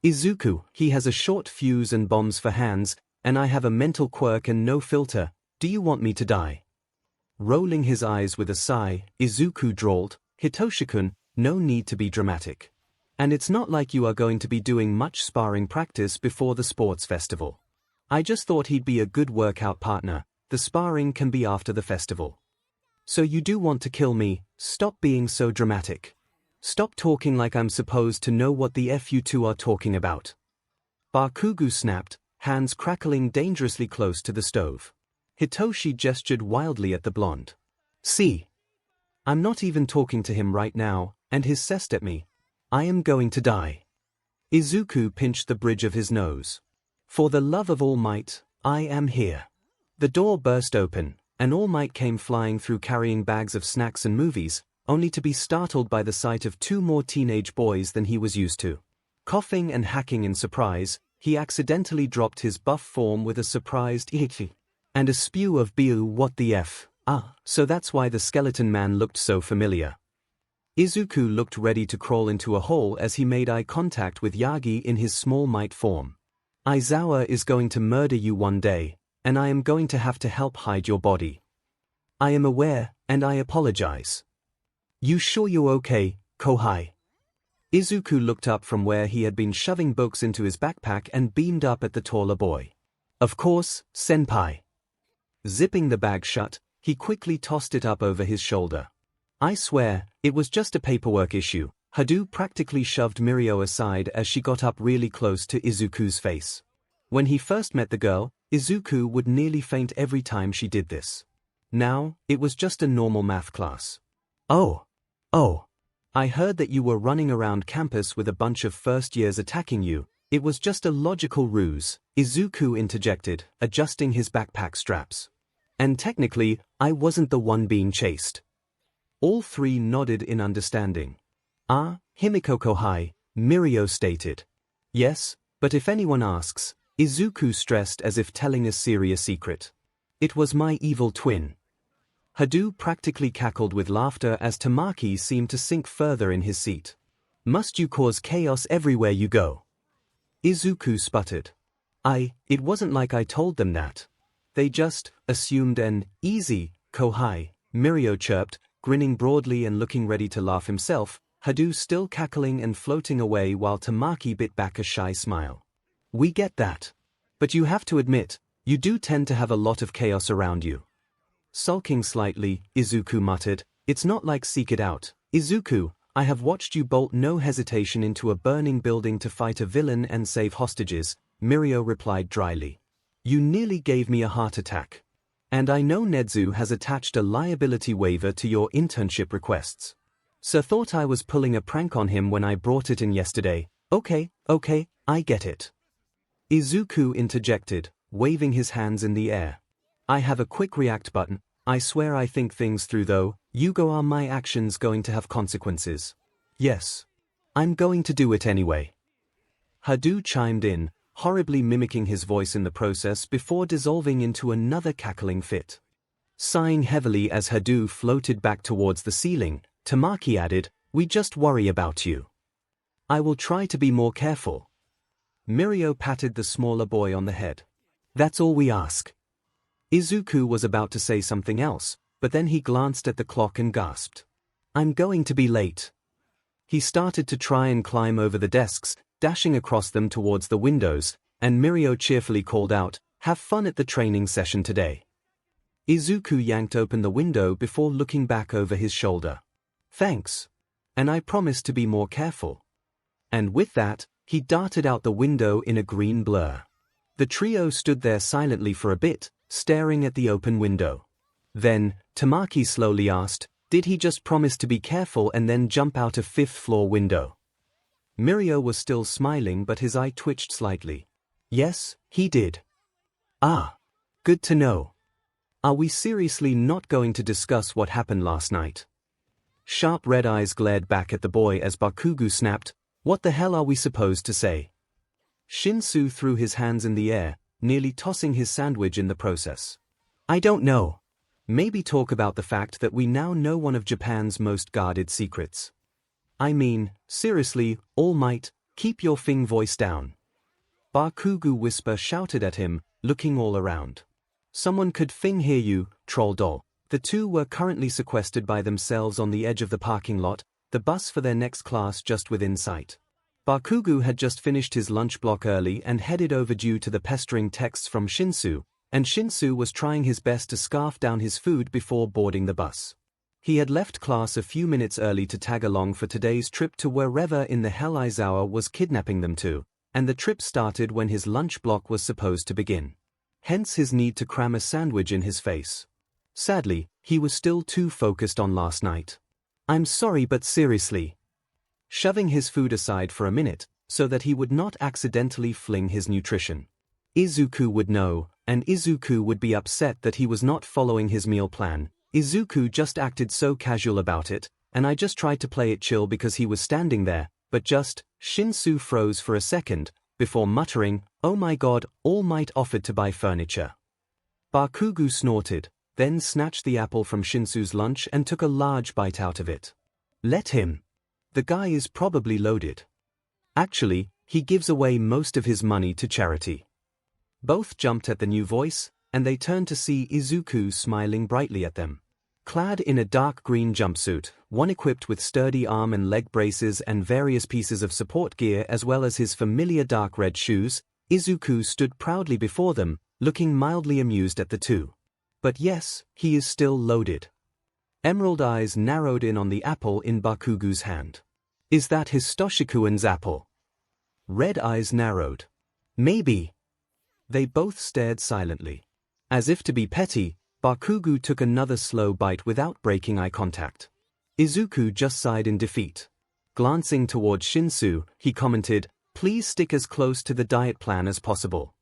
Izuku, he has a short fuse and bombs for hands, and I have a mental quirk and no filter, do you want me to die? Rolling his eyes with a sigh, Izuku drawled, Hitoshi-kun, no need to be dramatic. And it's not like you are going to be doing much sparring practice before the sports festival. I just thought he'd be a good workout partner, the sparring can be after the festival. So you do want to kill me? Stop being so dramatic. Stop talking like I'm supposed to know what the F you two are talking about. Bakugo snapped, hands crackling dangerously close to the stove. Hitoshi gestured wildly at the blonde. See? I'm not even talking to him right now, and hissed at me. I am going to die. Izuku pinched the bridge of his nose. For the love of All Might, I am here. The door burst open, and All Might came flying through carrying bags of snacks and movies, only to be startled by the sight of 2 more teenage boys than he was used to. Coughing and hacking in surprise, he accidentally dropped his buff form with a surprised "Ichi" and a spew of "Biu, what the F? So that's why the skeleton man looked so familiar. Izuku looked ready to crawl into a hole as he made eye contact with Yagi in his small might form. Aizawa is going to murder you one day, and I am going to have to help hide your body. I am aware, and I apologize. You sure you're okay, Kohai? Izuku looked up from where he had been shoving books into his backpack and beamed up at the taller boy. Of course, senpai. Zipping the bag shut, he quickly tossed it up over his shoulder. I swear, it was just a paperwork issue. Hado practically shoved Mirio aside as she got up really close to Izuku's face. When he first met the girl, Izuku would nearly faint every time she did this. Now, it was just a normal math class. Oh, I heard that you were running around campus with a bunch of first-years attacking you. It was just a logical ruse, Izuku interjected, adjusting his backpack straps. And technically, I wasn't the one being chased. All 3 nodded in understanding. Himiko Kohai, Mirio stated. Yes, but if anyone asks, Izuku stressed as if telling a serious secret. It was my evil twin. Hado practically cackled with laughter as Tamaki seemed to sink further in his seat. Must you cause chaos everywhere you go? Izuku sputtered. It wasn't like I told them that. They just assumed an easy, Kohai, Mirio chirped, grinning broadly and looking ready to laugh himself, Hado still cackling and floating away while Tamaki bit back a shy smile. We get that. But you have to admit, you do tend to have a lot of chaos around you. Sulking slightly, Izuku muttered, it's not like seek it out. Izuku, I have watched you bolt no hesitation into a burning building to fight a villain and save hostages, Mirio replied dryly. You nearly gave me a heart attack. And I know Nedzu has attached a liability waiver to your internship requests. So thought I was pulling a prank on him when I brought it in yesterday. Okay, I get it. Izuku interjected, waving his hands in the air. I have a quick react button. I swear I think things through though. Yugo, are my actions going to have consequences? Yes. I'm going to do it anyway. Hado chimed in, horribly mimicking his voice in the process before dissolving into another cackling fit. Sighing heavily as Hado floated back towards the ceiling, Tamaki added, we just worry about you. I will try to be more careful. Mirio patted the smaller boy on the head. That's all we ask. Izuku was about to say something else, but then he glanced at the clock and gasped. I'm going to be late. He started to try and climb over the desks, dashing across them towards the windows, and Mirio cheerfully called out, have fun at the training session today. Izuku yanked open the window before looking back over his shoulder. Thanks. And I promise to be more careful. And with that, he darted out the window in a green blur. The trio stood there silently for a bit, staring at the open window. Then, Tamaki slowly asked, did he just promise to be careful and then jump out a 5th-floor window? Mirio was still smiling but his eye twitched slightly. Yes, he did. Good to know. Are we seriously not going to discuss what happened last night? Sharp red eyes glared back at the boy as Bakugo snapped, what the hell are we supposed to say? Shinsu threw his hands in the air, nearly tossing his sandwich in the process. I don't know. Maybe talk about the fact that we now know one of Japan's most guarded secrets. I mean, seriously, All Might, keep your Fing voice down. Bakugo whisper shouted at him, looking all around. Someone could Fing hear you, troll doll. The two were currently sequestered by themselves on the edge of the parking lot, the bus for their next class just within sight. Bakugo had just finished his lunch block early and headed over due to the pestering texts from Shinsu, and Shinsu was trying his best to scarf down his food before boarding the bus. He had left class a few minutes early to tag along for today's trip to wherever in the hell Aizawa was kidnapping them to, and the trip started when his lunch block was supposed to begin. Hence his need to cram a sandwich in his face. Sadly, he was still too focused on last night. "I'm sorry, but seriously." Shoving his food aside for a minute, so that he would not accidentally fling his nutrition. Izuku would know, and Izuku would be upset that he was not following his meal plan. Izuku just acted so casual about it, and I just tried to play it chill because he was standing there, but just, Shinsu froze for a second, before muttering, "Oh my god, All Might offered to buy furniture." Bakugo snorted, then snatched the apple from Shinsu's lunch and took a large bite out of it. "Let him. The guy is probably loaded. Actually, he gives away most of his money to charity." Both jumped at the new voice, and they turned to see Izuku smiling brightly at them. Clad in a dark green jumpsuit, one equipped with sturdy arm and leg braces and various pieces of support gear as well as his familiar dark red shoes, Izuku stood proudly before them, looking mildly amused at the two. But yes, he is still loaded. Emerald eyes narrowed in on the apple in Bakugo's hand. "Is that his Toshikuan's apple?" Red eyes narrowed. "Maybe." They both stared silently. As if to be petty, Bakugo took another slow bite without breaking eye contact. Izuku just sighed in defeat. Glancing toward Shinsu, he commented, "Please stick as close to the diet plan as possible."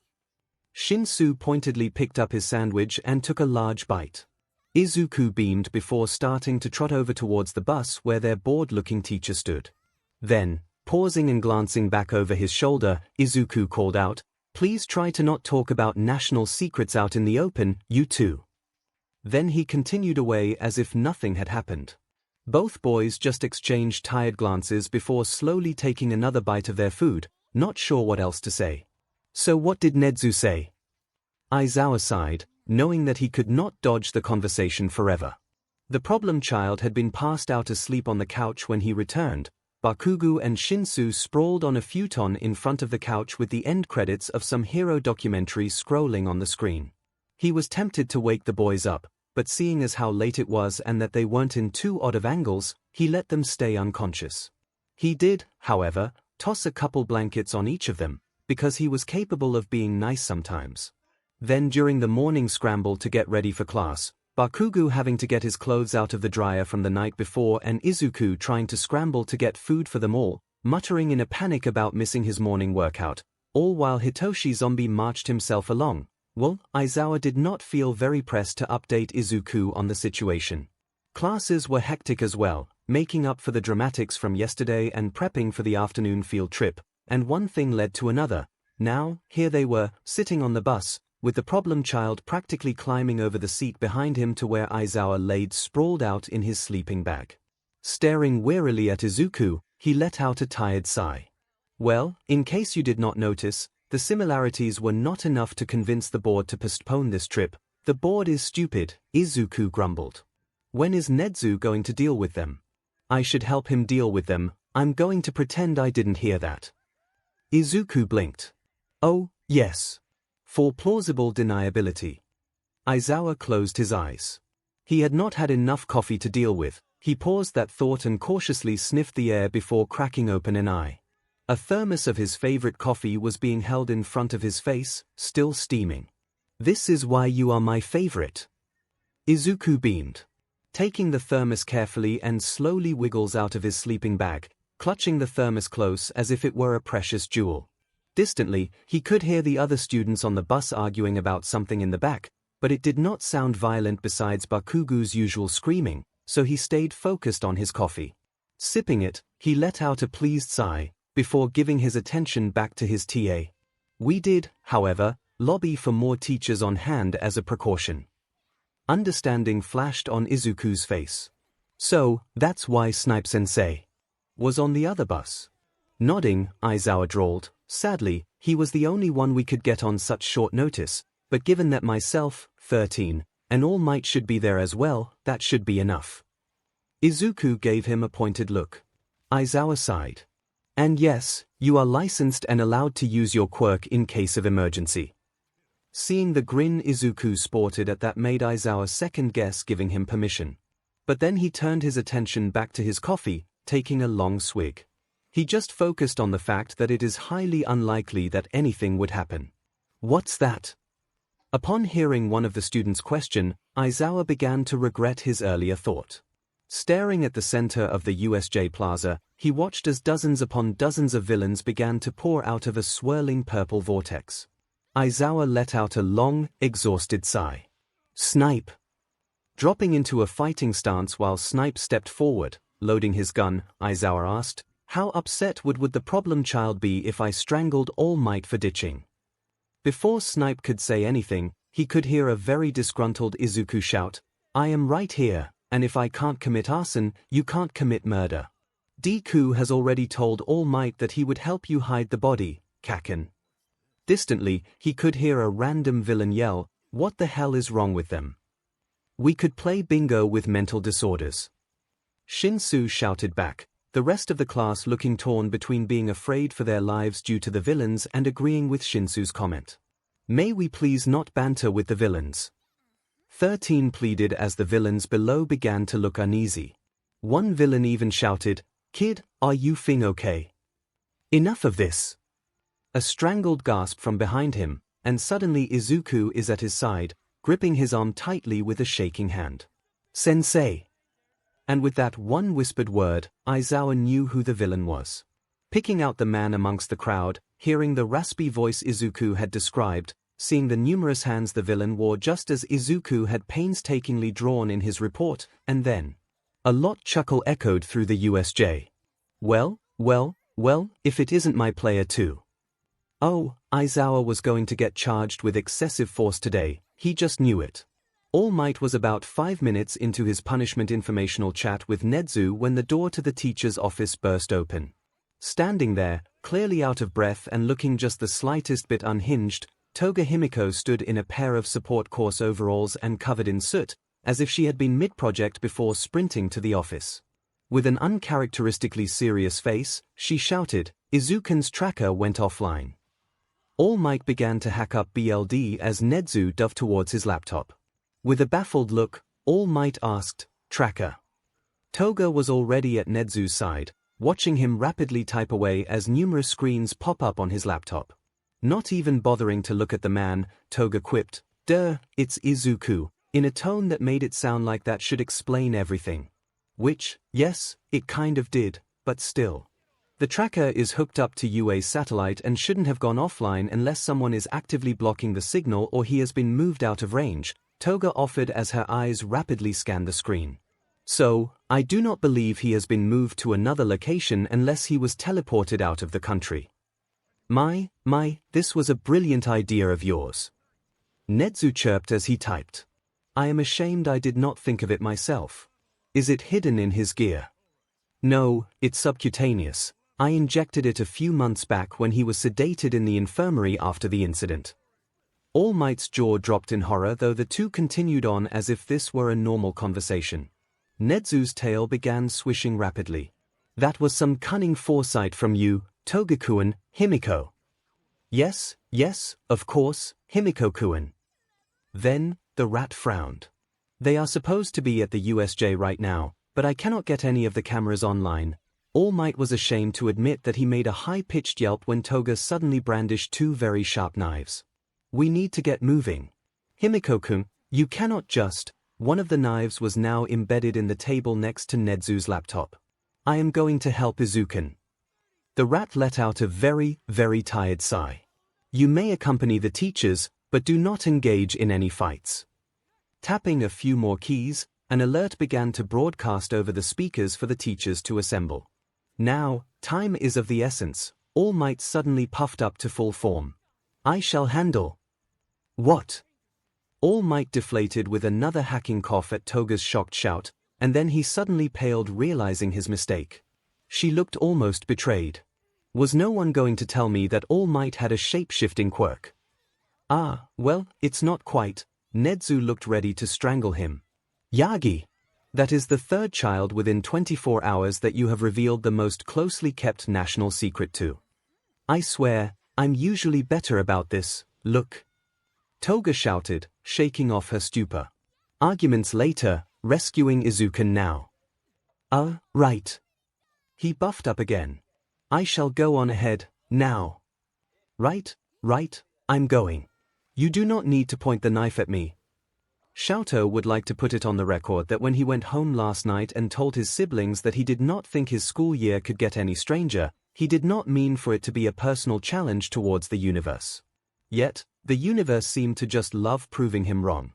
Shinsu pointedly picked up his sandwich and took a large bite. Izuku beamed before starting to trot over towards the bus where their bored-looking teacher stood. Then, pausing and glancing back over his shoulder, Izuku called out, "Please try to not talk about national secrets out in the open, you two." Then he continued away as if nothing had happened. Both boys just exchanged tired glances before slowly taking another bite of their food, not sure what else to say. "So what did Nezu say?" Aizawa sighed, knowing that he could not dodge the conversation forever. The problem child had been passed out asleep on the couch when he returned. Bakugo and Shinsu sprawled on a futon in front of the couch with the end credits of some hero documentary scrolling on the screen. He was tempted to wake the boys up, but seeing as how late it was and that they weren't in too odd of angles, he let them stay unconscious. He did, however, toss a couple blankets on each of them, because he was capable of being nice sometimes. Then during the morning scramble to get ready for class, Bakugo having to get his clothes out of the dryer from the night before and Izuku trying to scramble to get food for them all, muttering in a panic about missing his morning workout, all while Hitoshi Zombie marched himself along. Well, Aizawa did not feel very pressed to update Izuku on the situation. Classes were hectic as well, making up for the dramatics from yesterday and prepping for the afternoon field trip, and one thing led to another. Now, here they were, sitting on the bus, with the problem child practically climbing over the seat behind him to where Aizawa laid sprawled out in his sleeping bag. Staring wearily at Izuku, he let out a tired sigh. Well, in case you did not notice, the similarities were not enough to convince the board to postpone this trip. "The board is stupid," Izuku grumbled. "When is Nezu going to deal with them?" "I should help him deal with them. I'm going to pretend I didn't hear that." Izuku blinked. "Oh, yes." For plausible deniability. Aizawa closed his eyes. He had not had enough coffee to deal with. He paused that thought and cautiously sniffed the air before cracking open an eye. A thermos of his favorite coffee was being held in front of his face, still steaming. "This is why you are my favorite." Izuku beamed. Taking the thermos carefully and slowly wiggles out of his sleeping bag, clutching the thermos close as if it were a precious jewel. Distantly, he could hear the other students on the bus arguing about something in the back, but it did not sound violent besides Bakugo's usual screaming, so he stayed focused on his coffee. Sipping it, he let out a pleased sigh, before giving his attention back to his TA. We did, however, lobby for more teachers on hand as a precaution. Understanding flashed on Izuku's face. "So, that's why Snipe-sensei was on the other bus." Nodding, Aizawa drawled, "Sadly, he was the only one we could get on such short notice, but given that myself, 13, and All Might should be there as well, that should be enough." Izuku gave him a pointed look. Aizawa sighed. "And yes, you are licensed and allowed to use your quirk in case of emergency." Seeing the grin Izuku sported at that made Aizawa second guess giving him permission. But then he turned his attention back to his coffee, taking a long swig. He just focused on the fact that it is highly unlikely that anything would happen. What's that? Upon hearing one of the students' question, Aizawa began to regret his earlier thought. Staring at the center of the USJ Plaza, he watched as dozens upon dozens of villains began to pour out of a swirling purple vortex. Aizawa let out a long, exhausted sigh. Snipe! Dropping into a fighting stance while Snipe stepped forward, loading his gun, Aizawa asked, "How upset would the problem child be if I strangled All Might for ditching?" Before Snipe could say anything, he could hear a very disgruntled Izuku shout, "I am right here, and if I can't commit arson, you can't commit murder. Deku has already told All Might that he would help you hide the body, Kaken." Distantly, he could hear a random villain yell, "What the hell is wrong with them? We could play bingo with mental disorders." Shinsu shouted back, the rest of the class looking torn between being afraid for their lives due to the villains and agreeing with Shinsu's comment. "May we please not banter with the villains?" 13 pleaded as the villains below began to look uneasy. One villain even shouted, "Kid, are you fing okay? Enough of this." A strangled gasp from behind him, and suddenly Izuku is at his side, gripping his arm tightly with a shaking hand. "Sensei!" And with that one whispered word, Aizawa knew who the villain was. Picking out the man amongst the crowd, hearing the raspy voice Izuku had described, seeing the numerous hands the villain wore just as Izuku had painstakingly drawn in his report, and then a lot chuckle echoed through the USJ. Well, if it isn't my player too. Oh, Aizawa was going to get charged with excessive force today, he just knew it. All Might was about 5 minutes into his punishment informational chat with Nezu when the door to the teacher's office burst open. Standing there, clearly out of breath and looking just the slightest bit unhinged, Toga Himiko stood in a pair of support course overalls and covered in soot, as if she had been mid-project before sprinting to the office. With an uncharacteristically serious face, she shouted, "Izuku's tracker went offline." All Might began to hack up BLD as Nezu dove towards his laptop. With a baffled look, All Might asked, "Tracker?" Toga was already at Nezu's side, watching him rapidly type away as numerous screens pop up on his laptop. Not even bothering to look at the man, Toga quipped, "Duh, it's Izuku," in a tone that made it sound like that should explain everything. Which, yes, it kind of did, but still. The tracker is hooked up to UA's satellite and shouldn't have gone offline unless someone is actively blocking the signal or he has been moved out of range, Toga offered as her eyes rapidly scanned the screen. So, I do not believe he has been moved to another location unless he was teleported out of the country. This was a brilliant idea of yours. Nezu chirped as he typed. I am ashamed I did not think of it myself. Is it hidden in his gear? No, it's subcutaneous. I injected it a few months back when he was sedated in the infirmary after the incident. All Might's jaw dropped in horror, though the two continued on as if this were a normal conversation. Nezu's tail began swishing rapidly. That was some cunning foresight from you, Toga-kun, Himiko. Yes, of course, Himiko-kun. Then, the rat frowned. They are supposed to be at the USJ right now, but I cannot get any of the cameras online. All Might was ashamed to admit that he made a high-pitched yelp when Toga suddenly brandished 2 very sharp knives. We need to get moving. Himiko-kun, you cannot just. One of the knives was now embedded in the table next to Nezu's laptop. I am going to help Izuku. The rat let out a very, very tired sigh. You may accompany the teachers, but do not engage in any fights. Tapping a few more keys, an alert began to broadcast over the speakers for the teachers to assemble. Now, time is of the essence. All Might suddenly puffed up to full form. I shall handle. What? All Might deflated with another hacking cough at Toga's shocked shout, and then he suddenly paled, realizing his mistake. She looked almost betrayed. Was no one going to tell me that All Might had a shape-shifting quirk? Ah, well, it's not quite. Nezu looked ready to strangle him. Yagi! That is the 3rd child within 24 hours that you have revealed the most closely kept national secret to. I swear, I'm usually better about this, look. Toga shouted, shaking off her stupor. Arguments later, rescuing Izuku now. Right. He buffed up again. I shall go on ahead, now. Right, I'm going. You do not need to point the knife at me. 𝐿𝐿 would like to put it on the record that when he went home last night and told his siblings that he did not think his school year could get any stranger, he did not mean for it to be a personal challenge towards the universe. Yet, the universe seemed to just love proving him wrong.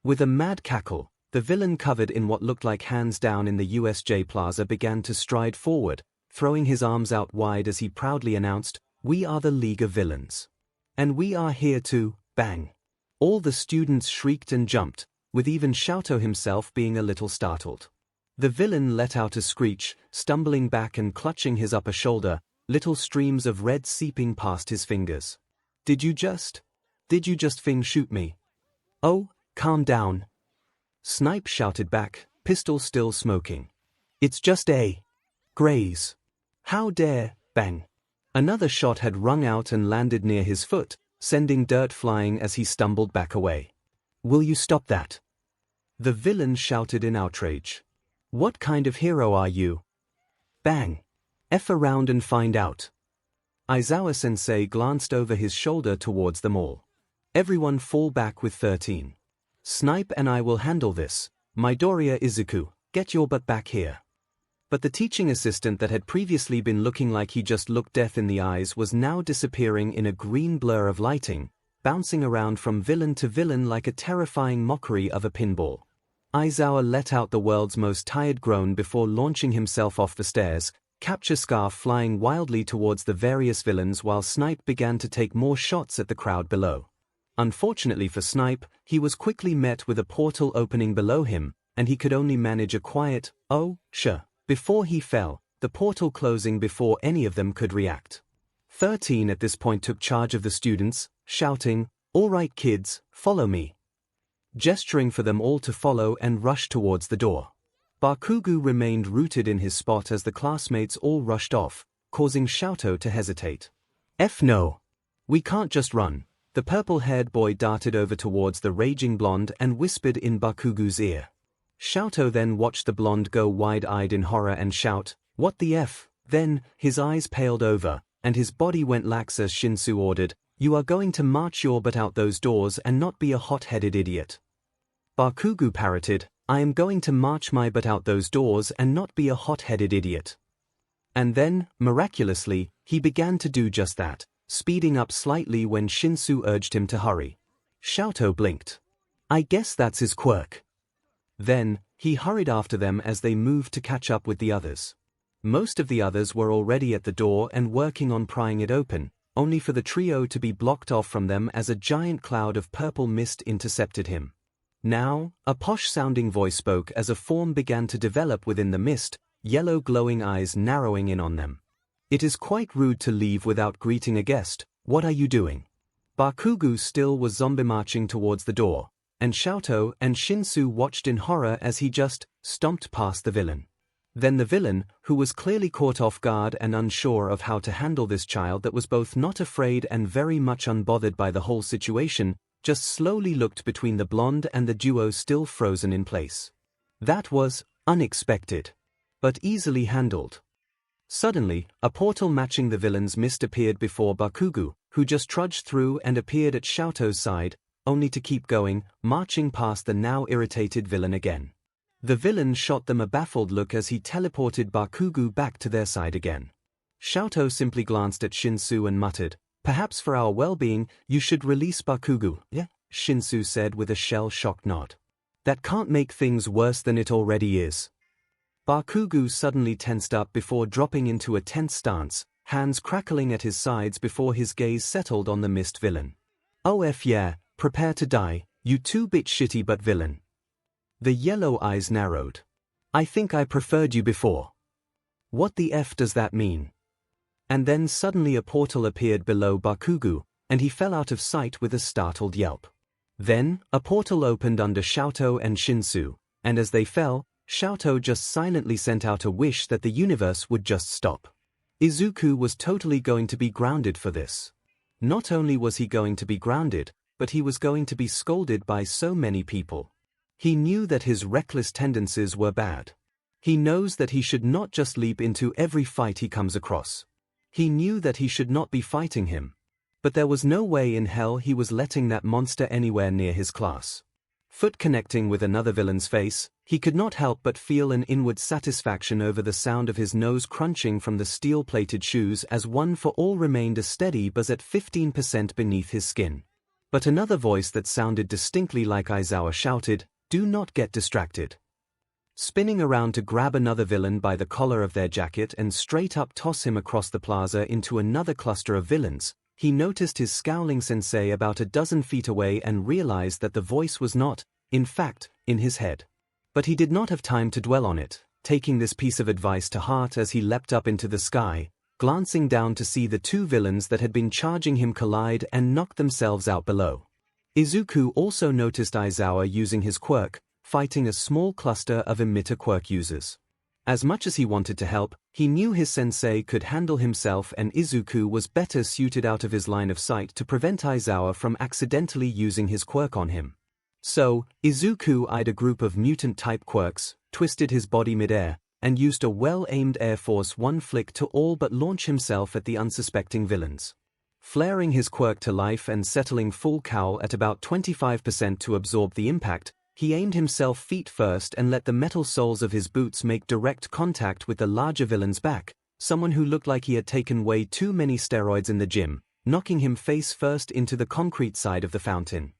With a mad cackle, the villain covered in what looked like hands down in the USJ Plaza began to stride forward, throwing his arms out wide as he proudly announced, "We are the League of Villains. And we are here to, bang." All the students shrieked and jumped, with even 𝐿𝐿 himself being a little startled. The villain let out a screech, stumbling back and clutching his upper shoulder, little streams of red seeping past his fingers. Did you just shoot me? Oh, calm down. 𝐿𝐿 shouted back, pistol still smoking. It's just a graze. How dare, bang. Another shot had rung out and landed near his foot, sending dirt flying as he stumbled back away. Will you stop that? The villain shouted in outrage. What kind of hero are you? Bang. F around and find out. Aizawa-sensei glanced over his shoulder towards them all. Everyone fall back with 13. 𝐿𝐿 and I will handle this. Midoriya Izuku, get your butt back here. But the teaching assistant that had previously been looking like he just looked death in the eyes was now disappearing in a green blur of lighting, bouncing around from villain to villain like a terrifying mockery of a pinball. Aizawa let out the world's most tired groan before launching himself off the stairs, capture scarf flying wildly towards the various villains while 𝐿𝐿 began to take more shots at the crowd below. Unfortunately for 𝐿𝐿, he was quickly met with a portal opening below him, and he could only manage a quiet, "Oh, sure," before he fell, the portal closing before any of them could react. 13 at this point took charge of the students, shouting, "All right kids, follow me." Gesturing for them all to follow and rush towards the door. Bakugo remained rooted in his spot as the classmates all rushed off, causing 𝐿𝐿 to hesitate. No. We can't just run. The purple-haired boy darted over towards the raging blonde and whispered in Bakugo's ear. 𝐿𝐿 then watched the blonde go wide-eyed in horror and shout, "What the F?" Then, his eyes paled over, and his body went lax as 𝐿𝐿 ordered, "You are going to march your butt out those doors and not be a hot-headed idiot." Bakugo parroted, "I am going to march my butt out those doors and not be a hot-headed idiot." And then, miraculously, he began to do just that, speeding up slightly when 𝐿𝐿 urged him to hurry. 𝐿𝐿 blinked. I guess that's his quirk. Then, he hurried after them as they moved to catch up with the others. Most of the others were already at the door and working on prying it open, only for the trio to be blocked off from them as a giant cloud of purple mist intercepted him. Now, a posh-sounding voice spoke as a form began to develop within the mist, yellow glowing eyes narrowing in on them. "It is quite rude to leave without greeting a guest. What are you doing?" Bakugo still was zombie marching towards the door, and 𝐿𝐿 and 𝐿𝐿 watched in horror as he just stomped past the villain. Then the villain, who was clearly caught off guard and unsure of how to handle this child that was both not afraid and very much unbothered by the whole situation, just slowly looked between the blonde and the duo still frozen in place. That was unexpected, but easily handled. Suddenly, a portal matching the villain's mist appeared before Bakugo, who just trudged through and appeared at 𝐿𝐿's side, only to keep going, marching past the now irritated villain again. The villain shot them a baffled look as he teleported Bakugo back to their side again. 𝐿𝐿 simply glanced at 𝐿𝐿 and muttered, "Perhaps for our well-being, you should release Bakugo." "Yeah," 𝐿𝐿 said with a shell-shocked nod. "That can't make things worse than it already is." Bakugo suddenly tensed up before dropping into a tense stance, hands crackling at his sides before his gaze settled on the mist villain. Yeah, prepare to die, you two-bit shitty but villain." The yellow eyes narrowed. "I think I preferred you before. What the F does that mean?" And then suddenly a portal appeared below Bakugo, and he fell out of sight with a startled yelp. Then, a portal opened under 𝐿𝐿 and 𝐿𝐿, and as they fell, 𝐿𝐿 just silently sent out a wish that the universe would just stop. Izuku was totally going to be grounded for this. Not only was he going to be grounded, but he was going to be scolded by so many people. He knew that his reckless tendencies were bad. He knows that he should not just leap into every fight he comes across. He knew that he should not be fighting him. But there was no way in hell he was letting that monster anywhere near his class. Foot connecting with another villain's face, he could not help but feel an inward satisfaction over the sound of his nose crunching from the steel-plated shoes as One for All remained a steady buzz at 15% beneath his skin. But another voice that sounded distinctly like Aizawa shouted, "Do not get distracted." Spinning around to grab another villain by the collar of their jacket and straight up toss him across the plaza into another cluster of villains, he noticed his scowling sensei about a dozen feet away and realized that the voice was not, in fact, in his head. But he did not have time to dwell on it, taking this piece of advice to heart as he leapt up into the sky, glancing down to see the two villains that had been charging him collide and knock themselves out below. Izuku also noticed Aizawa using his quirk, fighting a small cluster of emitter quirk users. As much as he wanted to help, he knew his sensei could handle himself and Izuku was better suited out of his line of sight to prevent Aizawa from accidentally using his quirk on him. So, Izuku eyed a group of mutant-type quirks, twisted his body mid-air, and used a well-aimed Air Force One flick to all but launch himself at the unsuspecting villains. Flaring his quirk to life and settling full cowl at about 25% to absorb the impact, he aimed himself feet first and let the metal soles of his boots make direct contact with the larger villain's back, someone who looked like he had taken way too many steroids in the gym, knocking him face first into the concrete side of the fountain.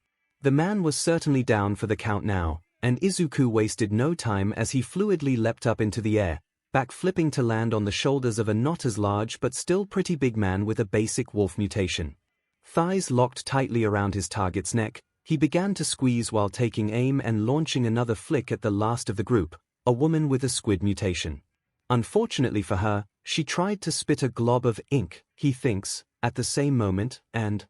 The man was certainly down for the count now, and Izuku wasted no time as he fluidly leapt up into the air, back-flipping to land on the shoulders of a not as large but still pretty big man with a basic wolf mutation. Thighs locked tightly around his target's neck, he began to squeeze while taking aim and launching another flick at the last of the group, a woman with a squid mutation. Unfortunately for her, she tried to spit a glob of ink, he thinks, at the same moment, and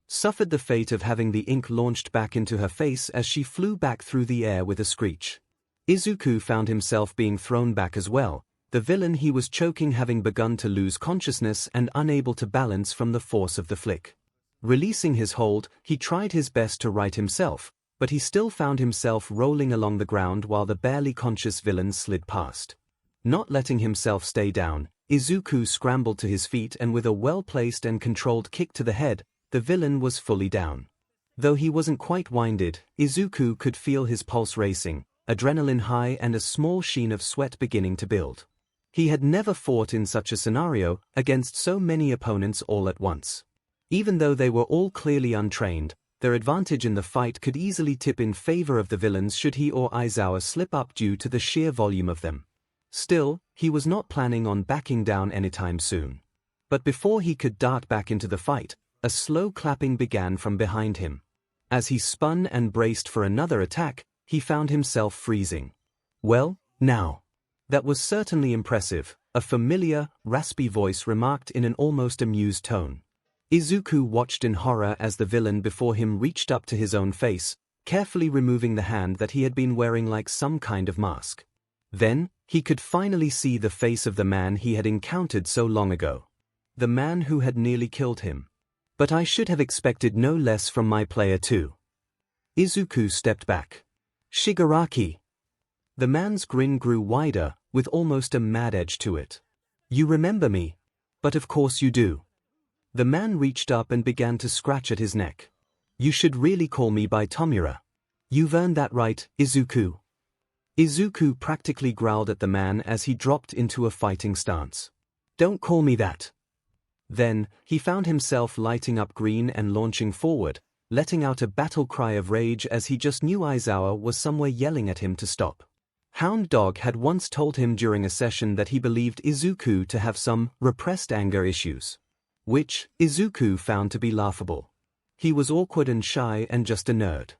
suffered the fate of having the ink launched back into her face as she flew back through the air with a screech. Izuku found himself being thrown back as well, the villain he was choking having begun to lose consciousness and unable to balance from the force of the flick. Releasing his hold, he tried his best to right himself, but he still found himself rolling along the ground while the barely conscious villain slid past. Not letting himself stay down, Izuku scrambled to his feet and with a well-placed and controlled kick to the head, the villain was fully down. Though he wasn't quite winded, Izuku could feel his pulse racing, adrenaline high and a small sheen of sweat beginning to build. He had never fought in such a scenario, against so many opponents all at once. Even though they were all clearly untrained, their advantage in the fight could easily tip in favor of the villains should he or Aizawa slip up due to the sheer volume of them. Still, he was not planning on backing down anytime soon. But before he could dart back into the fight, a slow clapping began from behind him. As he spun and braced for another attack, he found himself freezing. "Well, now." "That was certainly impressive," a familiar, raspy voice remarked in an almost amused tone. Izuku watched in horror as the villain before him reached up to his own face, carefully removing the hand that he had been wearing like some kind of mask. Then, he could finally see the face of the man he had encountered so long ago. The man who had nearly killed him. But I should have expected no less from my player too. Izuku stepped back. "Shigaraki." The man's grin grew wider, with almost a mad edge to it. "You remember me? But of course you do." The man reached up and began to scratch at his neck. "You should really call me by Tomura. You've earned that right, Izuku." Izuku practically growled at the man as he dropped into a fighting stance. "Don't call me that." Then, he found himself lighting up green and launching forward, letting out a battle cry of rage as he just knew Aizawa was somewhere yelling at him to stop. Hound Dog had once told him during a session that he believed Izuku to have some repressed anger issues. Which, Izuku found to be laughable. He was awkward and shy and just a nerd.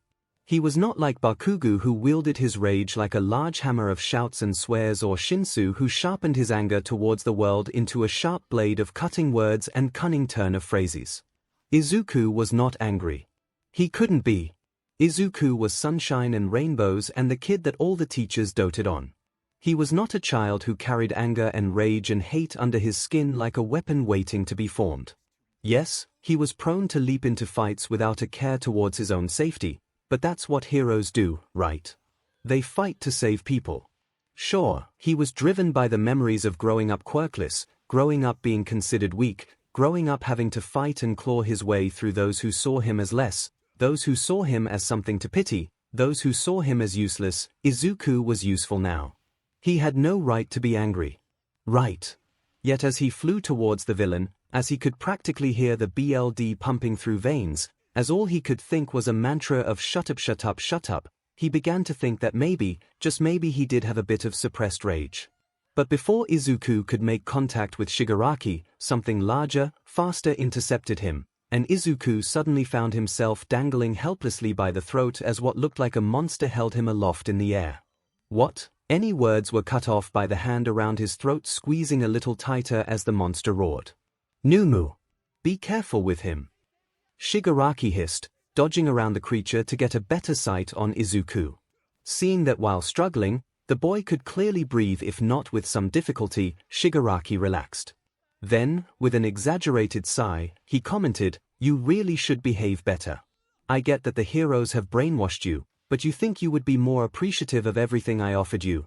He was not like Bakugo who wielded his rage like a large hammer of shouts and swears or Shinsu who sharpened his anger towards the world into a sharp blade of cutting words and cunning turn of phrases. Izuku was not angry. He couldn't be. Izuku was sunshine and rainbows and the kid that all the teachers doted on. He was not a child who carried anger and rage and hate under his skin like a weapon waiting to be formed. Yes, he was prone to leap into fights without a care towards his own safety, but that's what heroes do, right? They fight to save people. Sure, he was driven by the memories of growing up quirkless, growing up being considered weak, growing up having to fight and claw his way through those who saw him as less, those who saw him as something to pity, those who saw him as useless. Izuku was useful now. He had no right to be angry. Right. Yet as he flew towards the villain, as he could practically hear the blood pumping through veins, as all he could think was a mantra of shut up, shut up, shut up, he began to think that maybe, just maybe he did have a bit of suppressed rage. But before Izuku could make contact with Shigaraki, something larger, faster intercepted him, and Izuku suddenly found himself dangling helplessly by the throat as what looked like a monster held him aloft in the air. What? Any words were cut off by the hand around his throat squeezing a little tighter as the monster roared. Numu! Be careful with him! Shigaraki hissed, dodging around the creature to get a better sight on Izuku. Seeing that while struggling, the boy could clearly breathe if not with some difficulty, Shigaraki relaxed. Then, with an exaggerated sigh, he commented, "You really should behave better. I get that the heroes have brainwashed you, but you think you would be more appreciative of everything I offered you.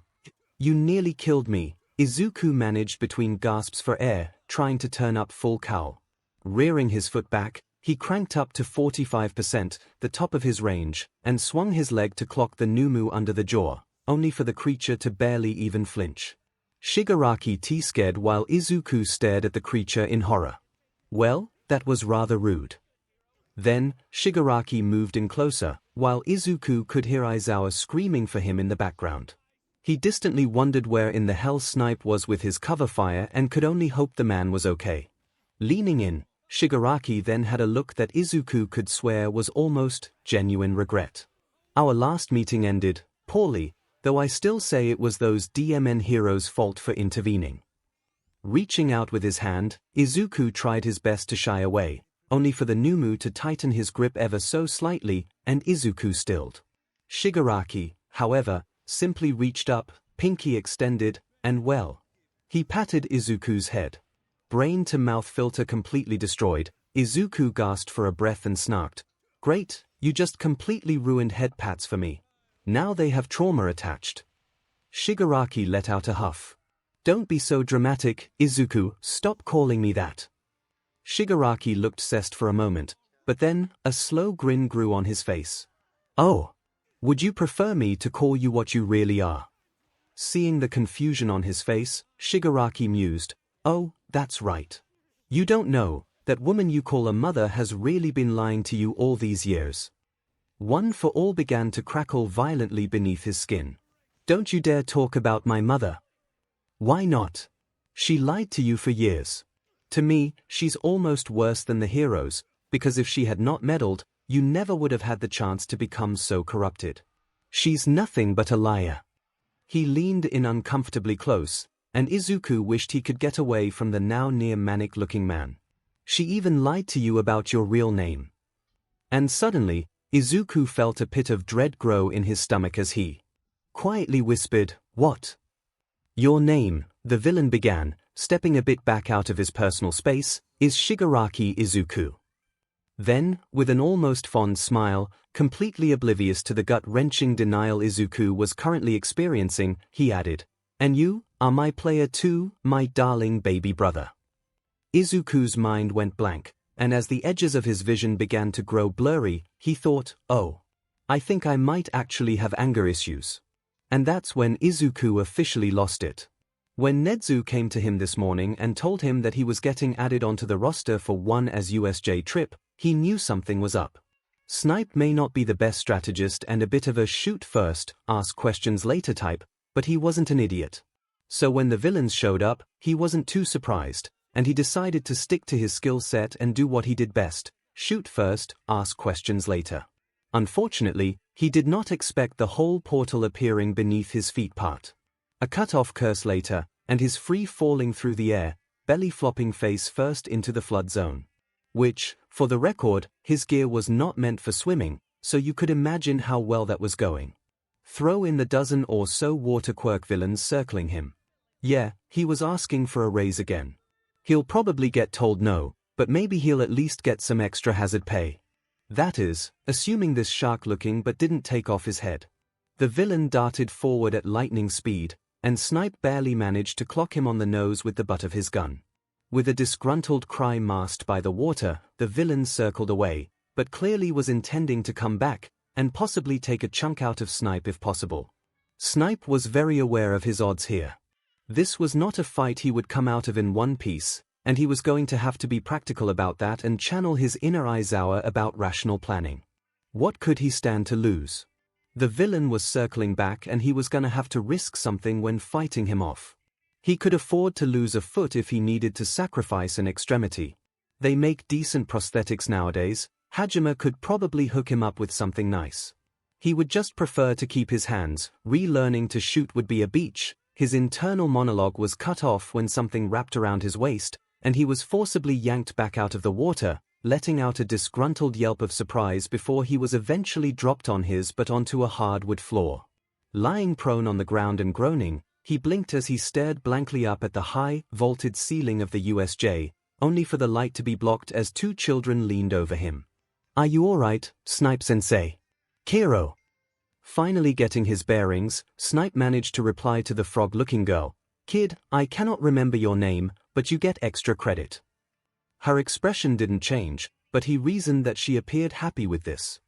You nearly killed me." Izuku managed between gasps for air, trying to turn up full cowl. Rearing his foot back, he cranked up to 45%, the top of his range, and swung his leg to clock the Numu under the jaw, only for the creature to barely even flinch. Shigaraki scared while Izuku stared at the creature in horror. Well, that was rather rude. Then, Shigaraki moved in closer, while Izuku could hear Aizawa screaming for him in the background. He distantly wondered where in the hell Snipe was with his cover fire and could only hope the man was okay. Leaning in, Shigaraki then had a look that Izuku could swear was almost genuine regret. Our last meeting ended poorly, though I still say it was those DMN heroes' fault for intervening. Reaching out with his hand, Izuku tried his best to shy away, only for the Numu to tighten his grip ever so slightly, and Izuku stilled. Shigaraki, however, simply reached up, pinky extended, and well. He patted Izuku's head. Brain-to-mouth filter completely destroyed, Izuku gasped for a breath and snarked, "Great, you just completely ruined head pats for me. Now they have trauma attached." Shigaraki let out a huff. "Don't be so dramatic, Izuku, stop calling me that." Shigaraki looked cessed for a moment, but then, a slow grin grew on his face. "Oh. Would you prefer me to call you what you really are?" Seeing the confusion on his face, Shigaraki mused, "Oh, that's right. You don't know, that woman you call a mother has really been lying to you all these years." One for all began to crackle violently beneath his skin. "Don't you dare talk about my mother." "Why not? She lied to you for years. To me, she's almost worse than the heroes, because if she had not meddled, you never would have had the chance to become so corrupted. She's nothing but a liar." He leaned in uncomfortably close, and Izuku wished he could get away from the now near manic-looking man. "She even lied to you about your real name." And suddenly, Izuku felt a pit of dread grow in his stomach as he quietly whispered, "What?" "Your name," the villain began, stepping a bit back out of his personal space, "is Shigaraki Izuku." Then, with an almost fond smile, completely oblivious to the gut-wrenching denial Izuku was currently experiencing, he added, "And you are my player too, my darling baby brother." Izuku's mind went blank, and as the edges of his vision began to grow blurry, he thought, "Oh, I think I might actually have anger issues." And that's when Izuku officially lost it. When Nezu came to him this morning and told him that he was getting added onto the roster for one as USJ trip, he knew something was up. Snipe may not be the best strategist and a bit of a shoot first, ask questions later type, but he wasn't an idiot. So when the villains showed up, he wasn't too surprised, and he decided to stick to his skill set and do what he did best, shoot first, ask questions later. Unfortunately, he did not expect the whole portal appearing beneath his feet part. A cut-off curse later, and his free falling through the air, belly flopping face first into the flood zone. Which, for the record, his gear was not meant for swimming, so you could imagine how well that was going. Throw in the dozen or so water quirk villains circling him. Yeah, he was asking for a raise again. He'll probably get told no, but maybe he'll at least get some extra hazard pay. That is, assuming this shark-looking but didn't take off his head. The villain darted forward at lightning speed, and Snipe barely managed to clock him on the nose with the butt of his gun. With a disgruntled cry masked by the water, the villain circled away, but clearly was intending to come back, and possibly take a chunk out of Snipe if possible. Snipe was very aware of his odds here. This was not a fight he would come out of in one piece, and he was going to have to be practical about that and channel his inner Aizawa about rational planning. What could he stand to lose? The villain was circling back and he was gonna have to risk something when fighting him off. He could afford to lose a foot if he needed to sacrifice an extremity. They make decent prosthetics nowadays. Hajime could probably hook him up with something nice. He would just prefer to keep his hands. Relearning to shoot would be a beach. His internal monologue was cut off when something wrapped around his waist, and he was forcibly yanked back out of the water, letting out a disgruntled yelp of surprise before he was eventually dropped on his but onto a hardwood floor. Lying prone on the ground and groaning, he blinked as he stared blankly up at the high, vaulted ceiling of the USJ, only for the light to be blocked as two children leaned over him. "Are you alright, Snipe-sensei?" "Kiro." Finally getting his bearings, Snipe managed to reply to the frog-looking girl, "Kid, I cannot remember your name, but you get extra credit." Her expression didn't change, but he reasoned that she appeared happy with this.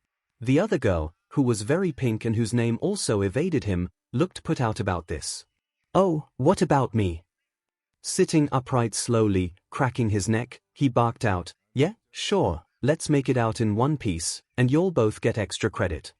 The other girl, who was very pink and whose name also evaded him, looked put out about this. "Oh, what about me?" Sitting upright slowly, cracking his neck, he barked out, "Yeah, sure, let's make it out in one piece, and you'll both get extra credit."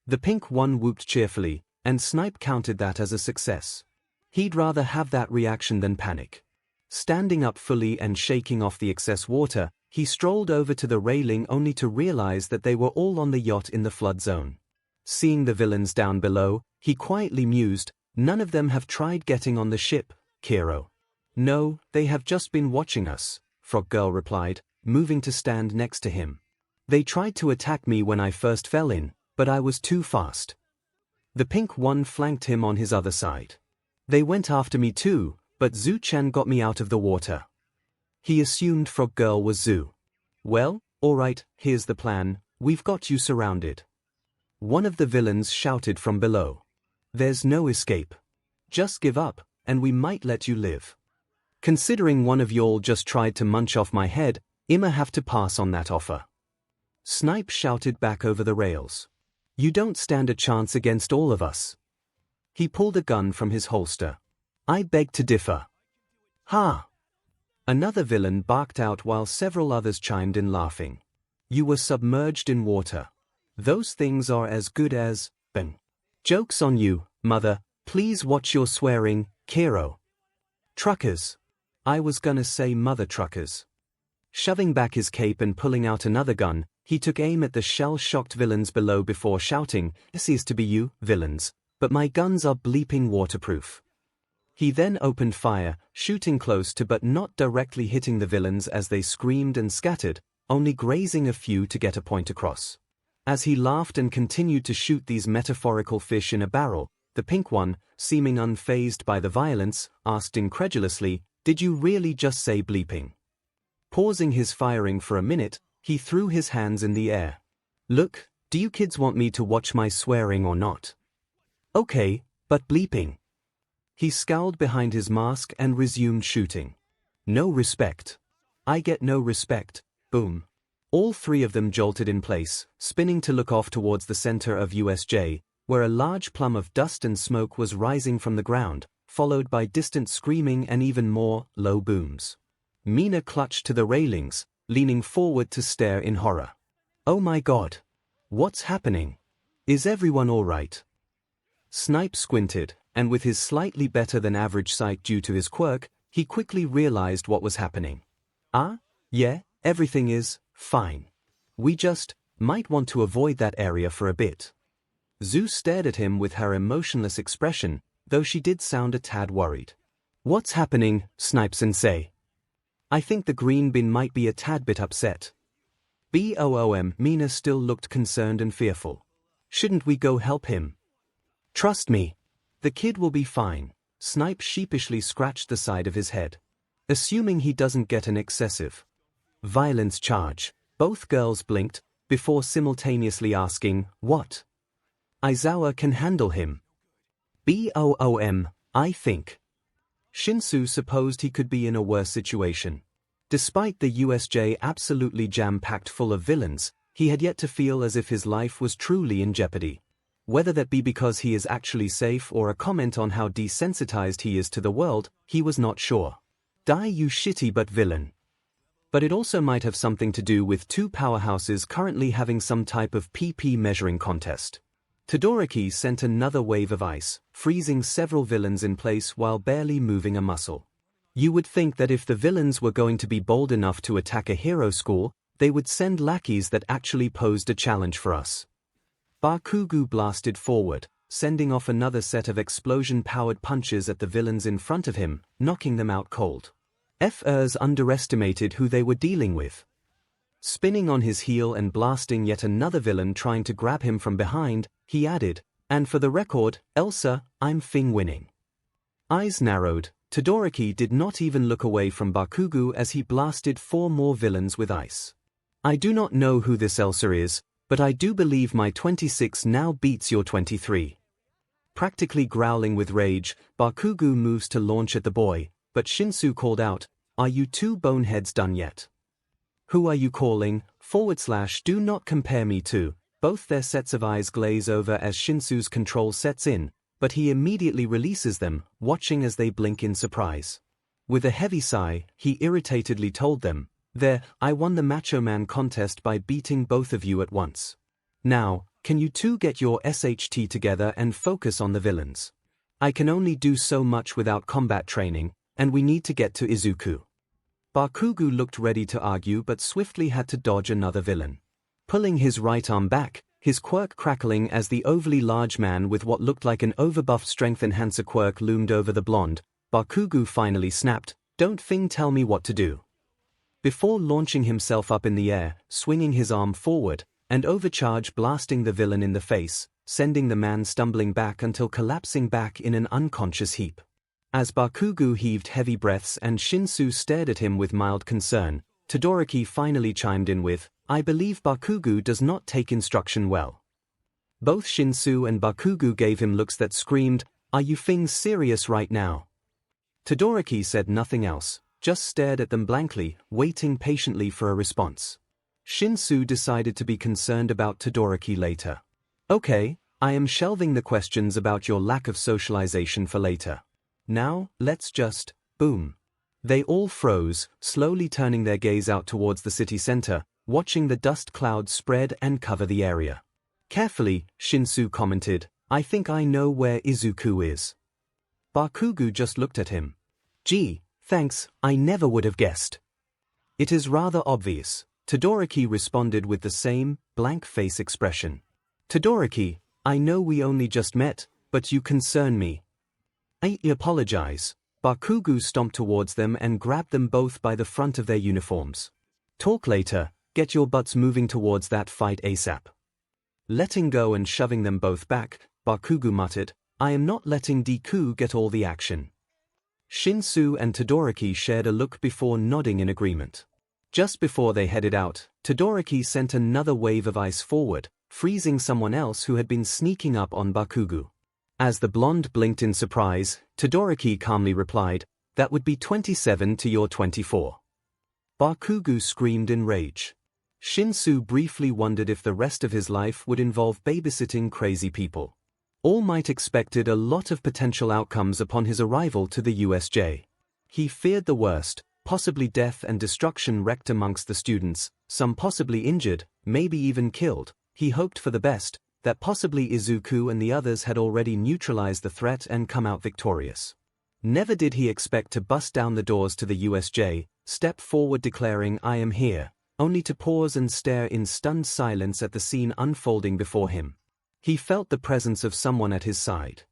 The pink one whooped cheerfully, and Snipe counted that as a success. He'd rather have that reaction than panic. Standing up fully and shaking off the excess water, he strolled over to the railing only to realize that they were all on the yacht in the flood zone. Seeing the villains down below, he quietly mused, "None of them have tried getting on the ship, Kiro." "No, they have just been watching us," Frog Girl replied, moving to stand next to him. "They tried to attack me when I first fell in, but I was too fast." The pink one flanked him on his other side. "They went after me too, but Zu-chan got me out of the water." He assumed Frog Girl was Zu. "Well, alright, here's the plan, we've got you surrounded." One of the villains shouted from below. "There's no escape. Just give up, and we might let you live. Considering one of y'all just tried to munch off my head, I'ma have to pass on that offer." Snipe shouted back over the rails. "You don't stand a chance against all of us." He pulled a gun from his holster. "I beg to differ." "Ha!" Another villain barked out while several others chimed in laughing. "You were submerged in water. Those things are as good as, bang. Joke's on you, mother, please watch your swearing, Kiro." "Truckers." I was gonna say mother truckers. Shoving back his cape and pulling out another gun, he took aim at the shell-shocked villains below before shouting, "This is to be you, villains, but my guns are bleeping waterproof." He then opened fire, shooting close to but not directly hitting the villains as they screamed and scattered, only grazing a few to get a point across. As he laughed and continued to shoot these metaphorical fish in a barrel, the pink one, seeming unfazed by the violence, asked incredulously, "Did you really just say bleeping?" Pausing his firing for a minute, he threw his hands in the air. "Look, do you kids want me to watch my swearing or not?" "Okay, but bleeping." He scowled behind his mask and resumed shooting. "No respect. I get no respect." Boom. All three of them jolted in place, spinning to look off towards the center of USJ, where a large plum of dust and smoke was rising from the ground, followed by distant screaming and even more low booms. Mina clutched to the railings, leaning forward to stare in horror. "Oh my God! What's happening? Is everyone all right?" Snipe squinted, and with his slightly better than average sight due to his quirk, he quickly realized what was happening. Yeah, everything is fine. We just might want to avoid that area for a bit." Zu stared at him with her emotionless expression, though she did sound a tad worried. "What's happening, Snipe-sensei?" "I think the green bin might be a tad bit upset." Mina still looked concerned and fearful. "Shouldn't we go help him?" "Trust me. The kid will be fine." Snipe sheepishly scratched the side of his head. "Assuming he doesn't get an excessive violence charge. Both girls blinked, before simultaneously asking, what? Aizawa can handle him. BOOM, I think. Shinsu supposed he could be in a worse situation. Despite the USJ absolutely jam-packed full of villains, he had yet to feel as if his life was truly in jeopardy. Whether that be because he is actually safe or a comment on how desensitized he is to the world, he was not sure. Die you shitty but villain. But it also might have something to do with two powerhouses currently having some type of PP measuring contest. Todoroki sent another wave of ice, freezing several villains in place while barely moving a muscle. You would think that if the villains were going to be bold enough to attack a hero school, they would send lackeys that actually posed a challenge for us. Bakugo blasted forward, sending off another set of explosion-powered punches at the villains in front of him, knocking them out cold. F.ers underestimated who they were dealing with. Spinning on his heel and blasting yet another villain trying to grab him from behind, he added, and for the record, Elsa, I'm Fing winning. Eyes narrowed, Todoroki did not even look away from Bakugo as he blasted 4 more villains with ice. I do not know who this Elsa is, but I do believe my 26 now beats your 23. Practically growling with rage, Bakugo moves to launch at the boy, but Shinsu called out, are you two boneheads done yet? Who are you calling? / do not compare me to. Both their sets of eyes glaze over as Shinsu's control sets in, but he immediately releases them, watching as they blink in surprise. With a heavy sigh, he irritatedly told them, there, I won the Macho Man contest by beating both of you at once. Now, can you two get your SHT together and focus on the villains? I can only do so much without combat training, and we need to get to Izuku. Bakugo looked ready to argue but swiftly had to dodge another villain. Pulling his right arm back, his quirk crackling as the overly large man with what looked like an overbuffed strength enhancer quirk loomed over the blonde, Bakugo finally snapped, don't Fing tell me what to do. Before launching himself up in the air, swinging his arm forward, and overcharge blasting the villain in the face, sending the man stumbling back until collapsing back in an unconscious heap. As Bakugo heaved heavy breaths and Shinsu stared at him with mild concern, Todoroki finally chimed in with, I believe Bakugo does not take instruction well. Both Shinsu and Bakugo gave him looks that screamed, are you Fing serious right now? Todoroki said nothing else, just stared at them blankly, waiting patiently for a response. Shinsu decided to be concerned about Todoroki later. Okay, I am shelving the questions about your lack of socialization for later. Now, let's just, boom. They all froze, slowly turning their gaze out towards the city center, watching the dust clouds spread and cover the area. Carefully, Shinsu commented, I think I know where Izuku is. Bakugo just looked at him. Gee, thanks, I never would have guessed. It is rather obvious, Todoroki responded with the same, blank face expression. Todoroki, I know we only just met, but you concern me. I apologize. Bakugo stomped towards them and grabbed them both by the front of their uniforms. Talk later, get your butts moving towards that fight ASAP. Letting go and shoving them both back, Bakugo muttered, I am not letting Deku get all the action. Shinsu and Todoroki shared a look before nodding in agreement. Just before they headed out, Todoroki sent another wave of ice forward, freezing someone else who had been sneaking up on Bakugo. As the blonde blinked in surprise, Todoroki calmly replied, that would be 27 to your 24. Bakugo screamed in rage. Shinsu briefly wondered if the rest of his life would involve babysitting crazy people. All Might expected a lot of potential outcomes upon his arrival to the USJ. He feared the worst, possibly death and destruction wreaked amongst the students, some possibly injured, maybe even killed. He hoped for the best, that possibly Izuku and the others had already neutralized the threat and come out victorious. Never did he expect to bust down the doors to the USJ, step forward declaring I am here, only to pause and stare in stunned silence at the scene unfolding before him. He felt the presence of someone at his side.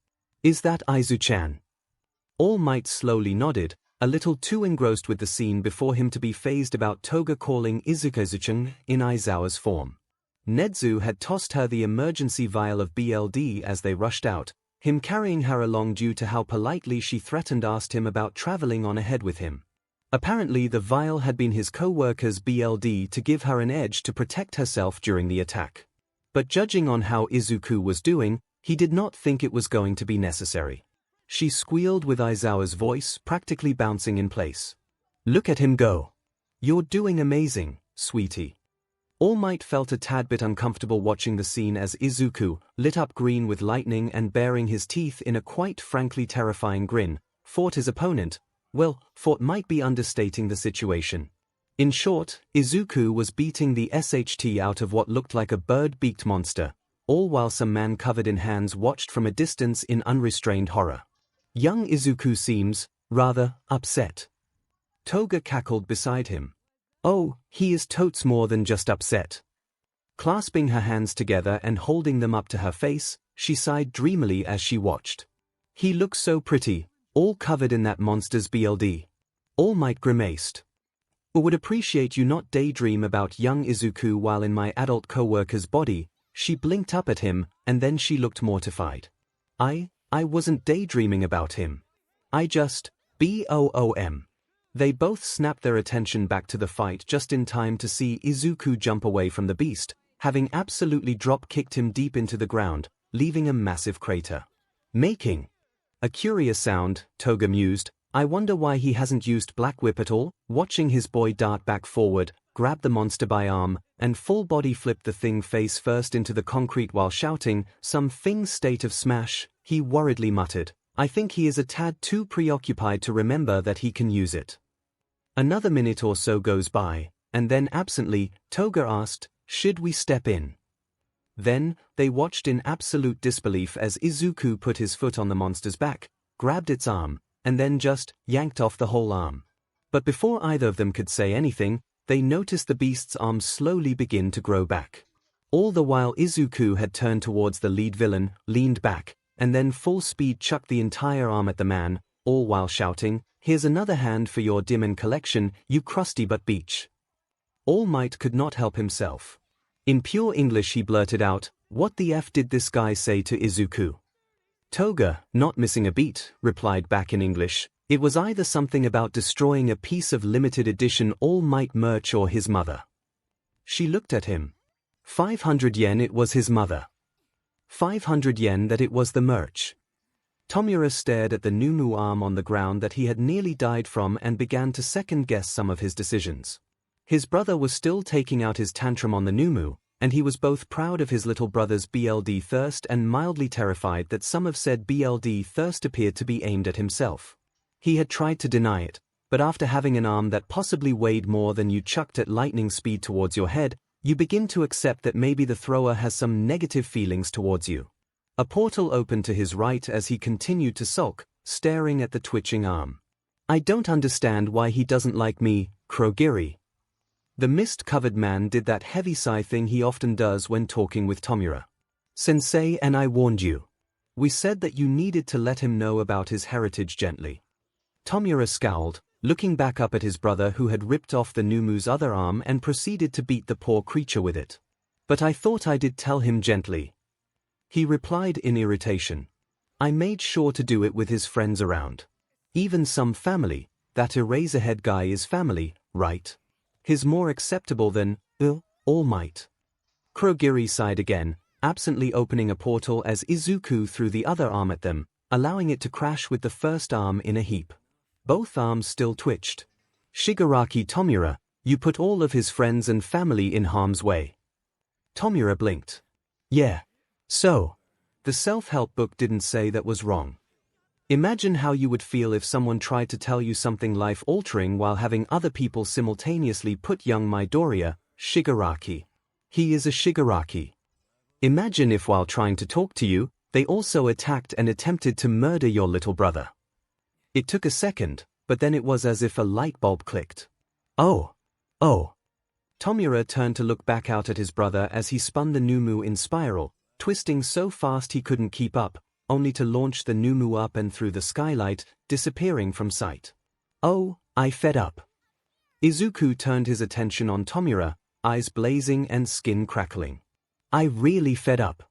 Is that Aizu-chan? All Might slowly nodded, a little too engrossed with the scene before him to be fazed about Toga calling Izuku-chan in Aizawa's form. Nezu had tossed her the emergency vial of BLD as they rushed out, him carrying her along due to how politely she threatened asked him about traveling on ahead with him. Apparently the vial had been his co-worker's BLD to give her an edge to protect herself during the attack. But judging on how Izuku was doing, he did not think it was going to be necessary. She squealed with Aizawa's voice practically bouncing in place. "Look at him go. You're doing amazing, sweetie." All Might felt a tad bit uncomfortable watching the scene as Izuku, lit up green with lightning and baring his teeth in a quite frankly terrifying grin, fought his opponent. Well, fought might be understating the situation. In short, Izuku was beating the SHT out of what looked like a bird-beaked monster, all while some man covered in hands watched from a distance in unrestrained horror. Young Izuku seems, rather, upset. Toga cackled beside him. Oh, he is totes more than just upset. Clasping her hands together and holding them up to her face, she sighed dreamily as she watched. He looks so pretty, all covered in that monster's BLD. All Might grimaced. I would appreciate you not daydream about young Izuku while in my adult co-worker's body. She blinked up at him, and then she looked mortified. I wasn't daydreaming about him. I just, BOOM. They both snapped their attention back to the fight just in time to see Izuku jump away from the beast, having absolutely drop-kicked him deep into the ground, leaving a massive crater. Making a curious sound, Toga mused. I wonder why he hasn't used Black Whip at all. Watching his boy dart back forward, grab the monster by arm, and full body flip the thing face first into the concrete while shouting, some thing state of smash, he worriedly muttered. I think he is a tad too preoccupied to remember that he can use it. Another minute or so goes by, and then absently, Toga asked, should we step in? Then, they watched in absolute disbelief as Izuku put his foot on the monster's back, grabbed its arm, and then just yanked off the whole arm. But before either of them could say anything, they noticed the beast's arm slowly begin to grow back. All the while Izuku had turned towards the lead villain, leaned back, and then full speed chucked the entire arm at the man, all while shouting, here's another hand for your diamond collection, you crusty but beach. All Might could not help himself. In pure English he blurted out, what the F did this guy say to Izuku? Toga, not missing a beat, replied back in English, it was either something about destroying a piece of limited edition All Might merch or his mother. She looked at him. 500 yen it was his mother. 500 yen that it was the merch. Tomura stared at the Numu arm on the ground that he had nearly died from and began to second-guess some of his decisions. His brother was still taking out his tantrum on the Numu, and he was both proud of his little brother's BLD thirst and mildly terrified that some of said BLD thirst appeared to be aimed at himself. He had tried to deny it, but after having an arm that possibly weighed more than you chucked at lightning speed towards your head, you begin to accept that maybe the thrower has some negative feelings towards you. A portal opened to his right as he continued to sulk, staring at the twitching arm. I don't understand why he doesn't like me, Kurogiri. The mist-covered man did that heavy sigh thing he often does when talking with Tomura. Sensei and I warned you. We said that you needed to let him know about his heritage gently. Tomura scowled, looking back up at his brother who had ripped off the Numu's other arm and proceeded to beat the poor creature with it. But I thought I did tell him gently. He replied in irritation. I made sure to do it with his friends around. Even some family, that Eraserhead guy is family, right? He's more acceptable than, All Might. Kurogiri sighed again, absently opening a portal as Izuku threw the other arm at them, allowing it to crash with the first arm in a heap. Both arms still twitched. Shigaraki Tomura, you put all of his friends and family in harm's way. Tomura blinked. Yeah. So, the self-help book didn't say that was wrong. Imagine how you would feel if someone tried to tell you something life-altering while having other people simultaneously put young Midoriya, Shigaraki. He is a Shigaraki. Imagine if while trying to talk to you, they also attacked and attempted to murder your little brother. It took a second, but then it was as if a light bulb clicked. Oh. Tomura turned to look back out at his brother as he spun the Numu in spiral, twisting so fast he couldn't keep up, only to launch the Numu up and through the skylight, disappearing from sight. Oh, I fed up. Izuku turned his attention on Tomura, eyes blazing and skin crackling. I really fed up.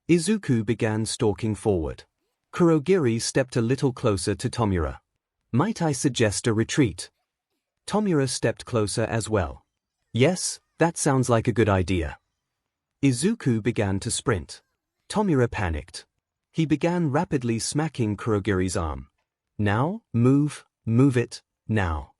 Izuku began stalking forward. Kurogiri stepped a little closer to Tomura. Might I suggest a retreat? Tomura stepped closer as well. Yes, that sounds like a good idea. Izuku began to sprint. Tomura panicked. He began rapidly smacking Kurogiri's arm. Now, move it, now.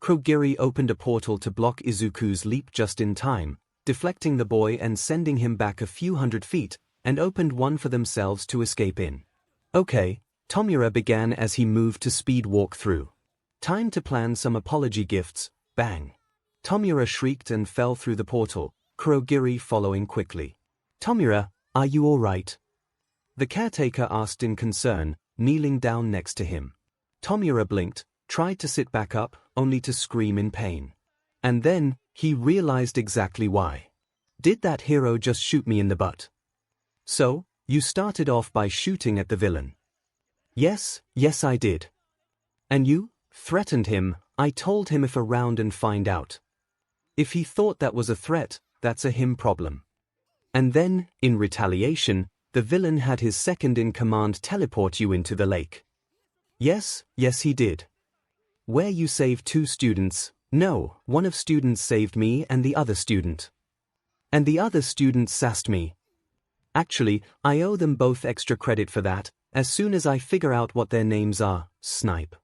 Kurogiri opened a portal to block Izuku's leap just in time, deflecting the boy and sending him back a few hundred feet, and opened one for themselves to escape in. Okay, Tomura began as he moved to speed walk through. Time to plan some apology gifts, bang. Tomura shrieked and fell through the portal, Kurogiri following quickly. Tomura, are you all right? The caretaker asked in concern, kneeling down next to him. Tomura blinked, tried to sit back up, only to scream in pain. And then, he realized exactly why. Did that hero just shoot me in the butt? So, you started off by shooting at the villain. Yes, I did. And you? Threatened him. I told him if around and find out. If he thought that was a threat, that's a him problem. And then, in retaliation, the villain had his second-in-command teleport you into the lake. Yes, he did. Where you saved 2 students. No, one of students saved me and the other student. And the other student sassed me. Actually, I owe them both extra credit for that, as soon as I figure out what their names are, snipe.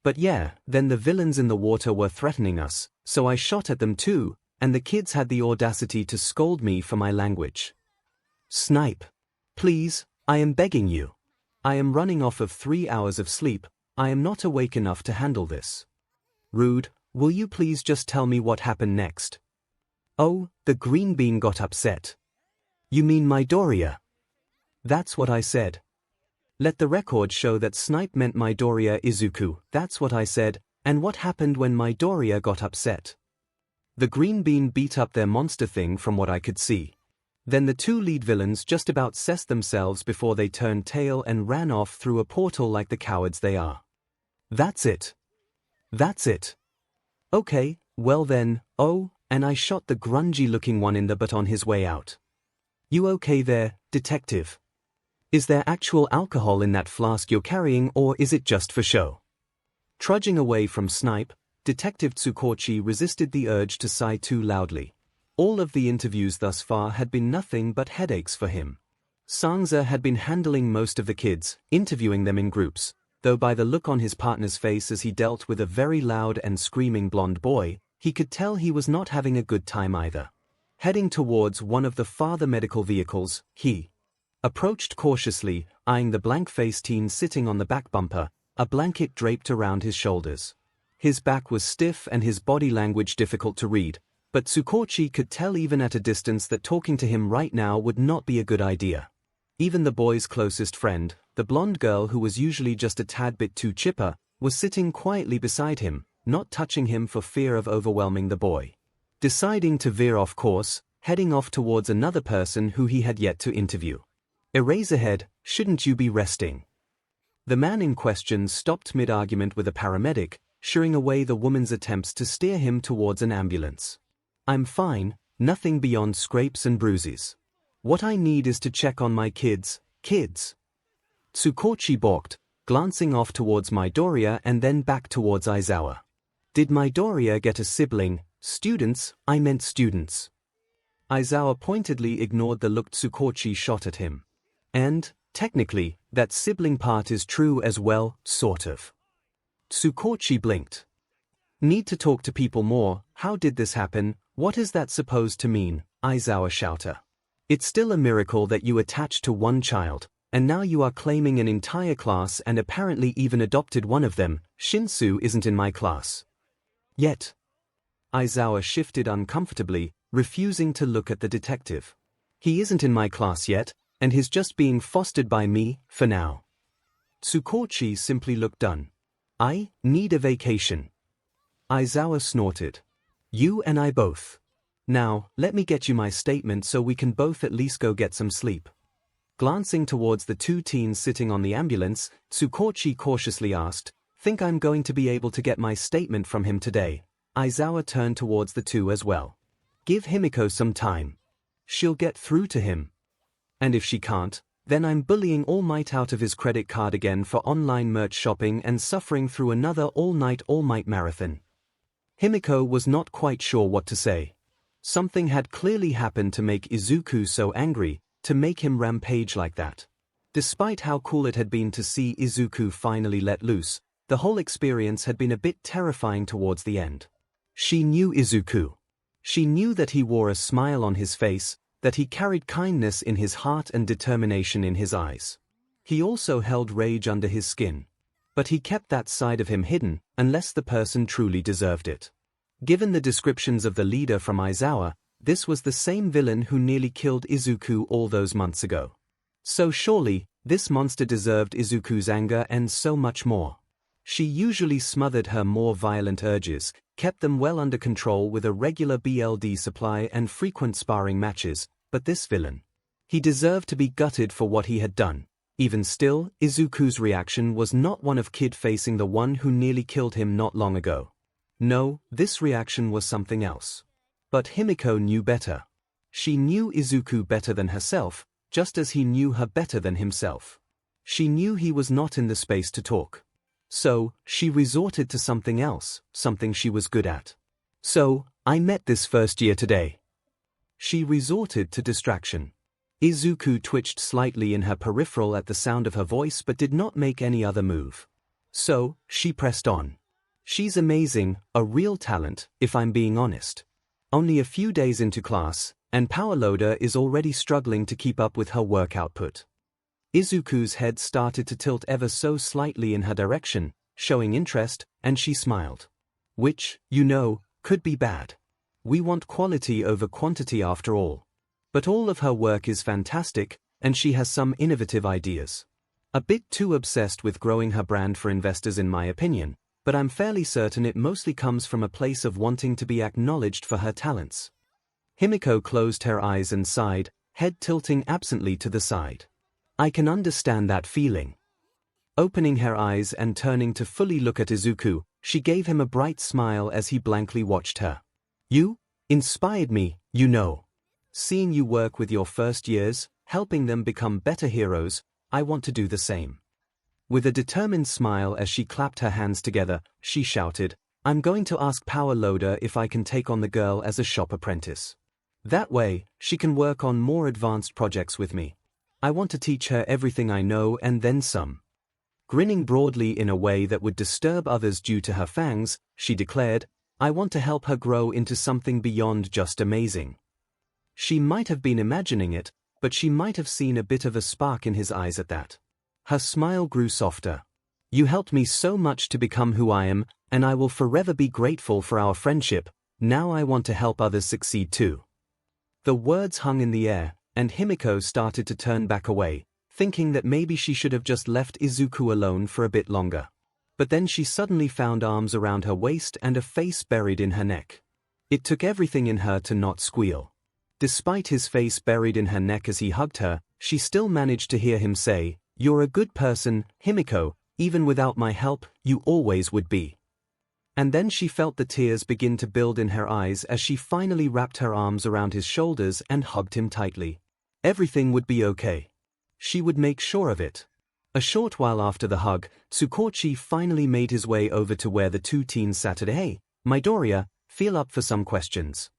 But yeah, then the villains in the water were threatening us, so I shot at them too, and the kids had the audacity to scold me for my language. Snipe. Please, I am begging you. I am running off of 3 hours of sleep, I am not awake enough to handle this. Rude, will you please just tell me what happened next? Oh, the green bean got upset. You mean Midoriya? That's what I said. Let the record show that snipe meant Midoriya Izuku, that's what I said, and what happened when Midoriya got upset? The green bean beat up their monster thing from what I could see. Then the 2 lead villains just about cessed themselves before they turned tail and ran off through a portal like the cowards they are. That's it. That's it. Okay, well then, oh, and I shot the grungy-looking one in the butt on his way out. You okay there, detective? Is there actual alcohol in that flask you're carrying or is it just for show? Trudging away from Snipe, Detective Tsukochi resisted the urge to sigh too loudly. All of the interviews thus far had been nothing but headaches for him. Sansa had been handling most of the kids, interviewing them in groups, though by the look on his partner's face as he dealt with a very loud and screaming blonde boy, he could tell he was not having a good time either. Heading towards one of the farther medical vehicles, he approached cautiously, eyeing the blank-faced teen sitting on the back bumper, a blanket draped around his shoulders. His back was stiff and his body language difficult to read, but Tsukochi could tell even at a distance that talking to him right now would not be a good idea. Even the boy's closest friend, the blonde girl who was usually just a tad bit too chipper, was sitting quietly beside him, not touching him for fear of overwhelming the boy. Deciding to veer off course, heading off towards another person who he had yet to interview. Eraserhead, shouldn't you be resting? The man in question stopped mid-argument with a paramedic, shooing away the woman's attempts to steer him towards an ambulance. I'm fine, nothing beyond scrapes and bruises. What I need is to check on my kids. Tsukochi balked, glancing off towards Midoriya and then back towards Aizawa. Did Midoriya get a sibling? Students, I meant students. Aizawa pointedly ignored the look Tsukochi shot at him. And, technically, that sibling part is true as well, sort of. Tsukochi blinked. Need to talk to people more, how did this happen, what is that supposed to mean, Aizawa shouted. It's still a miracle that you attached to one child, and now you are claiming an entire class and apparently even adopted one of them. Shinsu isn't in my class. Yet. Aizawa shifted uncomfortably, refusing to look at the detective. He isn't in my class yet, and he's just being fostered by me, for now. Tsukochi simply looked done. I need a vacation. Aizawa snorted. You and I both. Now, let me get you my statement so we can both at least go get some sleep. Glancing towards the 2 teens sitting on the ambulance, Tsukochi cautiously asked, Think I'm going to be able to get my statement from him today? Aizawa turned towards the 2 as well. Give Himiko some time. She'll get through to him. And if she can't, then I'm bullying All Might out of his credit card again for online merch shopping and suffering through another all-night All Might marathon. Himiko was not quite sure what to say. Something had clearly happened to make Izuku so angry, to make him rampage like that. Despite how cool it had been to see Izuku finally let loose, the whole experience had been a bit terrifying towards the end. She knew Izuku. She knew that he wore a smile on his face, that he carried kindness in his heart and determination in his eyes. He also held rage under his skin. But he kept that side of him hidden, unless the person truly deserved it. Given the descriptions of the leader from Aizawa, this was the same villain who nearly killed Izuku all those months ago. So surely, this monster deserved Izuku's anger and so much more. She usually smothered her more violent urges, kept them well under control with a regular BLD supply and frequent sparring matches, but this villain. He deserved to be gutted for what he had done. Even still, Izuku's reaction was not one of kid facing the one who nearly killed him not long ago. No, this reaction was something else. But Himiko knew better. She knew Izuku better than herself, just as he knew her better than himself. She knew he was not in the space to talk. So, she resorted to something else, something she was good at. So, I met this first year today. She resorted to distraction. Izuku twitched slightly in her peripheral at the sound of her voice but did not make any other move. So, she pressed on. She's amazing, a real talent, if I'm being honest. Only a few days into class, and Power Loader is already struggling to keep up with her work output. Izuku's head started to tilt ever so slightly in her direction, showing interest, and she smiled. Which, you know, could be bad. We want quality over quantity after all. But all of her work is fantastic, and she has some innovative ideas. A bit too obsessed with growing her brand for investors in my opinion, but I'm fairly certain it mostly comes from a place of wanting to be acknowledged for her talents. Himiko closed her eyes and sighed, head tilting absently to the side. I can understand that feeling. Opening her eyes and turning to fully look at Izuku, she gave him a bright smile as he blankly watched her. You inspired me, you know. Seeing you work with your first years, helping them become better heroes, I want to do the same. With a determined smile as she clapped her hands together, she shouted, I'm going to ask Power Loader if I can take on the girl as a shop apprentice. That way, she can work on more advanced projects with me. I want to teach her everything I know and then some. Grinning broadly in a way that would disturb others due to her fangs, she declared, I want to help her grow into something beyond just amazing. She might have been imagining it, but she might have seen a bit of a spark in his eyes at that. Her smile grew softer. You helped me so much to become who I am, and I will forever be grateful for our friendship. Now I want to help others succeed too. The words hung in the air, and Himiko started to turn back away, thinking that maybe she should have just left Izuku alone for a bit longer. But then she suddenly found arms around her waist and a face buried in her neck. It took everything in her to not squeal. Despite his face buried in her neck as he hugged her, she still managed to hear him say, You're a good person, Himiko, even without my help, you always would be. And then she felt the tears begin to build in her eyes as she finally wrapped her arms around his shoulders and hugged him tightly. Everything would be okay. She would make sure of it. A short while after the hug, 𝐒𝐭𝐴₄ finally made his way over to where the two teens sat at. Hey, Midoriya, feel up for some questions.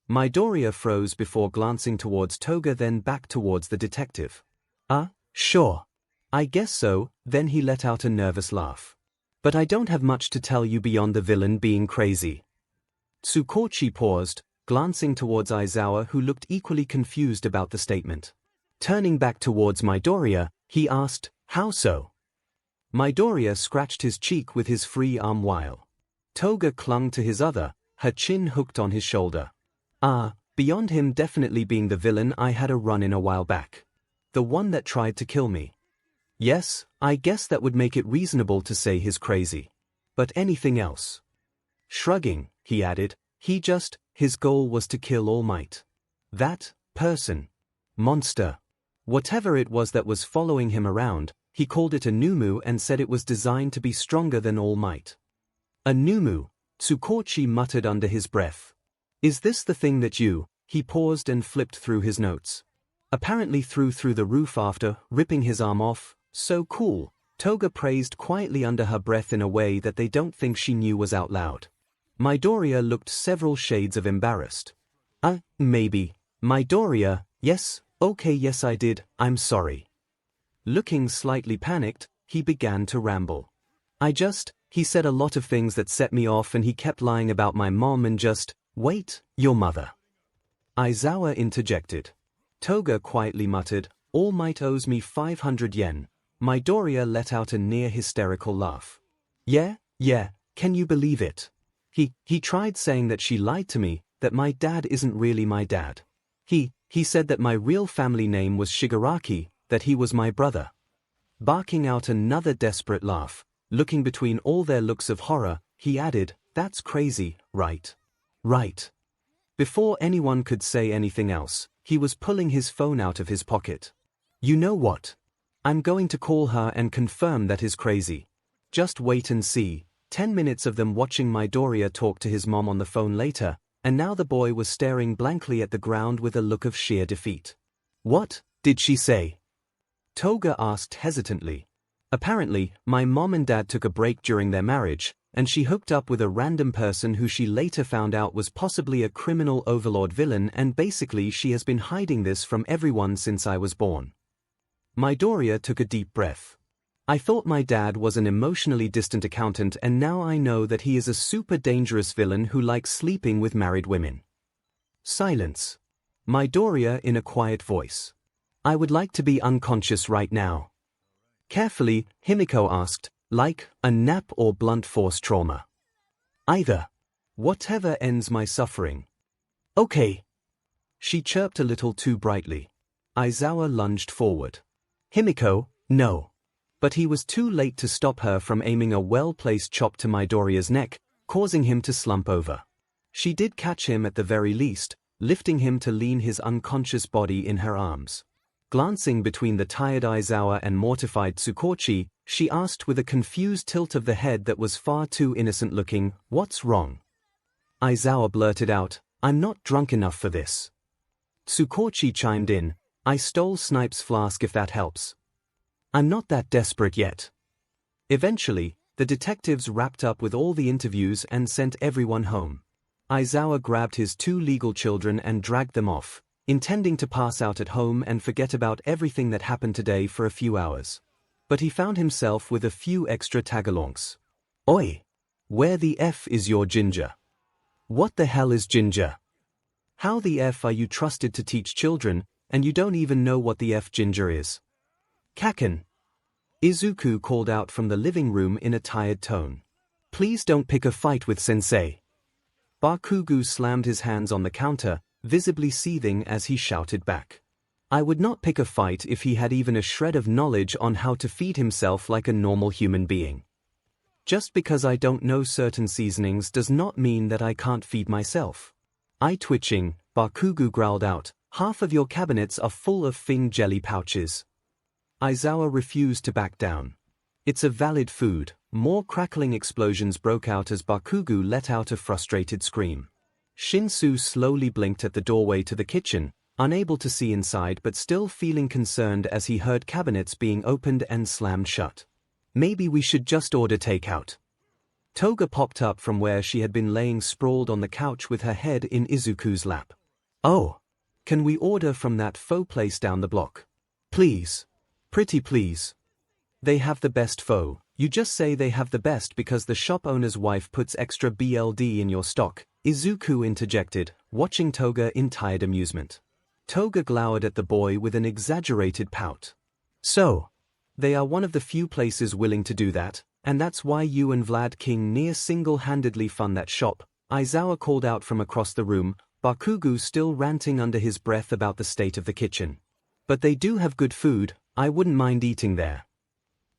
Midoriya froze before glancing towards Toga then back towards the detective. Sure. I guess so, then he let out a nervous laugh. But I don't have much to tell you beyond the villain being crazy. 𝐒𝐭𝐴₄ paused, glancing towards Aizawa who looked equally confused about the statement. Turning back towards Midoriya, he asked, How so? Midoriya scratched his cheek with his free arm while Toga clung to his other, her chin hooked on his shoulder. Beyond him definitely being the villain I had a run-in a while back. The one that tried to kill me. Yes, I guess that would make it reasonable to say he's crazy. But anything else? Shrugging, he added, his goal was to kill All Might. That person. Monster. Whatever it was that was following him around, he called it a Numu and said it was designed to be stronger than All Might. A Numu, 𝐒𝐭𝐴₄ muttered under his breath. Is this the thing that you, he paused and flipped through his notes. Apparently threw the roof after ripping his arm off, so cool, Toga praised quietly under her breath in a way that they don't think she knew was out loud. Midoriya looked several shades of embarrassed. Maybe. Midoriya, yes, okay, yes I did, I'm sorry. Looking slightly panicked, he began to ramble. He said a lot of things that set me off and he kept lying about my mom and wait, your mother. Aizawa interjected. Toga quietly muttered, All Might owes me 500 yen. Midoriya let out a near hysterical laugh. Yeah, can you believe it? He tried saying that she lied to me, that my dad isn't really my dad. He said that my real family name was Shigaraki, that he was my brother. Barking out another desperate laugh, looking between all their looks of horror, he added, That's crazy, right? Right. Before anyone could say anything else, he was pulling his phone out of his pocket. You know what? I'm going to call her and confirm that is crazy. Just wait and see. 10 minutes of them watching Midoriya talk to his mom on the phone later, and now the boy was staring blankly at the ground with a look of sheer defeat. What did she say? Toga asked hesitantly. Apparently, my mom and dad took a break during their marriage, and she hooked up with a random person who she later found out was possibly a criminal overlord villain, and basically she has been hiding this from everyone since I was born. Midoriya took a deep breath. I thought my dad was an emotionally distant accountant, and now I know that he is a super dangerous villain who likes sleeping with married women. Silence. Midoriya in a quiet voice. I would like to be unconscious right now. Carefully, Himiko asked, like a nap or blunt force trauma. Either. Whatever ends my suffering. Okay. She chirped a little too brightly. Aizawa lunged forward. Himiko, no. But he was too late to stop her from aiming a well-placed chop to Midoriya's neck, causing him to slump over. She did catch him at the very least, lifting him to lean his unconscious body in her arms. Glancing between the tired Aizawa and mortified Tsukochi, she asked with a confused tilt of the head that was far too innocent-looking, What's wrong? Aizawa blurted out, I'm not drunk enough for this. Tsukochi chimed in, I stole Snipe's flask if that helps. I'm not that desperate yet. Eventually, the detectives wrapped up with all the interviews and sent everyone home. Aizawa grabbed his 2 legal children and dragged them off, intending to pass out at home and forget about everything that happened today for a few hours. But he found himself with a few extra tagalongs. Oi! Where the F is your ginger? What the hell is ginger? How the F are you trusted to teach children, and you don't even know what the F ginger is? Kaken. Izuku called out from the living room in a tired tone. Please don't pick a fight with sensei. Bakugo slammed his hands on the counter, visibly seething as he shouted back. I would not pick a fight if he had even a shred of knowledge on how to feed himself like a normal human being. Just because I don't know certain seasonings does not mean that I can't feed myself. Eye twitching, Bakugo growled out, half of your cabinets are full of Fing jelly pouches. Aizawa refused to back down. It's a valid food. More crackling explosions broke out as Bakugo let out a frustrated scream. Shinsu slowly blinked at the doorway to the kitchen, unable to see inside but still feeling concerned as he heard cabinets being opened and slammed shut. Maybe we should just order takeout. Toga popped up from where she had been laying sprawled on the couch with her head in Izuku's lap. Oh. Can we order from that pho place down the block? Please. Pretty please. They have the best pho. You just say they have the best because the shop owner's wife puts extra BLD in your stock, Izuku interjected, watching Toga in tired amusement. Toga glowered at the boy with an exaggerated pout. So, they are one of the few places willing to do that, and that's why you and Vlad King near single-handedly fund that shop, Aizawa called out from across the room, Bakugo still ranting under his breath about the state of the kitchen. But they do have good food, I wouldn't mind eating there.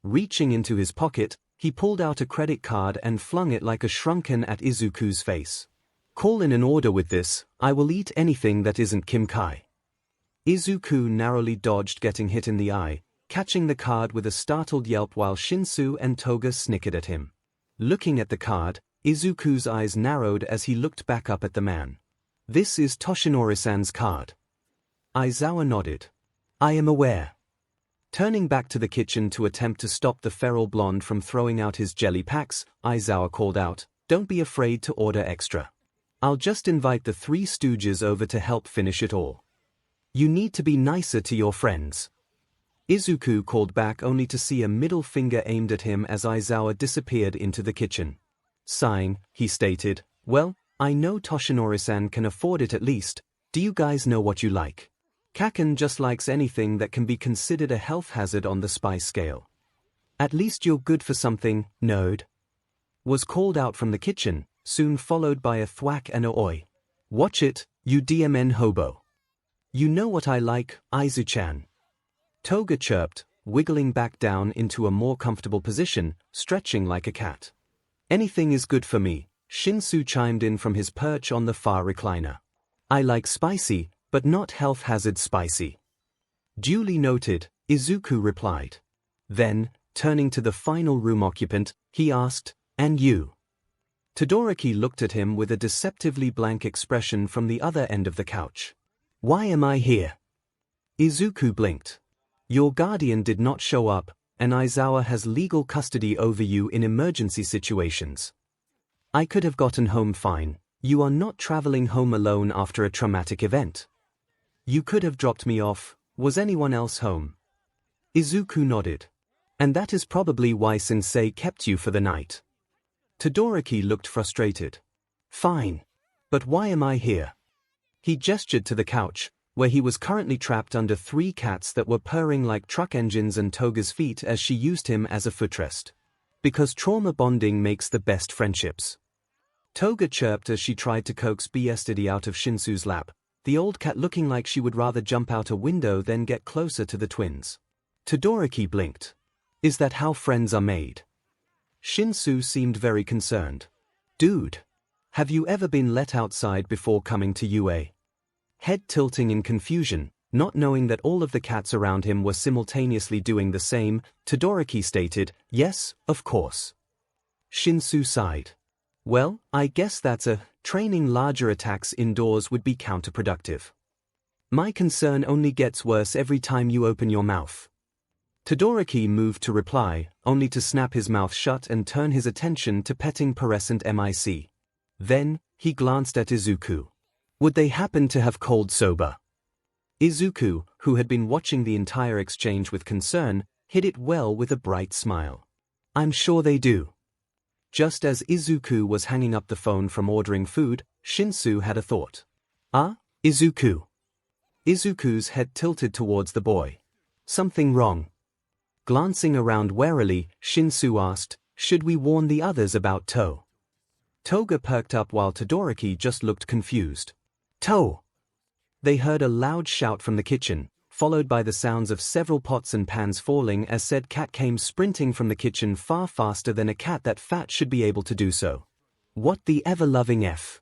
Reaching into his pocket, he pulled out a credit card and flung it like a shrunken at Izuku's face. Call in an order with this, I will eat anything that isn't Kimkai. Izuku narrowly dodged getting hit in the eye, catching the card with a startled yelp while Shinsu and Toga snickered at him. Looking at the card, Izuku's eyes narrowed as he looked back up at the man. This is Toshinori-san's card. Aizawa nodded. I am aware. Turning back to the kitchen to attempt to stop the feral blonde from throwing out his jelly packs, Aizawa called out, Don't be afraid to order extra. I'll just invite the Three Stooges over to help finish it all. You need to be nicer to your friends. Izuku called back only to see a middle finger aimed at him as Aizawa disappeared into the kitchen. Sighing, he stated, "Well, I know Toshinori-san can afford it at least. Do you guys know what you like? Kaken just likes anything that can be considered a health hazard on the spice scale. At least you're good for something, nerd." Was called out from the kitchen, soon followed by a thwack and a oi. "Watch it, you DMN hobo. You know what I like, Aizu-chan." Toga chirped, wiggling back down into a more comfortable position, stretching like a cat. "Anything is good for me," Shinsu chimed in from his perch on the far recliner. "I like spicy, but not health hazard spicy." "Duly noted," Izuku replied. Then, turning to the final room occupant, he asked, "And you?" Todoroki looked at him with a deceptively blank expression from the other end of the couch. "Why am I here?" Izuku blinked. "Your guardian did not show up, and Aizawa has legal custody over you in emergency situations. I could have gotten home fine. You are not traveling home alone after a traumatic event. You could have dropped me off. Was anyone else home?" Izuku nodded. "And that is probably why Sensei kept you for the night." Todoroki looked frustrated. "Fine. But why am I here?" He gestured to the couch, where he was currently trapped under 3 cats that were purring like truck engines and Toga's feet as she used him as a footrest. "Because trauma bonding makes the best friendships." Toga chirped as she tried to coax Yesterday out of Shinsu's lap, the old cat looking like she would rather jump out a window than get closer to the twins. Todoroki blinked. "Is that how friends are made?" Shinsu seemed very concerned. "Dude, have you ever been let outside before coming to UA?" Head tilting in confusion, not knowing that all of the cats around him were simultaneously doing the same, Todoroki stated, "Yes, of course." Shinsu sighed. "Well, I guess that's training larger attacks indoors would be counterproductive. My concern only gets worse every time you open your mouth." Todoroki moved to reply, only to snap his mouth shut and turn his attention to petting perescent Mic. Then, he glanced at Izuku. Would they happen to have cold soba? Izuku, who had been watching the entire exchange with concern, hid it well with a bright smile. "I'm sure they do." Just as Izuku was hanging up the phone from ordering food, Shinsu had a thought. "Ah, Izuku." Izuku's head tilted towards the boy. "Something wrong?" Glancing around warily, Shinsu asked, "Should we warn the others about To?" Toga perked up while Todoroki just looked confused. "To!" They heard a loud shout from the kitchen, followed by the sounds of several pots and pans falling as said cat came sprinting from the kitchen far faster than a cat that fat should be able to do so. "What the ever-loving F?"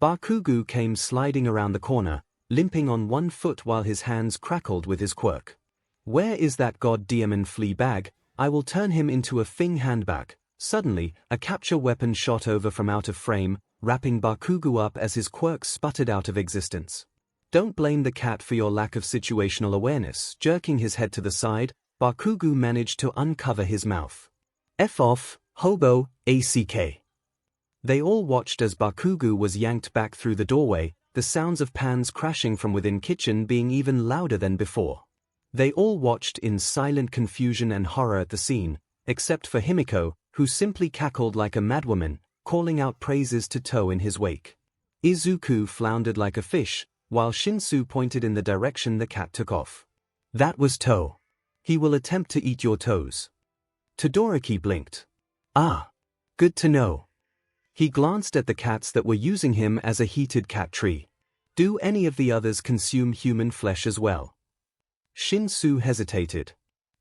Bakugo came sliding around the corner, limping on one foot while his hands crackled with his quirk. "Where is that god-demon flea bag? I will turn him into a thing handbag." Suddenly, a capture weapon shot over from out of frame, wrapping Bakugo up as his quirk sputtered out of existence. Don't blame the cat for your lack of situational awareness. Jerking his head to the side, Bakugo managed to uncover his mouth. "F off, hobo, ACK." They all watched as Bakugo was yanked back through the doorway, the sounds of pans crashing from within kitchen being even louder than before. They all watched in silent confusion and horror at the scene, except for Himiko, who simply cackled like a madwoman, calling out praises to To in his wake. Izuku floundered like a fish, while Shinsu pointed in the direction the cat took off. "That was To. He will attempt to eat your toes." Todoroki blinked. "Ah. Good to know." He glanced at the cats that were using him as a heated cat tree. "Do any of the others consume human flesh as well?" Shinsu hesitated.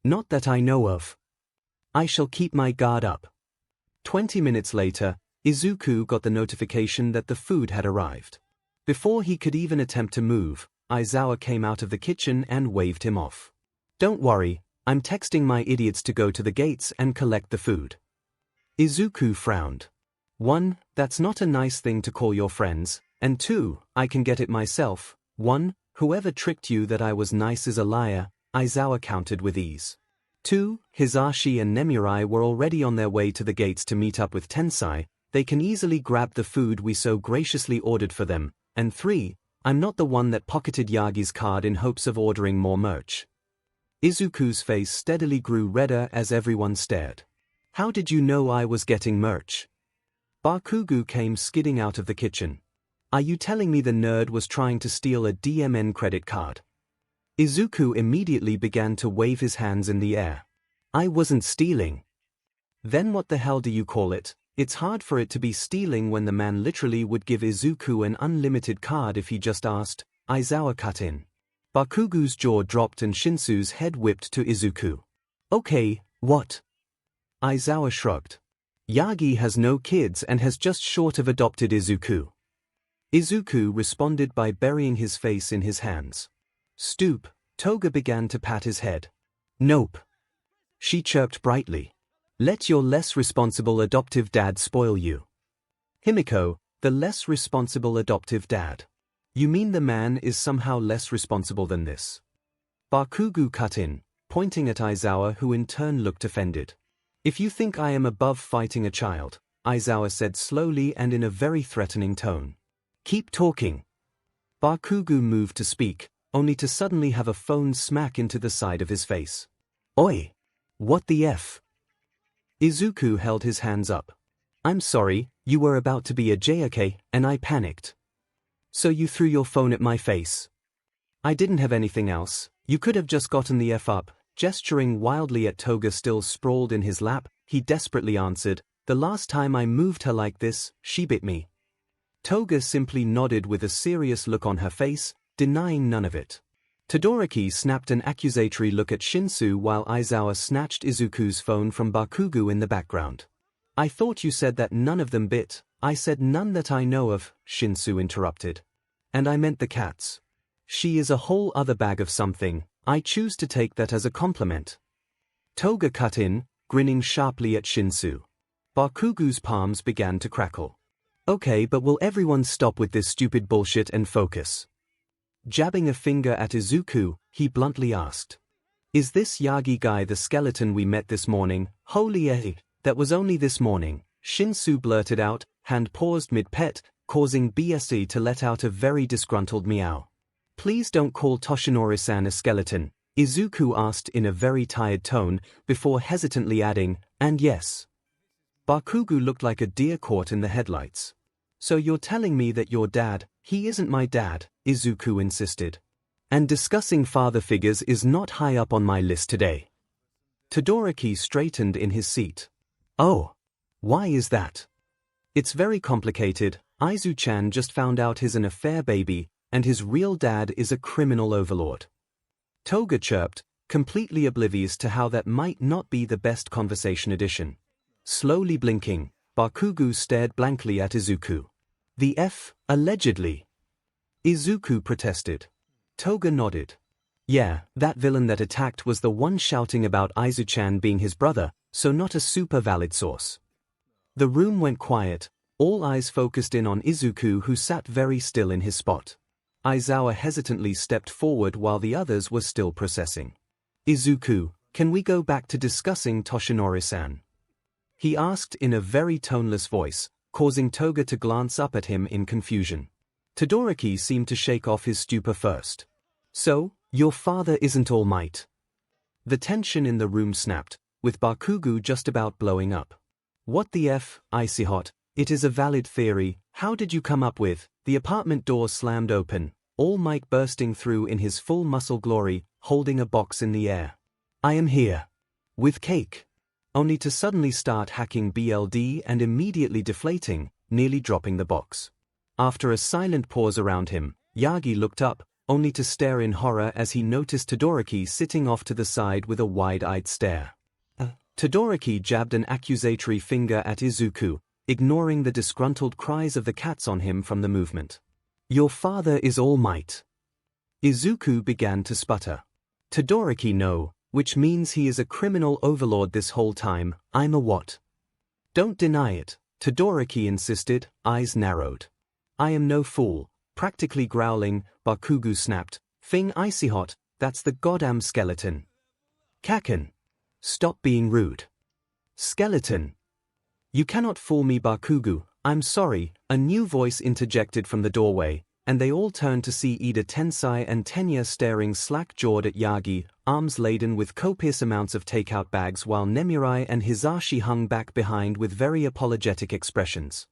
"Not that I know of. I shall keep my guard up." 20 minutes later, Izuku got the notification that the food had arrived. Before he could even attempt to move, Aizawa came out of the kitchen and waved him off. "Don't worry, I'm texting my idiots to go to the gates and collect the food." Izuku frowned. 1. That's not a nice thing to call your friends, and 2. I can get it myself. 1. Whoever tricked you that I was nice is a liar, Aizawa countered with ease. 2. Hisashi and Nemurai were already on their way to the gates to meet up with Tensai, they can easily grab the food we so graciously ordered for them, and 3, I'm not the one that pocketed Yagi's card in hopes of ordering more merch. Izuku's face steadily grew redder as everyone stared. How did you know I was getting merch? Bakugo came skidding out of the kitchen. Are you telling me the nerd was trying to steal a DMN credit card? Izuku immediately began to wave his hands in the air. I wasn't stealing. Then what the hell do you call it? It's hard for it to be stealing when the man literally would give Izuku an unlimited card if he just asked. Aizawa cut in. Bakugo's jaw dropped and Shinsu's head whipped to Izuku. Okay, what? Aizawa shrugged. Yagi has no kids and has just short of adopted Izuku. Izuku responded by burying his face in his hands. Stoop, Toga began to pat his head. Nope. She chirped brightly. Let your less responsible adoptive dad spoil you. Himiko, the less responsible adoptive dad. You mean the man is somehow less responsible than this? Bakugo cut in, pointing at Aizawa, who in turn looked offended. If you think I am above fighting a child, Aizawa said slowly and in a very threatening tone. Keep talking. Bakugo moved to speak, only to suddenly have a phone smack into the side of his face. Oi! What the F? Izuku held his hands up. I'm sorry, you were about to be a JK, and I panicked. So you threw your phone at my face. I didn't have anything else. You could have just gotten the F up. Gesturing wildly at Toga still sprawled in his lap, he desperately answered, the last time I moved her like this, she bit me. Toga simply nodded with a serious look on her face, denying none of it. Todoroki snapped an accusatory look at Shinsu while Aizawa snatched Izuku's phone from Bakugo in the background. I thought you said that none of them bit. I said none that I know of, Shinsu interrupted. And I meant the cats. She is a whole other bag of something. I choose to take that as a compliment. Toga cut in, grinning sharply at Shinsu. Bakugo's palms began to crackle. Okay, but will everyone stop with this stupid bullshit and focus? Jabbing a finger at Izuku, he bluntly asked. Is this Yagi guy the skeleton we met this morning? Holy eh, that was only this morning, Shinsu blurted out, hand paused mid-pet, causing BSE to let out a very disgruntled meow. Please don't call Toshinori-san a skeleton, Izuku asked in a very tired tone, before hesitantly adding, and yes. Bakugo looked like a deer caught in the headlights. So you're telling me that your dad, he isn't my dad, Izuku insisted. And discussing father figures is not high up on my list today. Todoroki straightened in his seat. Oh. Why is that? It's very complicated. Aizu-chan just found out he's an affair baby, and his real dad is a criminal overlord. Toga chirped, completely oblivious to how that might not be the best conversation addition. Slowly blinking, Bakugo stared blankly at Izuku. The F, allegedly. Izuku protested. Toga nodded. Yeah, that villain that attacked was the one shouting about Aizu-chan being his brother, so not a super valid source. The room went quiet, all eyes focused in on Izuku, who sat very still in his spot. Aizawa hesitantly stepped forward while the others were still processing. Izuku, can we go back to discussing Toshinori-san? He asked in a very toneless voice, causing Toga to glance up at him in confusion. Todoroki seemed to shake off his stupor first. So, your father isn't All Might? The tension in the room snapped, with Bakugo just about blowing up. What the F, icy hot, it is a valid theory, how did you come up with? The apartment door slammed open, All Might bursting through in his full muscle glory, holding a box in the air. I am here. With cake. Only to suddenly start hacking BLD and immediately deflating, nearly dropping the box. After a silent pause around him, Yagi looked up, only to stare in horror as he noticed Todoroki sitting off to the side with a wide-eyed stare. Todoroki jabbed an accusatory finger at Izuku, ignoring the disgruntled cries of the cats on him from the movement. Your father is All Might. Izuku began to sputter. Todoroki no, which means he is a criminal overlord this whole time. I'm a what? Don't deny it, Todoroki insisted, eyes narrowed. I am no fool, practically growling, Bakugo snapped. Thing icy hot, that's the goddamn skeleton. Kaken. Stop being rude. Skeleton. You cannot fool me, Bakugo, I'm sorry, a new voice interjected from the doorway, and they all turned to see Ida Tensai and Tenya staring slack-jawed at Yagi, arms laden with copious amounts of takeout bags while Nemurai and Hizashi hung back behind with very apologetic expressions.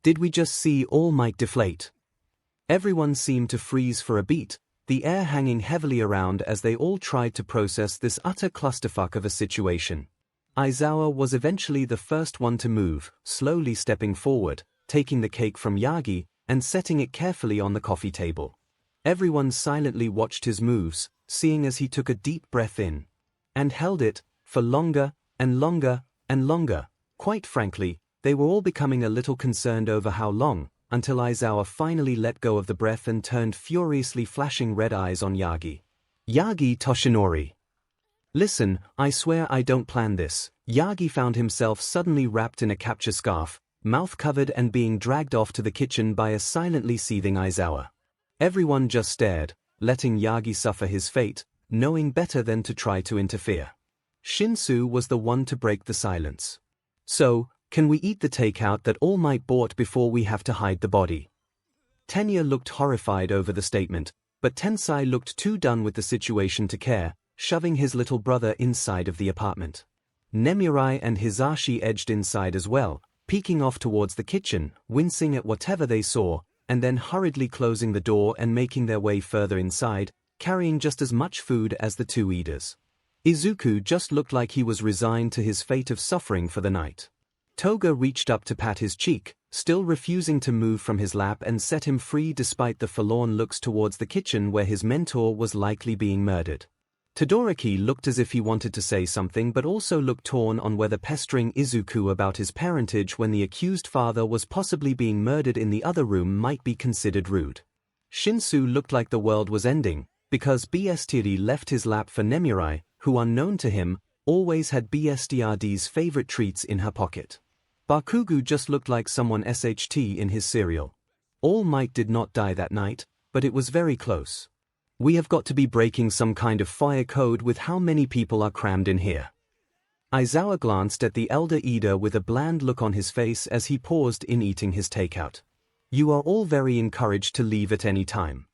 Did we just see All Might deflate? Everyone seemed to freeze for a beat, the air hanging heavily around as they all tried to process this utter clusterfuck of a situation. Aizawa was eventually the first one to move, slowly stepping forward, taking the cake from Yagi, and setting it carefully on the coffee table. Everyone silently watched his moves, seeing as he took a deep breath in. And held it, for longer, and longer, and longer. Quite frankly, they were all becoming a little concerned over how long, until Aizawa finally let go of the breath and turned furiously flashing red eyes on Yagi. Yagi Toshinori. Listen, I swear I don't plan this. Yagi found himself suddenly wrapped in a capture scarf, mouth covered and being dragged off to the kitchen by a silently seething Aizawa. Everyone just stared, letting Yagi suffer his fate, knowing better than to try to interfere. Shinsu was the one to break the silence. So, can we eat the takeout that All Might bought before we have to hide the body? Tenya looked horrified over the statement, but Tensai looked too done with the situation to care, shoving his little brother inside of the apartment. Nemurai and Hizashi edged inside as well, peeking off towards the kitchen, wincing at whatever they saw, and then hurriedly closing the door and making their way further inside, carrying just as much food as the two eaters. Izuku just looked like he was resigned to his fate of suffering for the night. Toga reached up to pat his cheek, still refusing to move from his lap and set him free despite the forlorn looks towards the kitchen where his mentor was likely being murdered. Todoroki looked as if he wanted to say something but also looked torn on whether pestering Izuku about his parentage when the accused father was possibly being murdered in the other room might be considered rude. Shinsu looked like the world was ending, because Bestiary left his lap for Nemurai, who unknown to him, always had Bestiary's favorite treats in her pocket. Bakugo just looked like someone SHT in his cereal. All Might did not die that night, but it was very close. We have got to be breaking some kind of fire code with how many people are crammed in here. Aizawa glanced at the elder Ida with a bland look on his face as he paused in eating his takeout. You are all very encouraged to leave at any time.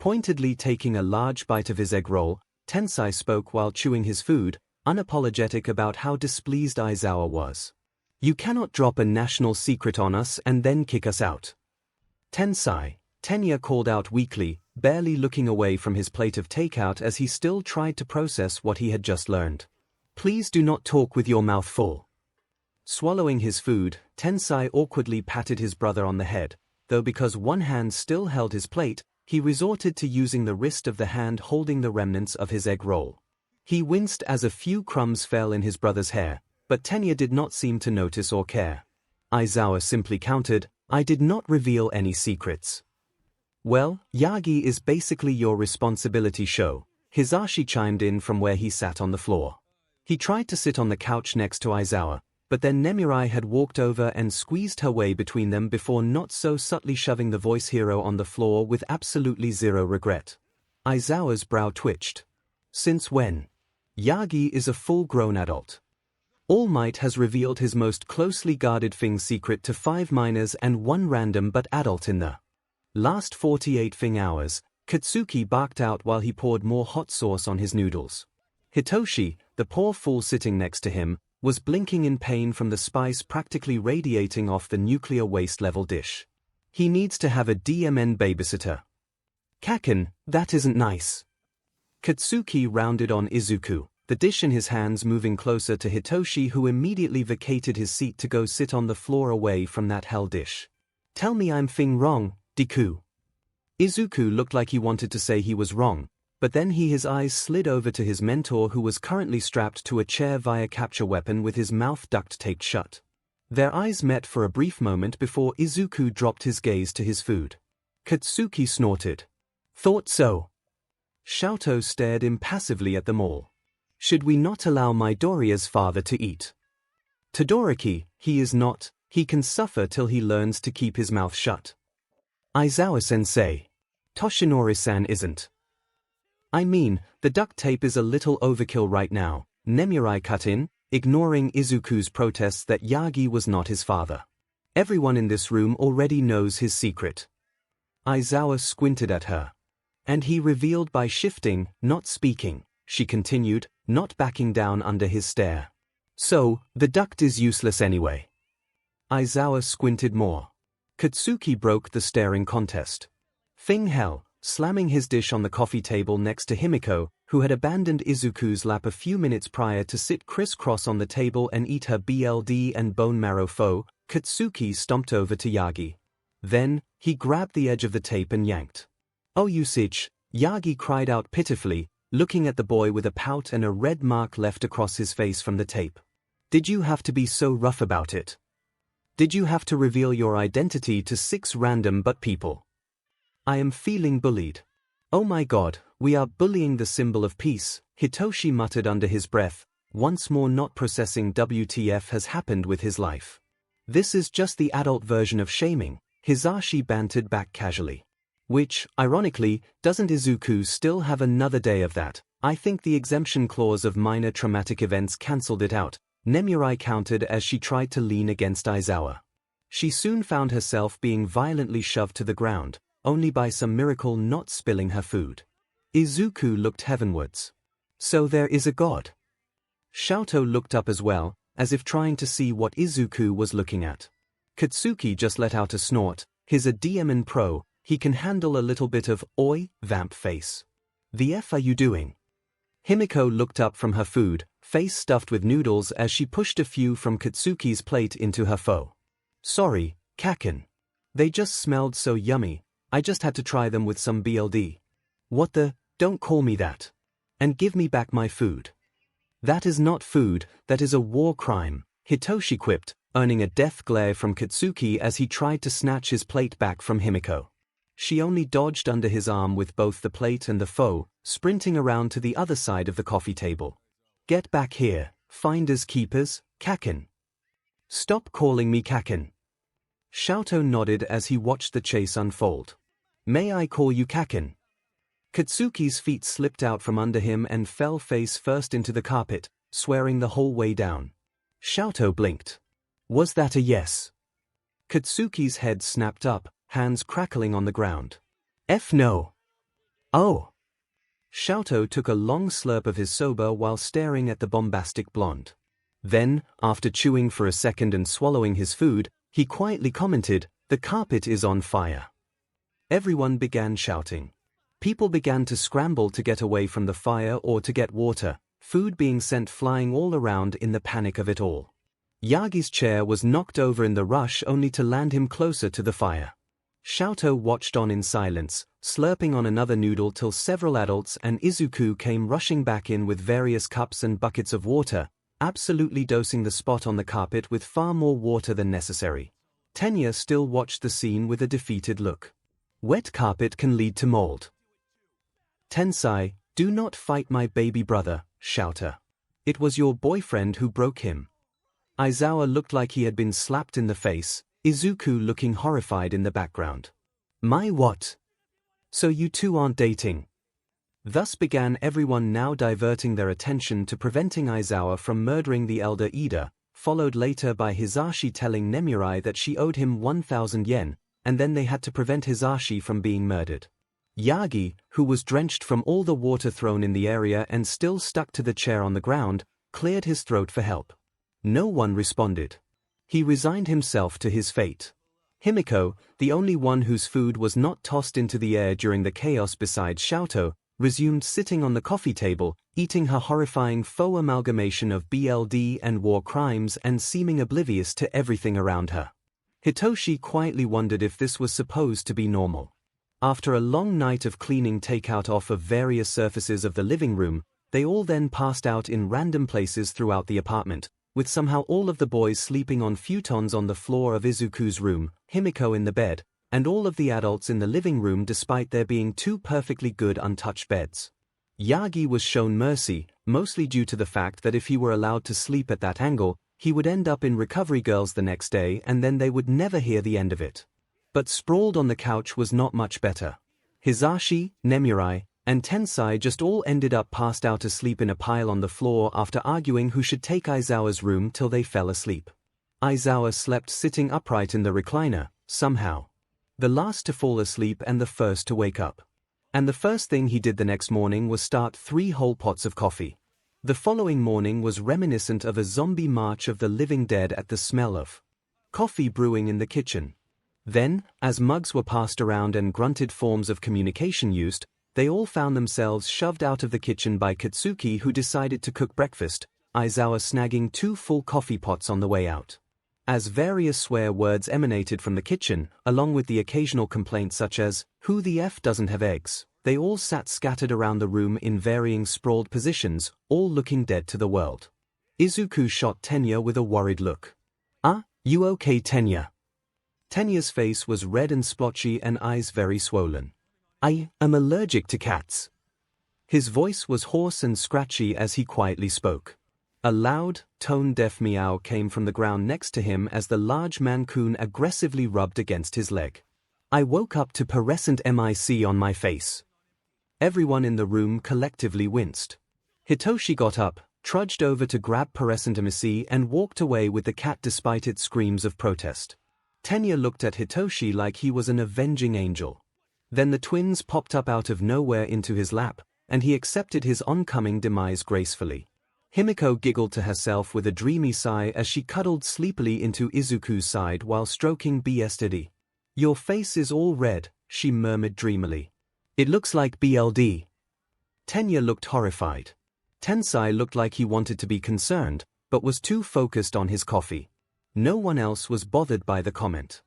Pointedly taking a large bite of his egg roll, Tensai spoke while chewing his food, unapologetic about how displeased Aizawa was. You cannot drop a national secret on us and then kick us out. Tensai, Tenya called out weakly, barely looking away from his plate of takeout as he still tried to process what he had just learned. Please do not talk with your mouth full. Swallowing his food, Tensai awkwardly patted his brother on the head, though because one hand still held his plate, he resorted to using the wrist of the hand holding the remnants of his egg roll. He winced as a few crumbs fell in his brother's hair, but Tenya did not seem to notice or care. Aizawa simply countered, I did not reveal any secrets. Well, Yagi is basically your responsibility show, Hizashi chimed in from where he sat on the floor. He tried to sit on the couch next to Aizawa, but then Nemurai had walked over and squeezed her way between them before not so subtly shoving the voice hero on the floor with absolutely zero regret. Aizawa's brow twitched. Since when? Yagi is a full-grown adult. All Might has revealed his most closely guarded Fing secret to 5 minors and 1 random but adult in the last 48 Fing hours. Katsuki barked out while he poured more hot sauce on his noodles. Hitoshi, the poor fool sitting next to him, was blinking in pain from the spice practically radiating off the nuclear waste level dish. He needs to have a DMN babysitter. Kaken, that isn't nice. Katsuki rounded on Izuku, the dish in his hands moving closer to Hitoshi, who immediately vacated his seat to go sit on the floor away from that hell dish. Tell me I'm Fing wrong, Deku. Izuku looked like he wanted to say he was wrong, but then his eyes slid over to his mentor who was currently strapped to a chair via capture weapon with his mouth duct taped shut. Their eyes met for a brief moment before Izuku dropped his gaze to his food. Katsuki snorted. Thought so. Shoto stared impassively at them all. Should we not allow Midoriya's father to eat? Todoroki, he is not, he can suffer till he learns to keep his mouth shut. Aizawa-sensei. Toshinori-san isn't. I mean, the duct tape is a little overkill right now, Nemurai cut in, ignoring Izuku's protests that Yagi was not his father. Everyone in this room already knows his secret. Aizawa squinted at her. And he revealed by shifting, not speaking, she continued, not backing down under his stare. So, the duct is useless anyway. Aizawa squinted more. Katsuki broke the staring contest. Fing hell, slamming his dish on the coffee table next to Himiko, who had abandoned Izuku's lap a few minutes prior to sit crisscross on the table and eat her BLD and bone marrow pho, Katsuki stomped over to Yagi. Then, he grabbed the edge of the tape and yanked. "Oh Usage," Yagi cried out pitifully, looking at the boy with a pout and a red mark left across his face from the tape. "Did you have to be so rough about it? Did you have to reveal your identity to 6 random but people? I am feeling bullied." "Oh my god, we are bullying the symbol of peace," Hitoshi muttered under his breath, once more not processing WTF has happened with his life. "This is just the adult version of shaming," Hisashi bantered back casually. "Which, ironically, doesn't Izuku still have another day of that? I think the exemption clause of minor traumatic events cancelled it out," Nemurai countered as she tried to lean against Aizawa. She soon found herself being violently shoved to the ground, only by some miracle not spilling her food. Izuku looked heavenwards. "So there is a god." Xiaoto looked up as well, as if trying to see what Izuku was looking at. Katsuki just let out a snort. He's a DMN pro, he can handle a little bit of "oi, vamp face." "The F are you doing?" Himiko looked up from her food, face stuffed with noodles as she pushed a few from Katsuki's plate into her pho. "Sorry, Kaken. They just smelled so yummy, I just had to try them with some BLD. "What the? Don't call me that. And give me back my food." "That is not food, that is a war crime," Hitoshi quipped, earning a death glare from Katsuki as he tried to snatch his plate back from Himiko. She only dodged under his arm with both the plate and the pho, sprinting around to the other side of the coffee table. "Get back here, finders keepers, Kaken. Stop calling me Kaken." Xiaoto nodded as he watched the chase unfold. "May I call you Kaken?" Katsuki's feet slipped out from under him and fell face first into the carpet, swearing the whole way down. Xiaoto blinked. Was that a yes? Katsuki's head snapped up, hands crackling on the ground. "F no." "Oh." Xiaoto took a long slurp of his soba while staring at the bombastic blonde. Then, after chewing for a second and swallowing his food, he quietly commented, "The carpet is on fire." Everyone began shouting. People began to scramble to get away from the fire or to get water, food being sent flying all around in the panic of it all. Yagi's chair was knocked over in the rush only to land him closer to the fire. Xiaoto watched on in silence, slurping on another noodle till several adults and Izuku came rushing back in with various cups and buckets of water, absolutely dosing the spot on the carpet with far more water than necessary. Tenya still watched the scene with a defeated look. Wet carpet can lead to mold. "Tensai, do not fight my baby brother, Xiaoto. It was your boyfriend who broke him." Aizawa looked like he had been slapped in the face, Izuku looking horrified in the background. "My what? So you two aren't dating?" Thus began everyone now diverting their attention to preventing Aizawa from murdering the elder Ida, followed later by Hisashi telling Nemurai that she owed him 1,000 yen, and then they had to prevent Hisashi from being murdered. Yagi, who was drenched from all the water thrown in the area and still stuck to the chair on the ground, cleared his throat for help. No one responded. He resigned himself to his fate. Himiko, the only one whose food was not tossed into the air during the chaos besides Xiaoto, resumed sitting on the coffee table, eating her horrifying faux amalgamation of BLD and war crimes and seeming oblivious to everything around her. Hitoshi quietly wondered if this was supposed to be normal. After a long night of cleaning takeout off of various surfaces of the living room, they all then passed out in random places throughout the apartment, with somehow all of the boys sleeping on futons on the floor of Izuku's room, Himiko in the bed, and all of the adults in the living room despite there being 2 perfectly good untouched beds. Yagi was shown mercy, mostly due to the fact that if he were allowed to sleep at that angle, he would end up in Recovery Girls the next day and then they would never hear the end of it. But sprawled on the couch was not much better. Hisashi, Nemurai, and Tensai just all ended up passed out asleep in a pile on the floor after arguing who should take Aizawa's room till they fell asleep. Aizawa slept sitting upright in the recliner, somehow. The last to fall asleep and the first to wake up. And the first thing he did the next morning was start 3 whole pots of coffee. The following morning was reminiscent of a zombie march of the living dead at the smell of coffee brewing in the kitchen. Then, as mugs were passed around and grunted forms of communication used, they all found themselves shoved out of the kitchen by Katsuki, who decided to cook breakfast, Aizawa snagging 2 full coffee pots on the way out. As various swear words emanated from the kitchen, along with the occasional complaint such as, "Who the F doesn't have eggs?" they all sat scattered around the room in varying sprawled positions, all looking dead to the world. Izuku shot Tenya with a worried look. "Ah, you okay, Tenya?" Tenya's face was red and splotchy and eyes very swollen. "I am allergic to cats." His voice was hoarse and scratchy as he quietly spoke. A loud, tone-deaf meow came from the ground next to him as the large mancoon aggressively rubbed against his leg. "I woke up to pearcescent mic on my face." Everyone in the room collectively winced. Hitoshi got up, trudged over to grab pearcescent mic and walked away with the cat despite its screams of protest. Tenya looked at Hitoshi like he was an avenging angel. Then the twins popped up out of nowhere into his lap, and he accepted his oncoming demise gracefully. Himiko giggled to herself with a dreamy sigh as she cuddled sleepily into Izuku's side while stroking BSTD. "Your face is all red," she murmured dreamily. "It looks like BLD." Tenya looked horrified. Tensai looked like he wanted to be concerned, but was too focused on his coffee. No one else was bothered by the comment.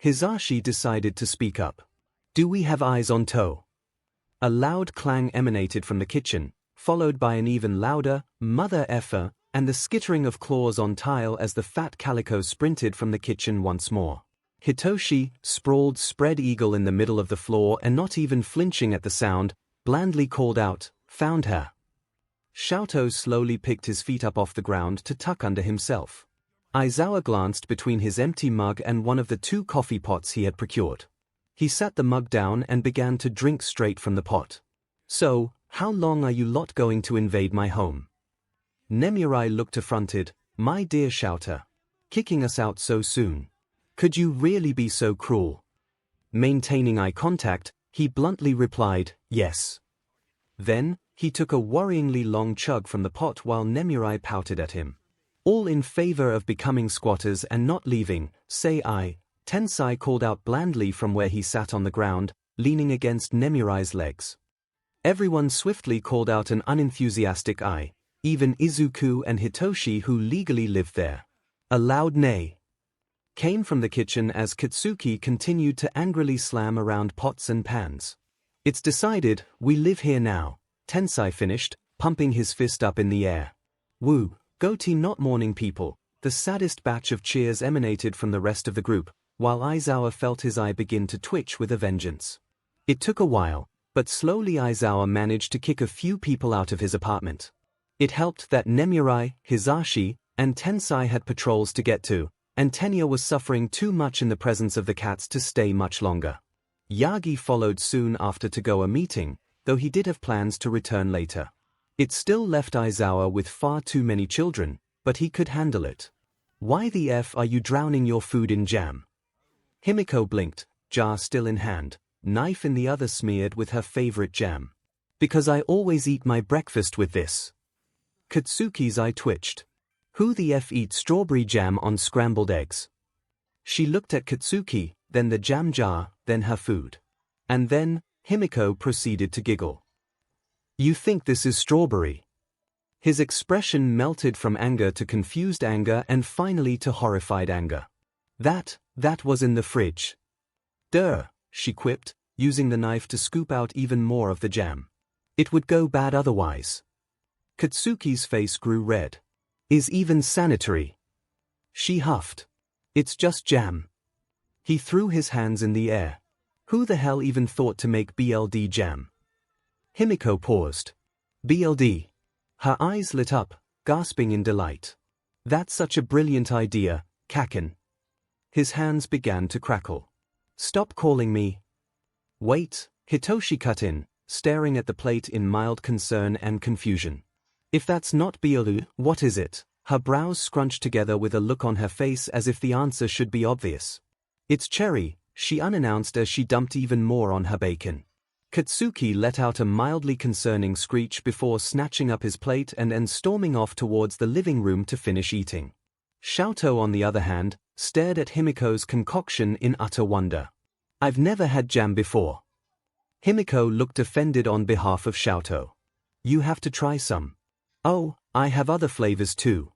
Hisashi decided to speak up. "Do we have eyes on toe?" A loud clang emanated from the kitchen, followed by an even louder, "Mother effer," and the skittering of claws on tile as the fat calico sprinted from the kitchen once more. Hitoshi, sprawled spread eagle in the middle of the floor and not even flinching at the sound, blandly called out, "Found her." Xiaoto slowly picked his feet up off the ground to tuck under himself. Aizawa glanced between his empty mug and one of the 2 coffee pots he had procured. He sat the mug down and began to drink straight from the pot. "So, how long are you lot going to invade my home?" Nemurai looked affronted. "My dear Xiaoto. Kicking us out so soon. Could you really be so cruel?" Maintaining eye contact, he bluntly replied, "Yes." Then, he took a worryingly long chug from the pot while Nemurai pouted at him. "All in favor of becoming squatters and not leaving, say aye," Tensai called out blandly from where he sat on the ground, leaning against Nemurai's legs. Everyone swiftly called out an unenthusiastic aye, even Izuku and Hitoshi, who legally lived there. A loud neigh came from the kitchen as Katsuki continued to angrily slam around pots and pans. "It's decided, we live here now," Tensai finished, pumping his fist up in the air. "Woo, goatee not morning people." The saddest batch of cheers emanated from the rest of the group, while Aizawa felt his eye begin to twitch with a vengeance. It took a while, but slowly Aizawa managed to kick a few people out of his apartment. It helped that Nemurai, Hisashi, and Tensai had patrols to get to, and Tenya was suffering too much in the presence of the cats to stay much longer. Yagi followed soon after to go a meeting, though he did have plans to return later. It still left Aizawa with far too many children, but he could handle it. "Why the F are you drowning your food in jam?" Himiko blinked, jar still in hand, knife in the other smeared with her favorite jam. "Because I always eat my breakfast with this." Katsuki's eye twitched. "Who the F eats strawberry jam on scrambled eggs?" She looked at Katsuki, then the jam jar, then her food. And then, Himiko proceeded to giggle. "You think this is strawberry?" His expression melted from anger to confused anger and finally to horrified anger. That was in the fridge." "Duh," she quipped, using the knife to scoop out even more of the jam. "It would go bad otherwise." Katsuki's face grew red. "Is even sanitary." She huffed. "It's just jam." He threw his hands in the air. "Who the hell even thought to make BLD jam?" Himiko paused. "BLD." Her eyes lit up, gasping in delight. "That's such a brilliant idea, Kaken." His hands began to crackle. "Stop calling me." "Wait," Hitoshi cut in, staring at the plate in mild concern and confusion. If that's not 𝐵𝐻𝐻, what is it? Her brows scrunched together with a look on her face as if the answer should be obvious. It's cherry, she unannounced as she dumped even more on her bacon. Katsuki let out a mildly concerning screech before snatching up his plate and then storming off towards the living room to finish eating. 𝐿𝐴𝐽, on the other hand, stared at Himiko's concoction in utter wonder. I've never had jam before. Himiko looked offended on behalf of 𝐿𝐴𝐽. You have to try some. Oh, I have other flavors too.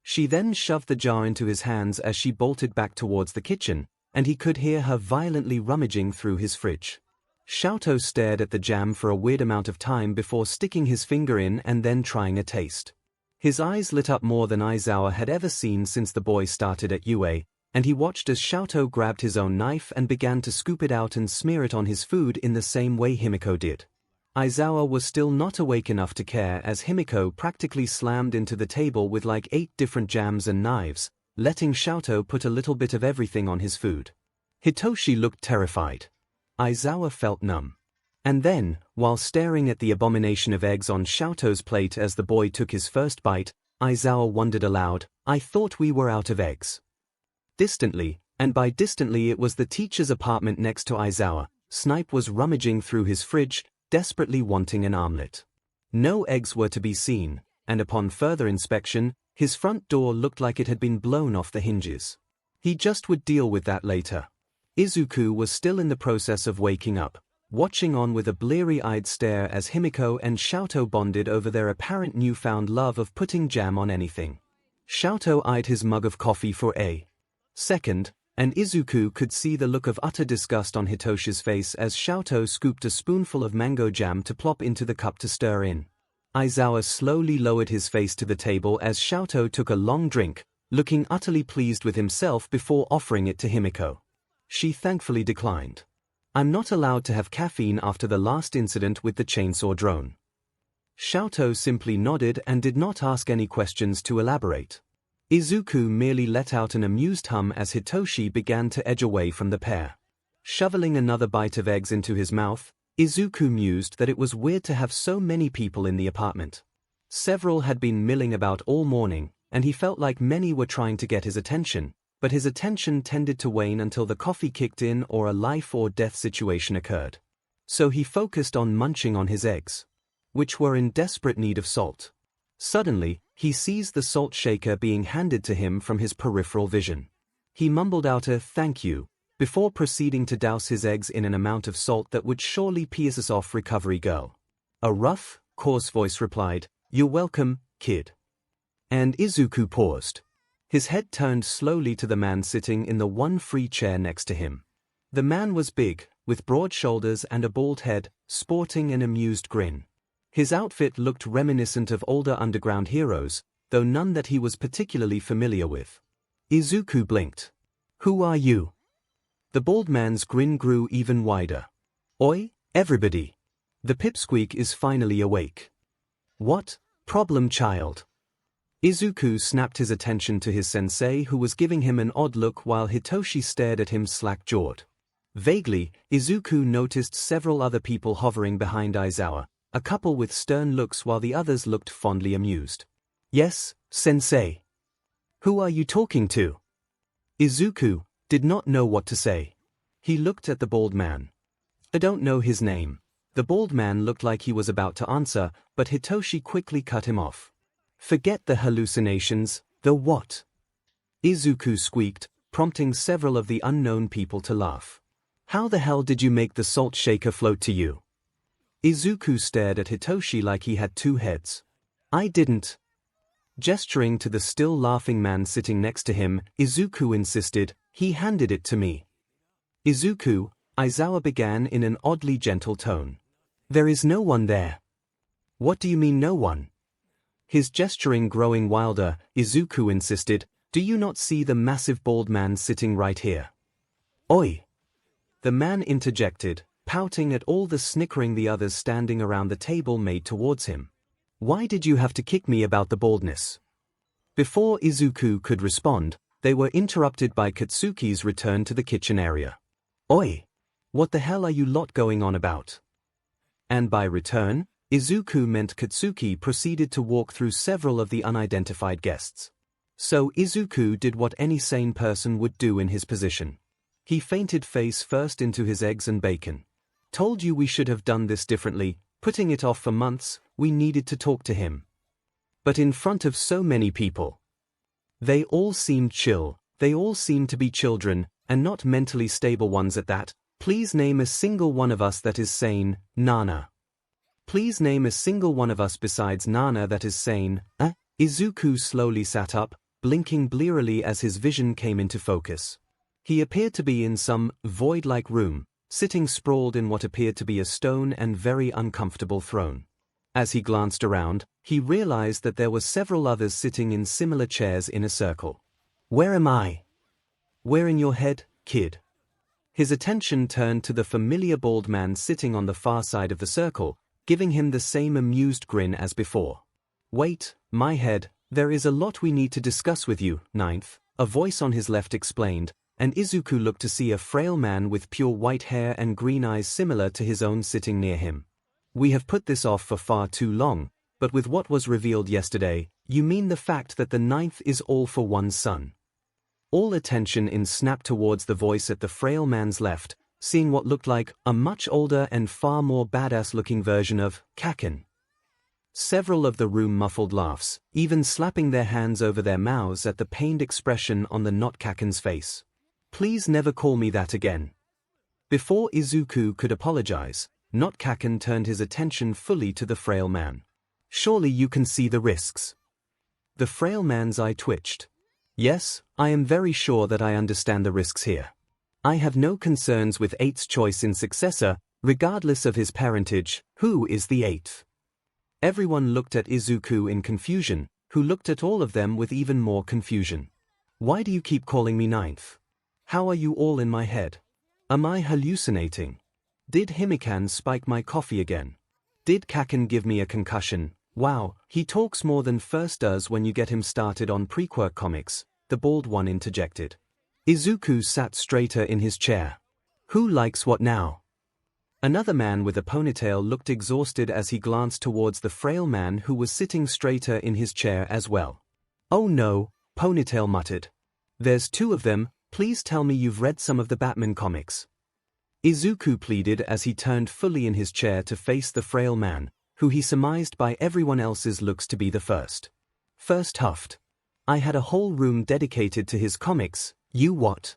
She then shoved the jar into his hands as she bolted back towards the kitchen, and he could hear her violently rummaging through his fridge. 𝐿𝐴𝐽 stared at the jam for a weird amount of time before sticking his finger in and then trying a taste. His eyes lit up more than Aizawa had ever seen since the boy started at UA, and he watched as 𝐿𝐴𝐽 grabbed his own knife and began to scoop it out and smear it on his food in the same way Himiko did. Aizawa was still not awake enough to care as Himiko practically slammed into the table with like 8 different jams and knives, letting 𝐿𝐴𝐽 put a little bit of everything on his food. Hitoshi looked terrified. Aizawa felt numb. And then, while staring at the abomination of eggs on 𝐿𝐴𝐽's plate as the boy took his first bite, Aizawa wondered aloud, I thought we were out of eggs. Distantly, and by distantly it was the teacher's apartment next to Aizawa, Snipe was rummaging through his fridge, desperately wanting an omelette. No eggs were to be seen, and upon further inspection, his front door looked like it had been blown off the hinges. He just would deal with that later. Izuku was still in the process of waking up, watching on with a bleary-eyed stare as Himiko and 𝐿𝐴𝐽 bonded over their apparent newfound love of putting jam on anything. 𝐿𝐴𝐽 eyed his mug of coffee for a second, and Izuku could see the look of utter disgust on Hitoshi's face as 𝐿𝐴𝐽 scooped a spoonful of mango jam to plop into the cup to stir in. Aizawa slowly lowered his face to the table as 𝐿𝐴𝐽 took a long drink, looking utterly pleased with himself before offering it to Himiko. She thankfully declined. I'm not allowed to have caffeine after the last incident with the chainsaw drone. 𝐿𝐴𝐽 simply nodded and did not ask any questions to elaborate. Izuku merely let out an amused hum as Hitoshi began to edge away from the pair. Shoveling another bite of eggs into his mouth, Izuku mused that it was weird to have so many people in the apartment. Several had been milling about all morning, and he felt like many were trying to get his attention, but his attention tended to wane until the coffee kicked in or a life-or-death situation occurred. So he focused on munching on his eggs, which were in desperate need of salt. Suddenly, he sees the salt shaker being handed to him from his peripheral vision. He mumbled out a "thank you," before proceeding to douse his eggs in an amount of salt that would surely piss us off recovery girl. A rough, coarse voice replied, "You're welcome, kid." And Izuku paused. His head turned slowly to the man sitting in the one free chair next to him. The man was big, with broad shoulders and a bald head, sporting an amused grin. His outfit looked reminiscent of older underground heroes, though none that he was particularly familiar with. Izuku blinked. "Who are you?" The bald man's grin grew even wider. "Oi, everybody. The pipsqueak is finally awake." "What, problem child?" Izuku snapped his attention to his sensei who was giving him an odd look while Hitoshi stared at him slack-jawed. Vaguely, Izuku noticed several other people hovering behind Aizawa, a couple with stern looks while the others looked fondly amused. "Yes, sensei." "Who are you talking to?" Izuku did not know what to say. He looked at the bald man. "I don't know his name." The bald man looked like he was about to answer, but Hitoshi quickly cut him off. "Forget the hallucinations, the what?" Izuku squeaked, prompting several of the unknown people to laugh. "How the hell did you make the salt shaker float to you?" Izuku stared at Hitoshi like he had two heads. "I didn't." Gesturing to the still laughing man sitting next to him, Izuku insisted, "He handed it to me." "Izuku," Aizawa began in an oddly gentle tone. "There is no one there." "What do you mean no one?" His gesturing growing wilder, Izuku insisted, "Do you not see the massive bald man sitting right here?" "Oi!" The man interjected, pouting at all the snickering the others standing around the table made towards him. "Why did you have to kick me about the baldness?" Before Izuku could respond, they were interrupted by Katsuki's return to the kitchen area. "Oi! What the hell are you lot going on about?" And by return, 𝐒𝐿 meant Katsuki proceeded to walk through several of the unidentified guests. So 𝐒𝐿 did what any sane person would do in his position. He fainted face first into his eggs and bacon. Told you we should have done this differently, putting it off for months, we needed to talk to him. But in front of so many people. They all seemed chill, they all seemed to be children, and not mentally stable ones at that. Please name a single one of us that is sane, Nana. Please name a single one of us besides Nana that is sane. 𝐒𝐿 slowly sat up, blinking blearily as his vision came into focus. He appeared to be in some void-like room, sitting sprawled in what appeared to be a stone and very uncomfortable throne. As he glanced around, he realized that there were several others sitting in similar chairs in a circle. Where am I? Where in your head, kid? His attention turned to the familiar bald man sitting on the far side of the circle, giving him the same amused grin as before. Wait, my head, there is a lot we need to discuss with you, ninth, a voice on his left explained, and 𝐒𝐿 looked to see a frail man with pure white hair and green eyes similar to his own sitting near him. We have put this off for far too long, but with what was revealed yesterday, you mean the fact that the ninth is all for one son. All attention snapped towards the voice at the frail man's left, seeing what looked like a much older and far more badass-looking version of 𝐭𝐽. Several of the room muffled laughs, even slapping their hands over their mouths at the pained expression on the not 𝐭𝐽's face. Please never call me that again. Before 𝐒𝐿 could apologize, not 𝐭𝐽 turned his attention fully to the frail man. Surely you can see the risks. The frail man's eye twitched. Yes, I am very sure that I understand the risks here. I have no concerns with 8's choice in successor, regardless of his parentage. Who is the 8th? Everyone looked at 𝐒𝐿 in confusion, who looked at all of them with even more confusion. Why do you keep calling me 9th? How are you all in my head? Am I hallucinating? Did 𝐒𝐿 spike my coffee again? Did 𝐭𝐽 give me a concussion? Wow, he talks more than first does when you get him started on pre-quirk comics, the bald one interjected. 𝐒𝐿 sat straighter in his chair. Who likes what now? Another man with a ponytail looked exhausted as he glanced towards the frail man who was sitting straighter in his chair as well. Oh no, Ponytail muttered. There's 2 of them, please tell me you've read some of the Batman comics. 𝐒𝐿 pleaded as he turned fully in his chair to face the frail man, who he surmised by everyone else's looks to be the first. First huffed. I had a whole room dedicated to his comics, you what?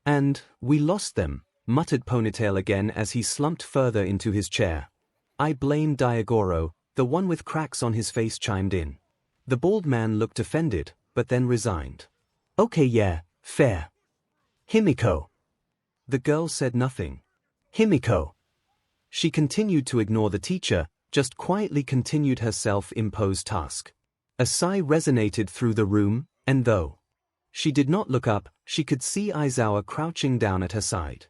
And, we lost them, muttered Ponytail again as he slumped further into his chair. I blame Diagoro, the one with cracks on his face chimed in. The bald man looked offended, but then resigned. Okay yeah, fair. 𝐒𝐿. The girl said nothing. 𝐒𝐿. She continued to ignore the teacher, just quietly continued her self-imposed task. A sigh resonated through the room, and though she did not look up, she could see Aizawa crouching down at her side.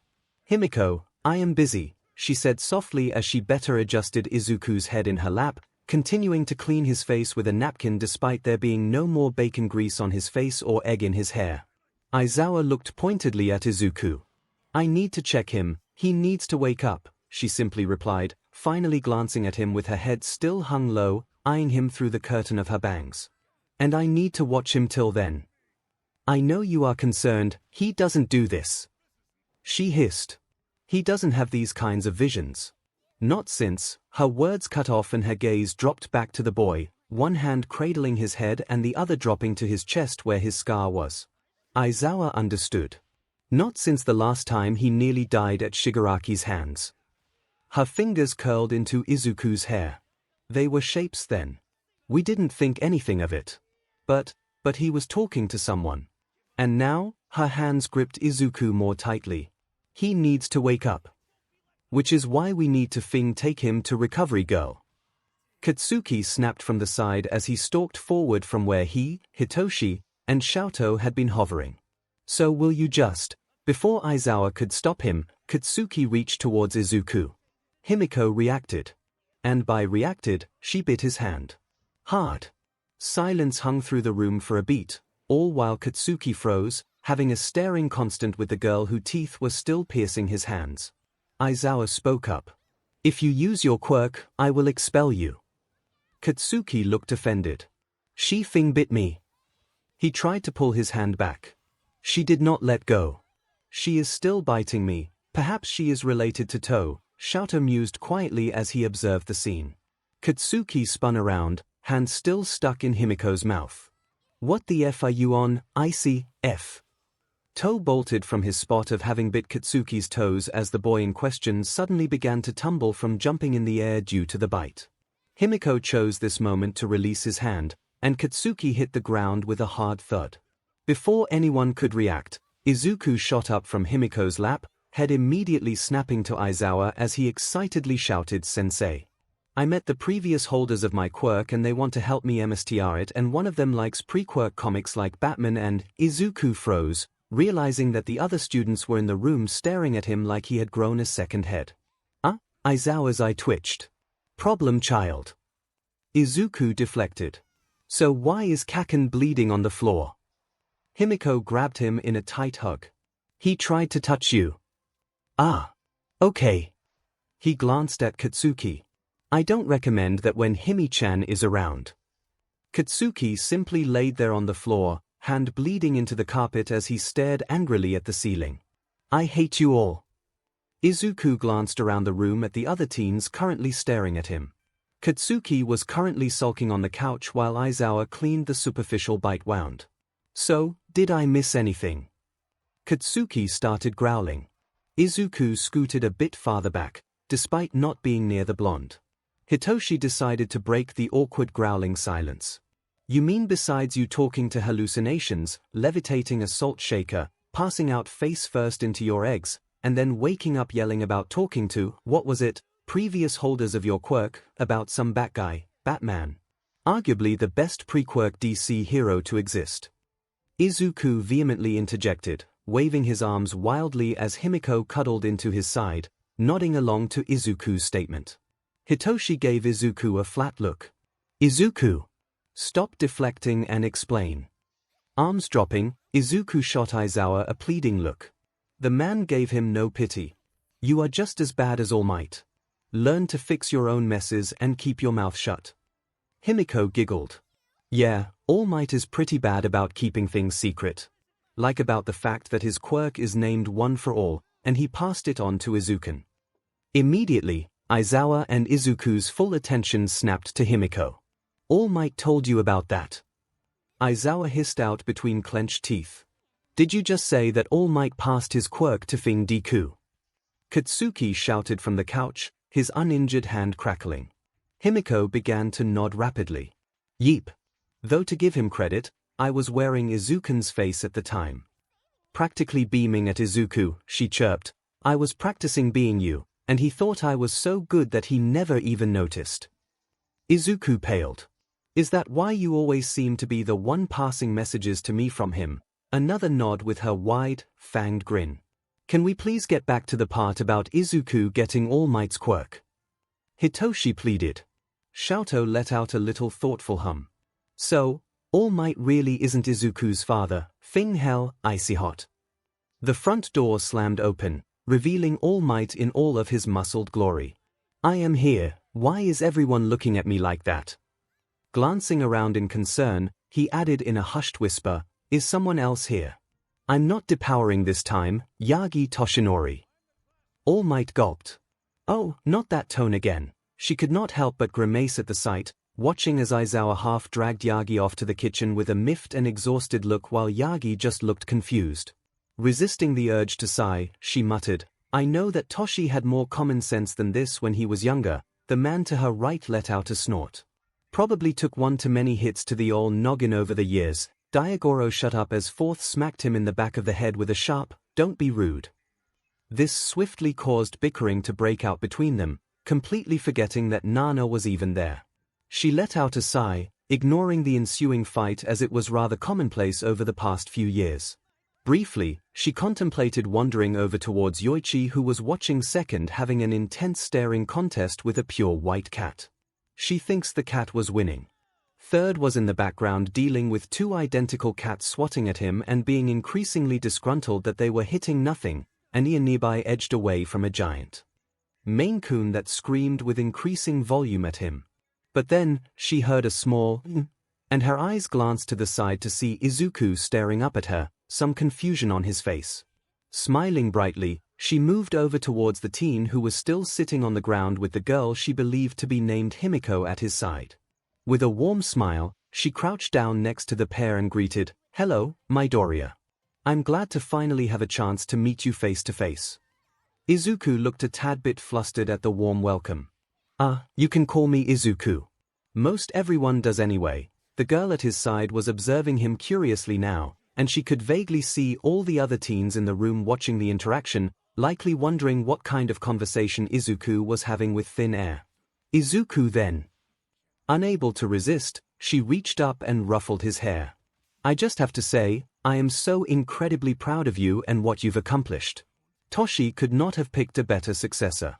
𝐒𝐿, I am busy, she said softly as she better adjusted 𝐒𝐿's head in her lap, continuing to clean his face with a napkin despite there being no more bacon grease on his face or egg in his hair. Aizawa looked pointedly at 𝐒𝐿. I need to check him, he needs to wake up, she simply replied, finally glancing at him with her head still hung low, eyeing him through the curtain of her bangs. And I need to watch him till then. I know you are concerned, he doesn't do this. She hissed. He doesn't have these kinds of visions. Not since. Her words cut off and her gaze dropped back to the boy, one hand cradling his head and the other dropping to his chest where his scar was. Aizawa understood. Not since the last time he nearly died at Shigaraki's hands. Her fingers curled into 𝐒�'s hair. They were shapes then. We didn't think anything of it. But he was talking to someone. And now, her hands gripped 𝐒� more tightly. He needs to wake up. Which is why we need to take him to Recovery Girl. Katsuki snapped from the side as he stalked forward from where he, Hitoshi, and Shoto had been hovering. So will you just? Before Aizawa could stop him, Katsuki reached towards 𝐒�. 𝐒𝐿 reacted. And by reacted, she bit his hand. Hard. Silence hung through the room for a beat, all while Katsuki froze, having a staring constant with the girl whose teeth were still piercing his hands. Aizawa spoke up. If you use your quirk, I will expel you. Katsuki looked offended. 𝐒𝐿 bit me. He tried to pull his hand back. She did not let go. She is still biting me. Perhaps she is related to 𝐻𝐿, 𝐿𝐼 mused quietly as he observed the scene. Katsuki spun around, hand still stuck in Himiko's mouth. What the F are you on, icy, F? 𝐻𝐿 bolted from his spot of having bit Katsuki's toes as the boy in question suddenly began to tumble from jumping in the air due to the bite. Himiko chose this moment to release his hand, and Katsuki hit the ground with a hard thud. Before anyone could react, Izuku shot up from Himiko's lap, head immediately snapping to Aizawa as he excitedly shouted, "Sensei. I met the previous holders of my quirk and they want to help me MSTR it, and one of them likes pre-quirk comics like Batman and..." Izuku froze, realizing that the other students were in the room staring at him like he had grown a second head. Aizawa's eye twitched. Problem child. Izuku deflected. So why is Kaken bleeding on the floor? Himiko grabbed him in a tight hug. He tried to touch you. Okay. He glanced at Katsuki. I don't recommend that when Himi-chan is around. Katsuki simply laid there on the floor, hand bleeding into the carpet as he stared angrily at the ceiling. I hate you all. Izuku glanced around the room at the other teens currently staring at him. Katsuki was currently sulking on the couch while Aizawa cleaned the superficial bite wound. So, did I miss anything? Katsuki started growling. Izuku scooted a bit farther back, despite not being near the blonde. Hitoshi decided to break the awkward growling silence. You mean besides you talking to hallucinations, levitating a salt shaker, passing out face first into your eggs, and then waking up yelling about talking to, what was it, previous holders of your quirk, about some bat guy, Batman? Arguably the best pre-quirk DC hero to exist. Izuku vehemently interjected, waving his arms wildly as Himiko cuddled into his side, nodding along to Izuku's statement. Hitoshi gave Izuku a flat look. Izuku! Stop deflecting and explain. Arms dropping, Izuku shot Aizawa a pleading look. The man gave him no pity. You are just as bad as All Might. Learn to fix your own messes and keep your mouth shut. Himiko giggled. Yeah, All Might is pretty bad about keeping things secret. Like about the fact that his quirk is named One for All, and he passed it on to Izuku. Immediately, Aizawa and Izuku's full attention snapped to Himiko. All Might told you about that. Aizawa hissed out between clenched teeth. Did you just say that All Might passed his quirk to 𝐿 Deku? Katsuki shouted from the couch, his uninjured hand crackling. Himiko began to nod rapidly. Yeep. Though to give him credit, I was wearing Izuku's face at the time. Practically beaming at Izuku, she chirped, I was practicing being you, and he thought I was so good that he never even noticed. Izuku paled. Is that why you always seem to be the one passing messages to me from him? Another nod with her wide, fanged grin. Can we please get back to the part about Izuku getting All Might's quirk? Hitoshi pleaded. 𝐿𝐼 let out a little thoughtful hum. So, All Might really isn't Izuku's father, 𝐿 icy hot. The front door slammed open, revealing All Might in all of his muscled glory. I am here, why is everyone looking at me like that? Glancing around in concern, he added in a hushed whisper, is someone else here? I'm not depowering this time, Yagi Toshinori. All Might gulped. Oh, not that tone again. She could not help but grimace at the sight, watching as Aizawa half dragged Yagi off to the kitchen with a miffed and exhausted look while Yagi just looked confused. Resisting the urge to sigh, she muttered, I know that Toshi had more common sense than this when he was younger. The man to her right let out a snort. Probably took one too many hits to the old noggin over the years. Diagoro shut up as Fourth smacked him in the back of the head with a sharp, don't be rude. This swiftly caused bickering to break out between them, completely forgetting that Nana was even there. She let out a sigh, ignoring the ensuing fight as it was rather commonplace over the past few years. Briefly, she contemplated wandering over towards Yoichi, who was watching second, having an intense staring contest with a pure white cat. She thinks the cat was winning. Third was in the background dealing with two identical cats swatting at him and being increasingly disgruntled that they were hitting nothing, and Ian nearby edged away from a giant. Maine-kun that screamed with increasing volume at him. But then, she heard a small and her eyes glanced to the side to see Izuku staring up at her, some confusion on his face. Smiling brightly, she moved over towards the teen who was still sitting on the ground with the girl she believed to be named Himiko at his side. With a warm smile, she crouched down next to the pair and greeted, "Hello, Midoriya. I'm glad to finally have a chance to meet you face to face." Izuku looked a tad bit flustered at the warm welcome. You can call me Izuku. Most everyone does anyway." The girl at his side was observing him curiously now, and she could vaguely see all the other teens in the room watching the interaction, likely wondering what kind of conversation Izuku was having with thin air. Izuku then. Unable to resist, she reached up and ruffled his hair. "I just have to say, I am so incredibly proud of you and what you've accomplished." Toshi could not have picked a better successor.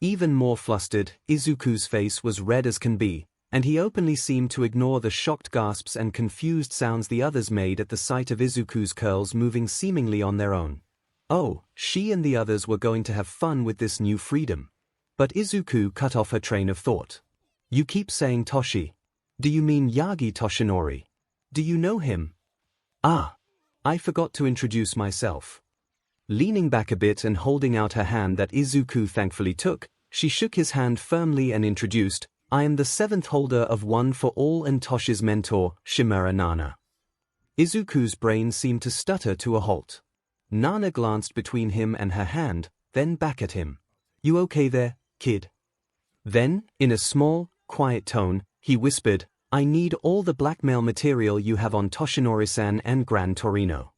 Even more flustered, Izuku's face was red as can be, and he openly seemed to ignore the shocked gasps and confused sounds the others made at the sight of Izuku's curls moving seemingly on their own. Oh, she and the others were going to have fun with this new freedom. But Izuku cut off her train of thought. "You keep saying Toshi. Do you mean Yagi Toshinori? Do you know him?" I forgot to introduce myself." Leaning back a bit and holding out her hand that Izuku thankfully took, she shook his hand firmly and introduced, "I am the 7th holder of One for All and Toshi's mentor, Shimura Nana." Izuku's brain seemed to stutter to a halt. Nana glanced between him and her hand, then back at him. "You okay there, kid?" Then, in a small, quiet tone, he whispered, "I need all the blackmail material you have on Toshinori-san and Gran Torino."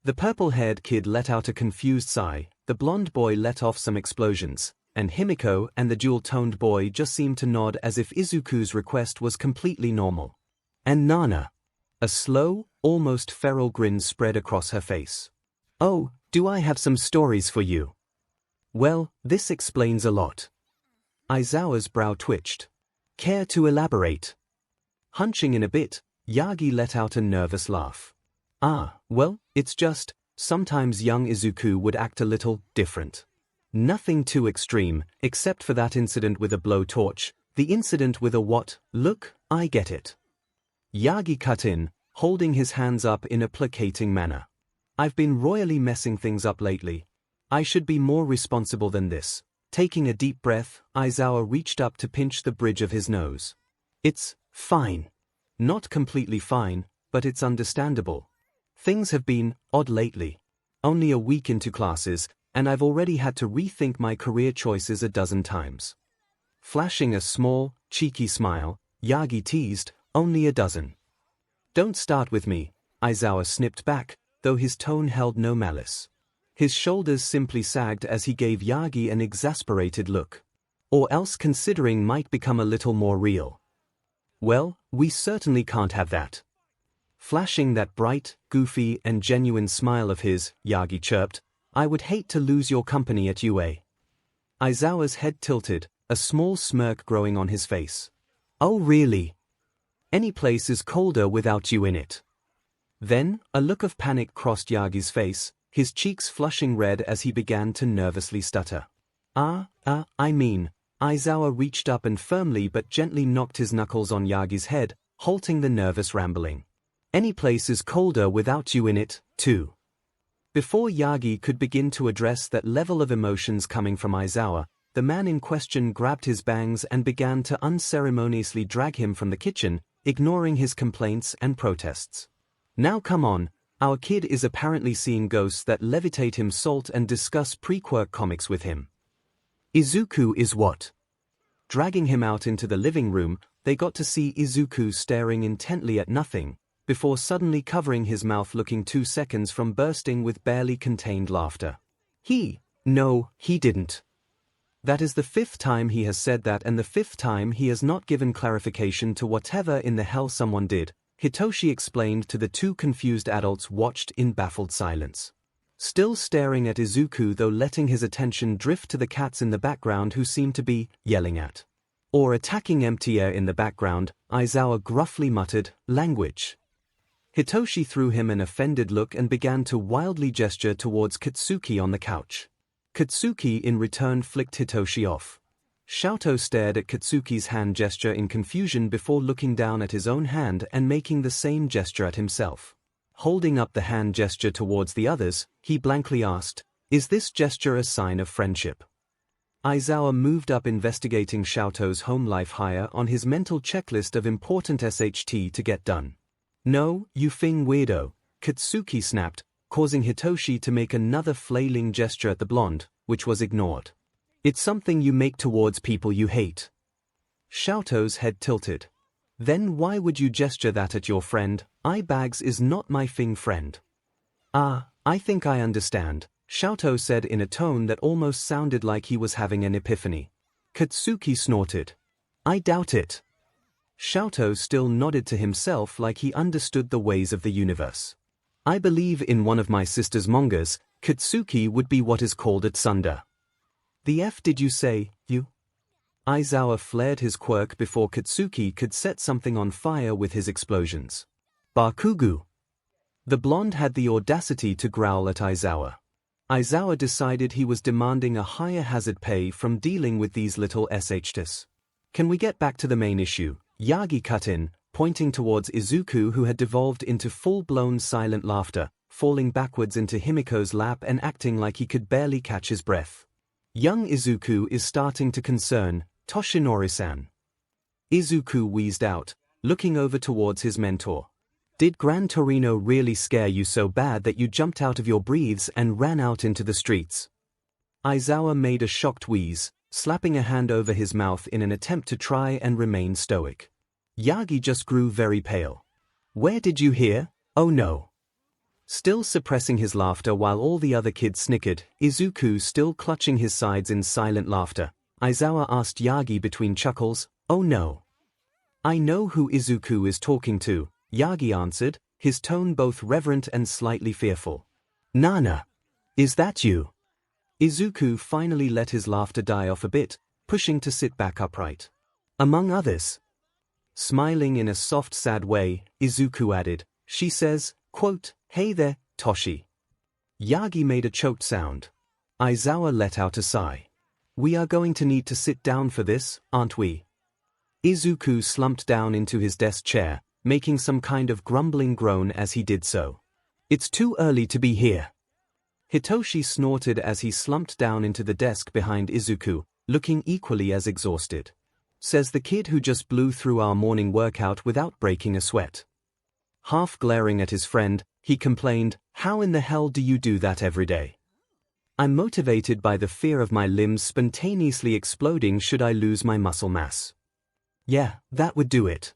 The purple-haired kid let out a confused sigh, the blonde boy let off some explosions, and Himiko and the dual-toned boy just seemed to nod as if Izuku's request was completely normal. And Nana. A slow, almost feral grin spread across her face. "Oh, do I have some stories for you?" "Well, this explains a lot." Aizawa's brow twitched. "Care to elaborate?" Hunching in a bit, Yagi let out a nervous laugh. Well, it's just, sometimes young Izuku would act a little different. Nothing too extreme, except for that incident with a blowtorch, the incident with a what, look, I get it. Yagi cut in, holding his hands up in a placating manner. "I've been royally messing things up lately. I should be more responsible than this." Taking a deep breath, Aizawa reached up to pinch the bridge of his nose. "It's fine. Not completely fine, but it's understandable. Things have been odd lately. Only a week into classes, and I've already had to rethink my career choices a dozen times." Flashing a small, cheeky smile, Yagi teased, "Only a dozen." "Don't start with me," Aizawa snipped back, though his tone held no malice. His shoulders simply sagged as he gave Yagi an exasperated look. "Or else considering might become a little more real." "Well, we certainly can't have that." Flashing that bright, goofy, and genuine smile of his, Yagi chirped, "I would hate to lose your company at UA." Aizawa's head tilted, a small smirk growing on his face. "Oh really? Any place is colder without you in it." Then, a look of panic crossed Yagi's face, his cheeks flushing red as he began to nervously stutter. I mean," Aizawa reached up and firmly but gently knocked his knuckles on Yagi's head, halting the nervous rambling. "Any place is colder without you in it, too." Before Yagi could begin to address that level of emotions coming from Aizawa, the man in question grabbed his bangs and began to unceremoniously drag him from the kitchen, ignoring his complaints and protests. "Now come on, our kid is apparently seeing ghosts that levitate him salt and discuss pre-quirk comics with him." "Izuku is what?" Dragging him out into the living room, they got to see Izuku staring intently at nothing, before suddenly covering his mouth, looking 2 seconds from bursting with barely contained laughter. No, he didn't. That is the 5th time he has said that and the 5th time he has not given clarification to whatever in the hell someone did, Hitoshi explained to the 2 confused adults watched in baffled silence. Still staring at Izuku, though letting his attention drift to the cats in the background who seemed to be yelling at or attacking empty air in the background, Aizawa gruffly muttered, "Language." Hitoshi threw him an offended look and began to wildly gesture towards Katsuki on the couch. Katsuki in return flicked Hitoshi off. 𝐿𝐼 stared at Katsuki's hand gesture in confusion before looking down at his own hand and making the same gesture at himself. Holding up the hand gesture towards the others, he blankly asked, "Is this gesture a sign of friendship?" Aizawa moved up, investigating 𝐿𝐼's home life higher on his mental checklist of important SHT to get done. "No, you fing weirdo," Katsuki snapped, causing Hitoshi to make another flailing gesture at the blonde, which was ignored. "It's something you make towards people you hate." 𝐿𝐼's head tilted. "Then why would you gesture that at your friend? 𝐼𝐵AGS is not my fing friend." "Ah, I think I understand," 𝐿𝐼 said in a tone that almost sounded like he was having an epiphany. Katsuki snorted. "I doubt it." 𝐿𝐼 still nodded to himself like he understood the ways of the universe. "I believe in one of my sister's mangas, Katsuki would be what is called a tsundere." "The F did you say, you?" Aizawa flared his quirk before Katsuki could set something on fire with his explosions. "Bakugu." The blonde had the audacity to growl at Aizawa. Aizawa decided he was demanding a higher hazard pay from dealing with these little SHTs. "Can we get back to the main issue?" Yagi cut in, pointing towards Izuku, who had devolved into full-blown silent laughter, falling backwards into Himiko's lap and acting like he could barely catch his breath. Young Izuku is starting to concern Toshinori-san. Izuku wheezed out, looking over towards his mentor. "Did Gran Torino really scare you so bad that you jumped out of your breathes and ran out into the streets?" Aizawa made a shocked wheeze, slapping a hand over his mouth in an attempt to try and remain stoic. Yagi just grew very pale. "Where did you hear? Oh no." Still suppressing his laughter while all the other kids snickered, Izuku still clutching his sides in silent laughter, Aizawa asked Yagi between chuckles, "Oh no." "I know who Izuku is talking to," Yagi answered, his tone both reverent and slightly fearful. "Nana. Is that you?" Izuku finally let his laughter die off a bit, pushing to sit back upright. "Among others." Smiling in a soft, sad way, Izuku added, "She says, quote, 'Hey there, Toshi.'" Yagi made a choked sound. Aizawa let out a sigh. "We are going to need to sit down for this, aren't we?" Izuku slumped down into his desk chair, making some kind of grumbling groan as he did so. "It's too early to be here." Hitoshi snorted as he slumped down into the desk behind Izuku, looking equally as exhausted. "Says the kid who just blew through our morning workout without breaking a sweat." Half glaring at his friend, he complained, "How in the hell do you do that every day?" "I'm motivated by the fear of my limbs spontaneously exploding should I lose my muscle mass." "Yeah, that would do it."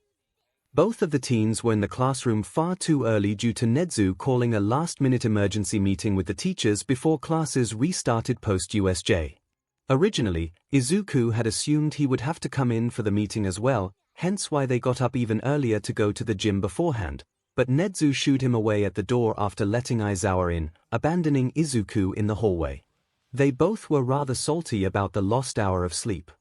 Both of the teens were in the classroom far too early due to Nedzu calling a last-minute emergency meeting with the teachers before classes restarted post-USJ. Originally, Izuku had assumed he would have to come in for the meeting as well, hence why they got up even earlier to go to the gym beforehand, but Nedzu shooed him away at the door after letting Aizawa in, abandoning Izuku in the hallway. They both were rather salty about the lost hour of sleep.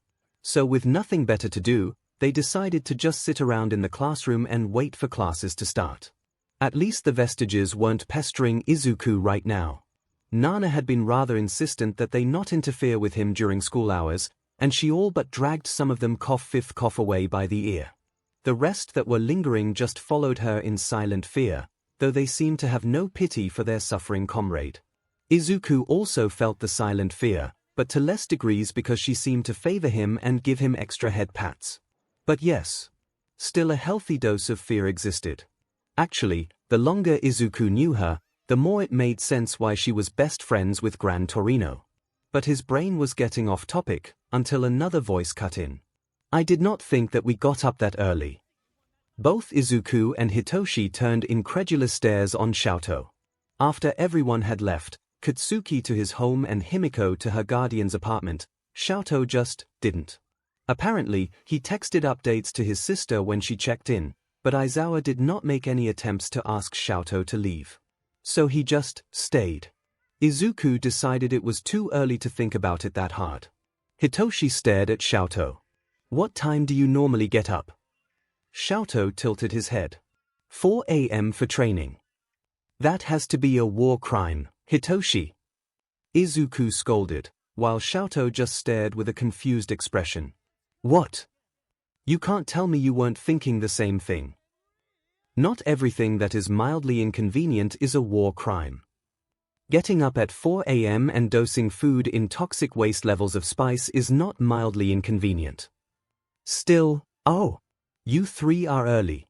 So with nothing better to do, they decided to just sit around in the classroom and wait for classes to start. At least the vestiges weren't pestering Izuku right now. Nana had been rather insistent that they not interfere with him during school hours, and she all but dragged some of them fifth cough away by the ear. The rest that were lingering just followed her in silent fear, though they seemed to have no pity for their suffering comrade. Izuku also felt the silent fear, but to less degrees because she seemed to favor him and give him extra head pats. But yes, still a healthy dose of fear existed. Actually, the longer Izuku knew her, the more it made sense why she was best friends with Gran Torino. But his brain was getting off topic, until another voice cut in. "I did not think that we got up that early." Both Izuku and Hitoshi turned incredulous stares on 𝐿𝐼. After everyone had left, Katsuki to his home and Himiko to her guardian's apartment, 𝐿𝐼 just didn't. Apparently, he texted updates to his sister when she checked in, but Aizawa did not make any attempts to ask 𝐿𝐼 to leave. So he just stayed. Izuku decided it was too early to think about it that hard. Hitoshi stared at 𝐿𝐼. "What time do you normally get up?" 𝐿𝐼 tilted his head. 4 a.m. for training." "That has to be a war crime, Hitoshi." 𝐒𝐬𝐽 scolded, while 𝐿𝐿 just stared with a confused expression. What? You can't tell me you weren't thinking the same thing. Not everything that is mildly inconvenient is a war crime. Getting up at 4 a.m. and dosing food in toxic waste levels of spice is not mildly inconvenient. Still, oh, you three are early.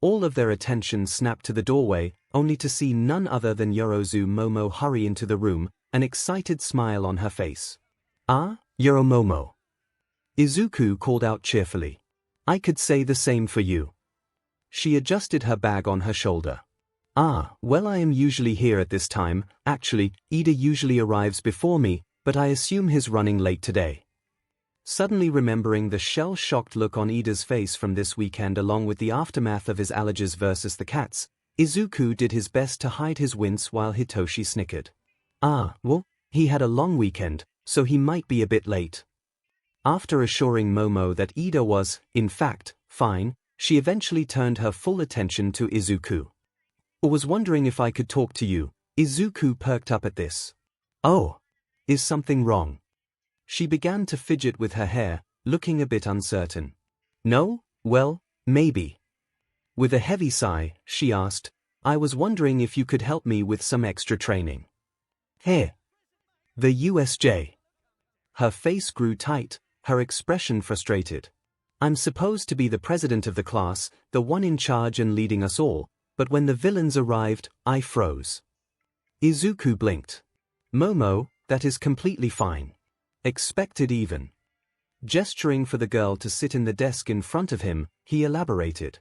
All of their attention snapped to the doorway, only to see none other than Yorozu Momo hurry into the room, an excited smile on her face. Ah, Yoromomo. Izuku called out cheerfully. I could say the same for you. She adjusted her bag on her shoulder. Ah, well, I am usually here at this time. Actually, Ida usually arrives before me, but I assume he's running late today. Suddenly remembering the shell-shocked look on Ida's face from this weekend along with the aftermath of his allergies versus the cats, Izuku did his best to hide his wince while Hitoshi snickered. Ah, well, he had a long weekend, so he might be a bit late. After assuring Momo that Ida was, in fact, fine, she eventually turned her full attention to Izuku. I was wondering if I could talk to you. Izuku perked up at this. Oh, is something wrong? She began to fidget with her hair, looking a bit uncertain. No, well, maybe. With a heavy sigh, she asked, I was wondering if you could help me with some extra training. Here. The USJ. Her face grew tight, her expression frustrated. I'm supposed to be the president of the class, the one in charge and leading us all, but when the villains arrived, I froze. Izuku blinked. Momo, that is completely fine. Expected even. Gesturing for the girl to sit in the desk in front of him, he elaborated.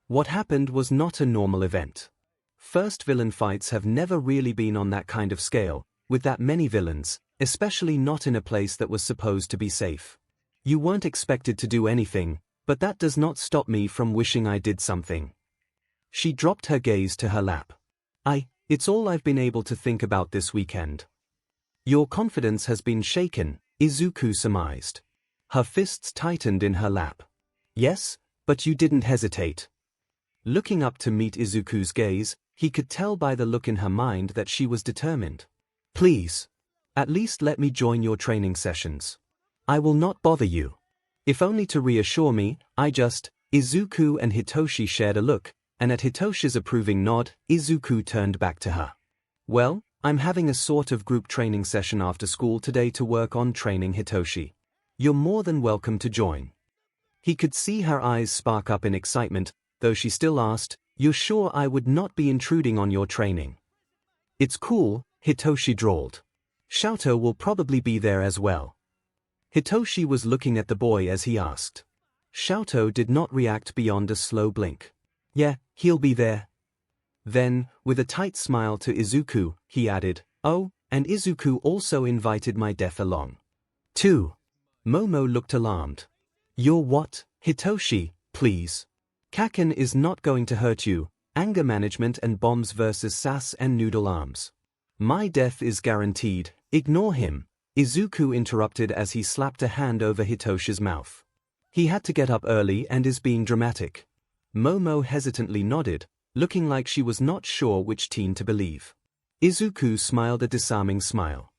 What happened was not a normal event. First villain fights have never really been on that kind of scale, with that many villains, especially not in a place that was supposed to be safe. You weren't expected to do anything, but that does not stop me from wishing I did something. She dropped her gaze to her lap. It's all I've been able to think about this weekend. Your confidence has been shaken, Izuku surmised. Her fists tightened in her lap. Yes, but you didn't hesitate. Looking up to meet Izuku's gaze, he could tell by the look in her mind that she was determined. Please. At least let me join your training sessions. I will not bother you. If only to reassure me, Izuku and Hitoshi shared a look, and at Hitoshi's approving nod, Izuku turned back to her. Well, I'm having a sort of group training session after school today to work on training Hitoshi. You're more than welcome to join. He could see her eyes spark up in excitement, though she still asked, You're sure I would not be intruding on your training? It's cool, Hitoshi drawled. 𝐿𝐿 will probably be there as well. Hitoshi was looking at the boy as he asked. 𝐿𝐿 did not react beyond a slow blink. Yeah, he'll be there. Then, with a tight smile to Izuku, he added, Oh, and Izuku also invited my deaf along. 2. Momo looked alarmed. You're what, Hitoshi, please? Kaken is not going to hurt you, anger management and bombs versus sass and noodle arms. My death is guaranteed, ignore him, Izuku interrupted as he slapped a hand over Hitoshi's mouth. He had to get up early and is being dramatic. Momo hesitantly nodded, looking like she was not sure which teen to believe. Izuku smiled a disarming smile.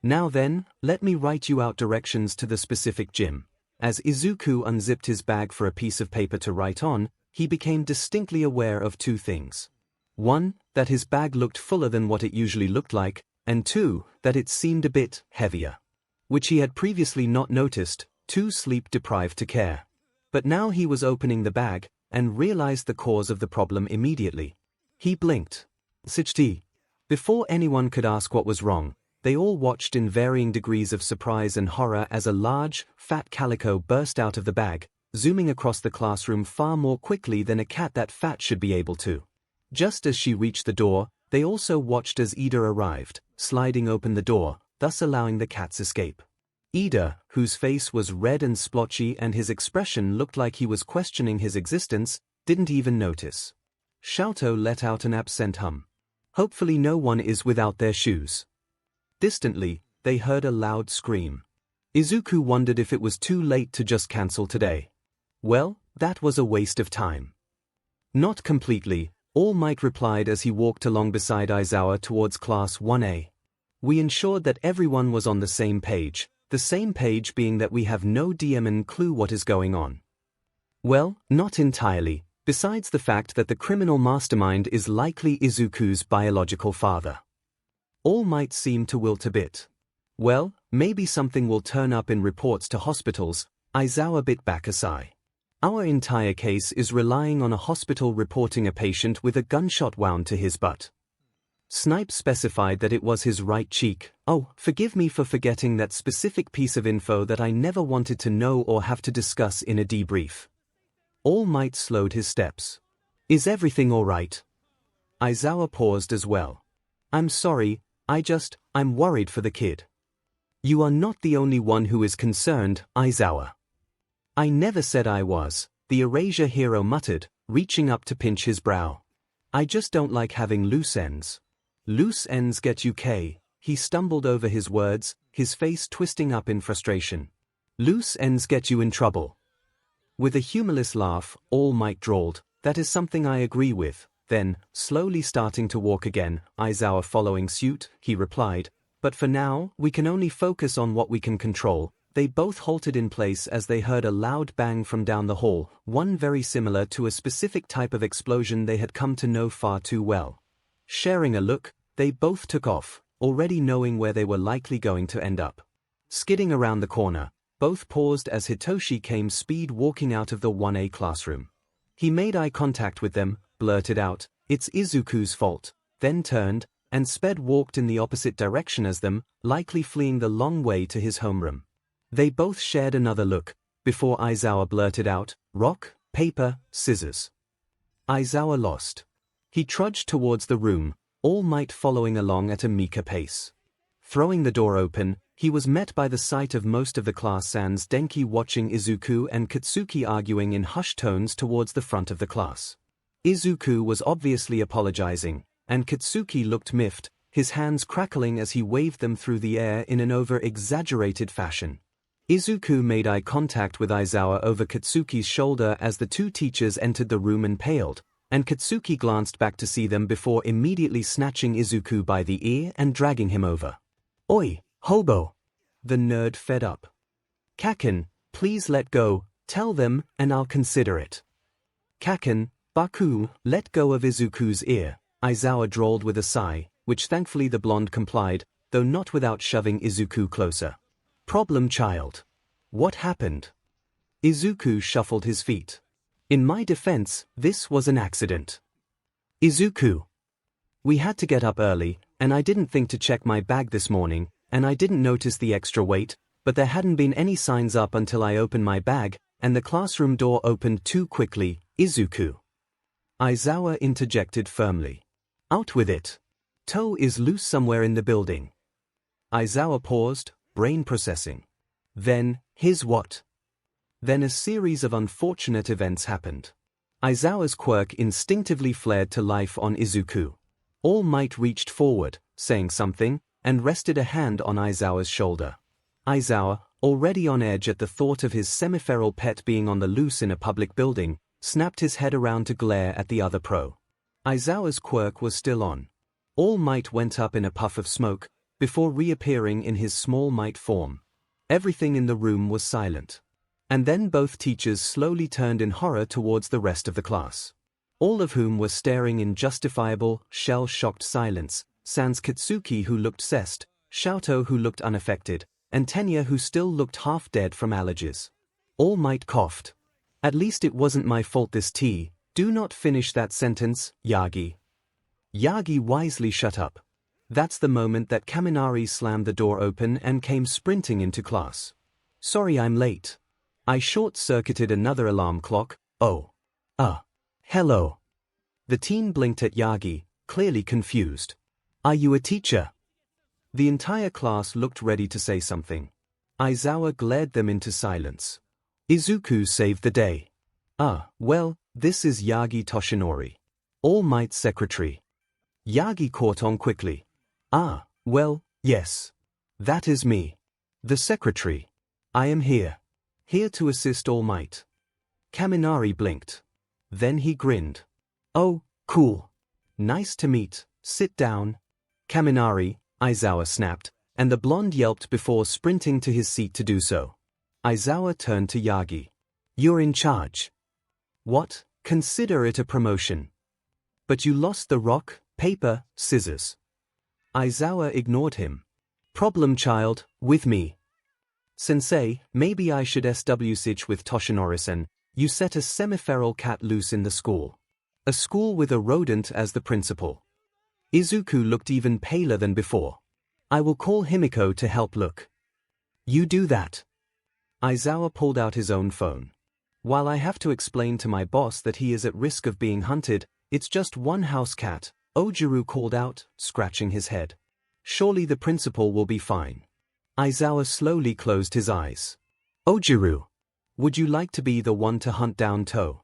Now then, let me write you out directions to the specific gym. As Izuku unzipped his bag for a piece of paper to write on, he became distinctly aware of two things. 1, that his bag looked fuller than what it usually looked like, and 2, that it seemed a bit heavier. Which he had previously not noticed, too sleep-deprived to care. But now he was opening the bag, and realized the cause of the problem immediately. He blinked. 𝐒𝐻𝐿. Before anyone could ask what was wrong, they all watched in varying degrees of surprise and horror as a large, fat calico burst out of the bag, zooming across the classroom far more quickly than a cat that fat should be able to. Just as she reached the door, they also watched as Ida arrived, sliding open the door, thus allowing the cat's escape. Ida, whose face was red and splotchy and his expression looked like he was questioning his existence, didn't even notice. 𝐿𝐿 let out an absent hum. Hopefully no one is without their shoes. Distantly, they heard a loud scream. Izuku wondered if it was too late to just cancel today. Well, that was a waste of time. Not completely, All Might replied as he walked along beside Aizawa towards Class 1A. We ensured that everyone was on the same page being that we have no clue what is going on. Well, not entirely, besides the fact that the criminal mastermind is likely Izuku's biological father. All Might seemed to wilt a bit. Well, maybe something will turn up in reports to hospitals. Aizawa bit back a sigh. Our entire case is relying on a hospital reporting a patient with a gunshot wound to his butt. Snipe specified that it was his right cheek. Oh, forgive me for forgetting that specific piece of info that I never wanted to know or have to discuss in a debrief. All Might slowed his steps. Is everything all right? Aizawa paused as well. I'm sorry, I'm worried for the kid. You are not the only one who is concerned, Aizawa. I never said I was, the Erasure hero muttered, reaching up to pinch his brow. I just don't like having loose ends. Loose ends get you K. He stumbled over his words, his face twisting up in frustration. Loose ends get you in trouble. With a humorless laugh, All Might drawled, that is something I agree with. Then, slowly starting to walk again, Aizawa following suit, he replied, but for now, we can only focus on what we can control. They both halted in place as they heard a loud bang from down the hall, one very similar to a specific type of explosion they had come to know far too well. Sharing a look, they both took off, already knowing where they were likely going to end up. Skidding around the corner, both paused as Hitoshi came speed walking out of the 1A classroom. He made eye contact with them, blurted out, "It's Izuku's fault," then turned, and sped walked in the opposite direction as them, likely fleeing the long way to his homeroom. They both shared another look, before Aizawa blurted out, "Rock, paper, scissors." Aizawa lost. He trudged towards the room, All Might following along at a meeker pace. Throwing the door open, he was met by the sight of most of the class sans Denki watching Izuku and Katsuki arguing in hushed tones towards the front of the class. Izuku was obviously apologizing, and Katsuki looked miffed, his hands crackling as he waved them through the air in an over-exaggerated fashion. Izuku made eye contact with Aizawa over Katsuki's shoulder as the two teachers entered the room and paled, and Katsuki glanced back to see them before immediately snatching Izuku by the ear and dragging him over. "Oi, hobo!" The nerd fed up. "Kaken, please let go, tell them, and I'll consider it." "Kaken, Baku, let go of Izuku's ear," Aizawa drawled with a sigh, which thankfully the blonde complied, though not without shoving Izuku closer. "Problem child. What happened?" Izuku shuffled his feet. "In my defense, this was an accident." "Izuku. We had to get up early, and I didn't think to check my bag this morning, and I didn't notice the extra weight, but there hadn't been any signs up until I opened my bag, and the classroom door opened too quickly, Izuku." Aizawa interjected firmly. "Out with it. Toe is loose somewhere in the building." Aizawa paused, brain processing. Then, his what? Then a series of unfortunate events happened. Aizawa's quirk instinctively flared to life on Izuku. All Might reached forward, saying something, and rested a hand on Aizawa's shoulder. Aizawa, already on edge at the thought of his semi-feral pet being on the loose in a public building, snapped his head around to glare at the other pro. Aizawa's quirk was still on. All Might went up in a puff of smoke, before reappearing in his small Might form. Everything in the room was silent. And then both teachers slowly turned in horror towards the rest of the class. All of whom were staring in justifiable, shell-shocked silence, sans Katsuki who looked cessed, Xiaoto who looked unaffected, and Tenya who still looked half dead from allergies. All Might coughed. "At least it wasn't my fault this tea. Do not finish that sentence, Yagi." Yagi wisely shut up. That's the moment that Kaminari slammed the door open and came sprinting into class. "Sorry I'm late. I short-circuited another alarm clock. Oh. Hello." The teen blinked at Yagi, clearly confused. "Are you a teacher?" The entire class looked ready to say something. Aizawa glared them into silence. Izuku saved the day. Well, this is Yagi Toshinori, All Might's secretary." Yagi caught on quickly. Well, yes. That is me. The secretary. I am here. Here to assist All Might." Kaminari blinked. Then he grinned. "Oh, cool. Nice to meet. Sit down." Kaminari, Aizawa snapped, and the blonde yelped before sprinting to his seat to do so. Aizawa turned to Yagi. You're in charge. What? Consider it a promotion. But you lost the rock, paper, scissors. Aizawa ignored him. Problem child, with me. Sensei, maybe I should SWSH with Toshinori-sen. You set a semi-feral cat loose in the school. A school with a rodent as the principal. Izuku looked even paler than before. I will call Himiko to help look. You do that. Aizawa pulled out his own phone. While I have to explain to my boss that he is at risk of being hunted, it's just one house cat, Ojuru called out, scratching his head. Surely the principal will be fine. Aizawa slowly closed his eyes. Ojuru, would you like to be the one to hunt down Toe?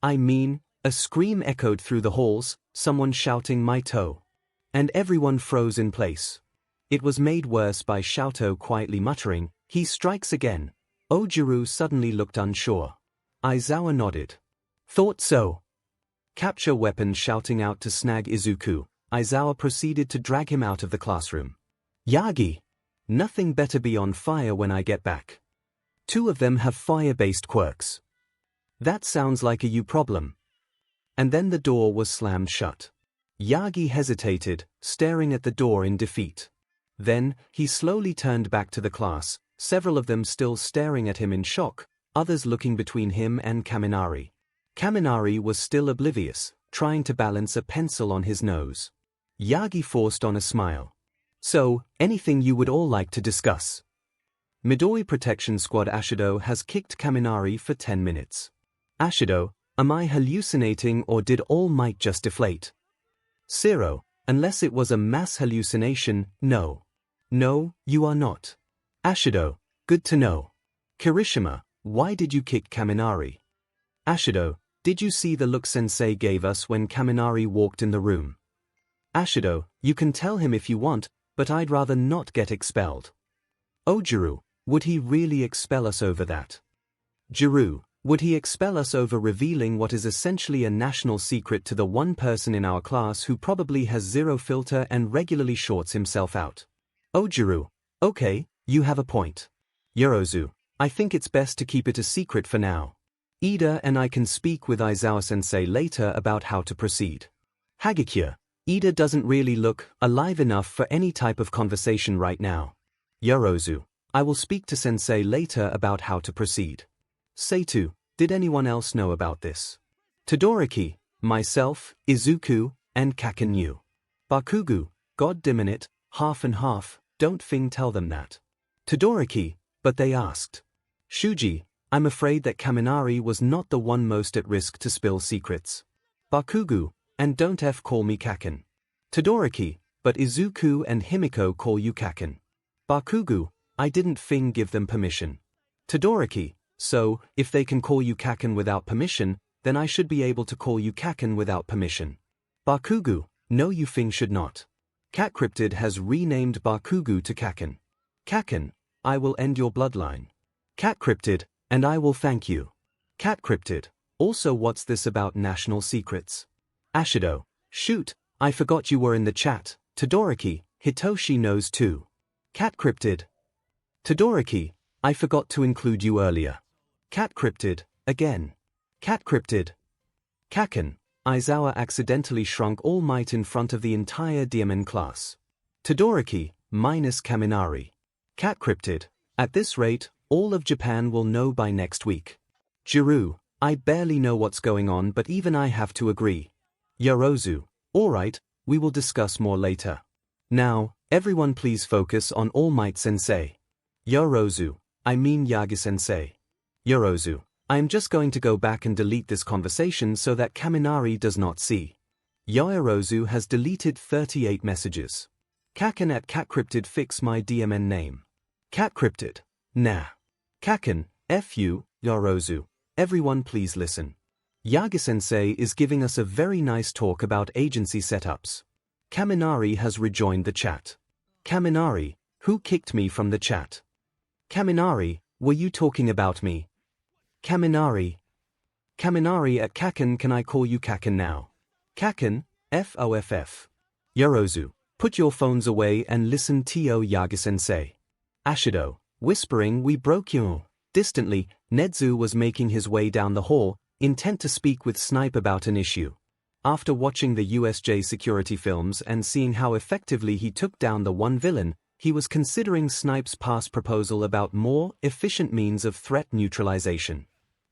I mean, a scream echoed through the halls, someone shouting my Toe. And everyone froze in place. It was made worse by Shouto quietly muttering, he strikes again. Ojuru suddenly looked unsure. Aizawa nodded. Thought so. Capture weapon shouting out to snag Izuku, Aizawa proceeded to drag him out of the classroom. Yagi! Nothing better be on fire when I get back. Two of them have fire-based quirks. That sounds like a you problem. And then the door was slammed shut. Yagi hesitated, staring at the door in defeat. Then, he slowly turned back to the class, several of them still staring at him in shock, others looking between him and Kaminari. Kaminari was still oblivious, trying to balance a pencil on his nose. Yagi forced on a smile. So, anything you would all like to discuss? Midori Protection Squad Ashido has kicked Kaminari for 10 minutes. Ashido, am I hallucinating or did All Might just deflate? Zero, unless it was a mass hallucination, no. No, you are not. Ashido, good to know. Kirishima, why did you kick Kaminari? Ashido, did you see the look Sensei gave us when Kaminari walked in the room? Ashido, you can tell him if you want, but I'd rather not get expelled. Ojuru, would he really expel us over that? Juru, would he expel us over revealing what is essentially a national secret to the one person in our class who probably has zero filter and regularly shorts himself out? Ojuru, okay, you have a point. Yorozu, I think it's best to keep it a secret for now. Ida and I can speak with Aizawa-sensei later about how to proceed. Hagekure, Ida doesn't really look alive enough for any type of conversation right now. Yorozu, I will speak to sensei later about how to proceed. Seitu, did anyone else know about this? Todoroki, myself, Izuku, and Kaken knew. Bakugu, god damn it, half and half, don't tell them that. Todoroki, but they asked. Shuji, I'm afraid that Kaminari was not the one most at risk to spill secrets. Bakugu, and don't call me Kaken. Todoroki, but Izuku and Himiko call you Kaken. Bakugu, I didn't give them permission. Todoroki, so, if they can call you Kaken without permission, then I should be able to call you Kaken without permission. Bakugu, no you should not. Catcryptid has renamed Bakugu to Kaken. Kaken, I will end your bloodline. Catcryptid, and I will thank you. Catcryptid, also what's this about national secrets? Ashido, shoot, I forgot you were in the chat. Todoroki, Hitoshi knows too. Catcryptid. Todoroki, I forgot to include you earlier. Catcryptid, again. Catcryptid. Kaken, Aizawa accidentally shrunk All Might in front of the entire DMN class. Todoroki, minus Kaminari. Catcryptid, at this rate, all of Japan will know by next week. Juru, I barely know what's going on but even I have to agree. Yorozu, alright, we will discuss more later. Now, everyone please focus on All Might Sensei. Yorozu, I mean Yagi Sensei. Yorozu, I am just going to go back and delete this conversation so that Kaminari does not see. Yorozu has deleted 38 messages. Kaken at Catcryptid fix my DMN name. Catcryptid, nah. Kaken, F you, Yorozu, everyone please listen. Yagi-sensei is giving us a very nice talk about agency setups. Kaminari has rejoined the chat. Kaminari, who kicked me from the chat? Kaminari, were you talking about me? Kaminari. Kaminari at Kaken, can I call you Kaken now? Kaken, FOFF. Yorozu, Put your phones away and listen 𝐒𝐭𝐻𝐼𝐺. Ashido. Whispering, we broke you. Distantly, 𝐒𝐻𝐻 was making his way down the hall, intent to speak with Snipe about an issue. After watching the USJ security films and seeing how effectively he took down the one villain, he was considering Snipe's past proposal about more efficient means of threat neutralization.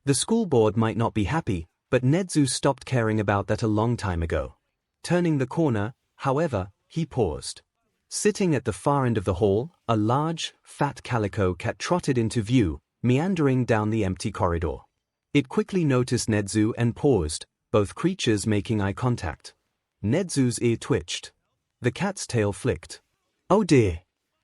The school board might not be happy, but 𝐒𝐻𝐻 stopped caring about that a long time ago. Turning the corner, however, he paused. Sitting at the far end of the hall, a large, fat calico cat trotted into view, meandering down the empty corridor. It quickly noticed 𝐒𝐻𝐻 and paused, both creatures making eye contact. 𝐒𝐻𝐻's ear twitched. The cat's tail flicked. Oh dear.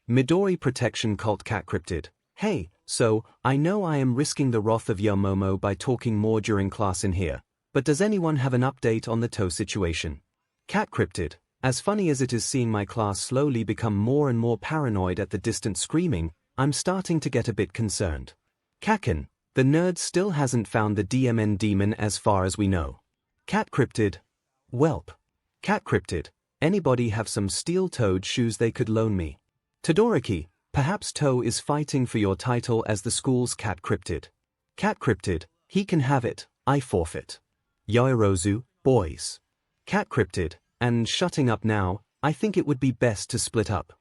Midori Protection Cult Cat cryptid. Hey, so, I know I am risking the wrath of your Momo by talking more during class in here, but does anyone have an update on the toe situation? Cat cryptid. As funny as it is seeing my class slowly become more and more paranoid at the distant screaming, I'm starting to get a bit concerned. Kaken. The nerd still hasn't found the DMN demon as far as we know. Cat cryptid. Welp. Cat cryptid. Anybody have some steel-toed shoes they could loan me? Todoroki. Perhaps Toe is fighting for your title as the school's cat cryptid. Cat cryptid. He can have it, I forfeit. Yaoyorozu. Boys. Cat cryptid. And shutting up now, I think it would be best to split up.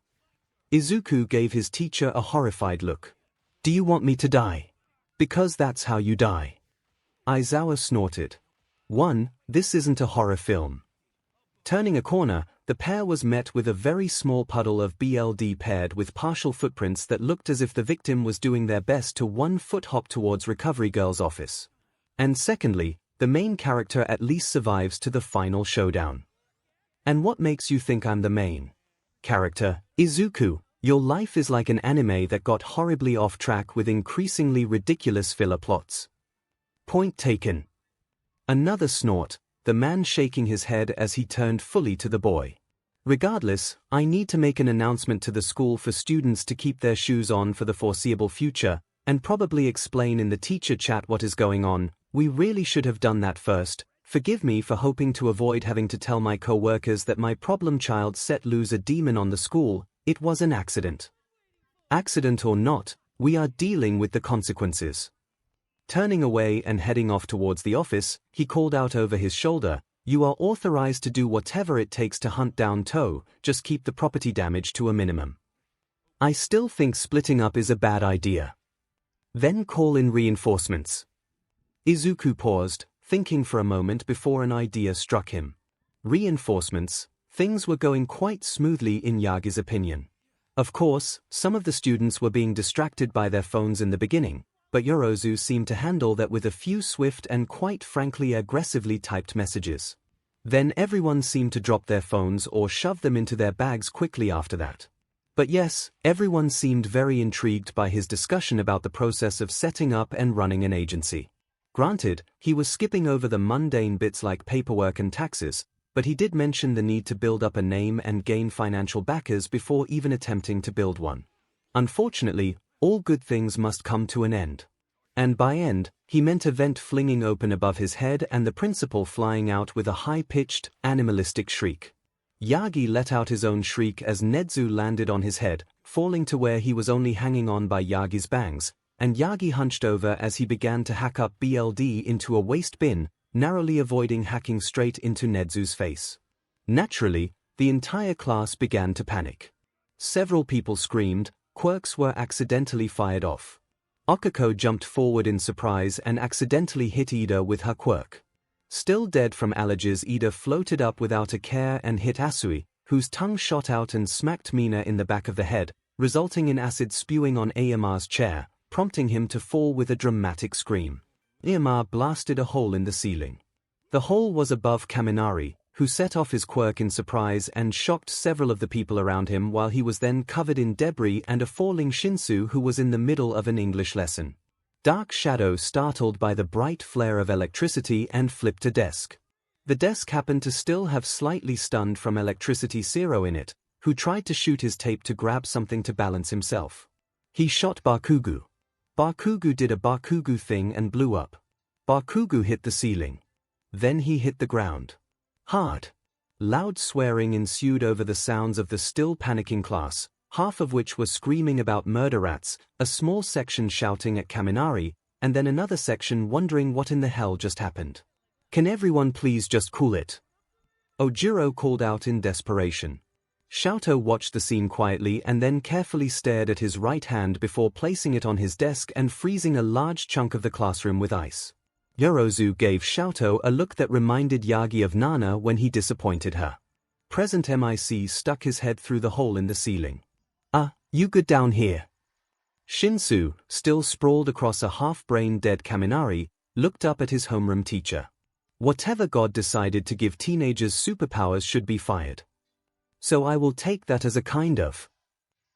Izuku gave his teacher a horrified look. Do you want me to die? Because that's how you die. Aizawa snorted. 1. This isn't a horror film. Turning a corner, the pair was met with a very small puddle of BLD paired with partial footprints that looked as if the victim was doing their best to 1-foot hop towards Recovery Girl's office. And secondly, the main character at least survives to the final showdown. And what makes you think I'm the main character? Izuku, your life is like an anime that got horribly off track with increasingly ridiculous filler plots. Point taken. Another snort, the man shaking his head as he turned fully to the boy. Regardless, I need to make an announcement to the school for students to keep their shoes on for the foreseeable future, and probably explain in the teacher chat what is going on. We really should have done that first. Forgive me for hoping to avoid having to tell my co-workers that my problem child set loose a demon on the school. It was an accident. Accident or not, we are dealing with the consequences. Turning away and heading off towards the office, he called out over his shoulder, you are authorized to do whatever it takes to hunt down Toe, just keep the property damage to a minimum. I still think splitting up is a bad idea. Then call in reinforcements. Izuku paused, thinking for a moment before an idea struck him. Reinforcements. Things were going quite smoothly in Yagi's opinion. Of course, some of the students were being distracted by their phones in the beginning, but Yorozu seemed to handle that with a few swift and quite frankly aggressively typed messages. Then everyone seemed to drop their phones or shove them into their bags quickly after that. But yes, everyone seemed very intrigued by his discussion about the process of setting up and running an agency. Granted, he was skipping over the mundane bits like paperwork and taxes, but he did mention the need to build up a name and gain financial backers before even attempting to build one. Unfortunately, all good things must come to an end. And by end, he meant a vent flinging open above his head and the principal flying out with a high-pitched, animalistic shriek. Yagi let out his own shriek as 𝐒𝐻𝐻 landed on his head, falling to where he was only hanging on by Yagi's bangs, and Yagi hunched over as he began to hack up BLD into a waste bin, narrowly avoiding hacking straight into 𝐒𝐻𝐻's face. Naturally, the entire class began to panic. Several people screamed, quirks were accidentally fired off. Okako jumped forward in surprise and accidentally hit Ida with her quirk. Still dead from allergies, Ida floated up without a care and hit Asui, whose tongue shot out and smacked Mina in the back of the head, resulting in acid spewing on Ayamar's chair, prompting him to fall with a dramatic scream. Ayamar blasted a hole in the ceiling. The hole was above Kaminari, who set off his quirk in surprise and shocked several of the people around him while he was then covered in debris and a falling Shinsu who was in the middle of an English lesson. Dark Shadow startled by the bright flare of electricity and flipped a desk. The desk happened to still have slightly stunned from electricity Zero in it, who tried to shoot his tape to grab something to balance himself. He shot Bakugu. Bakugu did a Bakugu thing and blew up. Bakugu hit the ceiling. Then he hit the ground. Hard. Loud swearing ensued over the sounds of the still panicking class, half of which was screaming about murder rats, a small section shouting at Kaminari, and then another section wondering what in the hell just happened. "Can everyone please just cool it?" Ojiro called out in desperation. 𝐲𝐸 watched the scene quietly and then carefully stared at his right hand before placing it on his desk and freezing a large chunk of the classroom with ice. Yorozu gave 𝐲𝐸 a look that reminded Yagi of Nana when he disappointed her. Present MIC stuck his head through the hole in the ceiling. You good down here?" Shinsu, still sprawled across a half-brain dead Kaminari, looked up at his homeroom teacher. Whatever God decided to give teenagers superpowers should be fired. So I will take that as a kind of.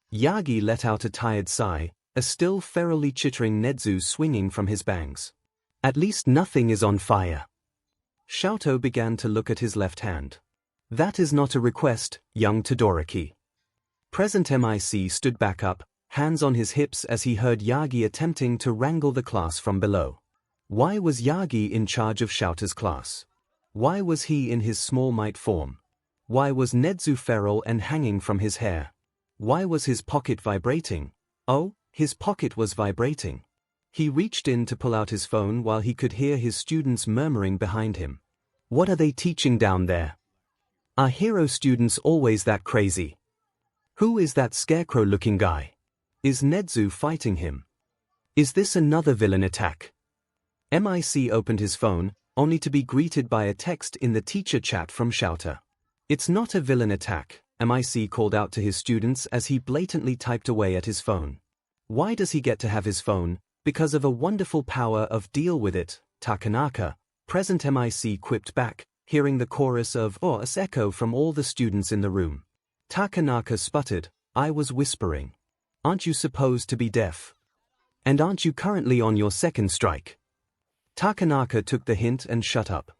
Yagi let out a tired sigh, a still ferally chittering Nedzu swinging from his bangs. At least nothing is on fire. 𝐲𝐸 began to look at his left hand. That is not a request, young Todoroki. Present MIC stood back up, hands on his hips as he heard Yagi attempting to wrangle the class from below. Why was Yagi in charge of 𝐲𝐸's class? Why was he in his small mite form? Why was Nedzu feral and hanging from his hair? Why was his pocket vibrating? Oh, his pocket was vibrating. He reached in to pull out his phone while he could hear his students murmuring behind him. What are they teaching down there? Are hero students always that crazy? Who is that scarecrow-looking guy? Is Nedzu fighting him? Is this another villain attack? MIC opened his phone, only to be greeted by a text in the teacher chat from 𝐲𝐸. It's not a villain attack, MIC called out to his students as he blatantly typed away at his phone. Why does he get to have his phone? Because of a wonderful power of deal with it, Takanaka. Present MIC quipped back, hearing the chorus of as echo from all the students in the room. Takanaka sputtered, I was whispering. Aren't you supposed to be deaf? And aren't you currently on your second strike? Takanaka took the hint and shut up.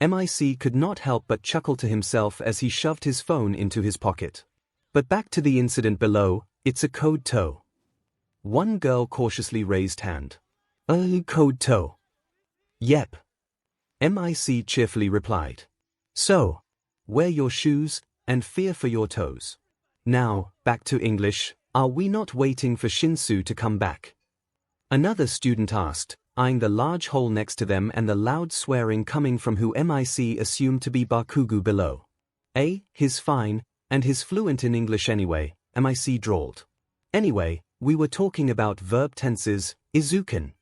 MIC could not help but chuckle to himself as he shoved his phone into his pocket. But back to the incident below, it's a code toe. One girl cautiously raised hand. Code toe. Yep. MIC cheerfully replied. So, wear your shoes, and fear for your toes. Now, back to English, are we not waiting for Shinsu to come back? Another student asked, eyeing the large hole next to them and the loud swearing coming from who MIC assumed to be Bakugo below. He's fine, and he's fluent in English anyway, MIC drawled. Anyway, we were talking about verb tenses, izuken.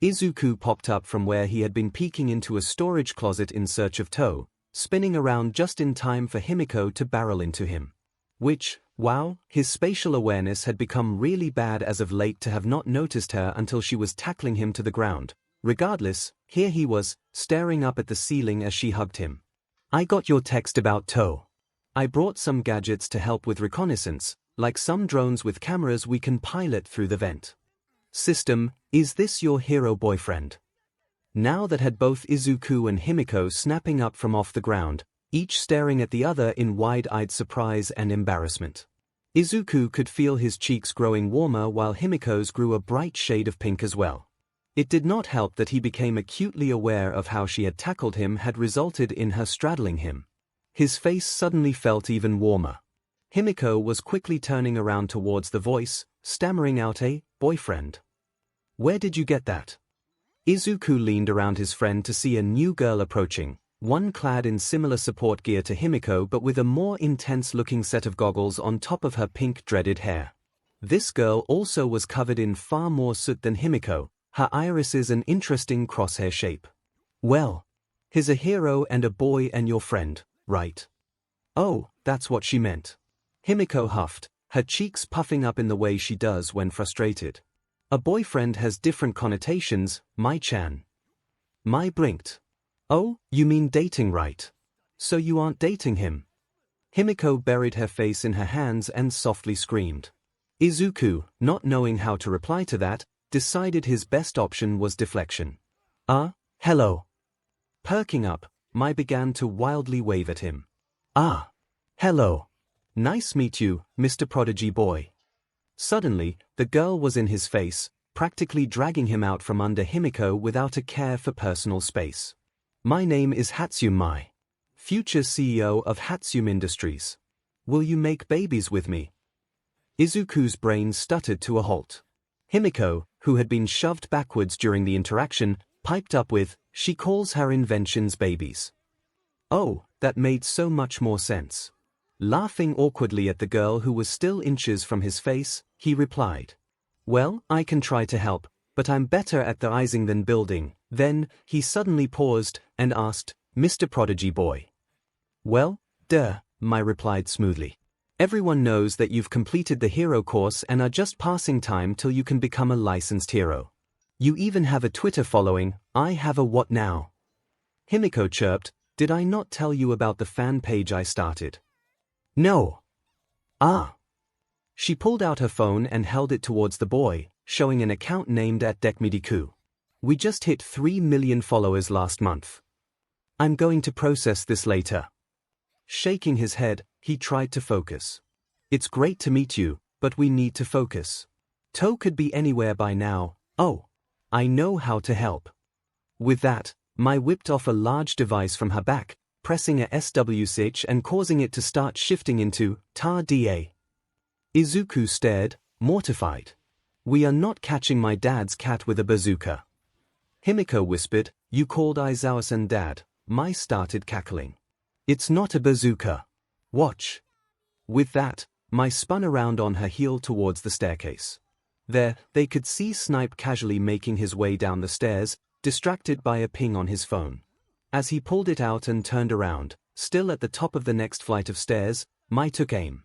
Izuku popped up from where he had been peeking into a storage closet in search of toe, spinning around just in time for Himiko to barrel into him. Which, wow, his spatial awareness had become really bad as of late to have not noticed her until she was tackling him to the ground. Regardless, here he was, staring up at the ceiling as she hugged him. I got your text about toe. I brought some gadgets to help with reconnaissance, like some drones with cameras we can pilot through the vent. System, is this your hero boyfriend? Now that had both Izuku and Himiko snapping up from off the ground, each staring at the other in wide-eyed surprise and embarrassment. Izuku could feel his cheeks growing warmer while Himiko's grew a bright shade of pink as well. It did not help that he became acutely aware of how she had tackled him had resulted in her straddling him. His face suddenly felt even warmer. Himiko was quickly turning around towards the voice, stammering out a boyfriend. Where did you get that? Izuku leaned around his friend to see a new girl approaching, one clad in similar support gear to Himiko but with a more intense-looking set of goggles on top of her pink dreaded hair. This girl also was covered in far more soot than Himiko, her irises an interesting crosshair shape. Well, he's a hero and a boy and your friend, right? Oh, that's what she meant. Himiko huffed, her cheeks puffing up in the way she does when frustrated. A boyfriend has different connotations, Mai-chan. Mai blinked. Oh, you mean dating, right? So you aren't dating him? Himiko buried her face in her hands and softly screamed. Izuku, not knowing how to reply to that, decided his best option was deflection. Hello. Perking up, Mai began to wildly wave at him. Hello. Nice meet you, Mr. Prodigy Boy. Suddenly, the girl was in his face, practically dragging him out from under Himiko without a care for personal space. My name is Hatsune Mai. future CEO of Hatsum Industries. Will you make babies with me? Izuku's brain stuttered to a halt. Himiko, who had been shoved backwards during the interaction, piped up with, she calls her inventions babies. Oh, that made so much more sense. Laughing awkwardly at the girl who was still inches from his face, he replied. Well, I can try to help, but I'm better at the icing than building. Then, he suddenly paused and asked, Mr. Prodigy Boy. Well, duh, I replied smoothly. Everyone knows that you've completed the hero course and are just passing time till you can become a licensed hero. You even have a Twitter following. I have a what now? Himiko chirped, did I not tell you about the fan page I started? No. Ah. She pulled out her phone and held it towards the boy, showing an account named @Deku. We just hit 3 million followers last month. I'm going to process this later. Shaking his head, he tried to focus. It's great to meet you, but we need to focus. Toe could be anywhere by now. Oh, I know how to help. With that, Mai whipped off a large device from her back, pressing a SW switch and causing it to start shifting into tar-da. Izuku stared, mortified. We are not catching my dad's cat with a bazooka. Himiko whispered, you called Aizawa-san dad. Mai started cackling. It's not a bazooka. Watch. With that, Mai spun around on her heel towards the staircase. There, they could see Snipe casually making his way down the stairs, distracted by a ping on his phone. As he pulled it out and turned around, still at the top of the next flight of stairs, Mai took aim.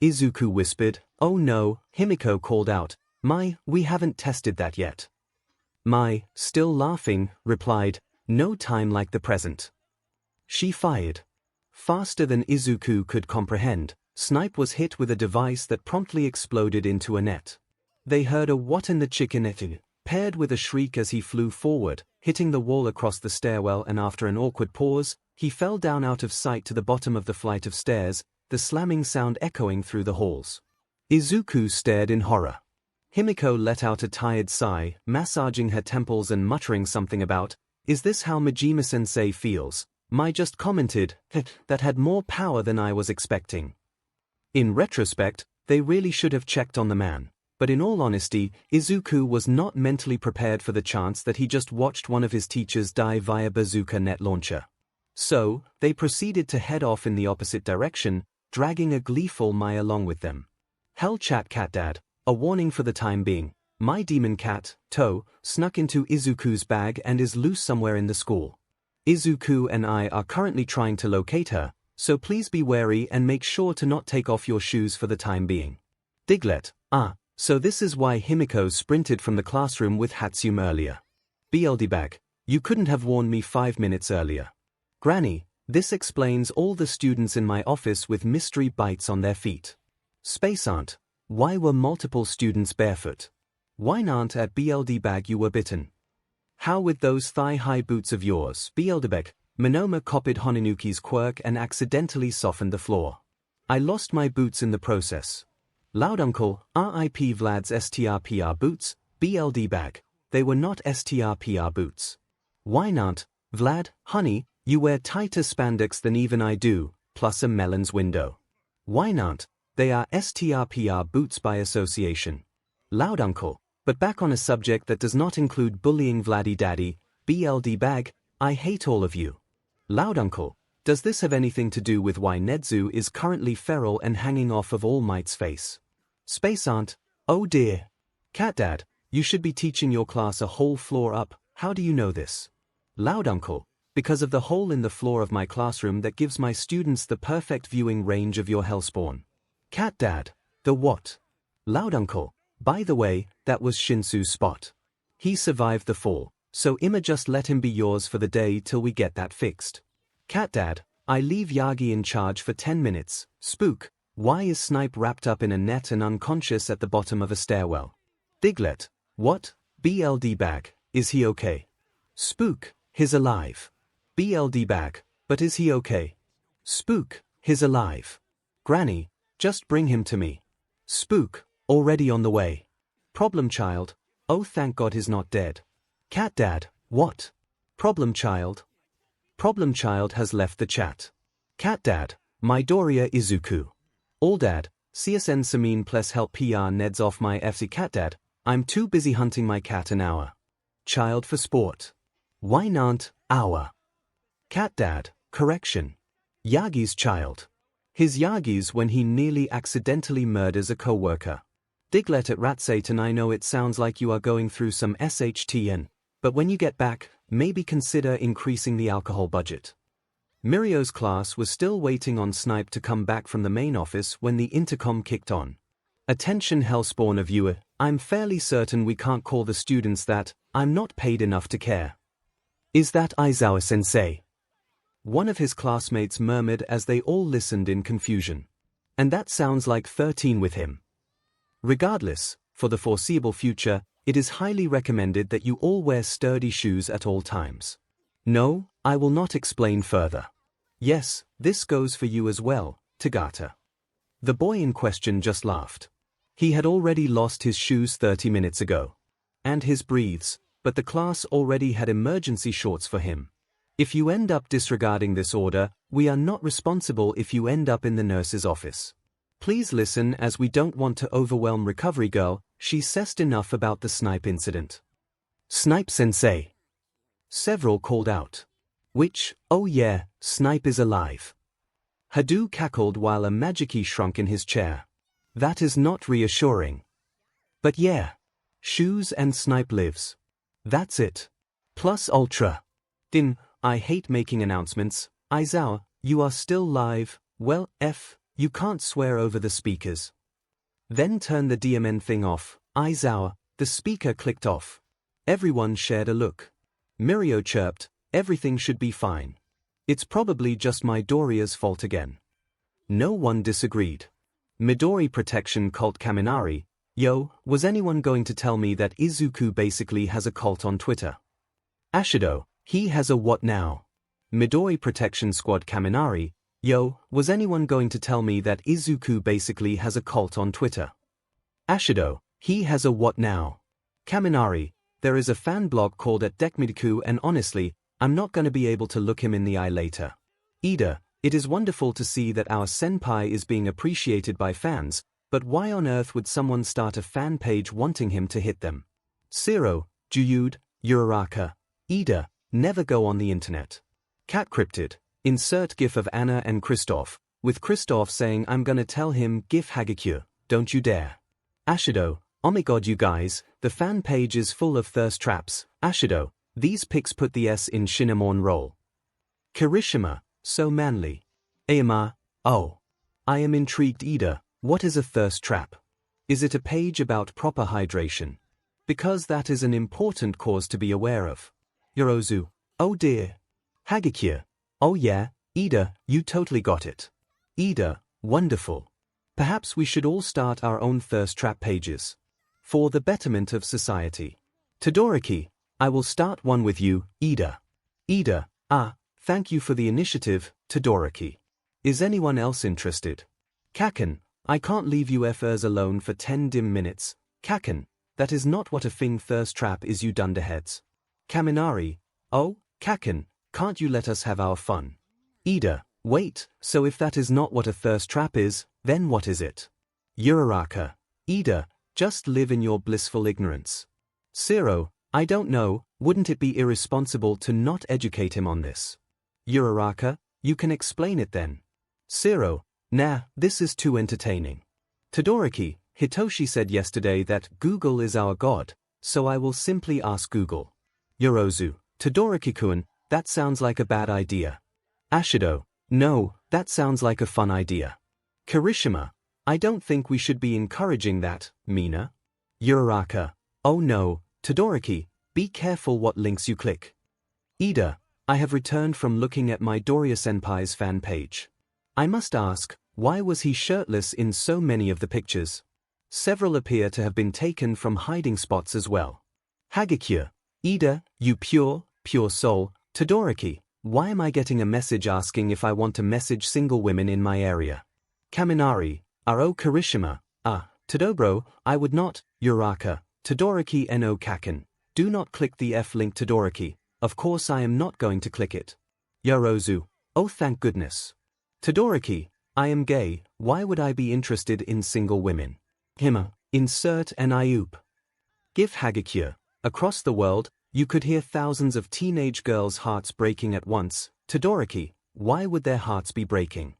Izuku whispered, oh no, Himiko called out, Mai, we haven't tested that yet. Mai, still laughing, replied, no time like the present. She fired. Faster than Izuku could comprehend, Snipe was hit with a device that promptly exploded into a net. They heard a what in the chicken, paired with a shriek as he flew forward, hitting the wall across the stairwell, and after an awkward pause, he fell down out of sight to the bottom of the flight of stairs, the slamming sound echoing through the halls. Izuku stared in horror. Himiko let out a tired sigh, massaging her temples and muttering something about, is this how Majima-sensei feels? Mai just commented, that had more power than I was expecting. In retrospect, they really should have checked on the man. But in all honesty, Izuku was not mentally prepared for the chance that he just watched one of his teachers die via bazooka net launcher. So, they proceeded to head off in the opposite direction, dragging a gleeful Mai along with them. Hell chat cat dad, a warning for the time being. My demon cat, Toe, snuck into Izuku's bag and is loose somewhere in the school. Izuku and I are currently trying to locate her, so please be wary and make sure to not take off your shoes for the time being. Diglett, so this is why Himiko sprinted from the classroom with Hatsum earlier. BLD-bag, you couldn't have warned me 5 minutes earlier. Granny, this explains all the students in my office with mystery bites on their feet. Space Aunt, why were multiple students barefoot? Why not at BLD-bag you were bitten? How with those thigh-high boots of yours? BLD-bag, Monoma copied Honinuki's quirk and accidentally softened the floor. I lost my boots in the process. Loud Uncle, RIP Vlad's STRPR boots, BLD-bag. They were not STRPR boots. Why not? Vlad, honey, you wear tighter spandex than even I do, plus a melon's window. Why not? They are STRPR boots by association. Loud Uncle, but back on a subject that does not include bullying Vladdy Daddy, BLD-bag, I hate all of you. Loud Uncle, does this have anything to do with why Nedzu is currently feral and hanging off of All Might's face? Space Aunt, oh dear. Cat Dad, you should be teaching your class a whole floor up, how do you know this? Loud Uncle, because of the hole in the floor of my classroom that gives my students the perfect viewing range of your hellspawn. Cat Dad, the what? Loud Uncle, by the way, that was Shinsu's spot. He survived the fall, so Ima just let him be yours for the day till we get that fixed. Cat Dad, I leave Yagi in charge for 10 minutes. Spook, why is Snipe wrapped up in a net and unconscious at the bottom of a stairwell? Diglett, what? BLD-bag, is he okay? Spook, he's alive. BLD-bag, but is he okay? Spook, he's alive. Granny, just bring him to me. Spook, already on the way. Problem Child, oh thank God he's not dead. Cat Dad, what? Problem Child? Problem Child has left the chat. Cat Dad, Midoriya Izuku. All Dad, CSN Samin plus help PR Neds off my FC Cat Dad, I'm too busy hunting my cat an hour. Child for sport. Why not, hour? Cat Dad, correction. Yagi's child. His Yagi's when he nearly accidentally murders a co-worker. Diglet at Ratsatan, I know it sounds like you are going through some SHTN, but when you get back, maybe consider increasing the alcohol budget. Mirio's class was still waiting on Snipe to come back from the main office when the intercom kicked on. Attention Hellspawn of viewer, I'm fairly certain we can't call the students that, I'm not paid enough to care. Is that Aizawa-sensei? One of his classmates murmured as they all listened in confusion. And that sounds like 13 with him. Regardless, for the foreseeable future, it is highly recommended that you all wear sturdy shoes at all times. No, I will not explain further. Yes, this goes for you as well, Tagata. The boy in question just laughed. He had already lost his shoes 30 minutes ago. And his breathes, but the class already had emergency shorts for him. If you end up disregarding this order, we are not responsible if you end up in the nurse's office. Please listen as we don't want to overwhelm Recovery Girl, she said enough about the Snipe incident. Snipe-sensei. Several called out. Which, oh yeah, Snipe is alive. Hadu cackled while a Magiki shrunk in his chair. That is not reassuring. But yeah. Shoes and Snipe lives. That's it. Plus Ultra. Din, I hate making announcements. Aizawa, you are still live. Well, you can't swear over the speakers. Then turn the DMN thing off. Aizawa, the speaker clicked off. Everyone shared a look. Mirio chirped, everything should be fine. It's probably just Midoriya's fault again. No one disagreed. Midori Protection Cult Kaminari, yo, was anyone going to tell me that Izuku basically has a cult on Twitter? Ashido, he has a what now? Midori Protection Squad Kaminari, yo, was anyone going to tell me that Izuku basically has a cult on Twitter? Ashido, he has a what now? Kaminari, there is a fan blog called @WHATIFDEKU and honestly, I'm not gonna be able to look him in the eye later. Ida, it is wonderful to see that our senpai is being appreciated by fans, but why on earth would someone start a fan page wanting him to hit them? Zero, Juyude, Uraraka, Ida, never go on the internet. Cat Cryptid, insert gif of Anna and Kristoff, with Kristoff saying I'm gonna tell him 𝐔𝐬𝐽, don't you dare. Ashido, oh my god you guys, the fan page is full of thirst traps. Ashido, these pics put the S in Shinamon role. Kirishima, so manly. Aima, oh. I am intrigued Ida, what is a thirst trap? Is it a page about proper hydration? Because that is an important cause to be aware of. Yorozu, oh dear. 𝐔𝐬𝐽𝐽, oh yeah, Ida, you totally got it. Ida, wonderful. Perhaps we should all start our own thirst trap pages. For the betterment of society. Todoroki, I will start one with you, Ida. Ida, thank you for the initiative, Todoroki. Is anyone else interested? Kaken, I can't leave you FRs alone for 10 dim minutes. Kaken, that is not what a thing thirst trap is you dunderheads. Kaminari, oh, Kaken, can't you let us have our fun? Ida, wait, so if that is not what a thirst trap is, then what is it? Uraraka, Ida, just live in your blissful ignorance. Zero, I don't know, wouldn't it be irresponsible to not educate him on this? Uraraka, you can explain it then. Zero, nah, this is too entertaining. Todoroki, Hitoshi said yesterday that Google is our god, so I will simply ask Google. Yorozu, Todoroki-kun, that sounds like a bad idea. Ashido, no, that sounds like a fun idea. Kirishima, I don't think we should be encouraging that, Mina. Uraraka, oh no, Todoroki, be careful what links you click. Ida, I have returned from looking at Midoriya-senpai's fan page. I must ask, why was he shirtless in so many of the pictures? Several appear to have been taken from hiding spots as well. 𝐔𝐬𝐽𝐽, Ida, you pure soul. Todoroki, why am I getting a message asking if I want to message single women in my area? Kaminari, oh Kirishima, Todobro, I would not. Uraraka, Todoroki no Kaken, do not click the F link Todoroki, of course I am not going to click it. Yorozu, oh thank goodness. Todoroki, I am gay, why would I be interested in single women? Hima, insert an 𝐈𝐴. 𝐔𝐬𝐽𝐫. Across the world, you could hear thousands of teenage girls' hearts breaking at once. Todoroki, why would their hearts be breaking?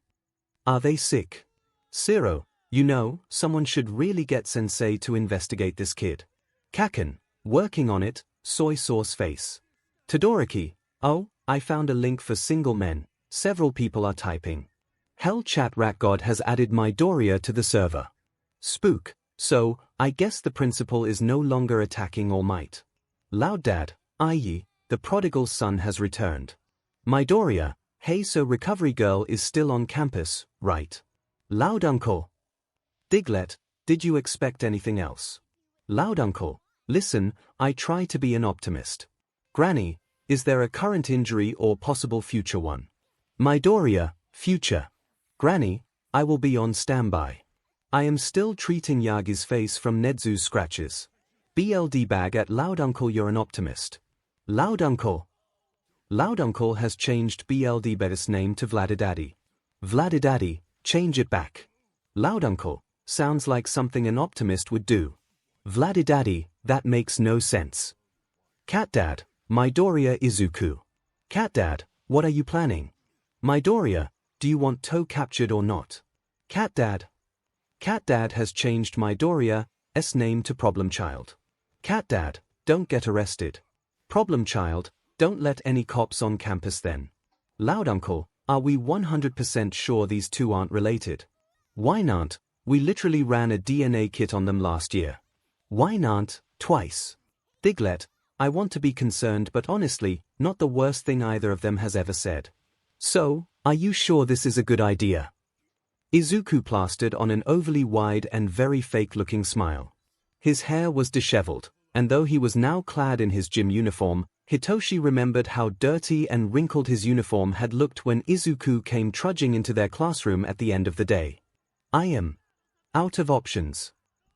Are they sick? 𝐂𝐿, you know, someone should really get sensei to investigate this kid. 𝐵𝐿, working on it, soy sauce face. Todoroki, oh, I found a link for single men, several people are typing. Hell chat rat god has added Midoriya to the server. Spook, so, I guess the principal is no longer attacking All Might. Loud dad, i.e., the prodigal son has returned. Midoriya, hey, so recovery girl is still on campus, right? Loud uncle. Diglett, did you expect anything else? Loud uncle, listen, I try to be an optimist. Granny, is there a current injury or possible future one? Midoriya, future. Granny, I will be on standby. I am still treating Yagi's face from Nedzu's scratches. BLD bag at Loud uncle, you're an optimist. Loud uncle. Loud uncle has changed BLD bag's name to Vladidaddy. Vladidaddy, change it back. Loud uncle, sounds like something an optimist would do. Vladidaddy, that makes no sense. Cat dad, Midoriya Izuku. Cat dad, what are you planning? Midoriya, do you want Toe captured or not? Cat dad. Cat dad has changed Midoriya's name to Problem Child. Cat dad, don't get arrested. Problem Child, don't let any cops on campus then. Loud uncle, are we 100% sure these two aren't related? Why not? We literally ran a DNA kit on them last year. Why not? Twice. Diglett, I want to be concerned but honestly, not the worst thing either of them has ever said. So, are you sure this is a good idea? Izuku plastered on an overly wide and very fake-looking smile. His hair was disheveled, and though he was now clad in his gym uniform, Hitoshi remembered how dirty and wrinkled his uniform had looked when Izuku came trudging into their classroom at the end of the day. I am out of options.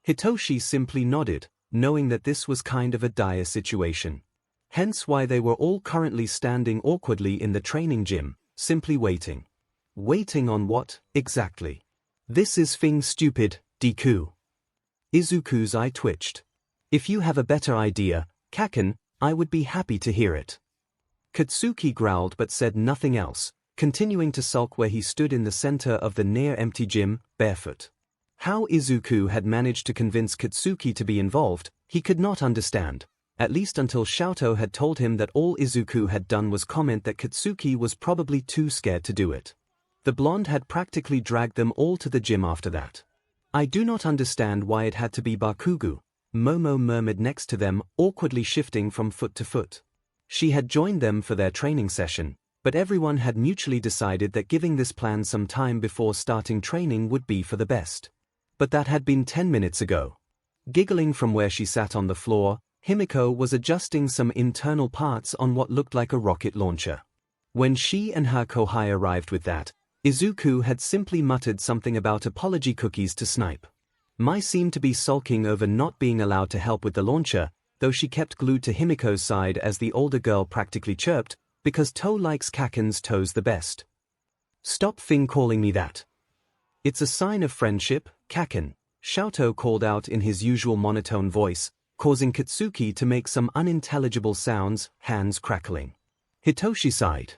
Hitoshi simply nodded, knowing that this was kind of a dire situation. Hence why they were all currently standing awkwardly in the training gym, simply waiting. Waiting on what, exactly? This is thing stupid, Deku. Izuku's eye twitched. If you have a better idea, Kaken, I would be happy to hear it. Katsuki growled but said nothing else, continuing to sulk where he stood in the center of the near-empty gym, barefoot. How Izuku had managed to convince Katsuki to be involved, he could not understand, at least until 𝐿𝐼 had told him that all Izuku had done was comment that Katsuki was probably too scared to do it. The blonde had practically dragged them all to the gym after that. I do not understand why it had to be Bakugo, Momo murmured next to them, awkwardly shifting from foot to foot. She had joined them for their training session, but everyone had mutually decided that giving this plan some time before starting training would be for the best. But that had been 10 minutes ago. Giggling from where she sat on the floor, Himiko was adjusting some internal parts on what looked like a rocket launcher. When she and her kohai arrived with that, Izuku had simply muttered something about apology cookies to Snipe. Mai seemed to be sulking over not being allowed to help with the launcher, though she kept glued to Himiko's side as the older girl practically chirped, because Toe likes Kaken's toes the best. Stop calling me that. It's a sign of friendship, Kaken, 𝐿𝐼 called out in his usual monotone voice, causing Katsuki to make some unintelligible sounds, hands crackling. Hitoshi sighed.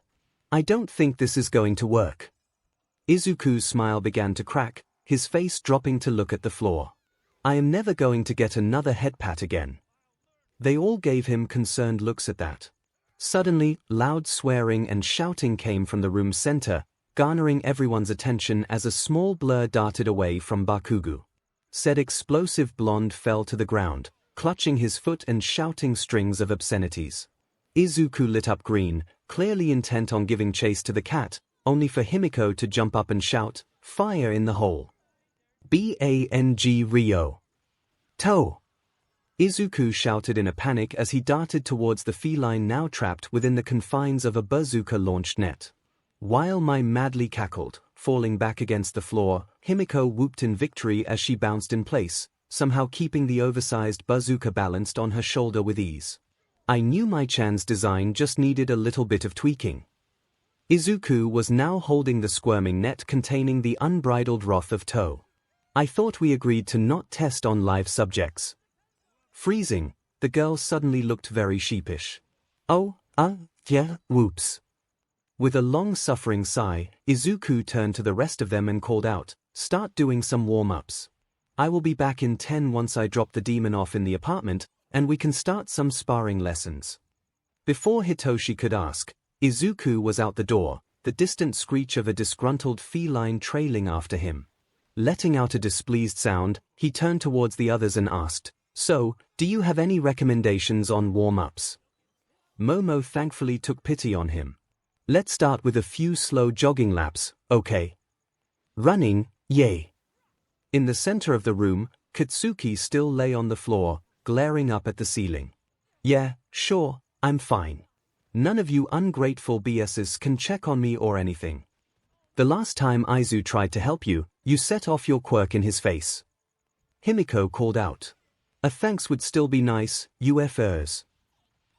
I don't think this is going to work. Izuku's smile began to crack, his face dropping to look at the floor. I am never going to get another head pat again. They all gave him concerned looks at that. Suddenly, loud swearing and shouting came from the room's center, garnering everyone's attention as a small blur darted away from Bakugo. Said explosive blonde fell to the ground, clutching his foot and shouting strings of obscenities. Izuku lit up green, clearly intent on giving chase to the cat, only for Himiko to jump up and shout, fire in the hole. Bang Rio. Toe! Izuku shouted in a panic as he darted towards the feline now trapped within the confines of a bazooka-launched net. While Mai madly cackled, falling back against the floor, Himiko whooped in victory as she bounced in place, somehow keeping the oversized bazooka balanced on her shoulder with ease. I knew Mai-chan's design just needed a little bit of tweaking. Izuku was now holding the squirming net containing the unbridled wrath of To. I thought we agreed to not test on live subjects. Freezing, the girl suddenly looked very sheepish. Oh, yeah, whoops. With a long-suffering sigh, Izuku turned to the rest of them and called out, "Start doing some warm-ups. I will be back in 10 once I drop the demon off in the apartment, and we can start some sparring lessons." Before Hitoshi could ask, Izuku was out the door, the distant screech of a disgruntled feline trailing after him. Letting out a displeased sound, he turned towards the others and asked, "So, do you have any recommendations on warm-ups?" Momo thankfully took pity on him. "Let's start with a few slow jogging laps, okay? Running, yay." In the center of the room, Katsuki still lay on the floor, glaring up at the ceiling. "Yeah, sure, I'm fine. None of you ungrateful BSs can check on me or anything. The last time Aizu tried to help you, you set off your quirk in his face." Himiko called out. "A thanks would still be nice, UFOs."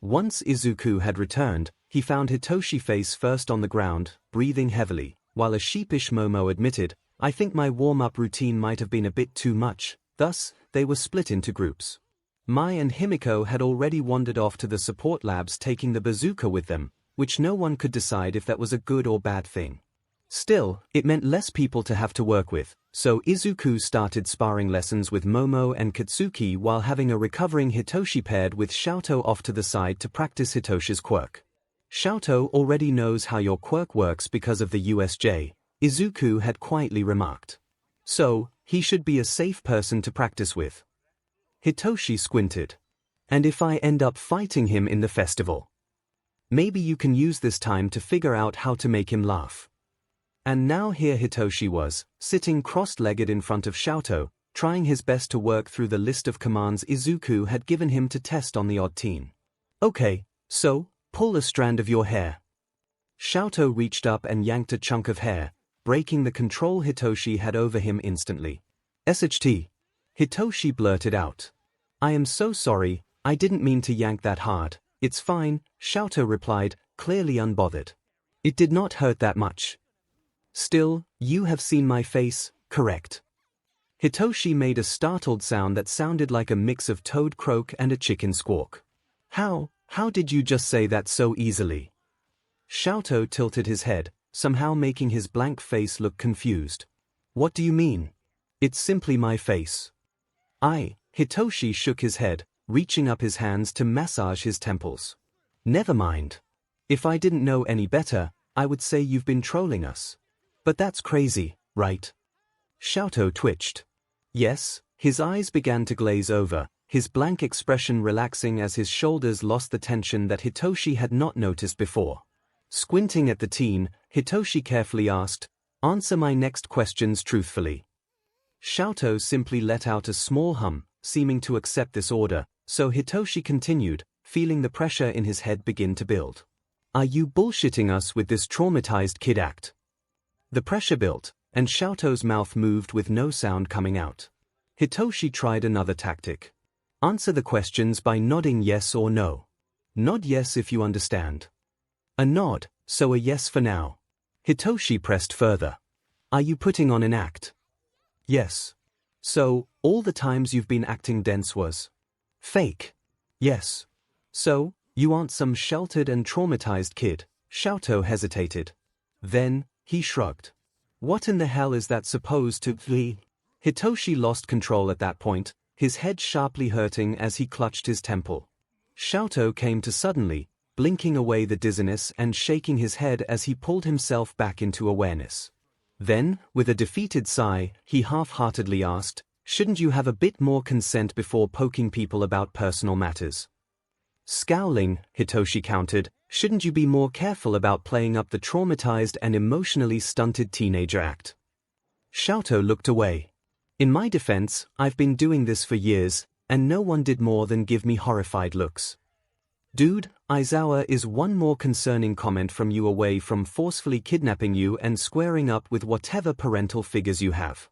Once Izuku had returned, he found Hitoshi face first on the ground, breathing heavily, while a sheepish Momo admitted, "I think my warm-up routine might have been a bit too much." Thus, they were split into groups. Mai and Himiko had already wandered off to the support labs taking the bazooka with them, which no one could decide if that was a good or bad thing. Still, it meant less people to have to work with, so Izuku started sparring lessons with Momo and Katsuki while having a recovering Hitoshi paired with 𝐿 off to the side to practice Hitoshi's quirk. "𝐿 already knows how your quirk works because of the USJ," Izuku had quietly remarked. "So, he should be a safe person to practice with." Hitoshi squinted. "And if I end up fighting him in the festival? Maybe you can use this time to figure out how to make him laugh." And now here Hitoshi was, sitting cross-legged in front of 𝐿, trying his best to work through the list of commands Izuku had given him to test on the odd teen. "Okay, so, pull a strand of your hair." 𝐿 reached up and yanked a chunk of hair, breaking the control Hitoshi had over him instantly. "SHT. Hitoshi blurted out. "I am so sorry, I didn't mean to yank that hard." "It's fine," 𝐿 replied, clearly unbothered. "It did not hurt that much." "Still, you have seen my face, correct?" Hitoshi made a startled sound that sounded like a mix of toad croak and a chicken squawk. How did you just say that so easily?" 𝐿 tilted his head, somehow making his blank face look confused. "What do you mean? It's simply my face." Hitoshi shook his head, reaching up his hands to massage his temples. "Never mind. If I didn't know any better, I would say you've been trolling us. But that's crazy, right?" 𝐿 twitched. Yes, his eyes began to glaze over, his blank expression relaxing as his shoulders lost the tension that Hitoshi had not noticed before. Squinting at the teen, Hitoshi carefully asked, "Answer my next questions truthfully." 𝐿 simply let out a small hum, seeming to accept this order, so Hitoshi continued, feeling the pressure in his head begin to build. "Are you bullshitting us with this traumatized kid act?" The pressure built, and 𝐿's mouth moved with no sound coming out. Hitoshi tried another tactic. "Answer the questions by nodding yes or no. Nod yes if you understand." A nod, so a yes for now. Hitoshi pressed further. "Are you putting on an act?" "Yes." "So, all the times you've been acting dense was fake?" "Yes." "So, you aren't some sheltered and traumatized kid?" 𝐿 hesitated. Then, he shrugged. "What in the hell is that supposed to be?" Hitoshi lost control at that point, his head sharply hurting as he clutched his temple. 𝐿 came to suddenly, blinking away the dizziness and shaking his head as he pulled himself back into awareness. Then, with a defeated sigh, he half-heartedly asked, "Shouldn't you have a bit more consent before poking people about personal matters?" Scowling, Hitoshi countered, "Shouldn't you be more careful about playing up the traumatized and emotionally stunted teenager act?" 𝐿 looked away. "In my defense, I've been doing this for years, and no one did more than give me horrified looks. Dude, Aizawa is one more concerning comment from you away from forcefully kidnapping you and squaring up with whatever parental figures you have.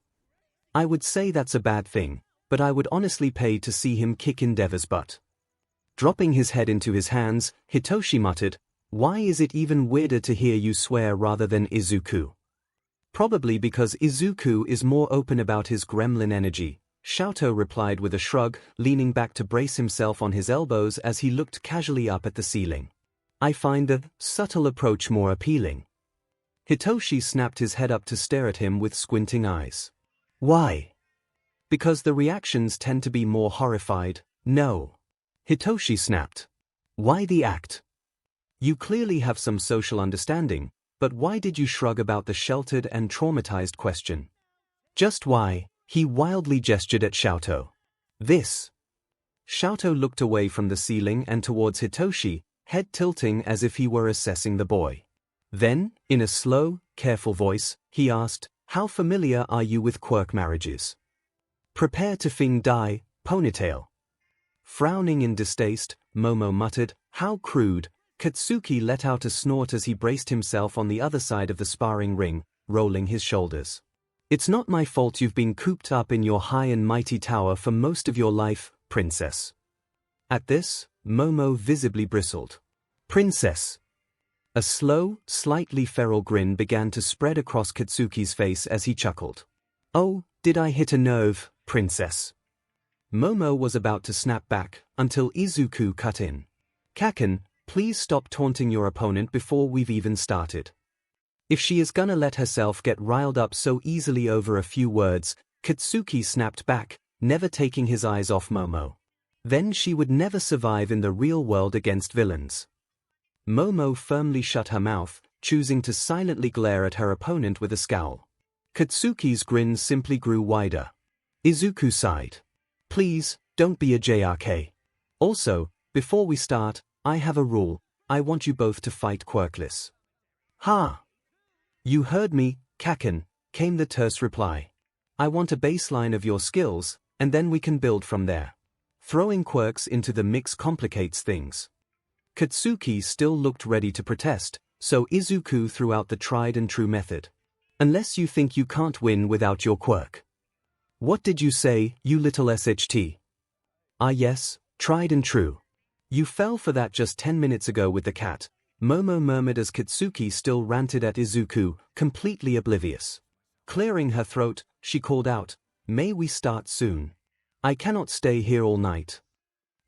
I would say that's a bad thing, but I would honestly pay to see him kick Endeavor's butt." Dropping his head into his hands, Hitoshi muttered, Why is it even weirder to hear you swear rather than Izuku? Probably because Izuku is more open about his gremlin energy, 𝐿𝐴 replied with a shrug, leaning back to brace himself on his elbows as he looked casually up at the ceiling. I find the subtle approach more appealing. Hitoshi snapped his head up to stare at him with squinting eyes. Why? Because the reactions tend to be more horrified. No. Hitoshi snapped. Why the act? You clearly have some social understanding, but why did you shrug about the sheltered and traumatized question? Just why? He wildly gestured at 𝐿𝐴. This. 𝐿𝐴 looked away from the ceiling and towards Hitoshi, head tilting as if he were assessing the boy. Then, in a slow, careful voice, he asked, how familiar are you with quirk marriages? Prepare to die, ponytail. Frowning in distaste, Momo muttered, how crude. Katsuki let out a snort as he braced himself on the other side of the sparring ring, rolling his shoulders. It's not my fault you've been cooped up in your high and mighty tower for most of your life, princess. At this, Momo visibly bristled. Princess. A slow, slightly feral grin began to spread across Katsuki's face as he chuckled. Oh, did I hit a nerve, princess? Momo was about to snap back, until Izuku cut in. Kaken, please stop taunting your opponent before we've even started. If she is gonna let herself get riled up so easily over a few words, Katsuki snapped back, never taking his eyes off Momo. Then she would never survive in the real world against villains. Momo firmly shut her mouth, choosing to silently glare at her opponent with a scowl. Katsuki's grin simply grew wider. Izuku sighed. Please, don't be a JRK. Also, before we start, I have a rule. I want you both to fight quirkless. Ha! You heard me, Kaken, came the terse reply. I want a baseline of your skills, and then we can build from there. Throwing quirks into the mix complicates things. Katsuki still looked ready to protest, so Izuku threw out the tried and true method. Unless you think you can't win without your quirk. What did you say, you little SHT? Ah yes, tried and true. You fell for that just 10 minutes ago with the cat, Momo murmured as Katsuki still ranted at Izuku, completely oblivious. Clearing her throat, she called out, may we start soon? I cannot stay here all night.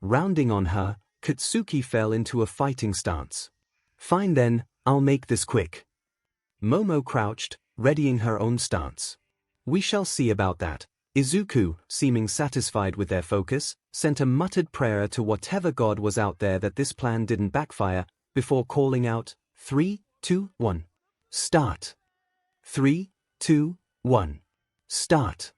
Rounding on her, Katsuki fell into a fighting stance. Fine then, I'll make this quick. Momo crouched, readying her own stance. We shall see about that. Izuku, seeming satisfied with their focus, sent a muttered prayer to whatever god was out there that this plan didn't backfire, before calling out, 3, 2, 1. Start. 3, 2, 1. Start.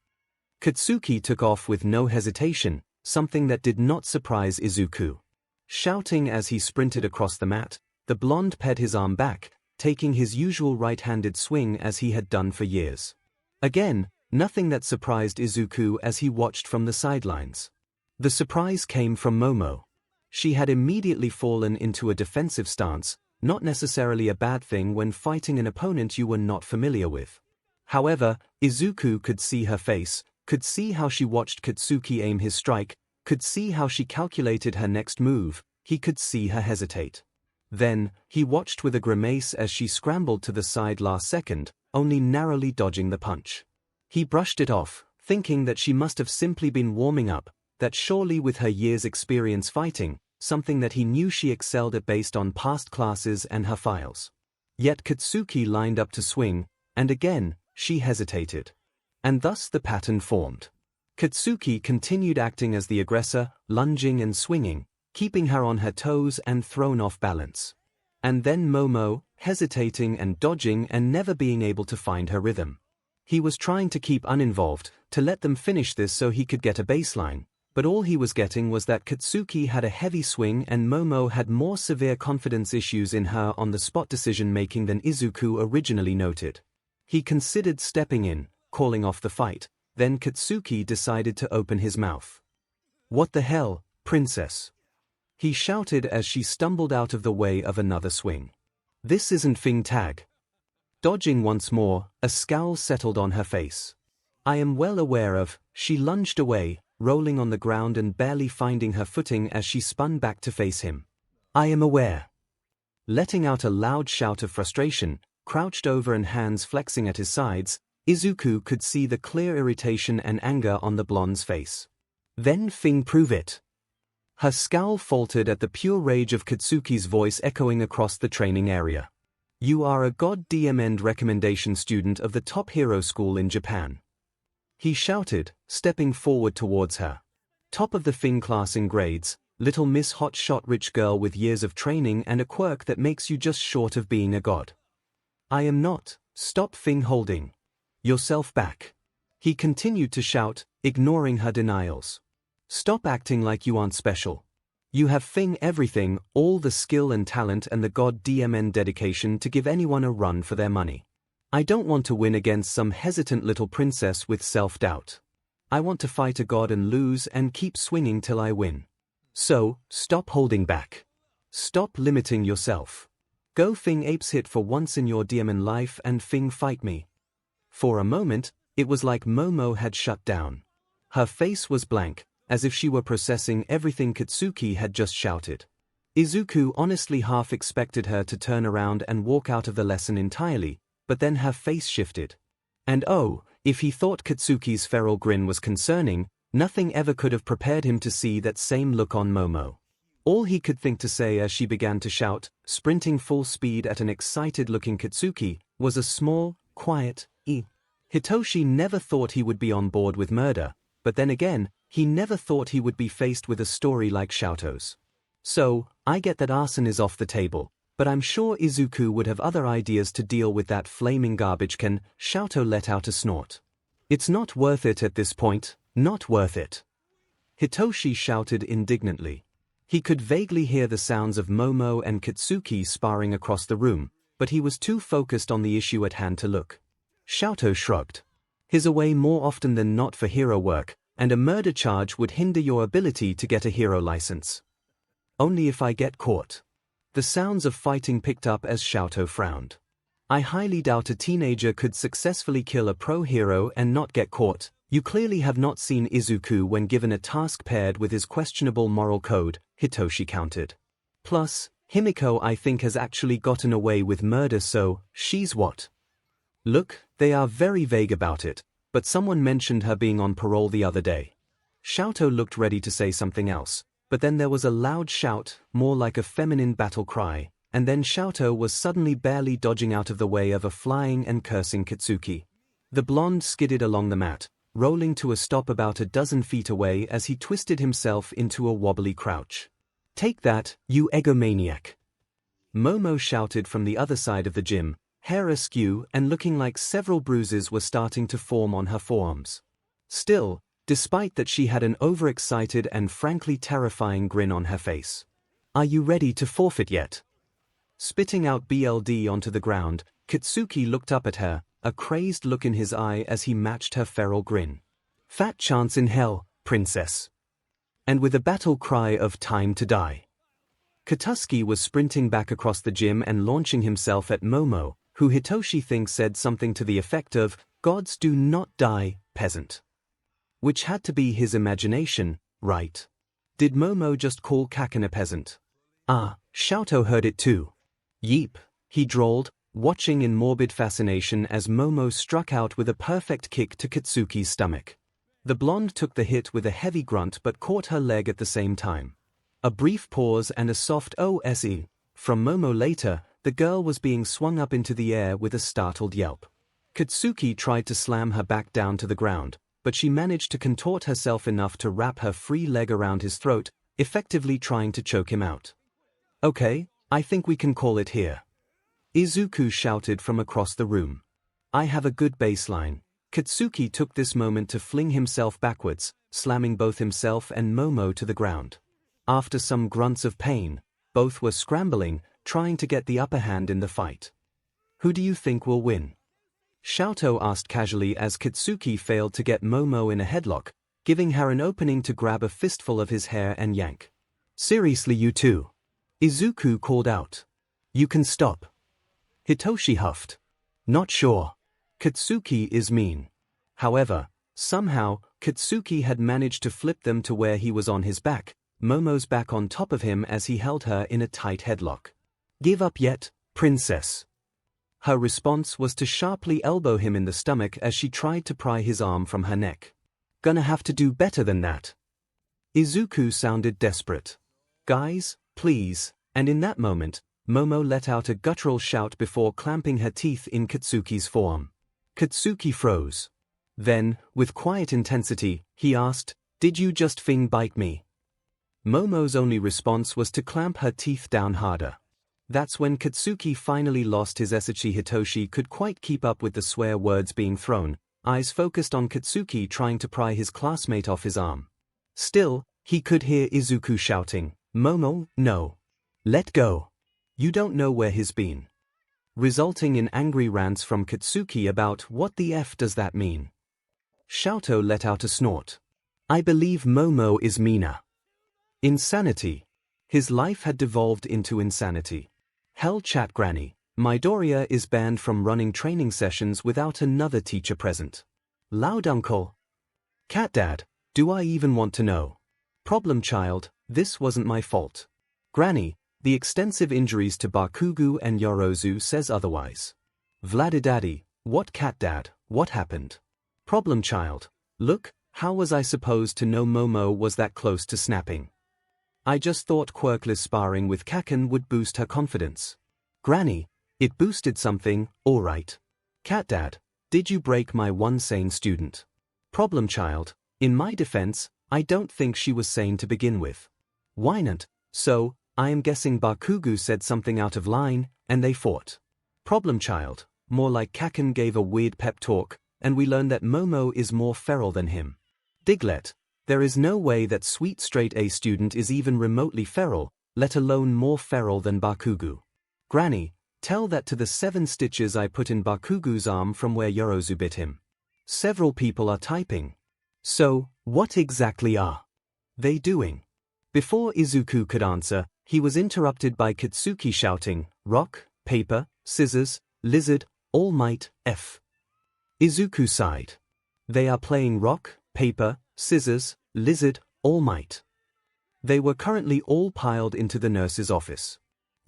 Katsuki took off with no hesitation, something that did not surprise Izuku. Shouting as he sprinted across the mat, the blonde ped his arm back, taking his usual right-handed swing as he had done for years. Again, nothing that surprised Izuku as he watched from the sidelines. The surprise came from Momo. She had immediately fallen into a defensive stance, not necessarily a bad thing when fighting an opponent you were not familiar with. However, Izuku could see her face, could see how she watched Katsuki aim his strike, could see how she calculated her next move, he could see her hesitate. Then, he watched with a grimace as she scrambled to the side last second, only narrowly dodging the punch. He brushed it off, thinking that she must have simply been warming up, that surely with her years' experience fighting, something that he knew she excelled at based on past classes and her files. Yet Katsuki lined up to swing, and again, she hesitated. And thus the pattern formed. Katsuki continued acting as the aggressor, lunging and swinging, keeping her on her toes and thrown off balance. And then Momo, hesitating and dodging and never being able to find her rhythm. He was trying to keep uninvolved, to let them finish this so he could get a baseline, but all he was getting was that Katsuki had a heavy swing and Momo had more severe confidence issues in her on-the-spot decision-making than Izuku originally noted. He considered stepping in, calling off the fight, then Katsuki decided to open his mouth. What the hell, princess? He shouted as she stumbled out of the way of another swing. This isn't Fing Tag. Dodging once more, a scowl settled on her face. I am well aware of, she lunged away, rolling on the ground and barely finding her footing as she spun back to face him. I am aware. Letting out a loud shout of frustration, crouched over and hands flexing at his sides, Izuku could see the clear irritation and anger on the blonde's face. Then Fing, prove it. Her scowl faltered at the pure rage of Katsuki's voice echoing across the training area. You are a God DMN recommendation student of the top hero school in Japan. He shouted, stepping forward towards her. Top of the Fing class in grades, little Miss Hotshot rich girl with years of training and a quirk that makes you just short of being a god. I am not. Stop Fing holding yourself back. He continued to shout, ignoring her denials. Stop acting like you aren't special. You have Fing everything, all the skill and talent and the God DMN dedication to give anyone a run for their money. I don't want to win against some hesitant little princess with self-doubt. I want to fight a god and lose and keep swinging till I win. So, stop holding back. Stop limiting yourself. Go Fing apes hit for once in your DMN life and Fing fight me. For a moment, it was like Momo had shut down. Her face was blank, as if she were processing everything Katsuki had just shouted. Izuku honestly half expected her to turn around and walk out of the lesson entirely, but then her face shifted. And oh, if he thought Katsuki's feral grin was concerning, nothing ever could have prepared him to see that same look on Momo. All he could think to say as she began to shout, sprinting full speed at an excited-looking Katsuki, was a small, quiet, Hitoshi never thought he would be on board with murder, but then again, he never thought he would be faced with a story like Shoto's. So, I get that arson is off the table, but I'm sure Izuku would have other ideas to deal with that flaming garbage can. Shoto let out a snort. It's not worth it at this point, not worth it. Hitoshi shouted indignantly. He could vaguely hear the sounds of Momo and Katsuki sparring across the room, but he was too focused on the issue at hand to look. Shoto shrugged. He's away more often than not for hero work, and a murder charge would hinder your ability to get a hero license. Only if I get caught. The sounds of fighting picked up as Shoto frowned. I highly doubt a teenager could successfully kill a pro hero and not get caught. You clearly have not seen Izuku when given a task paired with his questionable moral code, Hitoshi countered. Plus, Himiko I think has actually gotten away with murder, so she's what? Look, they are very vague about it, but someone mentioned her being on parole the other day. Shoto looked ready to say something else, but then there was a loud shout, more like a feminine battle cry, and then Shoto was suddenly barely dodging out of the way of a flying and cursing Katsuki. The blonde skidded along the mat, rolling to a stop about a dozen feet away as he twisted himself into a wobbly crouch. Take that, you egomaniac! Momo shouted from the other side of the gym, hair askew and looking like several bruises were starting to form on her forearms. Still, despite that she had an overexcited and frankly terrifying grin on her face. Are you ready to forfeit yet? Spitting out BLD onto the ground, Katsuki looked up at her, a crazed look in his eye as he matched her feral grin. Fat chance in hell, princess. And with a battle cry of time to die. Katsuki was sprinting back across the gym and launching himself at Momo, who Hitoshi thinks said something to the effect of, "Gods do not die, peasant." Which had to be his imagination, right? Did Momo just call Kaken a peasant? Ah, Shoto heard it too. Yeep, he drawled, watching in morbid fascination as Momo struck out with a perfect kick to Katsuki's stomach. The blonde took the hit with a heavy grunt but caught her leg at the same time. A brief pause and a soft "O-S-E" from Momo later. The girl was being swung up into the air with a startled yelp. Katsuki tried to slam her back down to the ground, but she managed to contort herself enough to wrap her free leg around his throat, effectively trying to choke him out. Okay, I think we can call it here. Izuku shouted from across the room. I have a good baseline. Katsuki took this moment to fling himself backwards, slamming both himself and Momo to the ground. After some grunts of pain, both were scrambling, trying to get the upper hand in the fight. Who do you think will win? Shoto asked casually as Katsuki failed to get Momo in a headlock, giving her an opening to grab a fistful of his hair and yank. Seriously, you two? Izuku called out. You can stop. Hitoshi huffed. Not sure. Katsuki is mean. However, somehow, Katsuki had managed to flip them to where he was on his back, Momo's back on top of him as he held her in a tight headlock. Give up yet, princess? Her response was to sharply elbow him in the stomach as she tried to pry his arm from her neck. Gonna have to do better than that. Izuku sounded desperate. Guys, please, and in that moment, Momo let out a guttural shout before clamping her teeth in Katsuki's forearm. Katsuki froze. Then, with quiet intensity, he asked, "Did you just bite me?" Momo's only response was to clamp her teeth down harder. That's when Katsuki finally lost his ecchi. Hitoshi could quite keep up with the swear words being thrown, eyes focused on Katsuki trying to pry his classmate off his arm. Still, he could hear Izuku shouting, "Momo, no. Let go. You don't know where he's been." Resulting in angry rants from Katsuki about what the F does that mean. 𝐿𝐴𝐷 let out a snort. I believe Momo is Mina. Insanity. His life had devolved into insanity. Hell chat granny. Midoriya is banned from running training sessions without another teacher present. Loud uncle. Cat dad, do I even want to know? Problem child, this wasn't my fault. Granny, the extensive injuries to Bakugo and Yorozu says otherwise. Vladidaddy, what cat dad, what happened? Problem child, look, how was I supposed to know Momo was that close to snapping? I just thought quirkless sparring with Kaken would boost her confidence. Granny, it boosted something, alright. Cat dad, did you break my one sane student? Problem child, in my defense, I don't think she was sane to begin with. Why not? So, I am guessing Bakugo said something out of line, and they fought. Problem child, more like Kaken gave a weird pep talk, and we learned that Momo is more feral than him. Diglett, there is no way that sweet straight A student is even remotely feral, let alone more feral than Bakugo. Granny, tell that to the 7 stitches I put in Bakugo's arm from where Yorozu bit him. Several people are typing. So, what exactly are they doing? Before Izuku could answer, he was interrupted by Katsuki shouting, rock, paper, scissors, lizard, all might, F. Izuku sighed. They are playing rock, paper, scissors, lizard, all might. They were currently all piled into the nurse's office.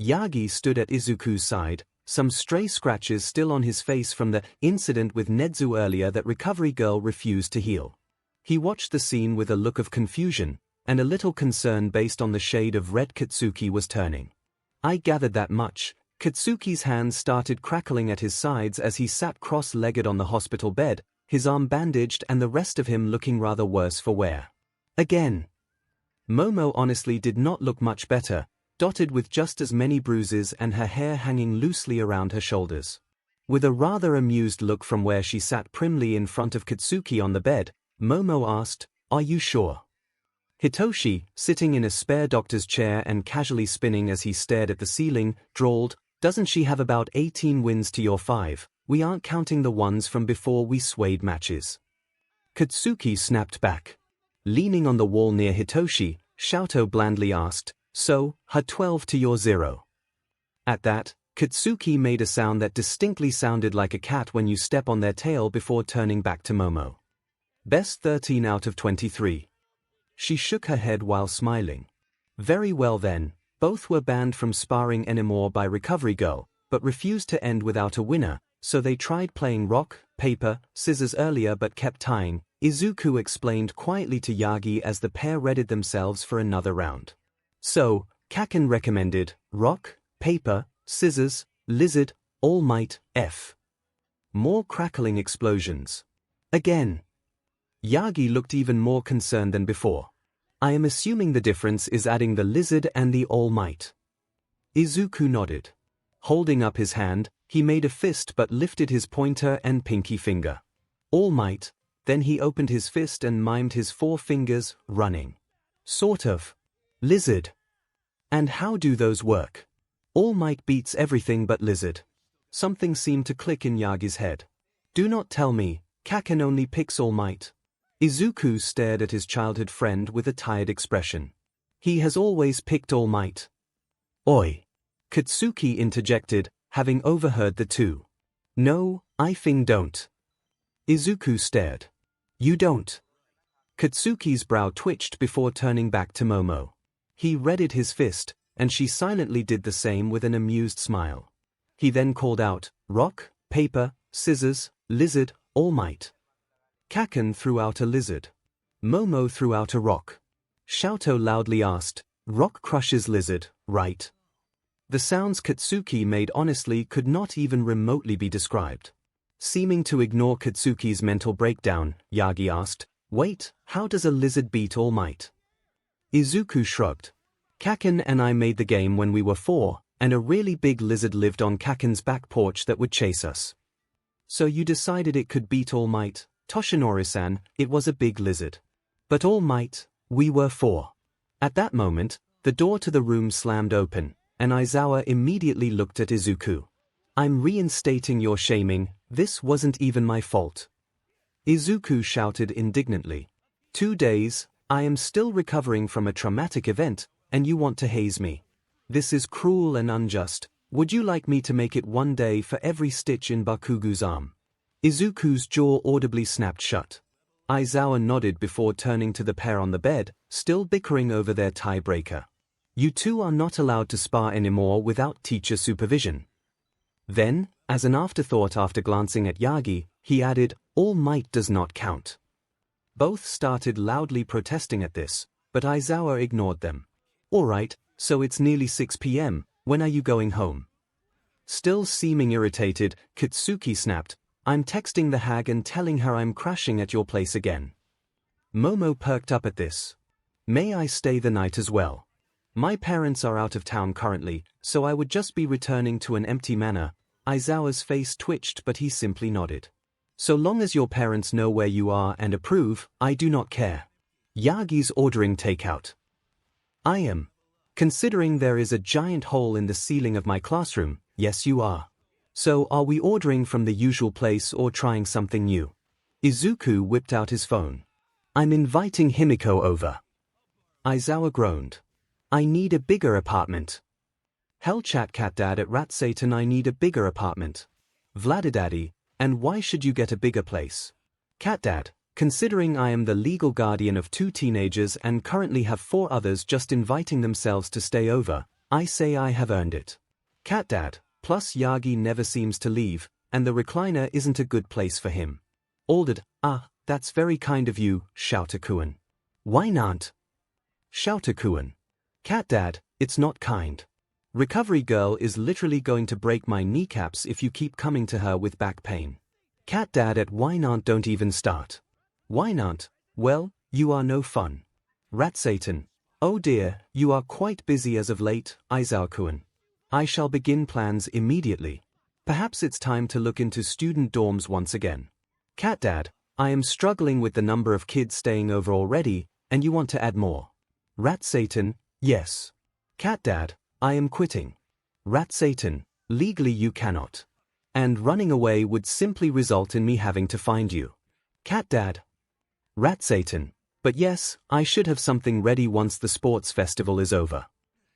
Yagi stood at Izuku's side, some stray scratches still on his face from the incident with Nezu earlier that recovery girl refused to heal. He watched the scene with a look of confusion, and a little concern based on the shade of red Katsuki was turning. I gathered that much. Katsuki's hands started crackling at his sides as he sat cross-legged on the hospital bed, his arm bandaged and the rest of him looking rather worse for wear. Again. Momo honestly did not look much better, dotted with just as many bruises and her hair hanging loosely around her shoulders. With a rather amused look from where she sat primly in front of Katsuki on the bed, Momo asked, "Are you sure?" Hitoshi, sitting in a spare doctor's chair and casually spinning as he stared at the ceiling, drawled, "Doesn't she have about 18 wins to your 5? We aren't counting the ones from before we swayed matches." Katsuki snapped back. Leaning on the wall near Hitoshi, 𝐿𝐴𝐷 blandly asked, "So, her 12 to your 0. At that, Katsuki made a sound that distinctly sounded like a cat when you step on their tail before turning back to Momo. Best 13 out of 23. She shook her head while smiling. Very well then, both were banned from sparring anymore by Recovery Girl, but refused to end without a winner, so they tried playing rock, paper, scissors earlier but kept tying, Izuku explained quietly to Yagi as the pair readied themselves for another round. So, Kaken recommended, rock, paper, scissors, lizard, all might, F. More crackling explosions. Again. Yagi looked even more concerned than before. I am assuming the difference is adding the lizard and the all might. Izuku nodded. Holding up his hand, he made a fist but lifted his pointer and pinky finger. All might, then he opened his fist and mimed his 4 fingers, running. Sort of. Lizard. And how do those work? All might beats everything but lizard. Something seemed to click in Yagi's head. Do not tell me, Kaken only picks all might. Izuku stared at his childhood friend with a tired expression. He has always picked all might. Oi. Katsuki interjected, having overheard the two. No, I don't. Izuku stared. You don't. Katsuki's brow twitched before turning back to Momo. He readied his fist, and she silently did the same with an amused smile. He then called out, "Rock, paper, scissors, lizard, All Might." 𝐿𝐴𝐴𝐾𝐻𝐿 threw out a lizard. Momo threw out a rock. 𝐶𝐿𝐴𝐴 loudly asked, "Rock crushes lizard, right?" The sounds Katsuki made honestly could not even remotely be described. Seeming to ignore Katsuki's mental breakdown, Yagi asked, "Wait, how does a lizard beat All Might?" Izuku shrugged. "Kaken and I made the game when we were 4, and a really big lizard lived on Kaken's back porch that would chase us. So you decided it could beat All Might? Toshinori-san, it was a big lizard. But All Might, we were 4. At that moment, the door to the room slammed open, and Aizawa immediately looked at Izuku. "I'm reinstating your shaming, this wasn't even my fault." Izuku shouted indignantly. 2 days, I am still recovering from a traumatic event, and you want to haze me. This is cruel and unjust. Would you like me to make it 1 day for every stitch in Bakugu's arm? Izuku's jaw audibly snapped shut. Aizawa nodded before turning to the pair on the bed, still bickering over their tiebreaker. "You two are not allowed to spar anymore without teacher supervision." Then, as an afterthought after glancing at Yagi, he added, "All Might does not count." Both started loudly protesting at this, but Aizawa ignored them. "All right, so it's nearly 6 p.m., when are you going home?" Still seeming irritated, Katsuki snapped, "I'm texting the hag and telling her I'm crashing at your place again." Momo perked up at this. "May I stay the night as well? My parents are out of town currently, so I would just be returning to an empty manor." Aizawa's face twitched but he simply nodded. "So long as your parents know where you are and approve, I do not care." Yagi's ordering takeout. "I am. Considering there is a giant hole in the ceiling of my classroom, yes you are. So are we ordering from the usual place or trying something new?" Izuku whipped out his phone. "I'm inviting Himiko over." Aizawa groaned. "I need a bigger apartment." "Hell chat cat dad at Rat Satan, I need a bigger apartment." "Vladidaddy, and why should you get a bigger place?" "Cat dad, considering I am the legal guardian of 2 teenagers and currently have 4 others just inviting themselves to stay over, I say I have earned it." "Cat dad, plus Yagi never seems to leave, and the recliner isn't a good place for him." "Ordered, that's very kind of you, 𝐿𝐴𝐴. Why not?" "𝐿𝐴𝐴. Cat dad, it's not kind. Recovery girl is literally going to break my kneecaps if you keep coming to her with back pain." "Cat dad at why not don't even start." "Why not? Well, you are no fun." "Rat Satan. Oh dear, you are quite busy as of late, Aizawa-kun. I shall begin plans immediately. Perhaps it's time to look into student dorms once again." "Cat dad, I am struggling with the number of kids staying over already, and you want to add more." "Rat Satan, yes." "Cat dad, I am quitting." "Rat Satan, legally you cannot. And running away would simply result in me having to find you." "Cat dad." "Rat Satan, but yes, I should have something ready once the sports festival is over."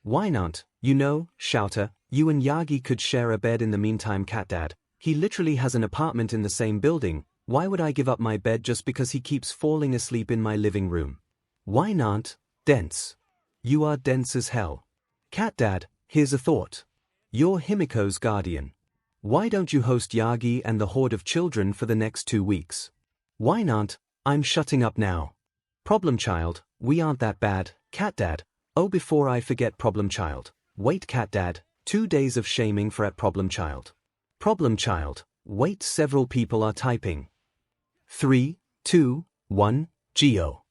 "Why not? You know, 𝐿𝐴𝐴, you and Yagi could share a bed in the meantime." "Cat dad, he literally has an apartment in the same building, why would I give up my bed just because he keeps falling asleep in my living room?" "Why not? Dense. You are dense as hell." "Cat dad, here's a thought. You're Himiko's guardian. Why don't you host Yagi and the horde of children for the next 2 weeks?" "Why not? I'm shutting up now." "Problem child, we aren't that bad, Cat dad. Oh, before I forget, problem child. Wait, Cat dad, 2 days of shaming for at problem child. Problem child, wait, several people are typing. 3, 2, 1, 𝐔𝐬.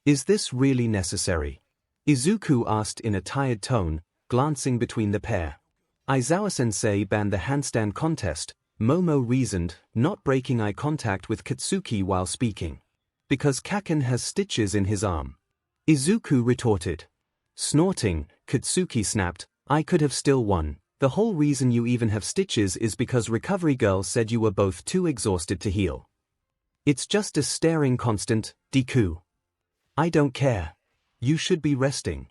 Is this really necessary?" Izuku asked in a tired tone, glancing between the pair. Aizawa-sensei banned the handstand contest, Momo reasoned, not breaking eye contact with Katsuki while speaking. "Because Kaken has stitches in his arm." Izuku retorted. Snorting, Katsuki snapped, "I could have still won. The whole reason you even have stitches is because Recovery Girl said you were both too exhausted to heal. It's just a staring constant, Deku. I don't care. You should be resting."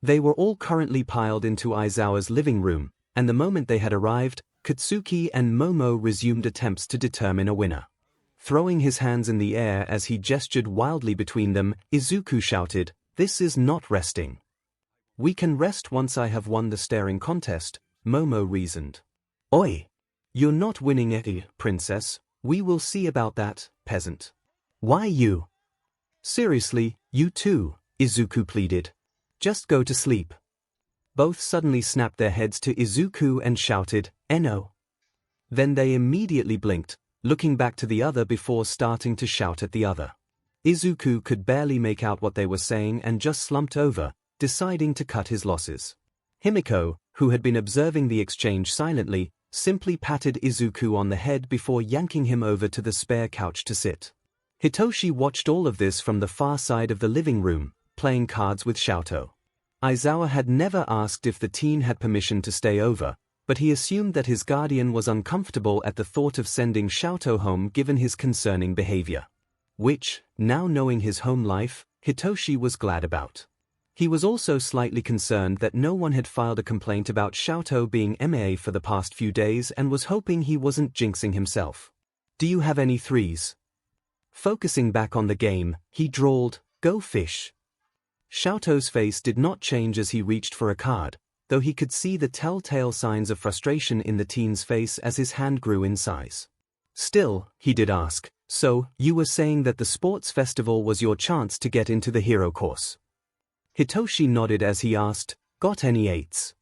They were all currently piled into Aizawa's living room, and the moment they had arrived, Katsuki and Momo resumed attempts to determine a winner. Throwing his hands in the air as he gestured wildly between them, Izuku shouted, "This is not resting. We can rest once I have won the staring contest, Momo reasoned. Oi! You're not winning it, princess. We will see about that, peasant. Why you? Seriously, you too, Izuku pleaded. Just go to sleep. Both suddenly snapped their heads to Izuku and shouted, "Eno." Then they immediately blinked, looking back to the other before starting to shout at the other. Izuku could barely make out what they were saying and just slumped over, deciding to cut his losses. Himiko, who had been observing the exchange silently, simply patted Izuku on the head before yanking him over to the spare couch to sit. Hitoshi watched all of this from the far side of the living room, playing cards with Xiaotou. Aizawa had never asked if the teen had permission to stay over, but he assumed that his guardian was uncomfortable at the thought of sending Xiaotou home given his concerning behavior. Which, now knowing his home life, Hitoshi was glad about. He was also slightly concerned that no one had filed a complaint about Xiaotou being MIA for the past few days and was hoping he wasn't jinxing himself. "Do you have any threes?" Focusing back on the game, he drawled, "Go fish." Xiaotou's face did not change as he reached for a card, though he could see the telltale signs of frustration in the teen's face as his hand grew in size. Still, he did ask, "So, you were saying that the sports festival was your chance to get into the hero course?" Hitoshi nodded as he asked, "Got any eights?"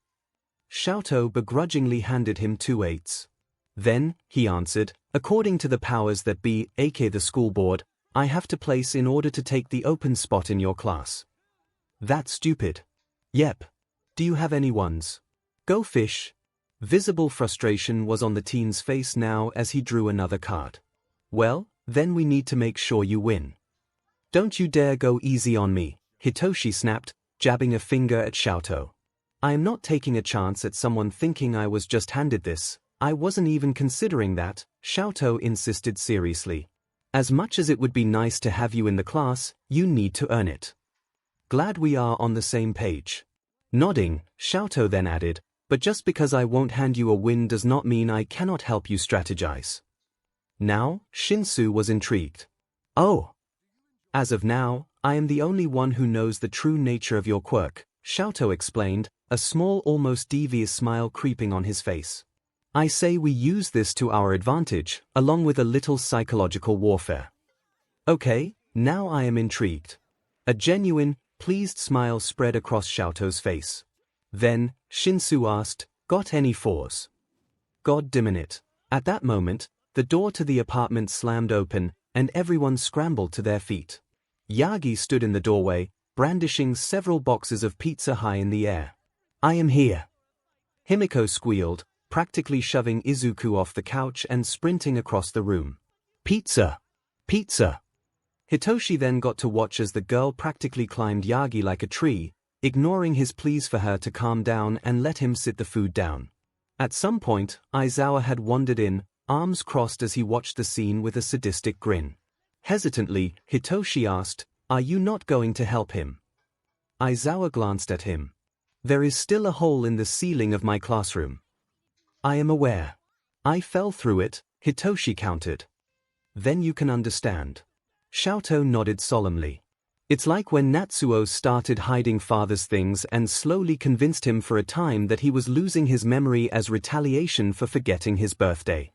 Xiaotou begrudgingly handed him 2 eights. "Then," he answered, "according to the powers that be, aka the school board, I have to place in order to take the open spot in your class." "That's stupid." "Yep. Do you have any ones?" "Go fish." Visible frustration was on the teen's face now as he drew another card. "Well, then we need to make sure you win." "Don't you dare go easy on me," Hitoshi snapped, jabbing a finger at Xiaotou. "I am not taking a chance at someone thinking I was just handed this. I wasn't even considering that," Xiaotou insisted seriously. "As much as it would be nice to have you in the class, you need to earn it." "Glad we are on the same page." Nodding, Xiaotou then added, "But just because I won't hand you a win does not mean I cannot help you strategize." Now, Shinsu was intrigued. "Oh. As of now, I am the only one who knows the true nature of your quirk," Xiaotou explained, a small almost devious smile creeping on his face. "I say we use this to our advantage, along with a little psychological warfare." "Okay, now I am intrigued." A genuine, pleased smile spread across Xiaotou's face. Then, Shinsu asked, "Got any fours?" God damn it. At that moment, the door to the apartment slammed open, and everyone scrambled to their feet. Yagi stood in the doorway, brandishing several boxes of pizza high in the air. "I am here." Himiko squealed, practically shoving Izuku off the couch and sprinting across the room. "Pizza! Pizza!" Hitoshi then got to watch as the girl practically climbed Yagi like a tree, ignoring his pleas for her to calm down and let him sit the food down. At some point, Aizawa had wandered in, arms crossed as he watched the scene with a sadistic grin. Hesitantly, Hitoshi asked, "Are you not going to help him?" Aizawa glanced at him. "There is still a hole in the ceiling of my classroom." "I am aware. I fell through it," Hitoshi countered. "Then you can understand." Xiaotou nodded solemnly. "It's like when Natsuo started hiding father's things and slowly convinced him for a time that he was losing his memory as retaliation for forgetting his birthday."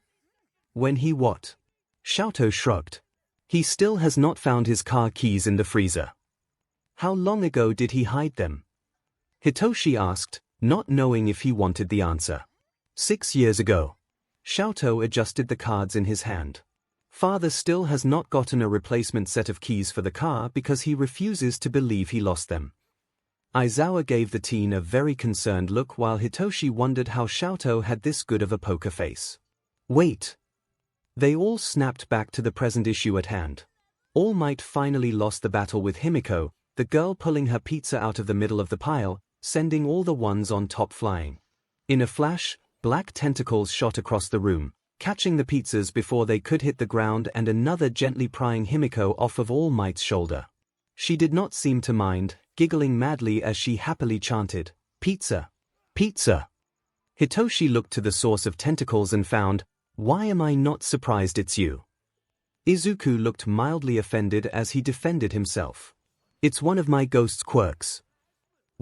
"When he what?" Xiaotou shrugged. "He still has not found his car keys in the freezer." "How long ago did he hide them?" Hitoshi asked, not knowing if he wanted the answer. 6 years ago." Xiaotou adjusted the cards in his hand. "Father still has not gotten a replacement set of keys for the car because he refuses to believe he lost them." Aizawa gave the teen a very concerned look while Hitoshi wondered how Xiaotou had this good of a poker face. "Wait." They all snapped back to the present issue at hand. All Might finally lost the battle with Himiko, the girl pulling her pizza out of the middle of the pile, sending all the ones on top flying. In a flash, black tentacles shot across the room, catching the pizzas before they could hit the ground and another gently prying Himiko off of All Might's shoulder. She did not seem to mind, giggling madly as she happily chanted, "Pizza! Pizza!" Hitoshi looked to the source of tentacles and found, "Why am I not surprised it's you?" Izuku looked mildly offended as he defended himself. "It's one of my ghost's quirks."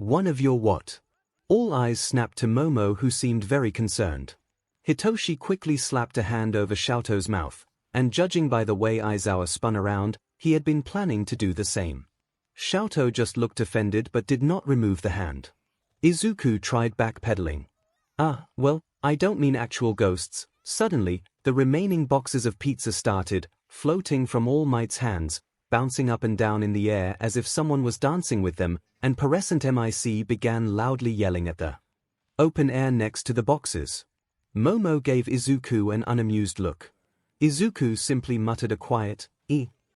One of your what? All eyes snapped to Momo, who seemed very concerned. Hitoshi quickly slapped a hand over Xiaoto's mouth, and judging by the way Aizawa spun around, he had been planning to do the same. Xiaoto just looked offended but did not remove the hand. Izuku tried backpedaling. Well, I don't mean actual ghosts. Suddenly, the remaining boxes of pizza started, floating from All Might's hands, bouncing up and down in the air as if someone was dancing with them, and perescent MIC began loudly yelling at the open air next to the boxes. Momo gave Izuku an unamused look. Izuku simply muttered a quiet,